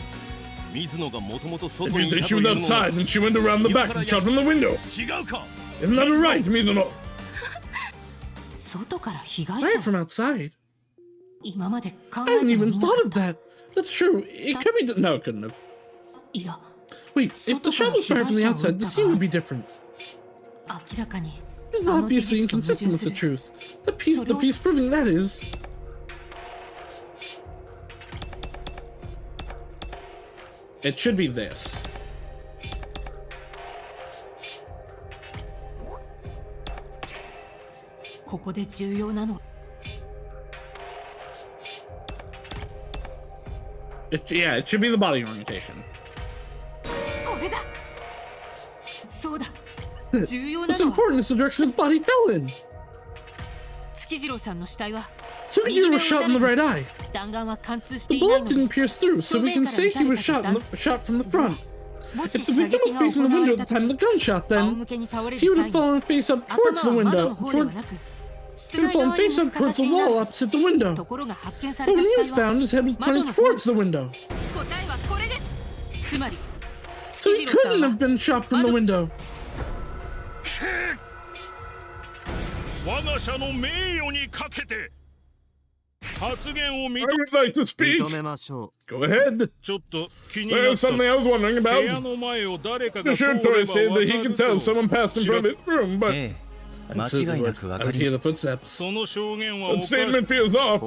It means that she was outside and she went around the back and shot from the window. Isn't that right, Mizuno? Right from outside. I hadn't even thought of that. That's true. It could be. No, it couldn't have. Wait, if the shot was fired from the outside, the scene would be different. This is obviously inconsistent with the truth. The piece proving that is. It should be this. It should be the body orientation. What's important is the direction the body fell in. Tsukujiro was shot in the right eye. The bullet didn't pierce through, so we can say he was shot from the front. If the victim was facing the window at the time of the gunshot, then he would have fallen face up towards the window. He would have fallen face up towards the wall opposite the window. But when he was found, his head was pointing towards the window. So he couldn't have been shot from the window. I would like to speak. Go ahead. There's something I was wondering about. The Shiratori stated that he could tell someone passed in front of his room, but I would hear the footsteps. That statement feels off.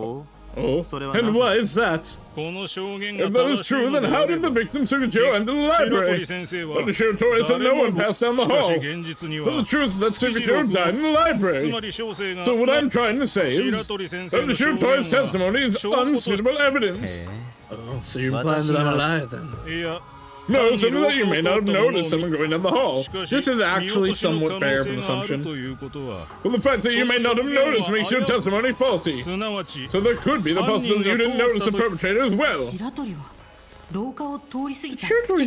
Oh, and why is that? If that is true, then how did the victim Tsukujiro enter the library? But the Shiratori said no one passed down the hall. But the truth is that Tsukujiro died in the library. So what I'm trying to say is that the Shiratori's testimony is unsuitable evidence. Oh, so you're implying that I'm a liar then? No, something that you may not have noticed someone going down the hall. This is actually somewhat fair of an assumption. But the fact that you may not have noticed makes your testimony faulty. So there could be the possibility you didn't notice the perpetrator as well. Shiratori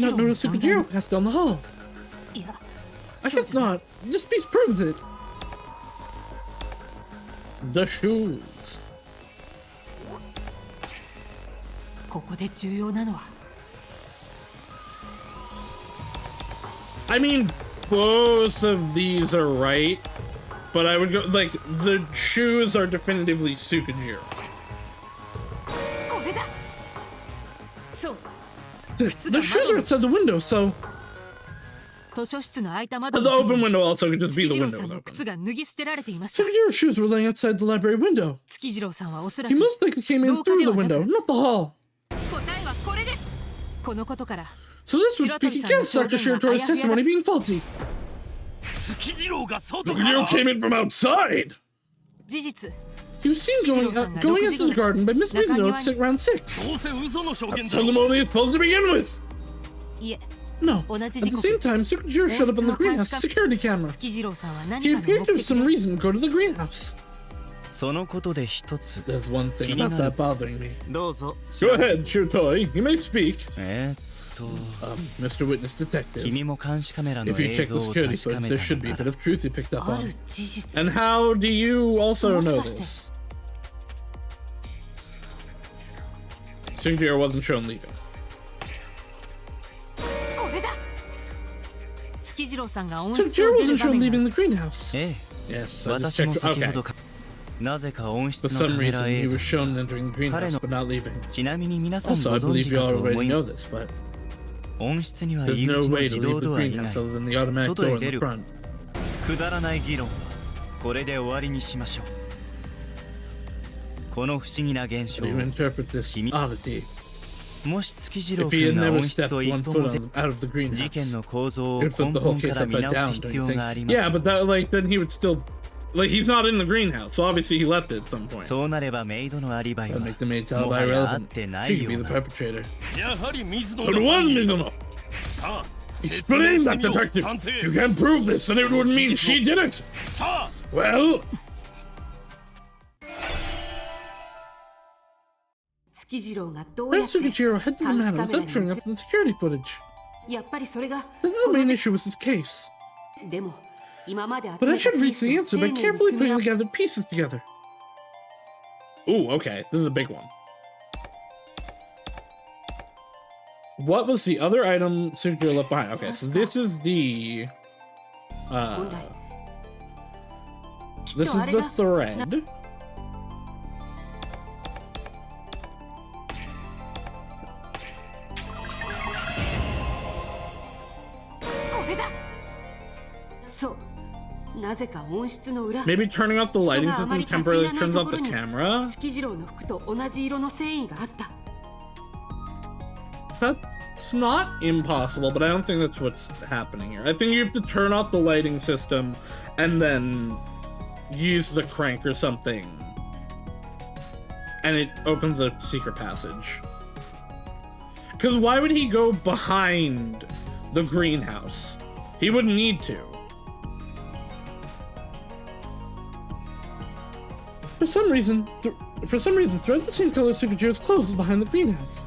not noticed Tsukujiro passed down the hall. I guess not. This piece proves it. The shoes. ここで重要なのは I mean, both of these are right, but I would go like the shoes are definitively Tsukujiro. これだそう The shoes are outside the window, so 図書室の開いた窓 the の open window also could just 月 be the 次郎 window さん was の open. 靴が脱ぎ捨てられていました Tsukujira's shoes were laying outside the library window. 月次郎さんはおそら He く most likely came in through the window, not the hall. 答えはこれですこのことから So this would speak against Dr. Shiratori's testimony being faulty. 月次郎が外か Tsukujiro ら came in from outside. 事実 He was seen going into the garden by Miss Mizuno at around 6. どうせ嘘の証言 That's だ how the movie is supposed to begin with. いえ No. 同 At じ the 時刻 same time, Tsukujiro showed up in the greenhouse security camera. 月次郎さんは何 He かの appeared 目 to have 的 some で reason to go to the greenhouse. そのことで一つ There's one thing about that bothering me. どうぞ Go ahead, Shutoi. You may speak. Mr. Witness Detective. 君も監視カメラの If you 映 check 像 the を security 確か footage, め there た should の be a な bit ら of truth you picked up あ on. る事実 And how do you also know もしかして this? Tsukujiro wasn't shown leaving. これだ月次郎さんが温室を Tsukujiro 出る wasn't 場 shown 面 leaving が the greenhouse. え Yes, え I just 私も checked. 先ほ Okay. どかなぜか温 For 室の some カメラ reason, 映 he 像 was shown entering the greenhouse but not leaving. ちなみに皆さんご Also, I 存 believe 知 you かと思 already い know this, but 温室には there's 入り no 口の way 自 to 動 leave the ドア以 greenhouse 外 other than the automatic 外 door へ in 出 the る front. くだらない議論はこれで終わりにしましょうこの不思議な現象 How do you interpret this 君 oddity? もし月次郎 If he had 君が never 温室 stepped を一 one 歩も foot 出 out of the 事件 greenhouse, の構造を it would 根 flip the whole 本か case ら見 upside 直 down, す don't 必 you 要 think? があります Yeah, but that, like, then he would still, like, he's not in the greenhouse, so obviously he left it at some point. そうなればメイドのアリバイ That は would make the maid's もは alibi や合っ relevant. てな She い could よ be う the な perpetrator. やはり水野 But it was Mizuno. さあ Explain that, detective. You can't prove this, and it would mean she did it. さあ Well, 月次郎がどうや why って Tsukujiro head to the 監視 man カ without メラ showing に up in the security footage? やっぱりそれが This is the この main 事 issue with this case. でも今まで集 But I めた should ピー reach ス the を answer 丁 by 寧に carefully 組み putting 合わせ together pieces together. Ooh, okay. This is a big one. What was the other item Tsukujiro left behind? Okay, so this is the... 本来きっ This とあ is れ the が thread. これだそうなぜか温室の裏 Maybe turning off the lighting system temporarily turns off the 人があまり立ち入らないところに camera? 月次郎の服と同じ色の繊維があった That's not impossible, but I don't think that's what's happening here. I think you have to turn off the lighting system and then use the crank or something. And it opens a secret passage. Because why would he go behind the greenhouse? He wouldn't need to. For some reason, thread the same color as Tsukujiro's clothes was behind the greenhouse.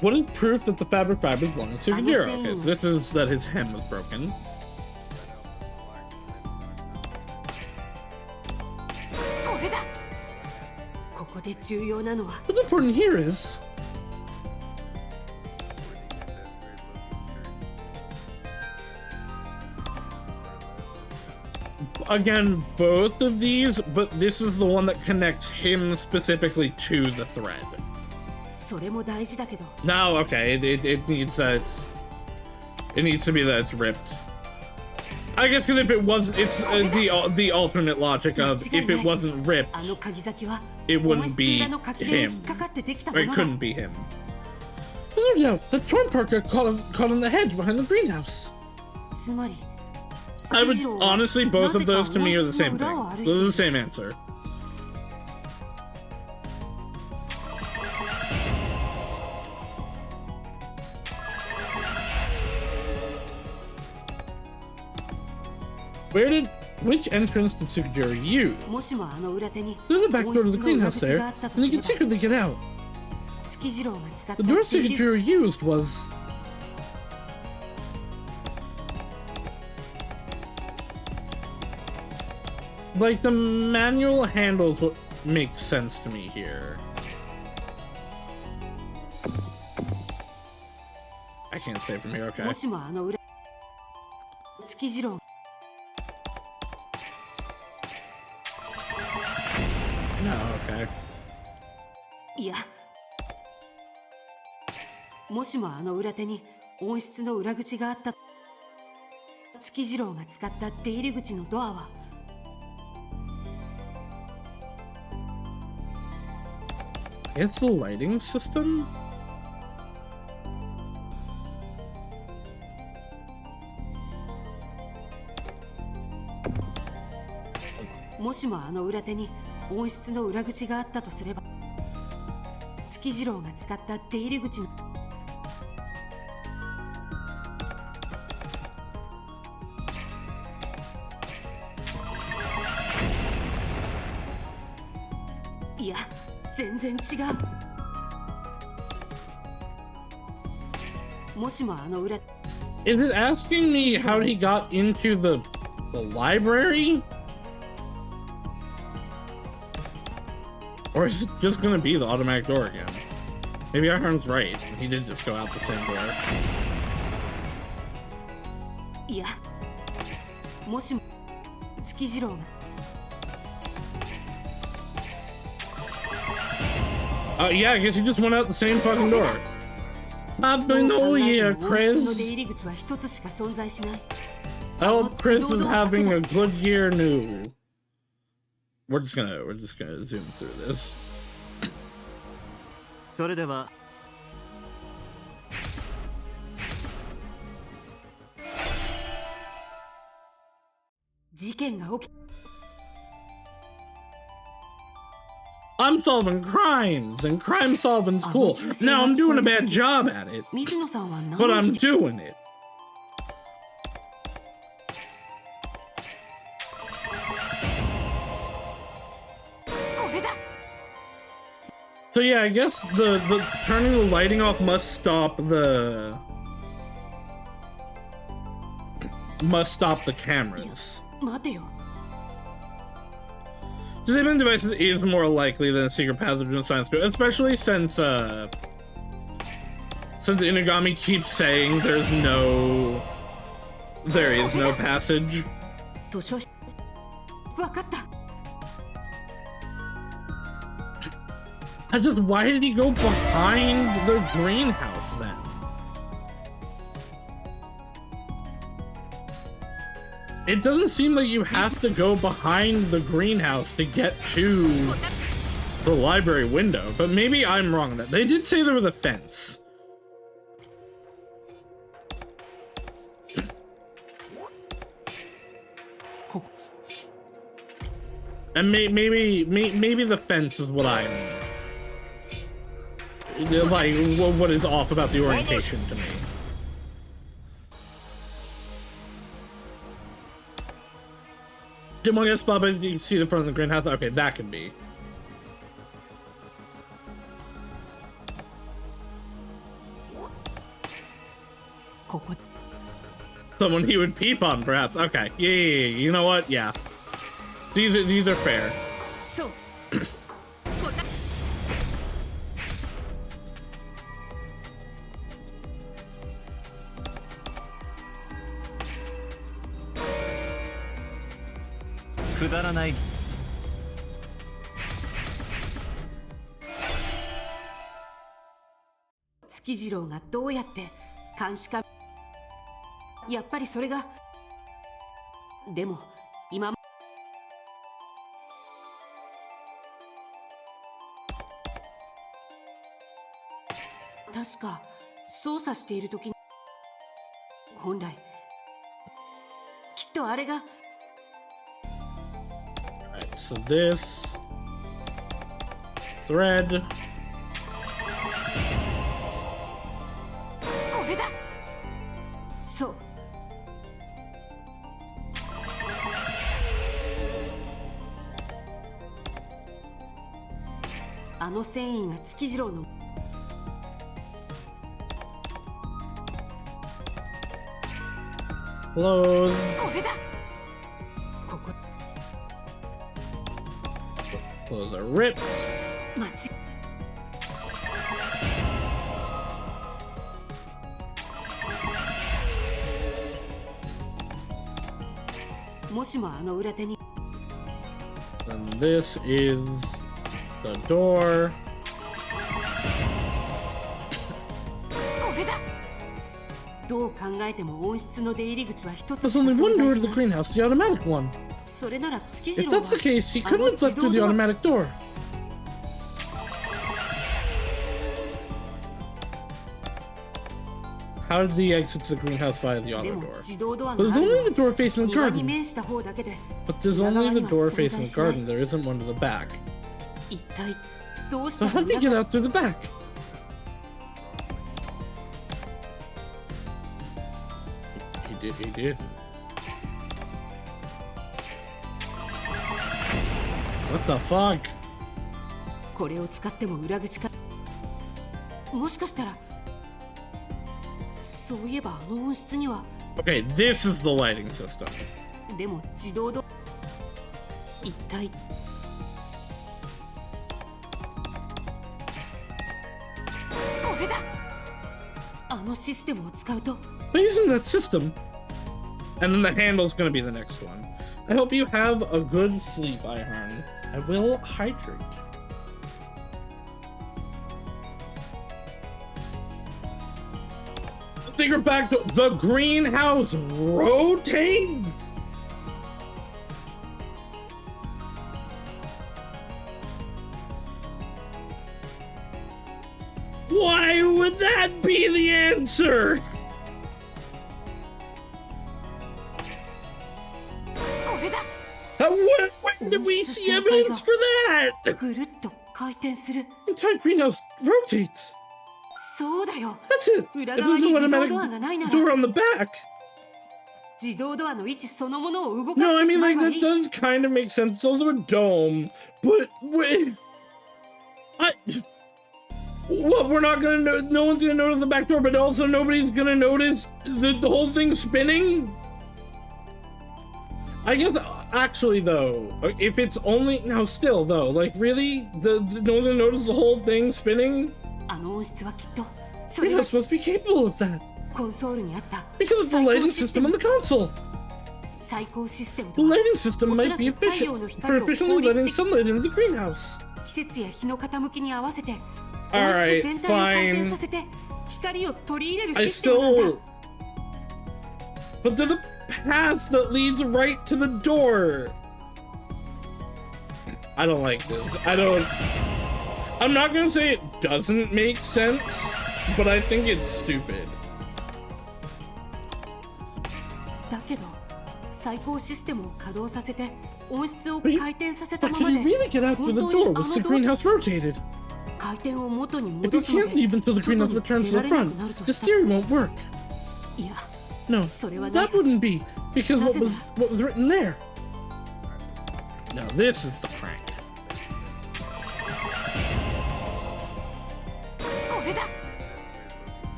What is proof that the fabric fibers belong to Tsukujiro? Okay, so this is that his hem was broken. これだここで重要なのは What's important here is again, both of these, but this is the one that connects him specifically to the thread. それも大事だけど Now, okay, it needs that it needs to be that it's ripped. I guess because if it wasn't, it's the alternate logic of if it wasn't ripped, あの鍵先は it 温 wouldn't 室 be 裏の垣根に引 him. っかかってできた Or も it のだ couldn't be him. There's no doubt the torn part got caught on the hedge behind the greenhouse. つまり I would 月次郎は honestly, both of なぜか those to me are the 温室の same 裏 thing. を歩いて Those are the same answer. Which entrance did Tsukujiro use? もしもあの裏手に There's a back 温 door to the 室の裏 greenhouse 口 there, があったと and す they れ could ば secretly get out. 月次郎が使った The door 出入り Tsukujiro used was... Like, the manual handles what makes sense to me here. I can't say from here, okay. もしもあの裏月次郎 No, okay. いやもしもあの裏手に温室の裏口があった月次郎が使った出入り口のドアは It's the lighting system? もしもあの裏手に温室の裏口があったとすれば月次郎が使った出入り口のいや全然違うもしもあの裏 Is it asking me how he got into the library? Or is it just gonna be the automatic door again? Maybe Ahern's right. He did just go out the same door. いやもしも月次郎が Yeah, I guess he just went out the same fucking door. Happy New Year, 温室の出 Chris. 入り口は一つしか存在しない I hope Chris is having a good year new. We're just gonna zoom through this. それでは事件が起き I'm solving crimes, and crime solving's cool. Now I'm doing a bad job at it, 水野さんは何 but を I'm して doing it. So yeah, I guess the turning the lighting off must stop the cameras. 待てよ Disabling devices is more likely than a secret passage in science school, especially since Inagami keeps saying there is no passage. 図書室わかった Why did he go behind the greenhouse then? It doesn't seem like you have to go behind the greenhouse to get to the library window, but maybe I'm wrong on that. They did say there was a fence. And maybe the fence is what I mean. Like, what is off about the orientation to me? Didn't want to get spot, but you see the front of the greenhouse. Okay, that could be. Someone he would peep on, perhaps. Okay, yeah. You know what? Yeah, these are fair. So. くだらない月次郎がどうやって監視カやっぱりそれがでも今確か操作している時に本来きっとあれが Alright, so this thread. これだそうあの繊維が月次郎の Close. これだここ Clothes are ripped. 間違もしもあの裏手に And this is the door. これだ。どう考えても温室の出入り口は一つ There's しか only 存 one door 在 to し the ない。 greenhouse, the automatic one. それなら月 If 次郎は that's the case, he あ couldn't の have 自 left 動 through the ドア automatic door. How did he exit the greenhouse via the で auto も door? 自動ドアが There's あるの only the は door facing the 庭に garden. 面した方だけで But there's 裏 only 側 the には door 存在 facing the しない。 garden. There isn't one to the back. 一体どうし So たら how did he 裏 get 側 out through the back? He did. What the fuck? これを使っても裏口からもしかしたらそういえばあの温室には Okay, this is the lighting system. でも自動ド一体これだあのシステムを使うと By using that system, and then the handle's gonna be the next one. I hope you have a good sleep, Ihorn. I will hydrate. I think we're back to the greenhouse rotates. Why would that be the answer? これだ When did we see evidence for that? ぐるっと回転する Entire greenhouse rotates. そうだよ That's it. If 裏 there's 側に no 自動 automatic ドアがないなら door on the back. 自動ドアの位置そのものを動か No, I してし mean, まえ like, ばい that い does kind of make sense. It's also a dome. But, wait. What, we're not gonna know, no one's gonna notice the back door, but also nobody's gonna notice the whole thing spinning? I guess, actually, though, if it's only, no, still, though, like, really? No one's gonna notice the whole thing spinning? あの温室はきっとそ We're れが not supposed to be capable of that. コンソールにあった Because of the lighting system on the console. 最高システム The とは lighting system might be efficient for efficiently letting sunlight into the greenhouse. 季節や日の傾きに合わせて温 Alright, 室全体を回転 fine. させて光を取り入れる I システムなんだ still... But there's a path that leads right to the door. I don't like this. I'm not gonna say it doesn't make sense, but I think it's stupid. だけど最高システムを稼働させて温室を But 回転させた But ま can ま you で really get out to 本 the 当 door にあ once the のドア greenhouse rotated? 回転を元に If 戻 you すの can't で leave until the 外に greenhouse 出 returns ら to れ the なくなる front, と the した theory won't work. いや No, それはない that wouldn't be, because what was written there. Now this is the prank. これだ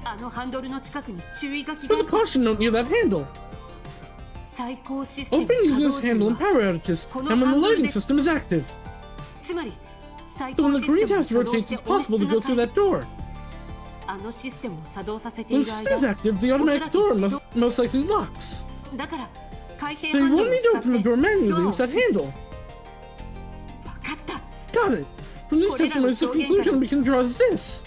あのハンドルの近くに注意書きが But あ the った caution note near that handle. 最高システム Open 稼 using 働 this 時 handle に in は power outages, and when the lighting system is active. つまり最 So 高 when シ the ステムを greenhouse 作動し rotates, て it's 温 possible 室 to go が through 回 that door. あのシステムを作動させて When い the る system is 間 active, the automatic door most likely locks. だから開閉 So ハ you ンド won't ルを need to 使っ open the て door manually ドアを with that 閉め handle. 分かった Got it. From this testimony, the conclusion we can draw is this.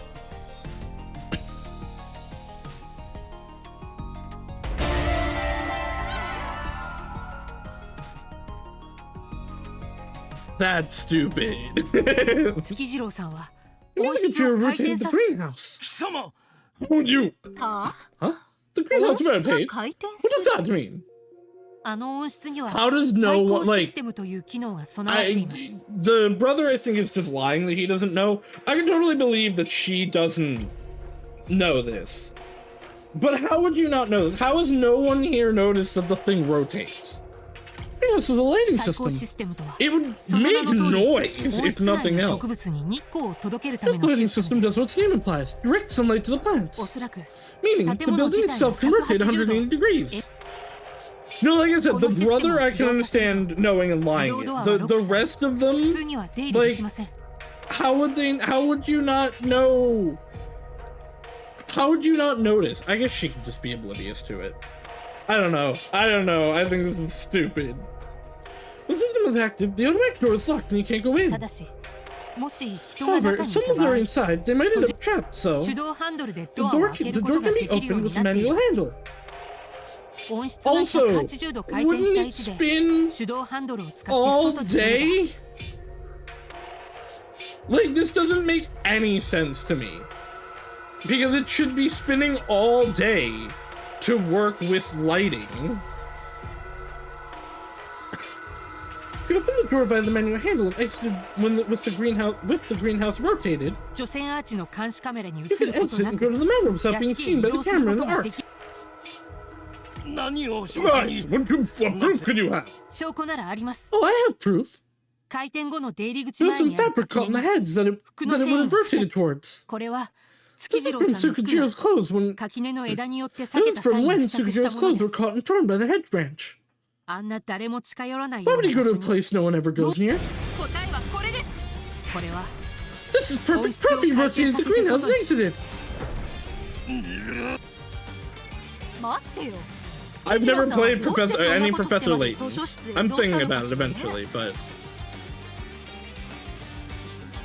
That's stupid. 月次郎さんは You 温 need to 室 get を your 回転 rotate さ the せ greenhouse. 貴様 Oh, you. は Huh? The あ温 greenhouse 室が rotate? 回転 What する does that mean? あの温室には How does 最 no 高 one, シ like, ステムという機能が備えています the brother, I think, is just lying that he doesn't know. I can totally believe that she doesn't know this. But how would you not know this? How has no one here noticed that the thing rotates? Yeah, this is a lighting 最高シ system. ステムとは It would その名 make の通り noise 温 if 室内 nothing の else. 植物に日光を届けるため This の lighting システム system で does す what its name implies. Direct sunlight to the お plants. そらく Meaning, the 建物 building 自体 itself can が rotate 180 180 degrees. No, like I said, the brother I can understand knowing and lying. The rest of them, like, how would you not know? How would you not notice? I guess she could just be oblivious to it. I don't know. I think this is stupid. The system is active. The automatic door is locked and you can't go in. However, if someone's already inside, they might end up trapped, so the door can be opened with a manual handle. Also, wouldn't it spin all day? Like, this doesn't make any sense to me. Because it should be spinning all day to work with lighting. If you open the door via the manual handle and exited with the greenhouse rotated, you can exit and go to the mountain without being seen by the camera in the arc. Right, what proof can you have? Oh, I have proof. There's some fabric caught in the heads that it would have rotated towards. This is from Tsukujiro's clothes when Tsukujiro's clothes were caught and torn by the head branch. Why would he go to a place no one ever goes near? This is perfect proof he rotated the greenhouse and exited. I've never played any Professor Layton's. I'm thinking about it eventually, but...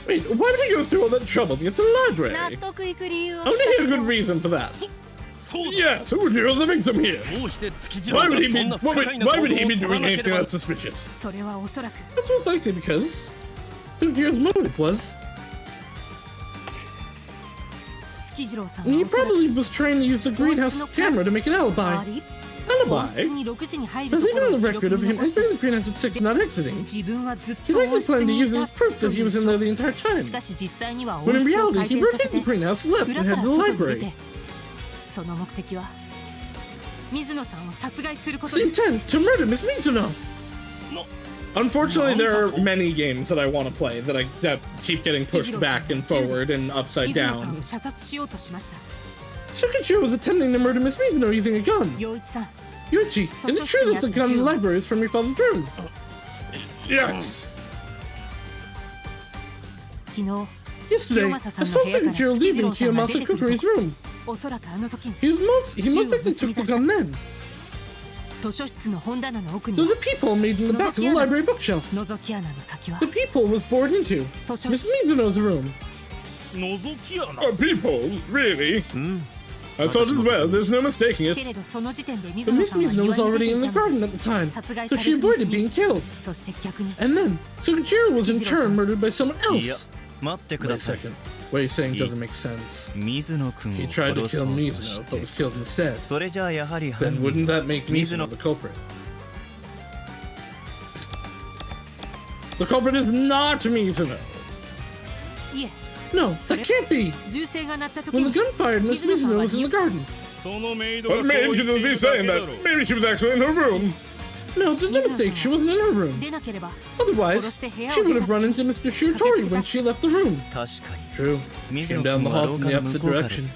Wait, why would he go through all that trouble to get to the library? I only hear a good reason for that. Yeah, Tsukujiro's the victim here. Why would he be doing anything that's suspicious? That's most likely because Tsukujiro's motive was... He probably was trying to use the greenhouse camera to make an alibi. There's even on the record of him entering the greenhouse at 6 and not exiting. He's likely planning to use it as proof that he was in there the entire time. When in reality, he rotated the greenhouse, left, and headed to the library. It's the intent to murder Miss Mizuno! Unfortunately, there are many games that I want to play that keep getting pushed back and forward and upside down. Tsukuchiro was attempting to murder Miss Mizuno using a gun. Yoichi, is it true that the gun in the library is from your father's room? Yes! Yesterday, I saw Tsukuchiro leaving Kiyomasa Kukuri's room. He most likely took the gun then. There's a peephole made in the back of the library bookshelf. The peephole was bored into Miss Mizuno's room. A peephole? Really? I thought as well, there's no mistaking it. But Miss Mizuno was already in the garden at the time, so she avoided being killed. And then, Tsukuchiro was in turn murdered by someone else. Wait a second. What he's saying doesn't make sense. He tried to kill Mizuno, but was killed instead. Then wouldn't that make Mizuno the culprit? The culprit is not Mizuno! No, that can't be! When the gun fired, Miss Mizuno was in the garden. What made you be saying that? Maybe she was actually in her room. No, there's no mistake, she wasn't in her room. Otherwise, she would have run into Mr. Shiratori when she left the room. True. She came down the hall from the opposite direction.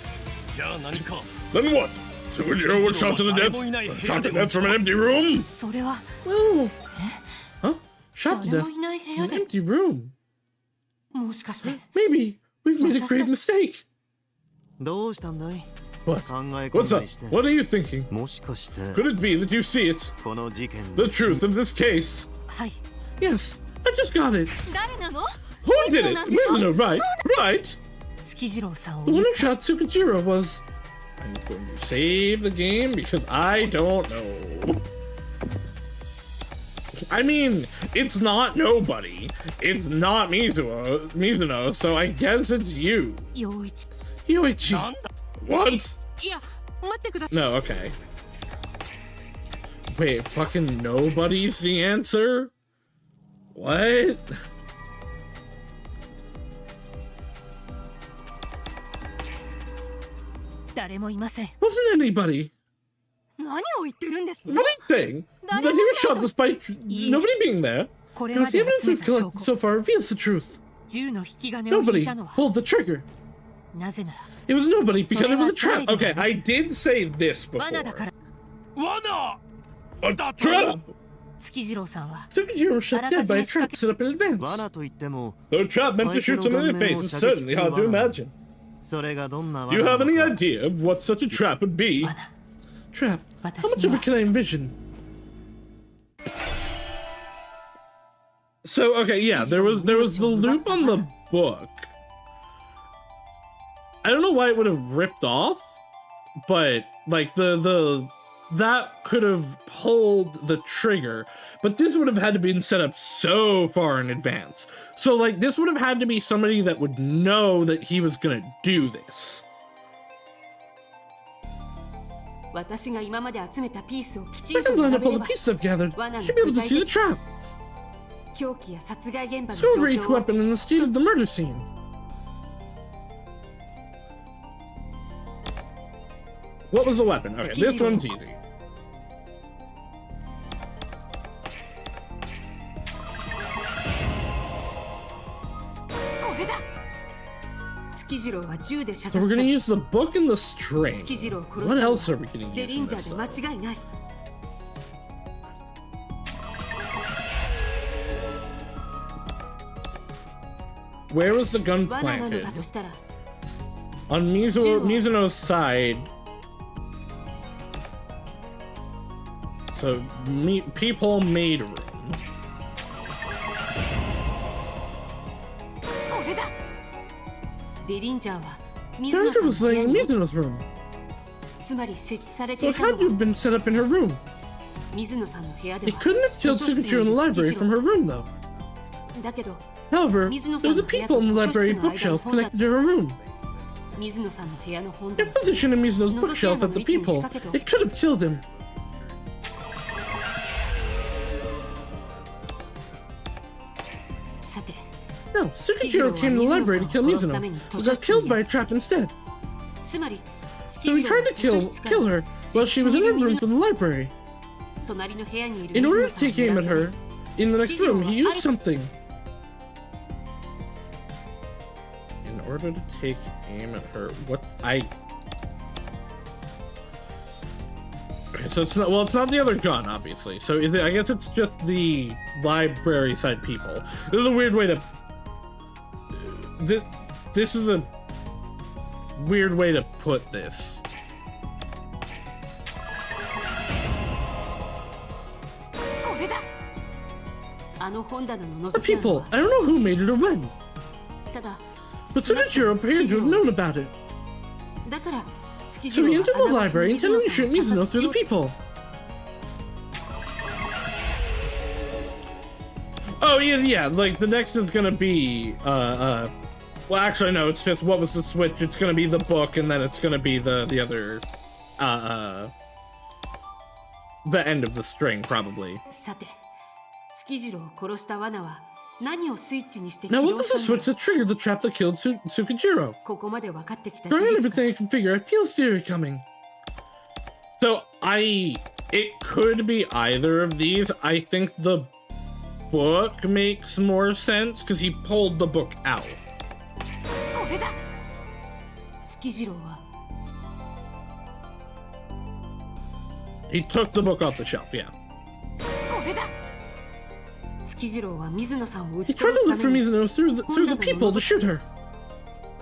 Then what? Tsukuchiro was shot to the death? Shot to death from an empty room? Well... Huh? Shot to death in an empty room? Maybe we've made a grave mistake. What? What's up? What are you thinking? Could it be that you see it? The truth of this case? Yes, I just got it. Who did it? Mizuno, right? Right? The one who shot Tsukujiro was... I'm going to save the game because I don't know. I mean, it's not nobody. It's not Mizuno, so I guess it's you. Yoichi. What? No, okay. Wait, fucking nobody's the answer? What? Wasn't anybody? What are you saying? That he was shot despite nobody being there? Because the evidence we've collected so far reveals the truth. Nobody pulled the trigger. It was nobody because it was a trap. Okay, I did say this before. A trap! 月次郎さんは Tsukijiro was shot dead by a trap set up in advance. 罠といっても The trap meant to shoot someone in the face is certainly hard to imagine. それがどんな Do you 罠 have な any のか idea of what such a trap would be? Trap? How much of it can I envision? So, okay, yeah, there was the loop on the book. I don't know why it would have ripped off, but like that could have pulled the trigger, but this would have had to be set up so far in advance. So like this would have had to be somebody that would know that he was gonna do this. 私が今まで集めたピースをきち I んと can line 並 up べ all れ the ば pieces I've gathered. Should be able to see the trap. 凶器や殺害現場の Let's go 状 over each 況を weapon and the state of the murder scene. What was the weapon? Okay, this one's easy. これだ月次郎は銃で射 So we're 殺さ gonna れ use the book and the string. 月次郎を殺 What したの else are は we gonna デ use リ in ンジャ this? ーで間違いない Where was the gun 罠なの planted? だとしたら On Mizuno's side. So, people made room. これだデリンジャーは水野 Sandra さん was の部 laying 屋 in に落ち Mizuno's room. つまり設置されて So い it た had の to have は been set up in her room. 水野さんの部屋で It は couldn't have killed 図書室に Tsukijiro in the いる library 月 from 次 her 郎 room, though. だけど However, there was a people in the library bookshelf connected to her room. 水野さんの部屋の本棚 If positioned in Mizuno's bookshelf at the people, it could have killed him. さて No, Tsukijiro came to the library to kill Mizuno, but got killed by a trap instead. つまり So he tried to kill her while she was in her room from the library. 隣の部屋にいる In 水 order 野 to さんを take aim 狙 at って her, in the next room, he used something. In order to take aim at her, what Okay, so it's not. Well, it's not the other gun, obviously. So is it? I guess it's just the library side people. This is a weird way to. This is a weird way to put this. これだあの本棚の The 覗き穴 people. は I don't know who made it or when, ただ but Tsukijiro appeared to have known about it. だから月 So 次 he 郎 entered the は library 穴越 intending to し shoot に水野 Mizuno さん through を the people. Oh yeah, like the next is gonna be well actually no, it's just what was the switch? It's gonna be the book and then it's gonna be the other the end of the string probably. さて月次郎を殺した罠は何をスイッチにして起 Now what 動 was the したん switch だ that triggered the trap that killed Tsukijiro? ここまで分かってきた Trying 事実 everything I can figure, I feel theory coming. So it could be either of these. I think the book makes more sense because he pulled the book out. これだ月次郎は He took the book off the shelf, yeah. これだ月次郎は水野さんを撃ち He tried 殺 to すた look for めに Mizuno through the people to shoot her.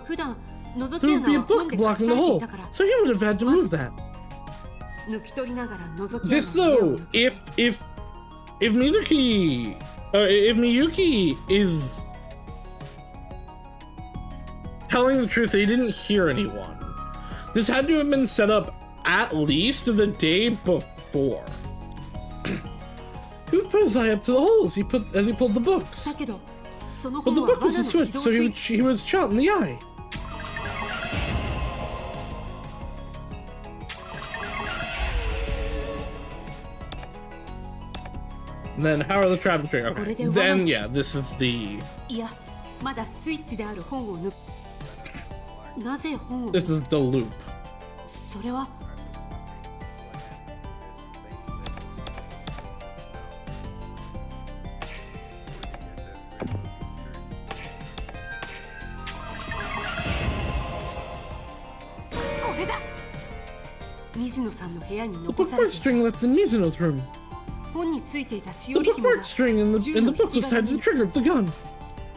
普段覗き There would be 穴 a は本 book で隠され blocking て the い hole, たから so he would have had to move that. 抜き取りながら覗き穴 This の目を though, 抜け if Miyuki is telling the truth that he didn't hear anyone, this had to have been set up at least the day before. He would put his eye up to the hole as he pulled the books. だけどその But the 本は book was 罠 a の起 switch, 動 so スイッチ he was shot in the eye. And then how are the trap and trigger? Okay. Then yeah, this is the いやまだスイッチである本を抜くなぜ本を this is the loop. それはこれだ水野さんの部屋に The 残さ bookmark れてい string left in Mizuno's room. 本についていたし The おり紐が bookmark string in the book was tied to the trigger of the gun.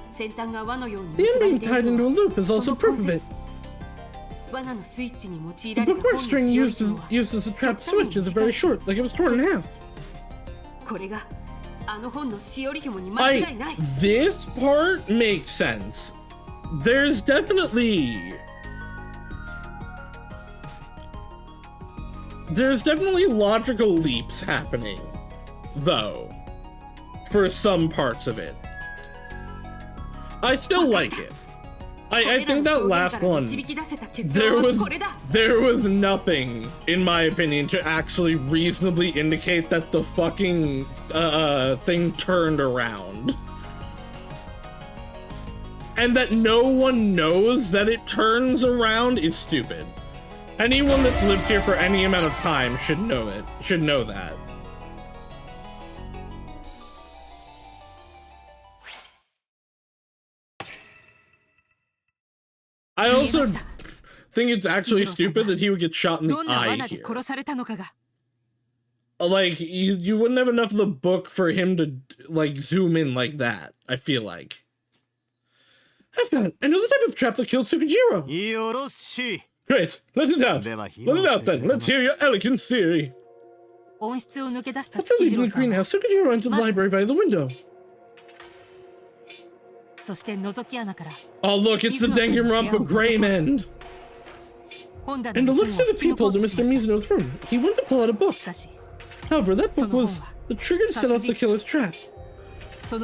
先端が輪のように The 結ば end れ being てい tied る into の a は loop is そ also の proof 痕 of 跡 it. 罠のスイッチに用い The られた bookmark 本の string しおり used 紐は as a trap switch is very short, like it was torn in half. これがあの本のしおり紐に間違いない。 This part makes sense. There's definitely logical leaps happening, though, for some parts of it. I still like it. I think that last one, there was nothing, in my opinion, to actually reasonably indicate that the fucking thing turned around. And that no one knows that it turns around is stupid. Anyone that's lived here for any amount of time should know it. Should know that. I also think it's actually stupid that he would get shot in the eye here. Like, you wouldn't have enough of the book for him to, like, zoom in like that, I feel like. I've got another type of trap that killed Tsukijiro. Great, let it out. Let it out then. Let's hear your elegant theory. After leaving the greenhouse, Tsukijiro entered the library via the window. Oh look, it's the Danganronpa Gray Men. And it looks through the peephole to Mr. Mizuno's room. He went to pull out a book. However, that book was the trigger to set off the killer's trap. The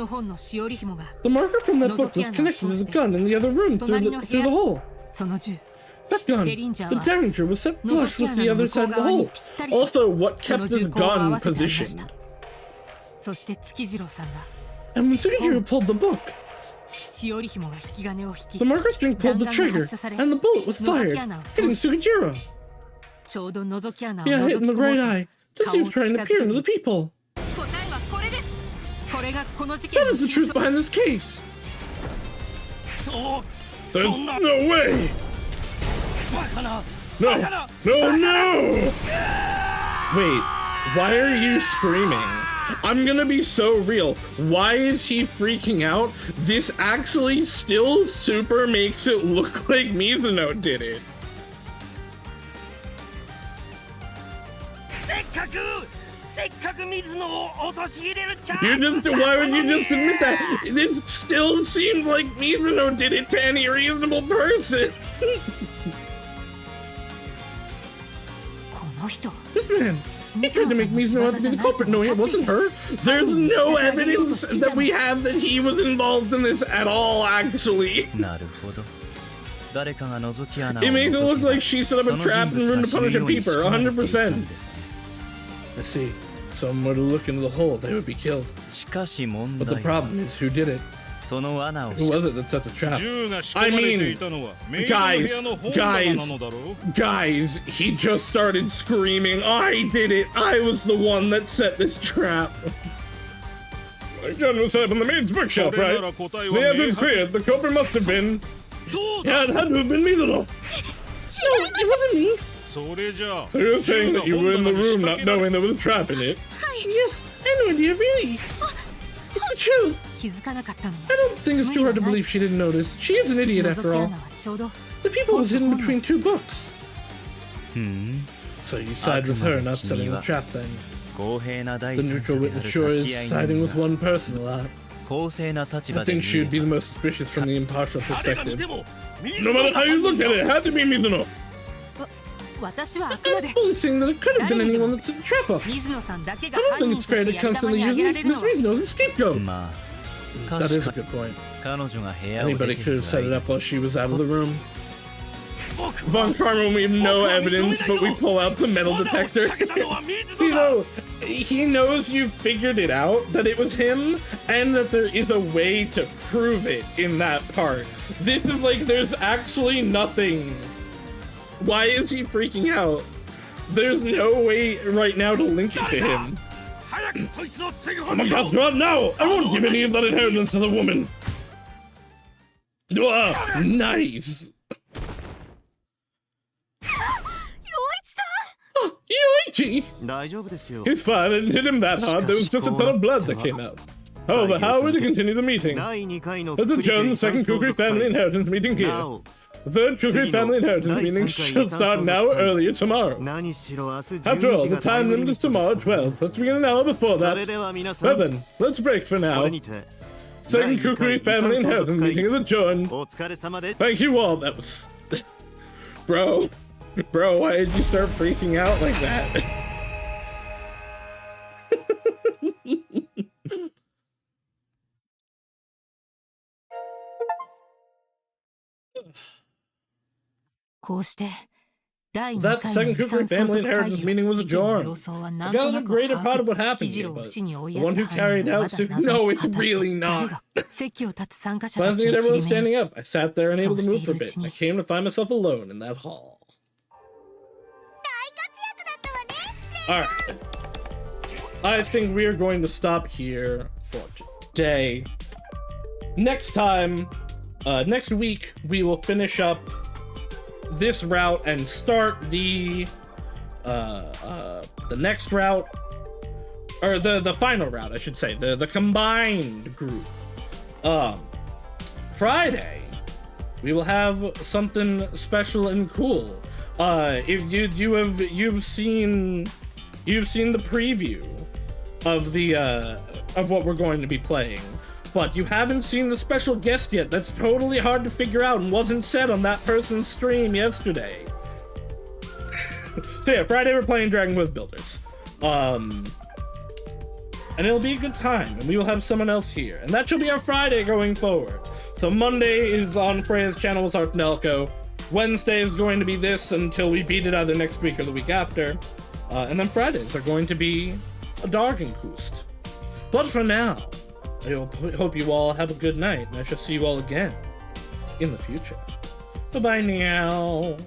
marker from that book was connected to the gun in the other room through the hole. That gun, the Derringer, was set flush with the other side of the hole. Also, what kept the gun positioned? And when Tsukijiro pulled the book, the marker string pulled the trigger, and the bullet was fired, hitting Tsukijiro. Yeah, hit in the right eye, just as he was trying to peer into the peephole. That is the truth behind this case. There's no way. No! Wait, why are you screaming? I'm gonna be so real. Why is he freaking out? This actually still super makes it look like Mizuno did it. Why would you just admit that? It still seemed like Mizuno did it to any reasonable person. This man, he tried to make Mizuno out to be the culprit, knowing it wasn't her. There's no evidence that we have that he was involved in this at all, actually. It makes it look like she set up a trap in the room to punish a peeper, 100%. I see. Someone were to look into the hole, they would be killed. But the problem is, who did it? Who was it that set the trap? I mean, guys, he just started screaming, I did it! I was the one that set this trap! The gun was set up on the maid's bookshelf, right? The evidence clear, the culprit must have been... Yeah, it had to have been Mizuno! No, it wasn't me! So you're saying that you were in the room not knowing there was a trap in it? Yes, I had no idea, really! It's the truth! I don't think it's too hard to believe she didn't notice. She is an idiot after all. The people was hidden between two books. So you side with her, not setting the trap then. The neutral witness sure is siding with one person a lot. I think she would be the most suspicious from the impartial perspective. No matter how you look at it, it had to be Mizuno. I'm only saying that it could have been anyone that set the trap up. I don't think it's fair to constantly use Miss Mizuno as a scapegoat. That is a good point. Anybody could have set it up while she was out of the room. Von Karma, we have no evidence, but we pull out the metal detector. See though, he knows you figured it out, that it was him, and that there is a way to prove it in that part. This is like, there's actually nothing. Why is he freaking out? There's no way right now to link it to him. Oh my God, not now! I won't give any of that inheritance to the woman! Nice! Gee, 大丈夫ですよ。 he's fine. I didn't hit him that hard. There was just a ton of blood that came out. However, how are we to continue the meeting? 第2回の Let's adjourn the second Kukri family inheritance meeting here. なお The third Kukri family inheritance meeting should start an hour earlier tomorrow. 何しろ明日 After 12 all, 時 the がタイ time ムリ limit ミ is ットです tomorrow at 12. Let's begin an hour before それ that. では皆さ Well ん then, let's break for こ now. れにて Second Kukri family inheritance meeting is adjourned. お疲れ様で Thank you all. That was... Bro, why did you start freaking out like that? That the second Kukri family inheritance meeting was adjourned. I got the greater part of what happened here, but the one who carried out no, it's really not. Glancing at everyone standing up, I sat there unable to move for a bit. I came to find myself alone in that hall. Alright. I think we are going to stop here for today. Next time, next week, we will finish up this route and start the next route, or the final route, I should say, the combined group. Friday, we will have something special and cool. If you've seen the preview of the of what we're going to be playing, but you haven't seen the special guest yet. That's totally hard to figure out and wasn't said on that person's stream yesterday. So yeah, Friday we're playing Dragon Quest Builders. And it'll be a good time, and we will have someone else here. And that shall be our Friday going forward. So Monday is on Freya's channel with Artnelco. Wednesday is going to be this until we beat it either next week or the week after. And then Fridays are going to be a Dargenkoost. But for now, I hope you all have a good night, and I shall see you all again in the future. Bye-bye now.